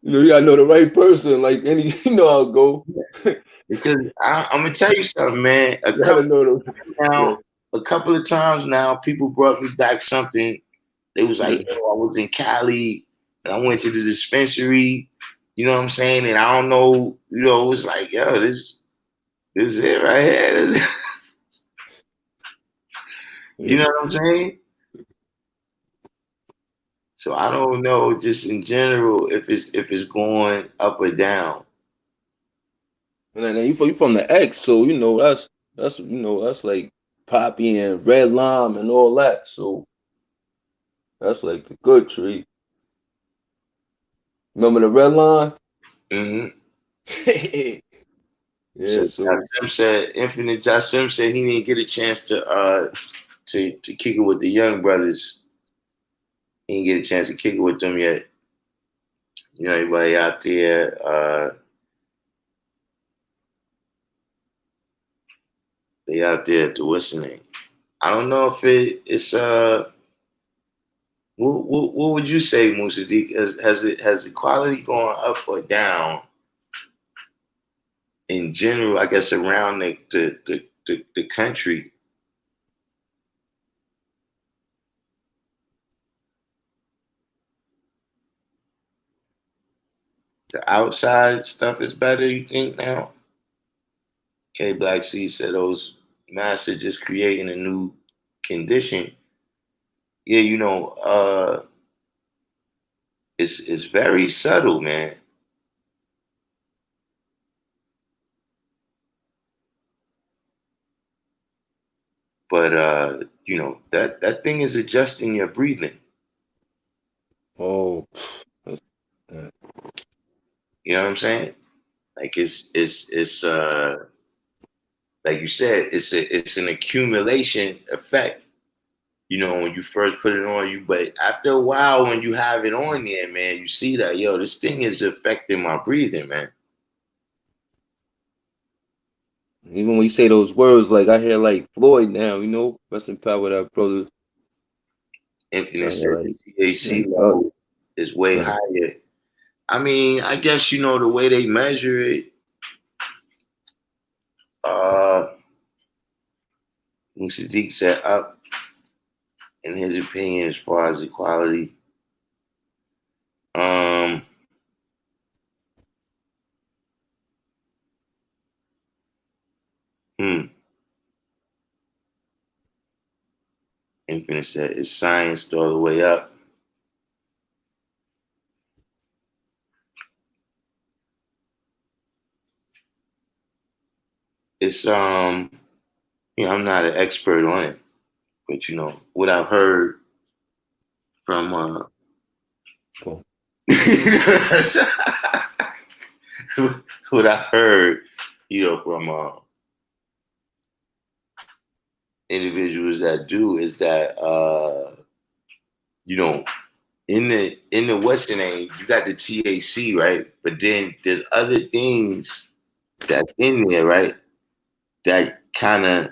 You gotta know the right person. Like any, you know how it go.
Because I'm gonna tell you something, man.
You gotta know the. Yeah,
A couple of times now, people brought me back something. They was like,
yeah.
"Yo, I was in Cali and I went to the dispensary." You know what I'm saying? And I don't know. It was like, "Yo, this is it right here." You know what I'm saying? So I don't know, just in general, if it's going up or down.
And then you from the X, so that's like poppy and red lime and all that. So that's like the good tree. Remember the red line?
Hmm.
Yeah.
So
So
Infinite Jasim said he didn't get a chance to kick it with the young brothers. He didn't get a chance to kick it with them yet. Everybody out there, they out there to listening. I don't know if it's what would you say, Musadik? Has the quality gone up or down in general? I guess around the country. The outside stuff is better, you think now? K Black C said those masks are just creating a new condition. Yeah, it's very subtle, man. But that thing is adjusting your breathing.
oh, that's, that.
You know what I'm saying? Like it's like you said, it's an accumulation effect. When you first put it on you, but after a while, when you have it on there, man, you see that this thing is affecting my breathing, man.
Even when you say those words, like I hear like Floyd now, rest in power that brother.
Infinite
I hear
said the
like,
THC
like
level is way
right.
higher. I mean, I guess the way they measure it. Sadiq said up in his opinion as far as equality. Um, hmm. Infinite said it's science all the way up. It's I'm not an expert on it, but what I've heard from
Cool.
what I heard, from individuals that do is that in the Western aid, you got the THC, right? But then there's other things that's in there, right? That kind of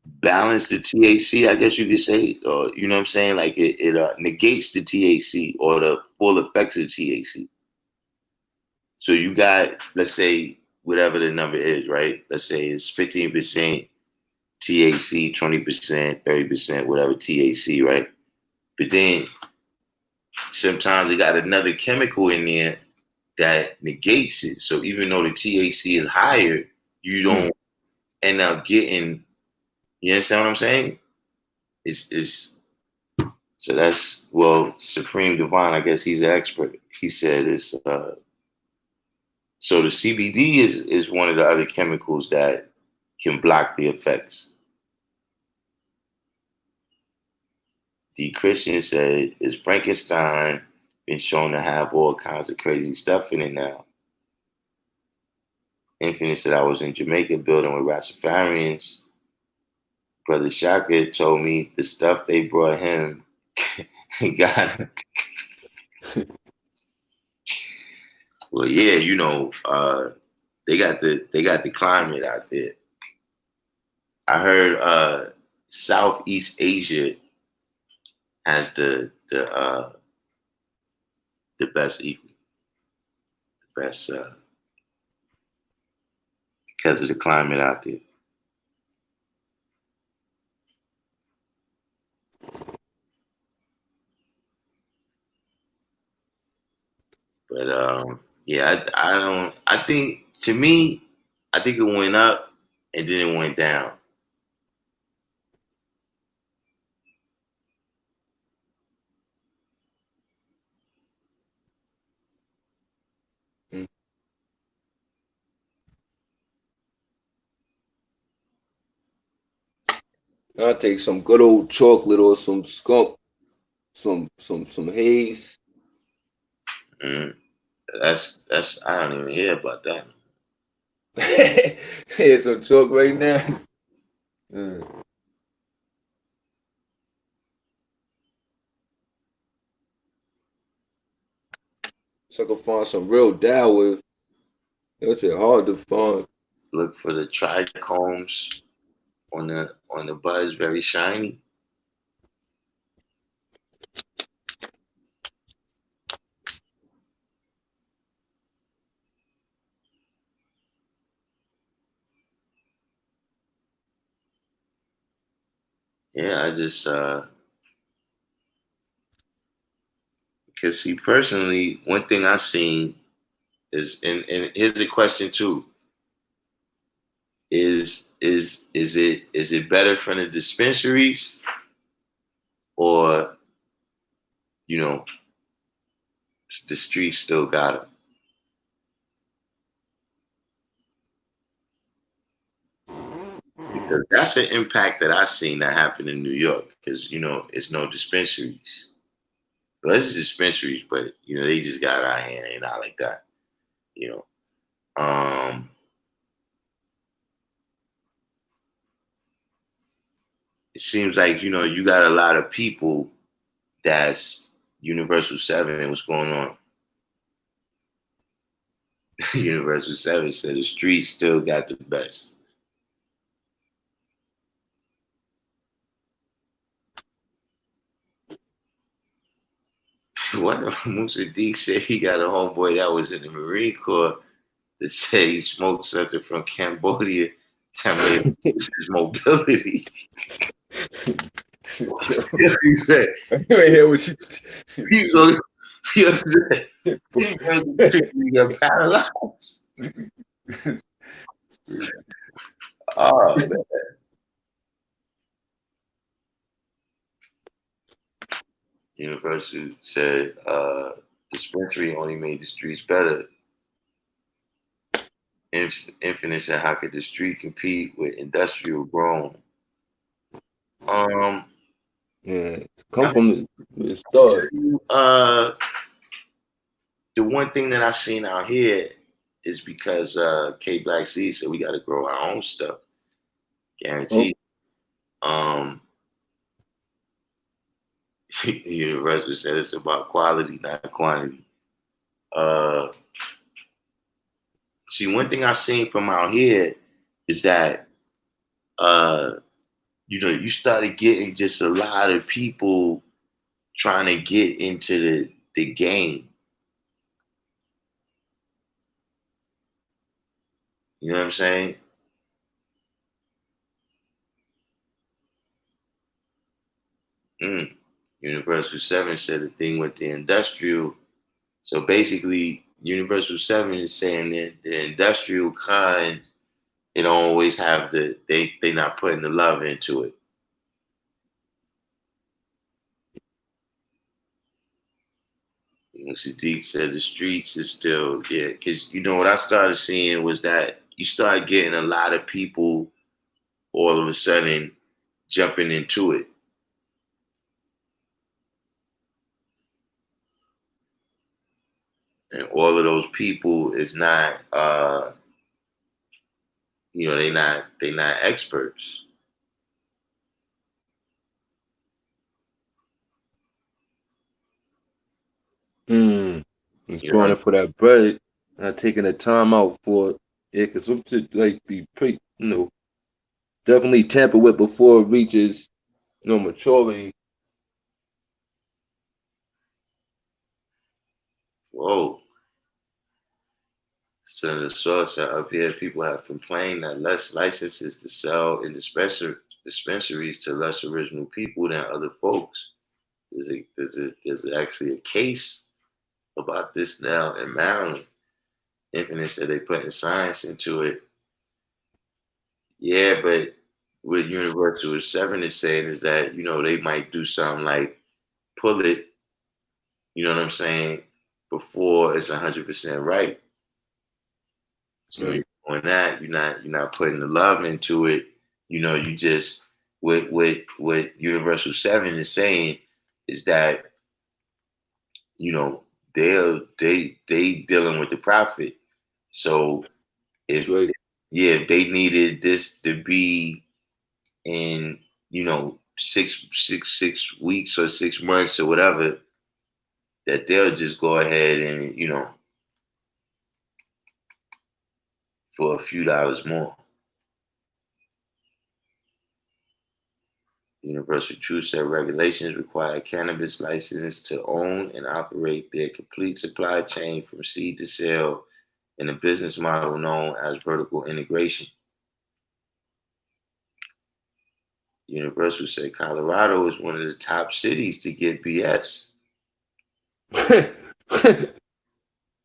balance the THC, I guess you could say, or you know what I'm saying? Like it negates the THC or the full effects of the THC. So you got, let's say, whatever the number is, right? Let's say it's 15% THC, 20%, 30%, whatever THC, right? But then sometimes they got another chemical in there that negates it. So even though the THC is higher, you don't end up getting, you understand what I'm saying? It's so that's, Supreme Divine, I guess he's an expert. He said it's so the CBD is one of the other chemicals that can block the effects. D. Christian said, is Frankenstein been shown to have all kinds of crazy stuff in it now? Infinite said, I was in Jamaica building with Rastafarians. Brother Shaka told me the stuff they brought him got him. Well, yeah, they got the climate out there. I heard Southeast Asia has the best because of the climate out there. But yeah, I don't. I think, to me, I think it went up and then it went down.
I'll take some good old chocolate or some skunk, some haze.
Mm. That's I don't even hear about that.
Here's some chalk right now. Mm. So I can find some real Dow. That's it, hard to find.
Look for the trichomes on the buds, very shiny. Yeah, I just because see, personally, one thing I seen is, and here's a question too: is it better from the dispensaries, or you know the streets still got them? Because that's an impact that I seen that happen in New York. Because it's no dispensaries. Well, it's dispensaries, but they just got out here and not like that. You know, um, it seems like you got a lot of people that's Universal 7. What's going on? Universal 7 said the streets still got the best. What Musa D said he got a homeboy that was in the Marine Corps that said he smoked something from Cambodia that made his mobility. He said,
I hear what you.
he got paralyzed. Oh, man. University said dispensary only made the streets better. Infinite said, how could the street compete with industrial grown? Um,
Yeah, come from the start.
The one thing that I seen out here is because K Black C said we got to grow our own stuff,
Oh,
guaranteed. Um, Universal said it's about quality, not quantity. Uh, See, one thing I seen from out here is that you started getting just a lot of people trying to get into the game. You know what I'm saying? Mm. Universal 7 said the thing with the industrial. So basically, Universal 7 is saying that the industrial kind, they don't always have they not putting the love into it. Sadiq said the streets is still, yeah, because what I started seeing was that you start getting a lot of people all of a sudden jumping into it. And all of those people is not they not experts.
it's
You know
going
what
in for that bread, not taking the time out for it. Yeah, because some shit like be pretty, definitely tamper with before it reaches, maturity.
Whoa. So the source up here, people have complained that less licenses to sell in dispensaries to less original people than other folks. There's actually a case about this now in Maryland. Infinite said they putting science into it. Yeah, but what Universal 7 is saying is that, they might do something like pull it, you know what I'm saying, before it's 100% right. So you're
Right.
doing that, you're not putting the love into it. You just what Universal 7 is saying is that, you know, they dealing with the profit. So
That's
if
right.
if they needed this to be in, 6 weeks or 6 months or whatever, that they'll just go ahead and, for a few dollars more. Universal Truth said regulations require a cannabis license to own and operate their complete supply chain from seed to sale in a business model known as vertical integration. Universal said Colorado is one of the top cities to get BS.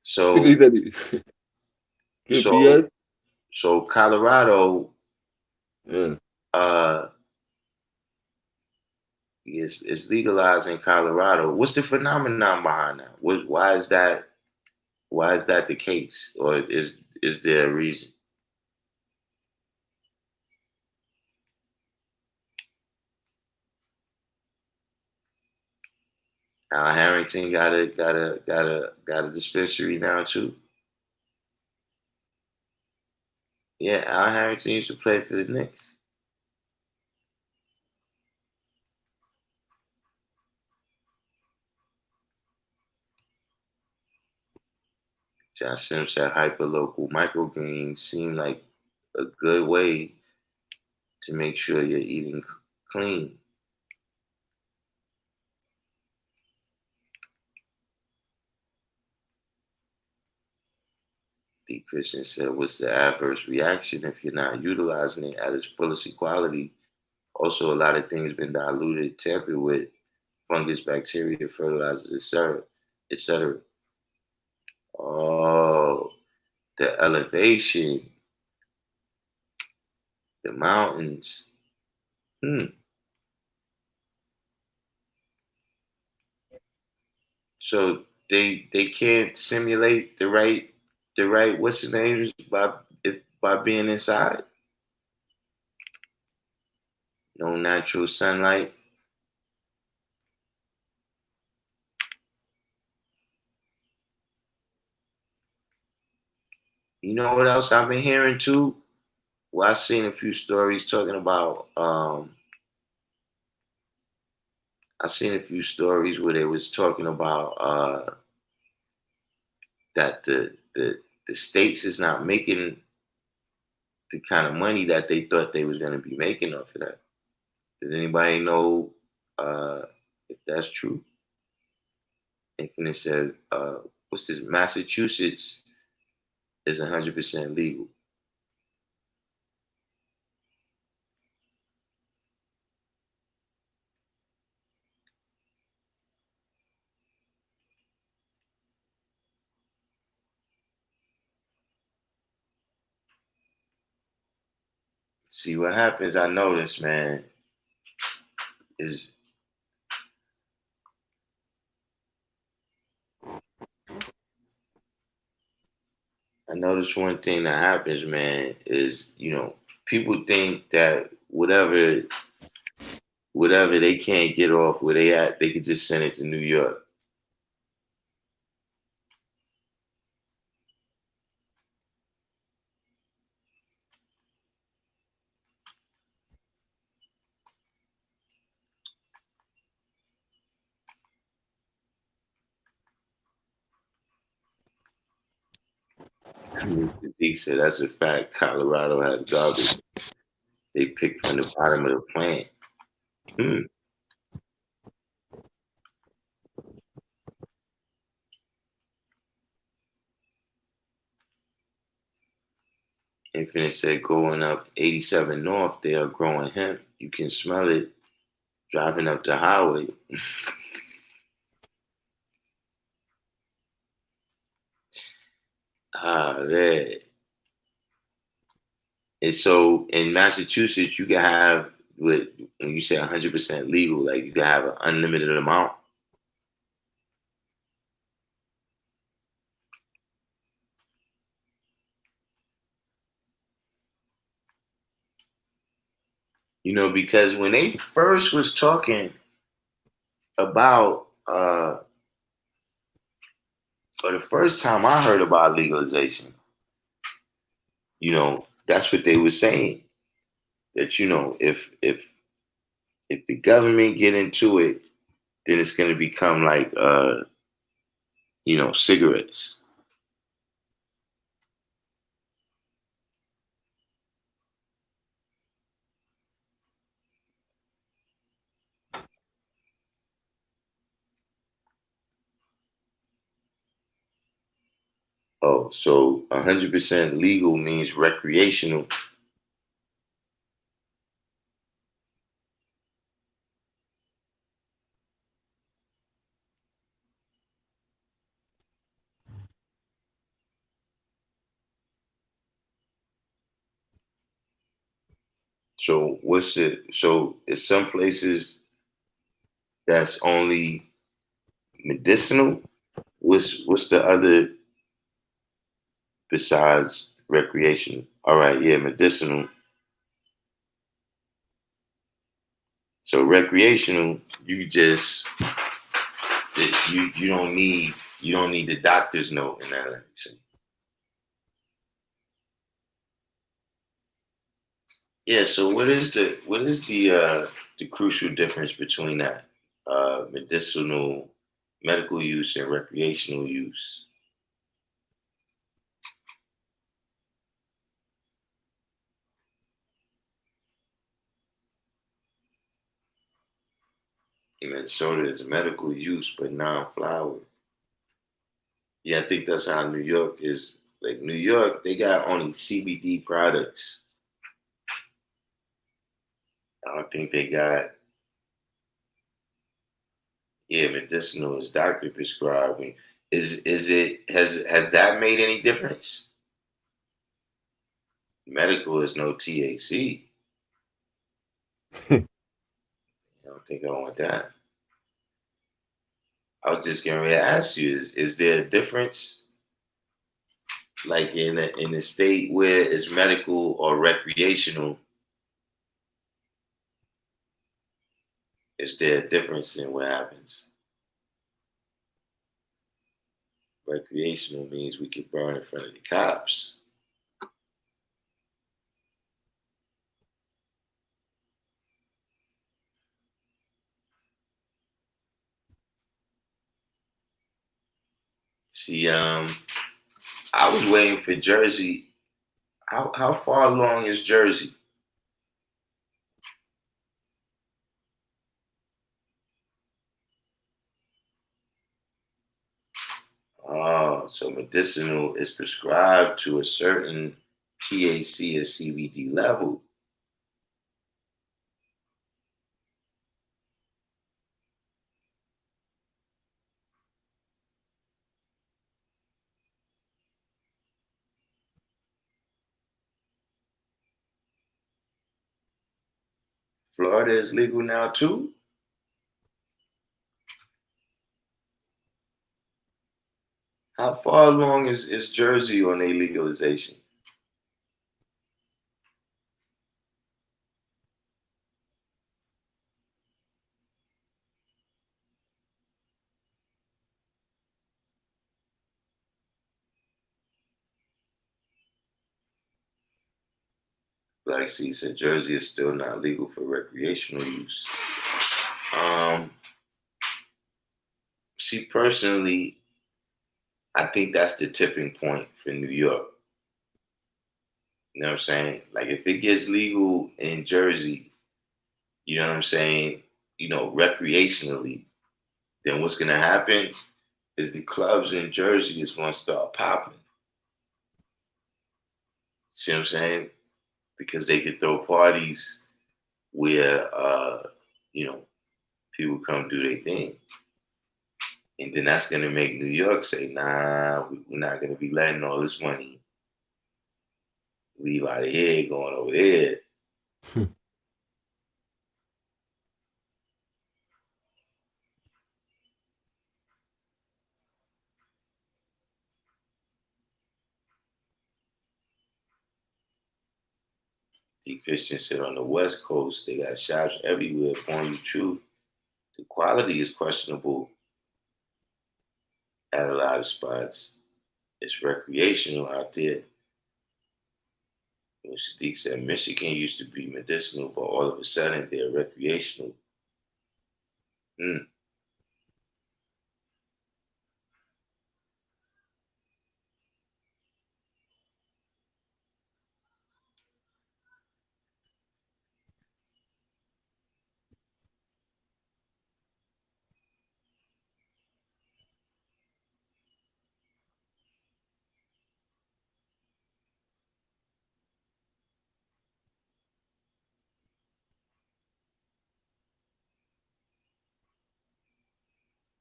So,
Good
so,
BS.
so Colorado
Yeah.
uh, is legalized in Colorado. What's the phenomenon behind that? Why is that? Why is that the case, or is there a reason? Al Harrington got a dispensary now too. Yeah, Al Harrington used to play for the Knicks. Josh Sims said hyperlocal microgreens seem like a good way to make sure you're eating clean. D. Christian said, what's the adverse reaction if you're not utilizing it at its fullest equality? Also, a lot of things been diluted, tampered with, fungus, bacteria, fertilizers, etc., etc. Oh, the elevation, the mountains. Hmm. So they can't simulate the right what's the name? by being inside. No natural sunlight. You know what else I've been hearing too? Well, I've seen a few stories talking about. I've seen a few stories where they was talking about that the states is not making the kind of money that they thought they was going to be making off of that. Does anybody know if that's true? Infinite said, "What's this? Massachusetts is 100% legal." See what happens. I noticed, man, is I noticed one thing that happens, man, is people think that whatever they can't get off where they at, they could just send it to New York. He said that's a fact. Colorado has garbage they pick from the bottom of the plant. Hmm. Infinite said going up 87 North, they are growing hemp. You can smell it driving up the highway. Man. And so in Massachusetts, you can have with when you say 100% legal, like you can have an unlimited amount. Because when they first was talking about or the first time I heard about legalization, that's what they were saying. That if the government get into it, then it's gonna become like cigarettes. Oh, so 100% legal means recreational. So what's it? So it's some places that's only medicinal. What's the other besides recreational? All right, yeah, medicinal. So recreational, you don't need the doctor's note in that election. Yeah. So what is the crucial difference between that medical use and recreational use? In Minnesota is medical use, but non-flower. Yeah, I think that's how New York is. Like New York, they got only CBD products. I don't think they got. Yeah, medicinal is doctor prescribing. Is it has that made any difference? Medical is no THC. I don't think I want that. I was just getting ready to ask you: is there a difference? like in a state where it's medical or recreational, is there a difference in what happens? Recreational means we can burn in front of the cops. See, I was waiting for Jersey. How far along is Jersey? Oh, so medicinal is prescribed to a certain THC or CBD level. Florida is legal now too. How far along is Jersey on a legalization? Like C said, Jersey is still not legal for recreational use. Um, See, personally, I think that's the tipping point for New York. You know what I'm saying? Like, if it gets legal in Jersey, you know what I'm saying? Recreationally, then what's gonna happen is the clubs in Jersey is gonna start popping. See what I'm saying? Because they could throw parties where you know people come do their thing, and then that's gonna make New York say, "Nah, we're not gonna be letting all this money leave out of here going over there." The Christian said on the West Coast they got shops everywhere pouring you truth. The quality is questionable at a lot of spots. It's recreational out there. Sadiq said Michigan used to be medicinal, but all of a sudden they're recreational. Mm.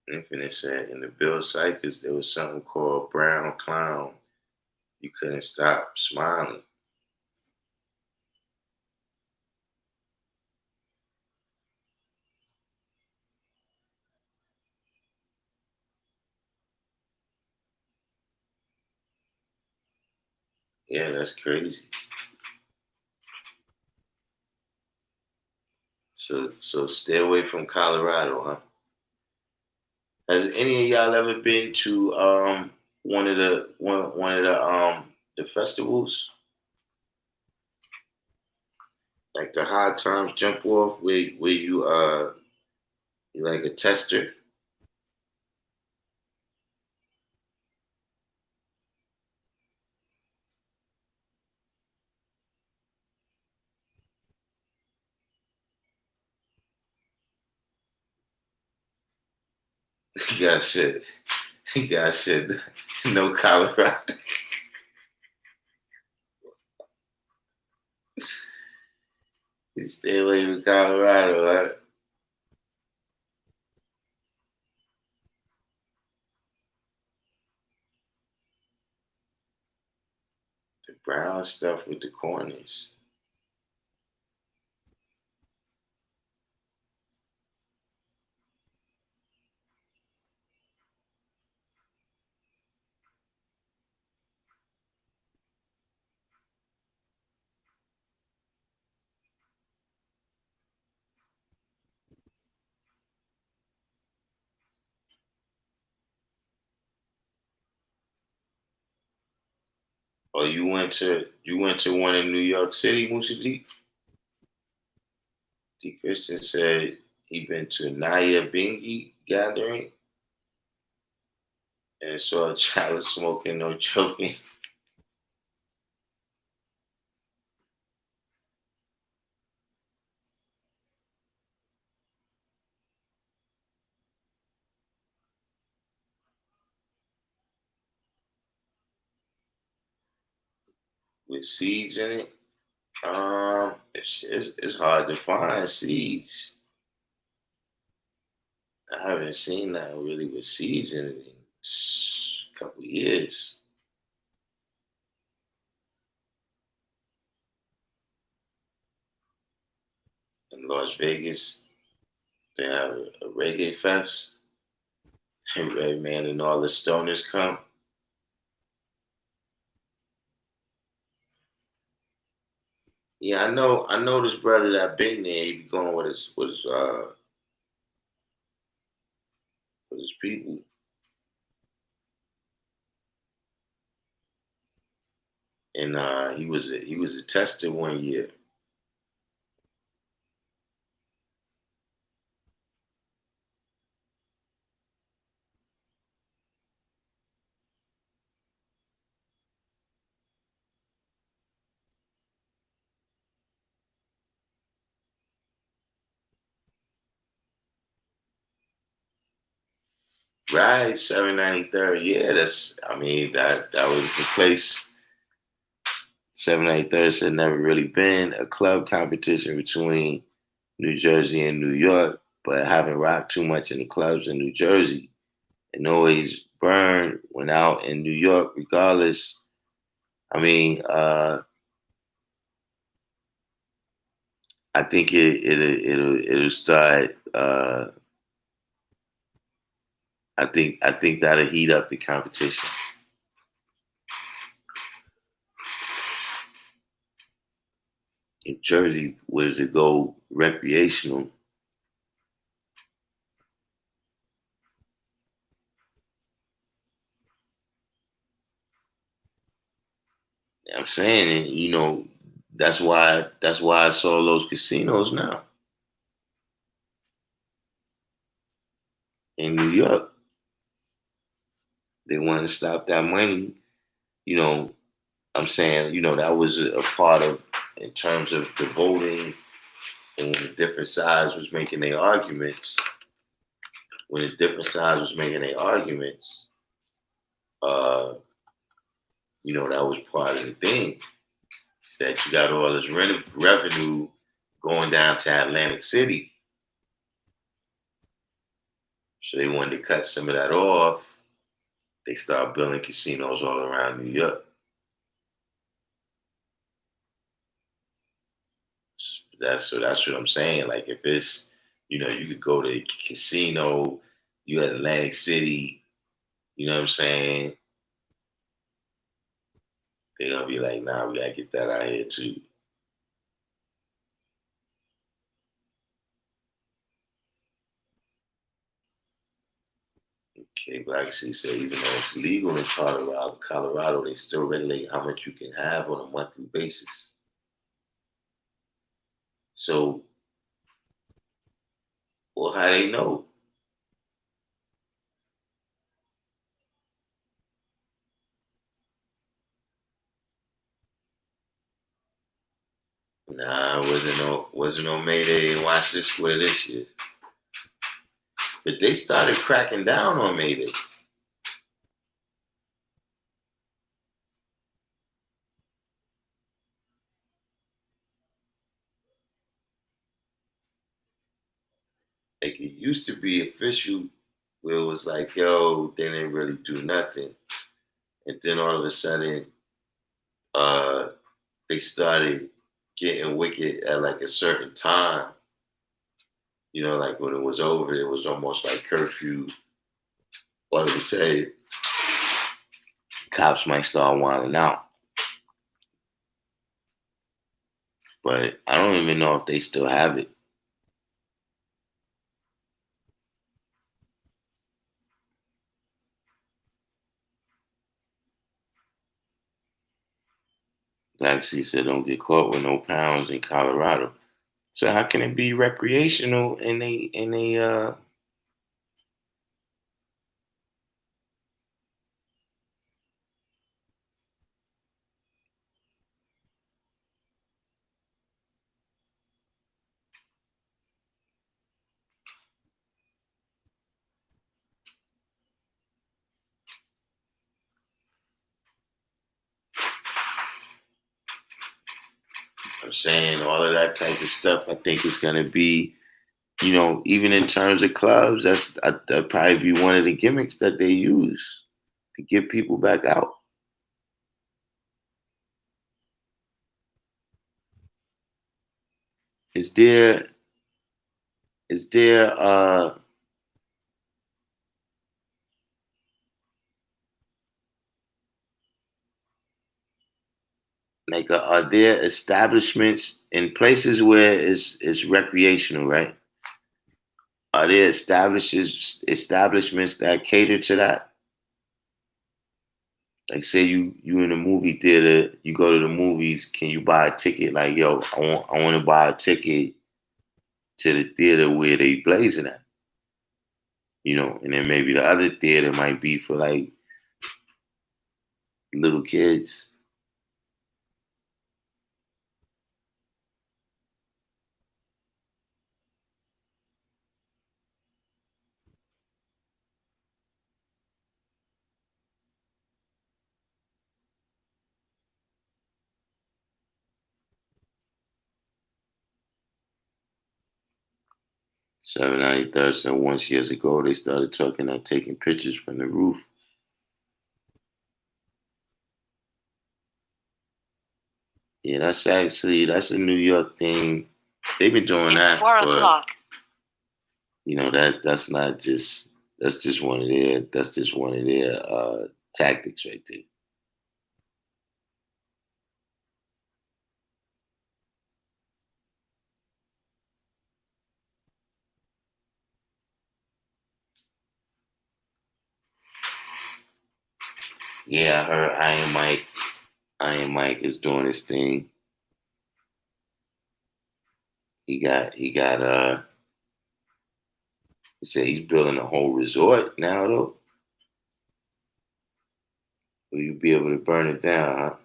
Infinite said in the Bill Cyphers there was something called Brown Clown. You couldn't stop smiling. Yeah, that's crazy. So stay away from Colorado, huh? Has any of y'all ever been to one of the festivals? Like the High Times jump off where you like a tester? You guys said you guys said no Colorado. You stay away from Colorado, right? The brown stuff with the corners. Oh, you went to one in New York City, Musa D? D. Christian said he been to Naya Bingi gathering and saw a child smoking, no joking. With seeds in it. It's hard to find seeds. I haven't seen that really with seeds in it in a couple years. In Las Vegas, they have a reggae fest. Every man and all the stoners come. Yeah, I know. I know this brother that been there. He be going with his people. And he was a tester one year. Right, 793rd. Yeah, that's. I mean that was the place. 793rd had never really been a club competition between New Jersey and New York, but I haven't rocked too much in the clubs in New Jersey and always burned went out in New York regardless. I mean, I think it'll start. I think that'll heat up the competition. If Jersey was to go recreational, I'm saying, and, that's why I saw those casinos now in New York. They want to stop that money. You know, I'm saying, that was a part of in terms of the voting and when the different sides was making their arguments. When the different sides was making their arguments, uh, that was part of the thing. Is that you got all this revenue going down to Atlantic City. So they wanted to cut some of that off. They started building casinos all around New York. That's what I'm saying. Like if it's, you could go to a casino, you at Atlantic City, you know what I'm saying? They're gonna be like, nah, we gotta get that out here too. Okay, Black Sea said even though it's legal in Colorado, they still regulate how much you can have on a monthly basis. So, well, how they know? Nah, wasn't no Mayday and Watch This Square this year. But they started cracking down on Mayday. Like it used to be official where it was like, yo, they didn't really do nothing. And then all of a sudden, uh, they started getting wicked at like a certain time. Like when it was over, it was almost like curfew. Or they say cops might start wilding out. But I don't even know if they still have it. Blacksy said, "Don't get caught with no pounds in Colorado." So how can it be recreational and they? I'm saying all of that type of stuff. I think it's gonna be, even in terms of clubs, that'd probably be one of the gimmicks that they use to get people back out. Is there is there are there establishments in places where it's recreational, right? Are there establishments that cater to that? Like, say you in a movie theater, you go to the movies. Can you buy a ticket? Like, yo, I want to buy a ticket to the theater where they blazing at, and then maybe the other theater might be for like little kids. 793rd. So once years ago, they started talking about taking pictures from the roof. Yeah, that's a New York thing. They've been doing that for 4 o'clock. That's not just that's just one of their tactics right there. Yeah, I heard Iron Mike is doing his thing. He said he's building a whole resort now though. Will you be able to burn it down, huh?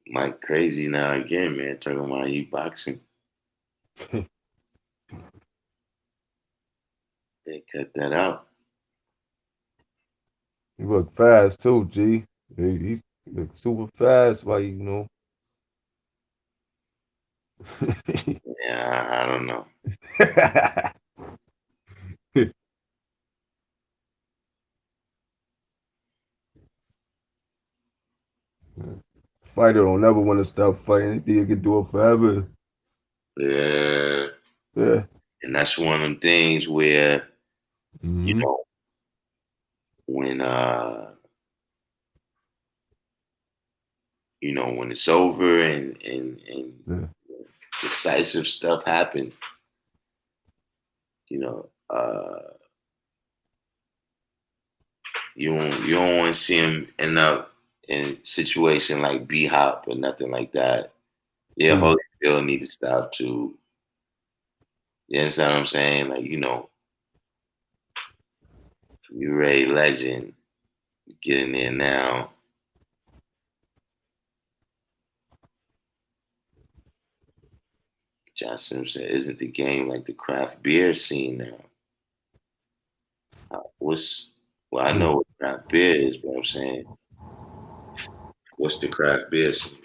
Mike crazy now again, man, talking about he boxing. They cut that out.
He look fast too, G. He look super fast, like
Yeah, I don't know.
Fighter don't never want to stop fighting. He can do it forever.
Yeah.
Yeah.
And that's one of them things where, you
Mm-hmm.
know, when when it's over and
Yeah.
decisive stuff happen, you know, you don't want to see him end up in a situation like B Hop or nothing like that. Yeah,
Mm.
Holyfield need to stop too. You understand what I'm saying? Like, you're a legend. Get in there now. John Simpson, isn't the game like the craft beer scene now? Well, I know what craft beer is, but I'm saying, what's the craft beer scene?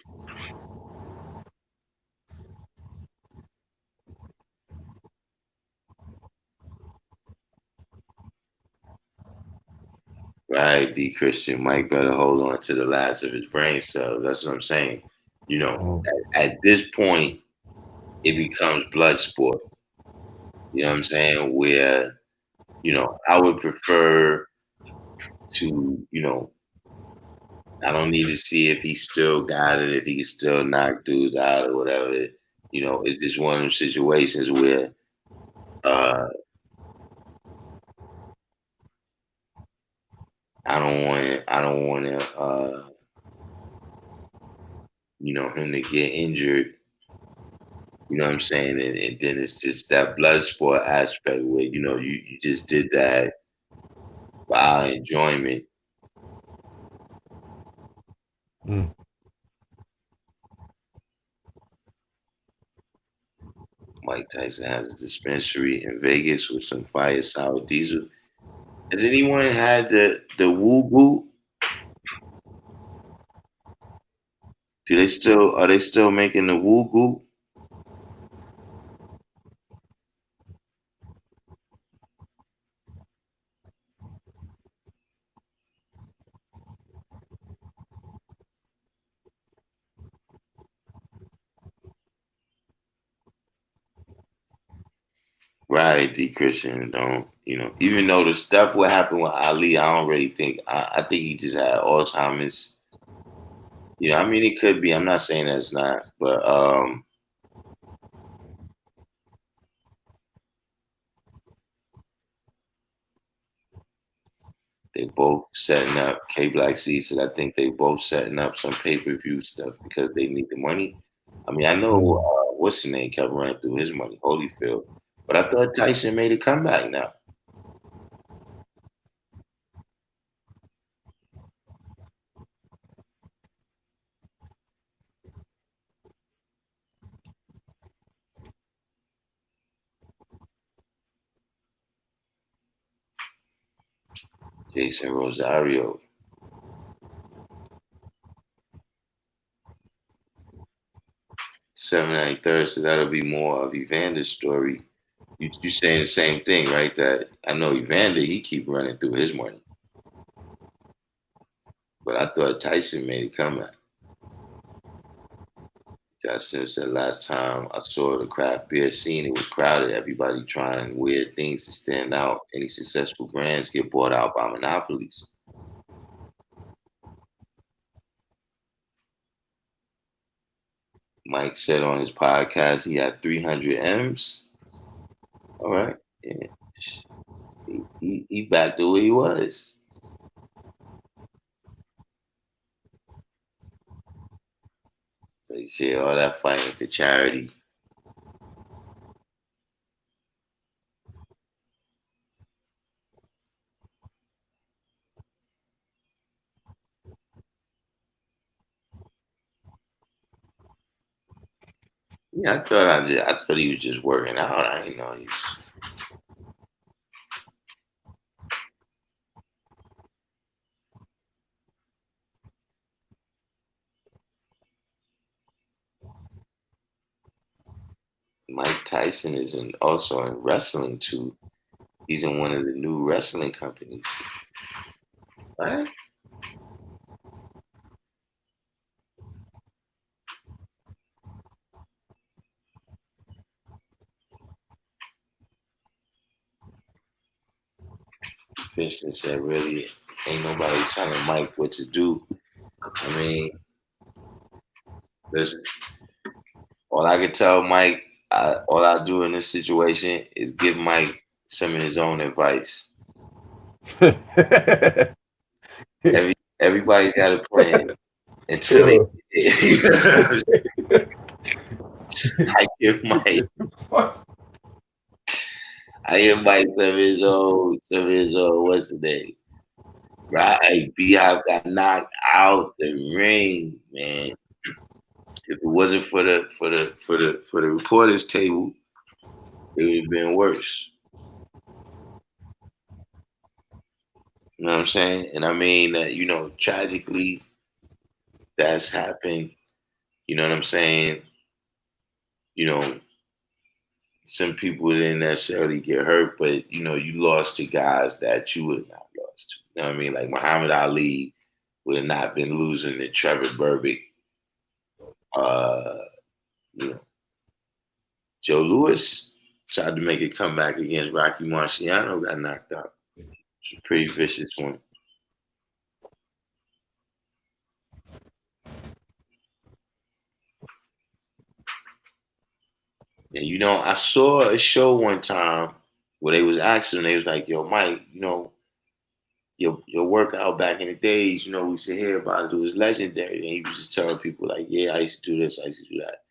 Right, D Christian Mike better hold on to the last of his brain cells. That's what I'm saying.
Oh.
At this point, it becomes blood sport. You know what I'm saying? Where, I would prefer to, I don't need to see if he still got it, if he can still knock dudes out or whatever. It's just one of those situations where uh, I don't want to, him to get injured. You know what I'm saying? And then it's just that blood sport aspect where, you just did that for our enjoyment.
Mm.
Mike Tyson has a dispensary in Vegas with some fire sour diesel. Has anyone had the Woo Goo? Are they still making the Woo Goo? Right, D Christian, don't even though the stuff what happened with Ali, I don't really think I think he just had Alzheimer's. I mean it could be. I'm not saying that it's not, but they both setting up K Black C said I think they both setting up some pay-per-view stuff because they need the money. I mean, I know what's his name kept running through his money, Holyfield. But I thought Tyson made a comeback now. Jason Rosario. 793rd, so that'll be more of Evander's story. You saying the same thing, right? That I know Evander, he keep running through his money. But I thought Tyson made a comeback. Since the last time I saw the craft beer scene, it was crowded. Everybody trying weird things to stand out. Any successful brands get bought out by monopolies. Mike said on his podcast he had 300 M's. All right. Yeah. He back to where he was. But he said all that fighting for charity. Yeah, I thought he was just working out. I didn't know he was. Mike Tyson is also in wrestling too. He's in one of the new wrestling companies. What? Christian said, really, ain't nobody telling Mike what to do. I mean, listen, all I can tell Mike, all I do in this situation is give Mike some of his own advice. Everybody got a plan until they. I give Mike some of his own, what's the name? Right, B-Hop got knocked out the ring, man. If it wasn't for the reporters table, it would have been worse. You know what I'm saying? And I mean that, tragically that's happened. You know what I'm saying? You know, some people didn't necessarily get hurt, but you lost to guys that you would have not lost to. You know what I mean? Like Muhammad Ali would have not been losing to Trevor Burbick. You know, Joe Louis tried to make a comeback against Rocky Marciano, got knocked out. It's a pretty vicious one. And I saw a show one time where they was asking, they was like, "Yo, Mike, your workout back in the days, we used to hear about it. It was legendary. And he was just telling people like, yeah, I used to do this, I used to do that.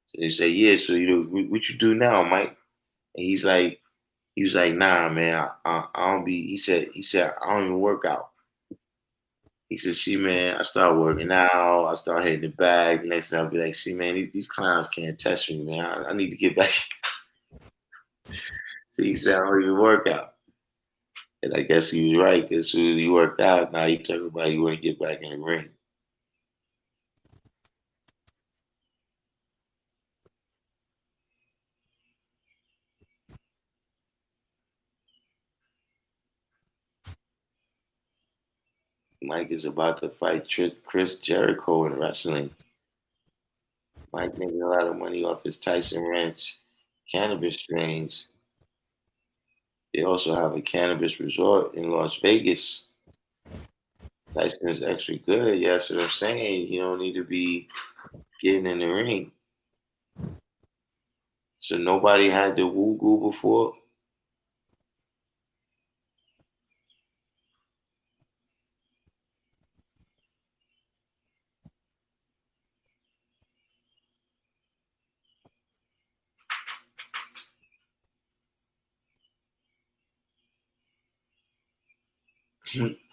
So they say, yeah. So what you do now, Mike? And he was like, nah, man, I don't be. He said, I don't even work out. He said, see, man, I start working out. I start hitting the bag. Next thing I'll be like, see, man, these clowns can't test me, man. I need to get back. He said, I don't even work out. And I guess he was right. As soon as he worked out, now you talk about you want to get back in the ring. Mike is about to fight Chris Jericho in wrestling. Mike making a lot of money off his Tyson Ranch cannabis strains. They also have a cannabis resort in Las Vegas. Tyson is extra good. Yeah, that's what I'm saying. You don't need to be getting in the ring. So nobody had the woo goo before.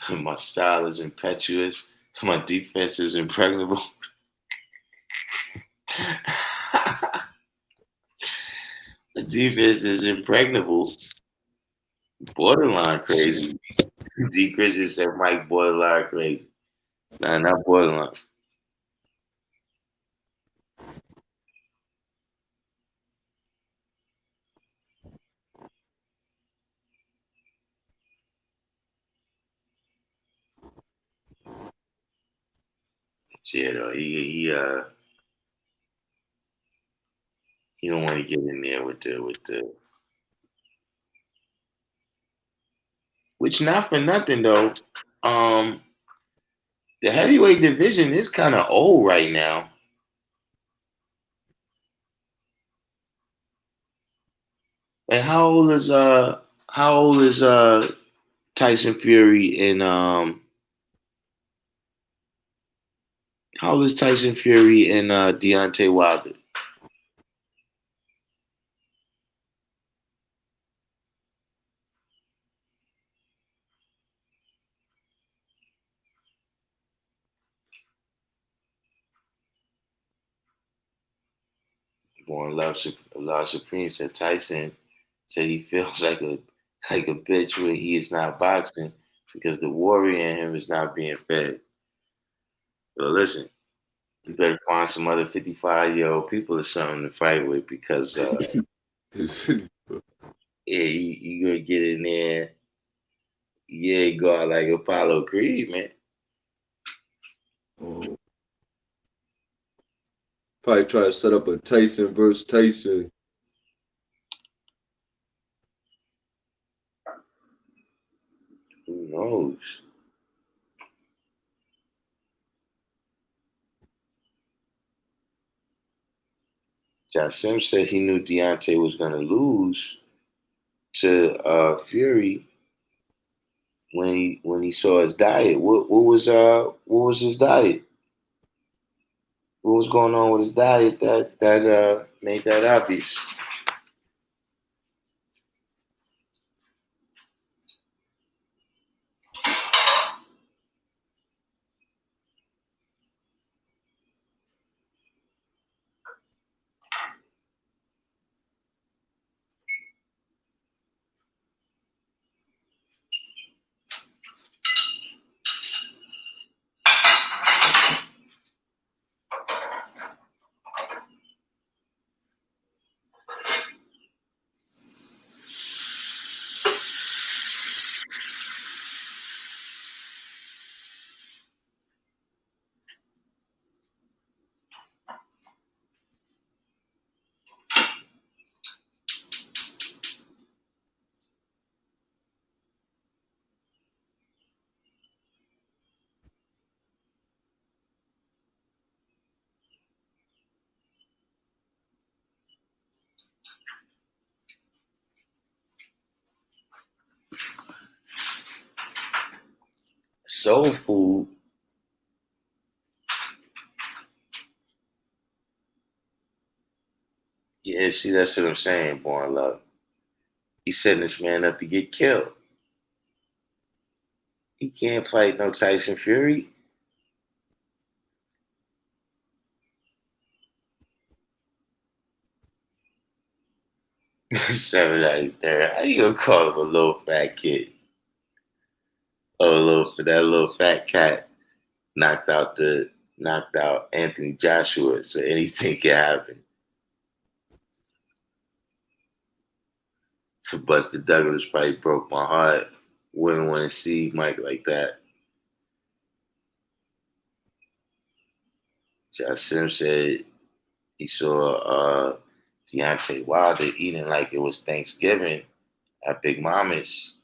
My style is impetuous. My defense is impregnable. The defense is impregnable. Borderline crazy. D. Christian said Mike borderline crazy. Nah, not borderline. Yeah, though, he don't want to get in there with the which not for nothing though. Um, the heavyweight division is kind of old right now. And how old is Tyson Fury and how old is Tyson Fury and Deontay Wilder? Born Love Supreme said Tyson said he feels like a bitch when he is not boxing because the warrior in him is not being fed. So listen, you better find some other 55-year-old people or something to fight with because yeah, you gonna get in there, yeah, go out like Apollo Creed, man.
Oh, probably try to set up a Tyson versus Tyson.
Who knows? Jasim said he knew Deontay was gonna lose to Fury when he saw his diet. What was his diet? What was going on with his diet that made that obvious? soul food. Yeah, see, that's what I'm saying, Born Love. He's setting this man up to get killed. He can't fight no Tyson Fury. 793rd. How you gonna call him a little fat kid? Oh, that little fat cat knocked out Anthony Joshua, so anything can happen. Buster Douglas probably broke my heart. Wouldn't want to see Mike like that. Josh Sim said he saw Deontay Wilder eating like it was Thanksgiving at Big Mama's.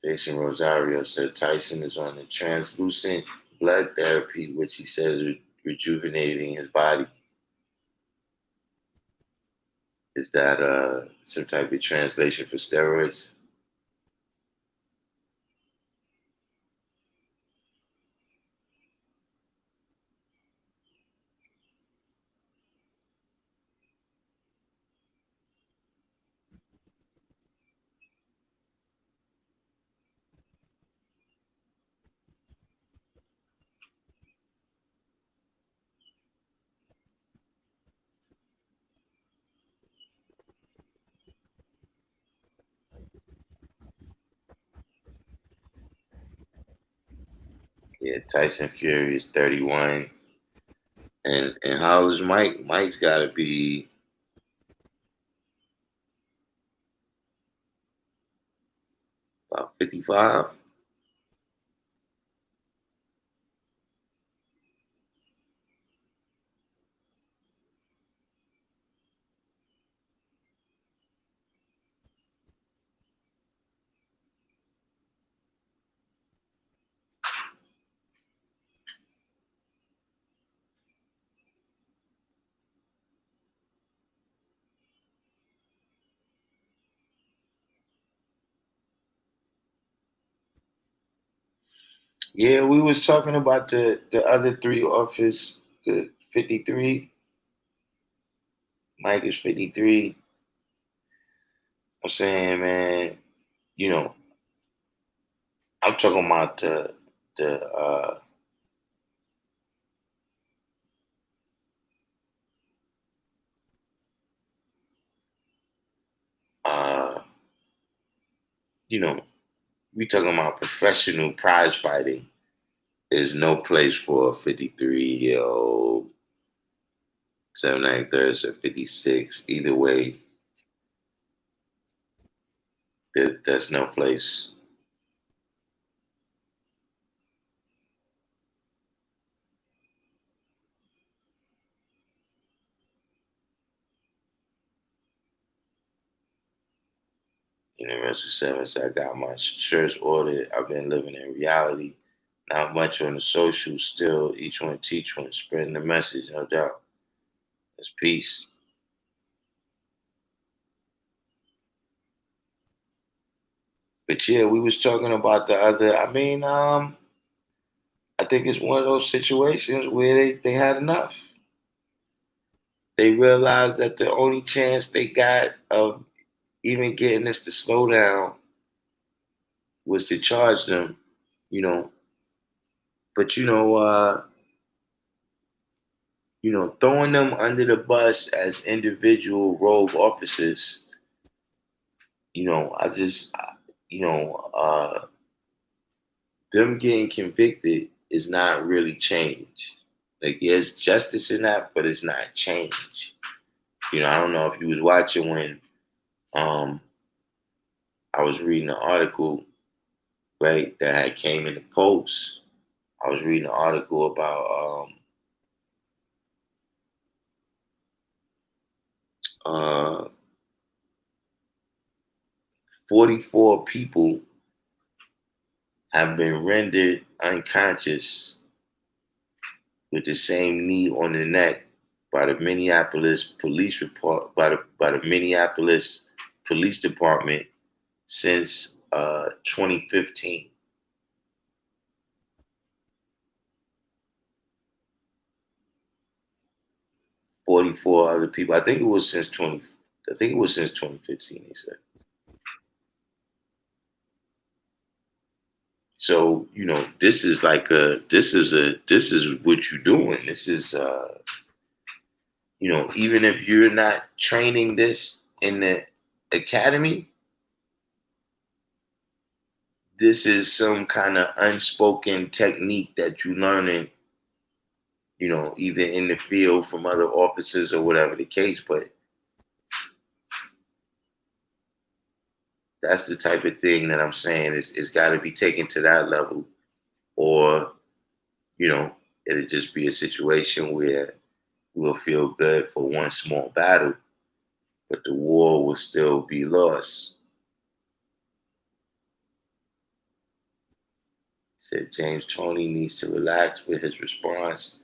Jason Rosario said Tyson is on the translucent blood therapy, which he says is rejuvenating his body. Is that some type of translation for steroids? Yeah, Tyson Fury is 31. And how old is Mike? Mike's got to be about 55. Yeah, we was talking about the other three offers, the 53. Mike is 53. I'm saying, man, you know, I'm talking about the uh you know, we talking about professional prize fighting. There's no place for a 53-year-old, 793rd or 56. Either way, there's no place. Universal 7 said, I got my shirts ordered. I've been living in reality. Not much on the social, still each one teach one, spreading the message, no doubt. That's peace. But yeah, we was talking about the other. I think it's one of those situations where they had enough. They realized that the only chance they got of even getting this to slow down was to charge them, you know. But throwing them under the bus as individual rogue officers, I just, you know, them getting convicted is not really change. Like, there's justice in that, but it's not change. I don't know if you was watching when um I was reading an article, right, that had came in the Post. I was reading an article about 44 people have been rendered unconscious with the same knee on the neck by the Minneapolis Police Department since 2015. 44 other people. I think it was since 2015, he said. So, this is this is what you're doing. This is even if you're not training this in the academy, this is some kind of unspoken technique that you're learning, either in the field from other officers or whatever the case. But that's the type of thing that I'm saying it's got to be taken to that level, or, it'll just be a situation where we'll feel good for one small battle, but the war will still be lost. Said James Toney needs to relax with his response,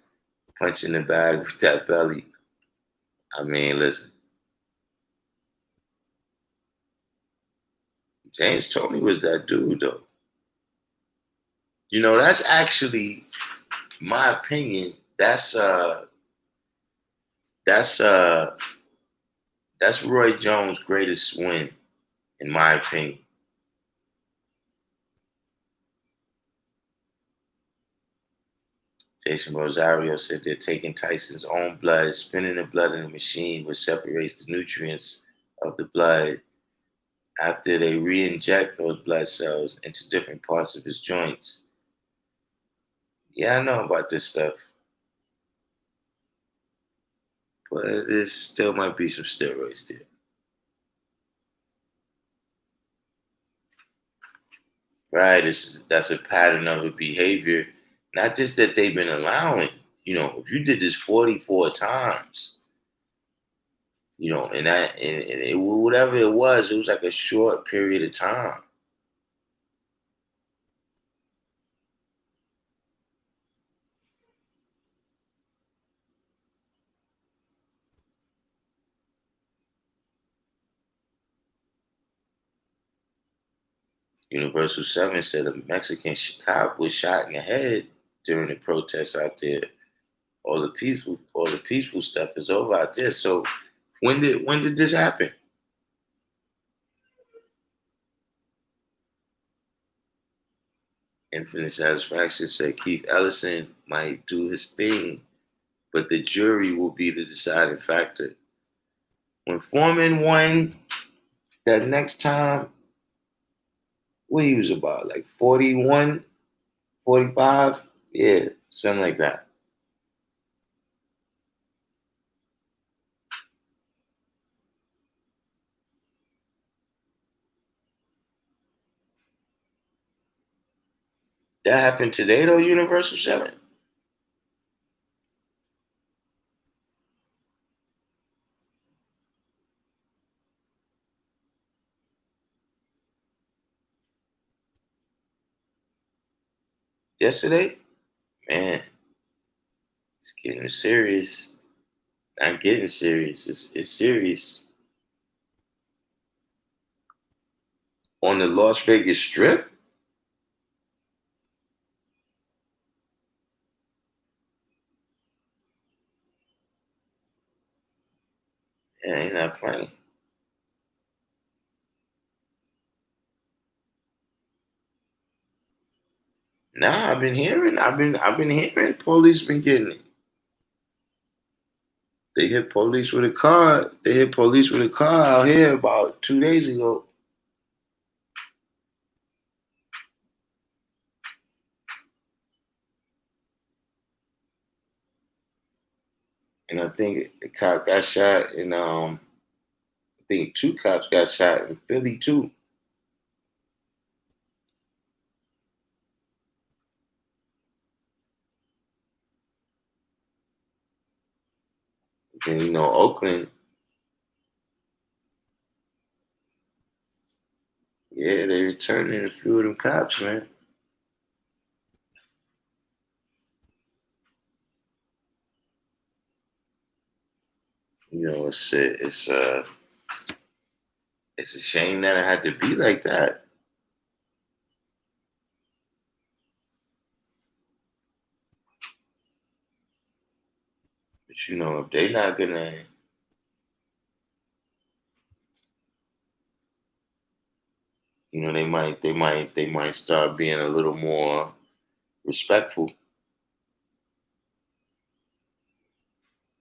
punch in the bag with that belly. I mean, listen, James Toney was that dude, though. That's actually my opinion. That's Roy Jones' greatest win, in my opinion. Jason Rosario said they're taking Tyson's own blood, spinning the blood in a machine, which separates the nutrients of the blood after they re-inject those blood cells into different parts of his joints. Yeah, I know about this stuff, but there still might be some steroids there. Right, that's a pattern of a behavior, not just that they've been allowing. If you did this 44 times, and it, whatever it was like a short period of time. Universal 7 said a Mexican cop was shot in the head during the protests out there. All the peaceful stuff is over out there. So when did this happen? Infinite Satisfaction said Keith Ellison might do his thing, but the jury will be the deciding factor. When Foreman won that next time, what he was about, like 41, 45? Yeah, something like that. That happened today, though, Universal 7. Yesterday? Man, it's getting serious. Not getting serious. It's serious. On the Las Vegas Strip? Yeah, ain't not playing. Nah, I've been hearing police been getting it. They hit police with a car. They hit police with a car out here about 2 days ago. And I think a cop got shot in I think two cops got shot in Philly too. And Oakland, yeah, they returning a few of them cops, man. It's It's a shame that it had to be like that. But if they not gonna, they might start being a little more respectful.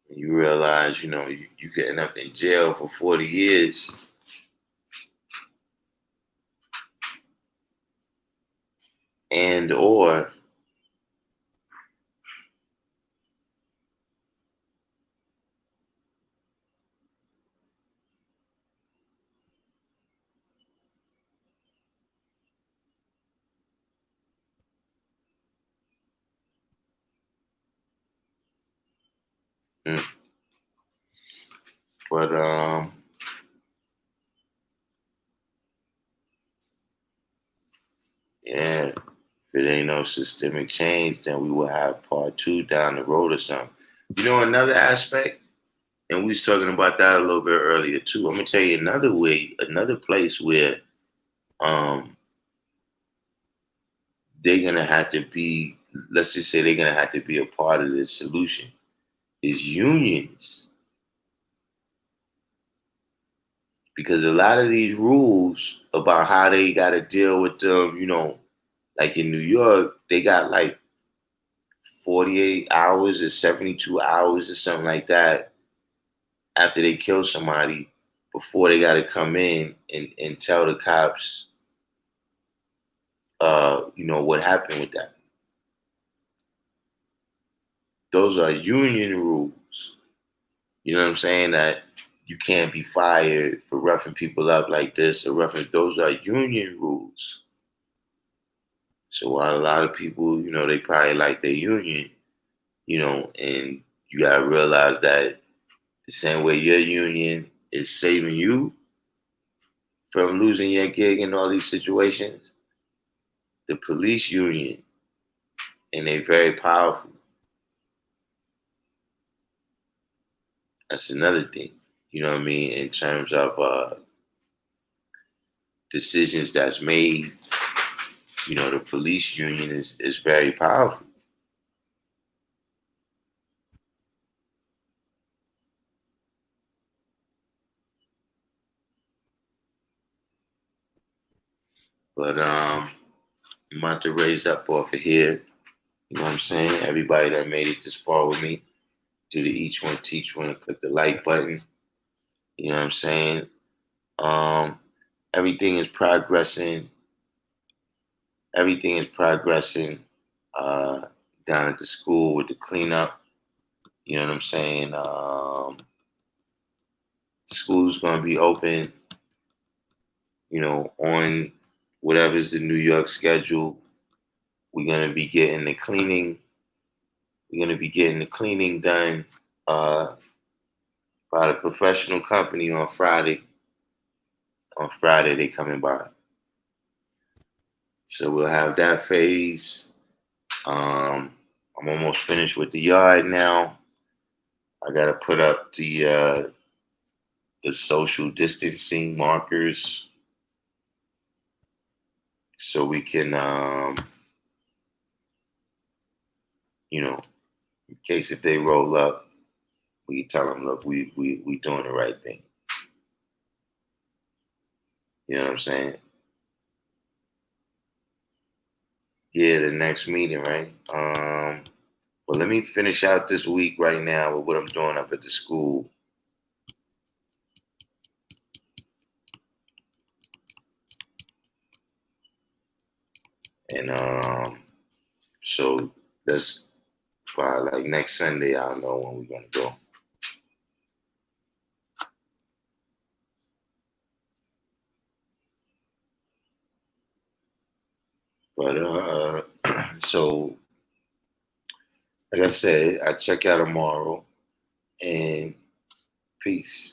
And you realize, you getting up in jail for 40 years. And or mm, but yeah, if it ain't no systemic change, then we will have part two down the road or something. Another aspect, and we was talking about that a little bit earlier too. I'm gonna tell you another place where um they're gonna have to be, let's just say they're gonna have to be a part of the solution is unions. Because a lot of these rules about how they gotta deal with them, like in New York, they got like 48 hours or 72 hours or something like that after they kill somebody before they got to come in and tell the cops, what happened with that. Those are union rules. You know what I'm saying? That you can't be fired for roughing people up like this or roughing. Those are union rules. So while a lot of people, they probably like their union, and you gotta realize that the same way your union is saving you from losing your gig in all these situations, the police union, and they're very powerful. That's another thing, you know what I mean, in terms of decisions that's made. The police union is very powerful. But I'm about to raise up off of here. You know what I'm saying? Everybody that made it this far with me, do the each one teach one and click the like button. You know what I'm saying? Um, everything is progressing. Everything is progressing down at the school with the cleanup. You know what I'm saying? The school's going to be open, on whatever's the New York schedule. We're going to be getting the cleaning. We're going to be getting the cleaning done by the professional company on Friday. On Friday, they coming by. So we'll have that phase. I'm almost finished with the yard now. I got to put up the social distancing markers so we can, in case if they roll up, we can tell them, look, we doing the right thing. You know what I'm saying? Yeah, the next meeting, right? But let me finish out this week right now with what I'm doing up at the school. And so that's by like next Sunday, I'll know when we're gonna go. But so like I said, I check out tomorrow and peace.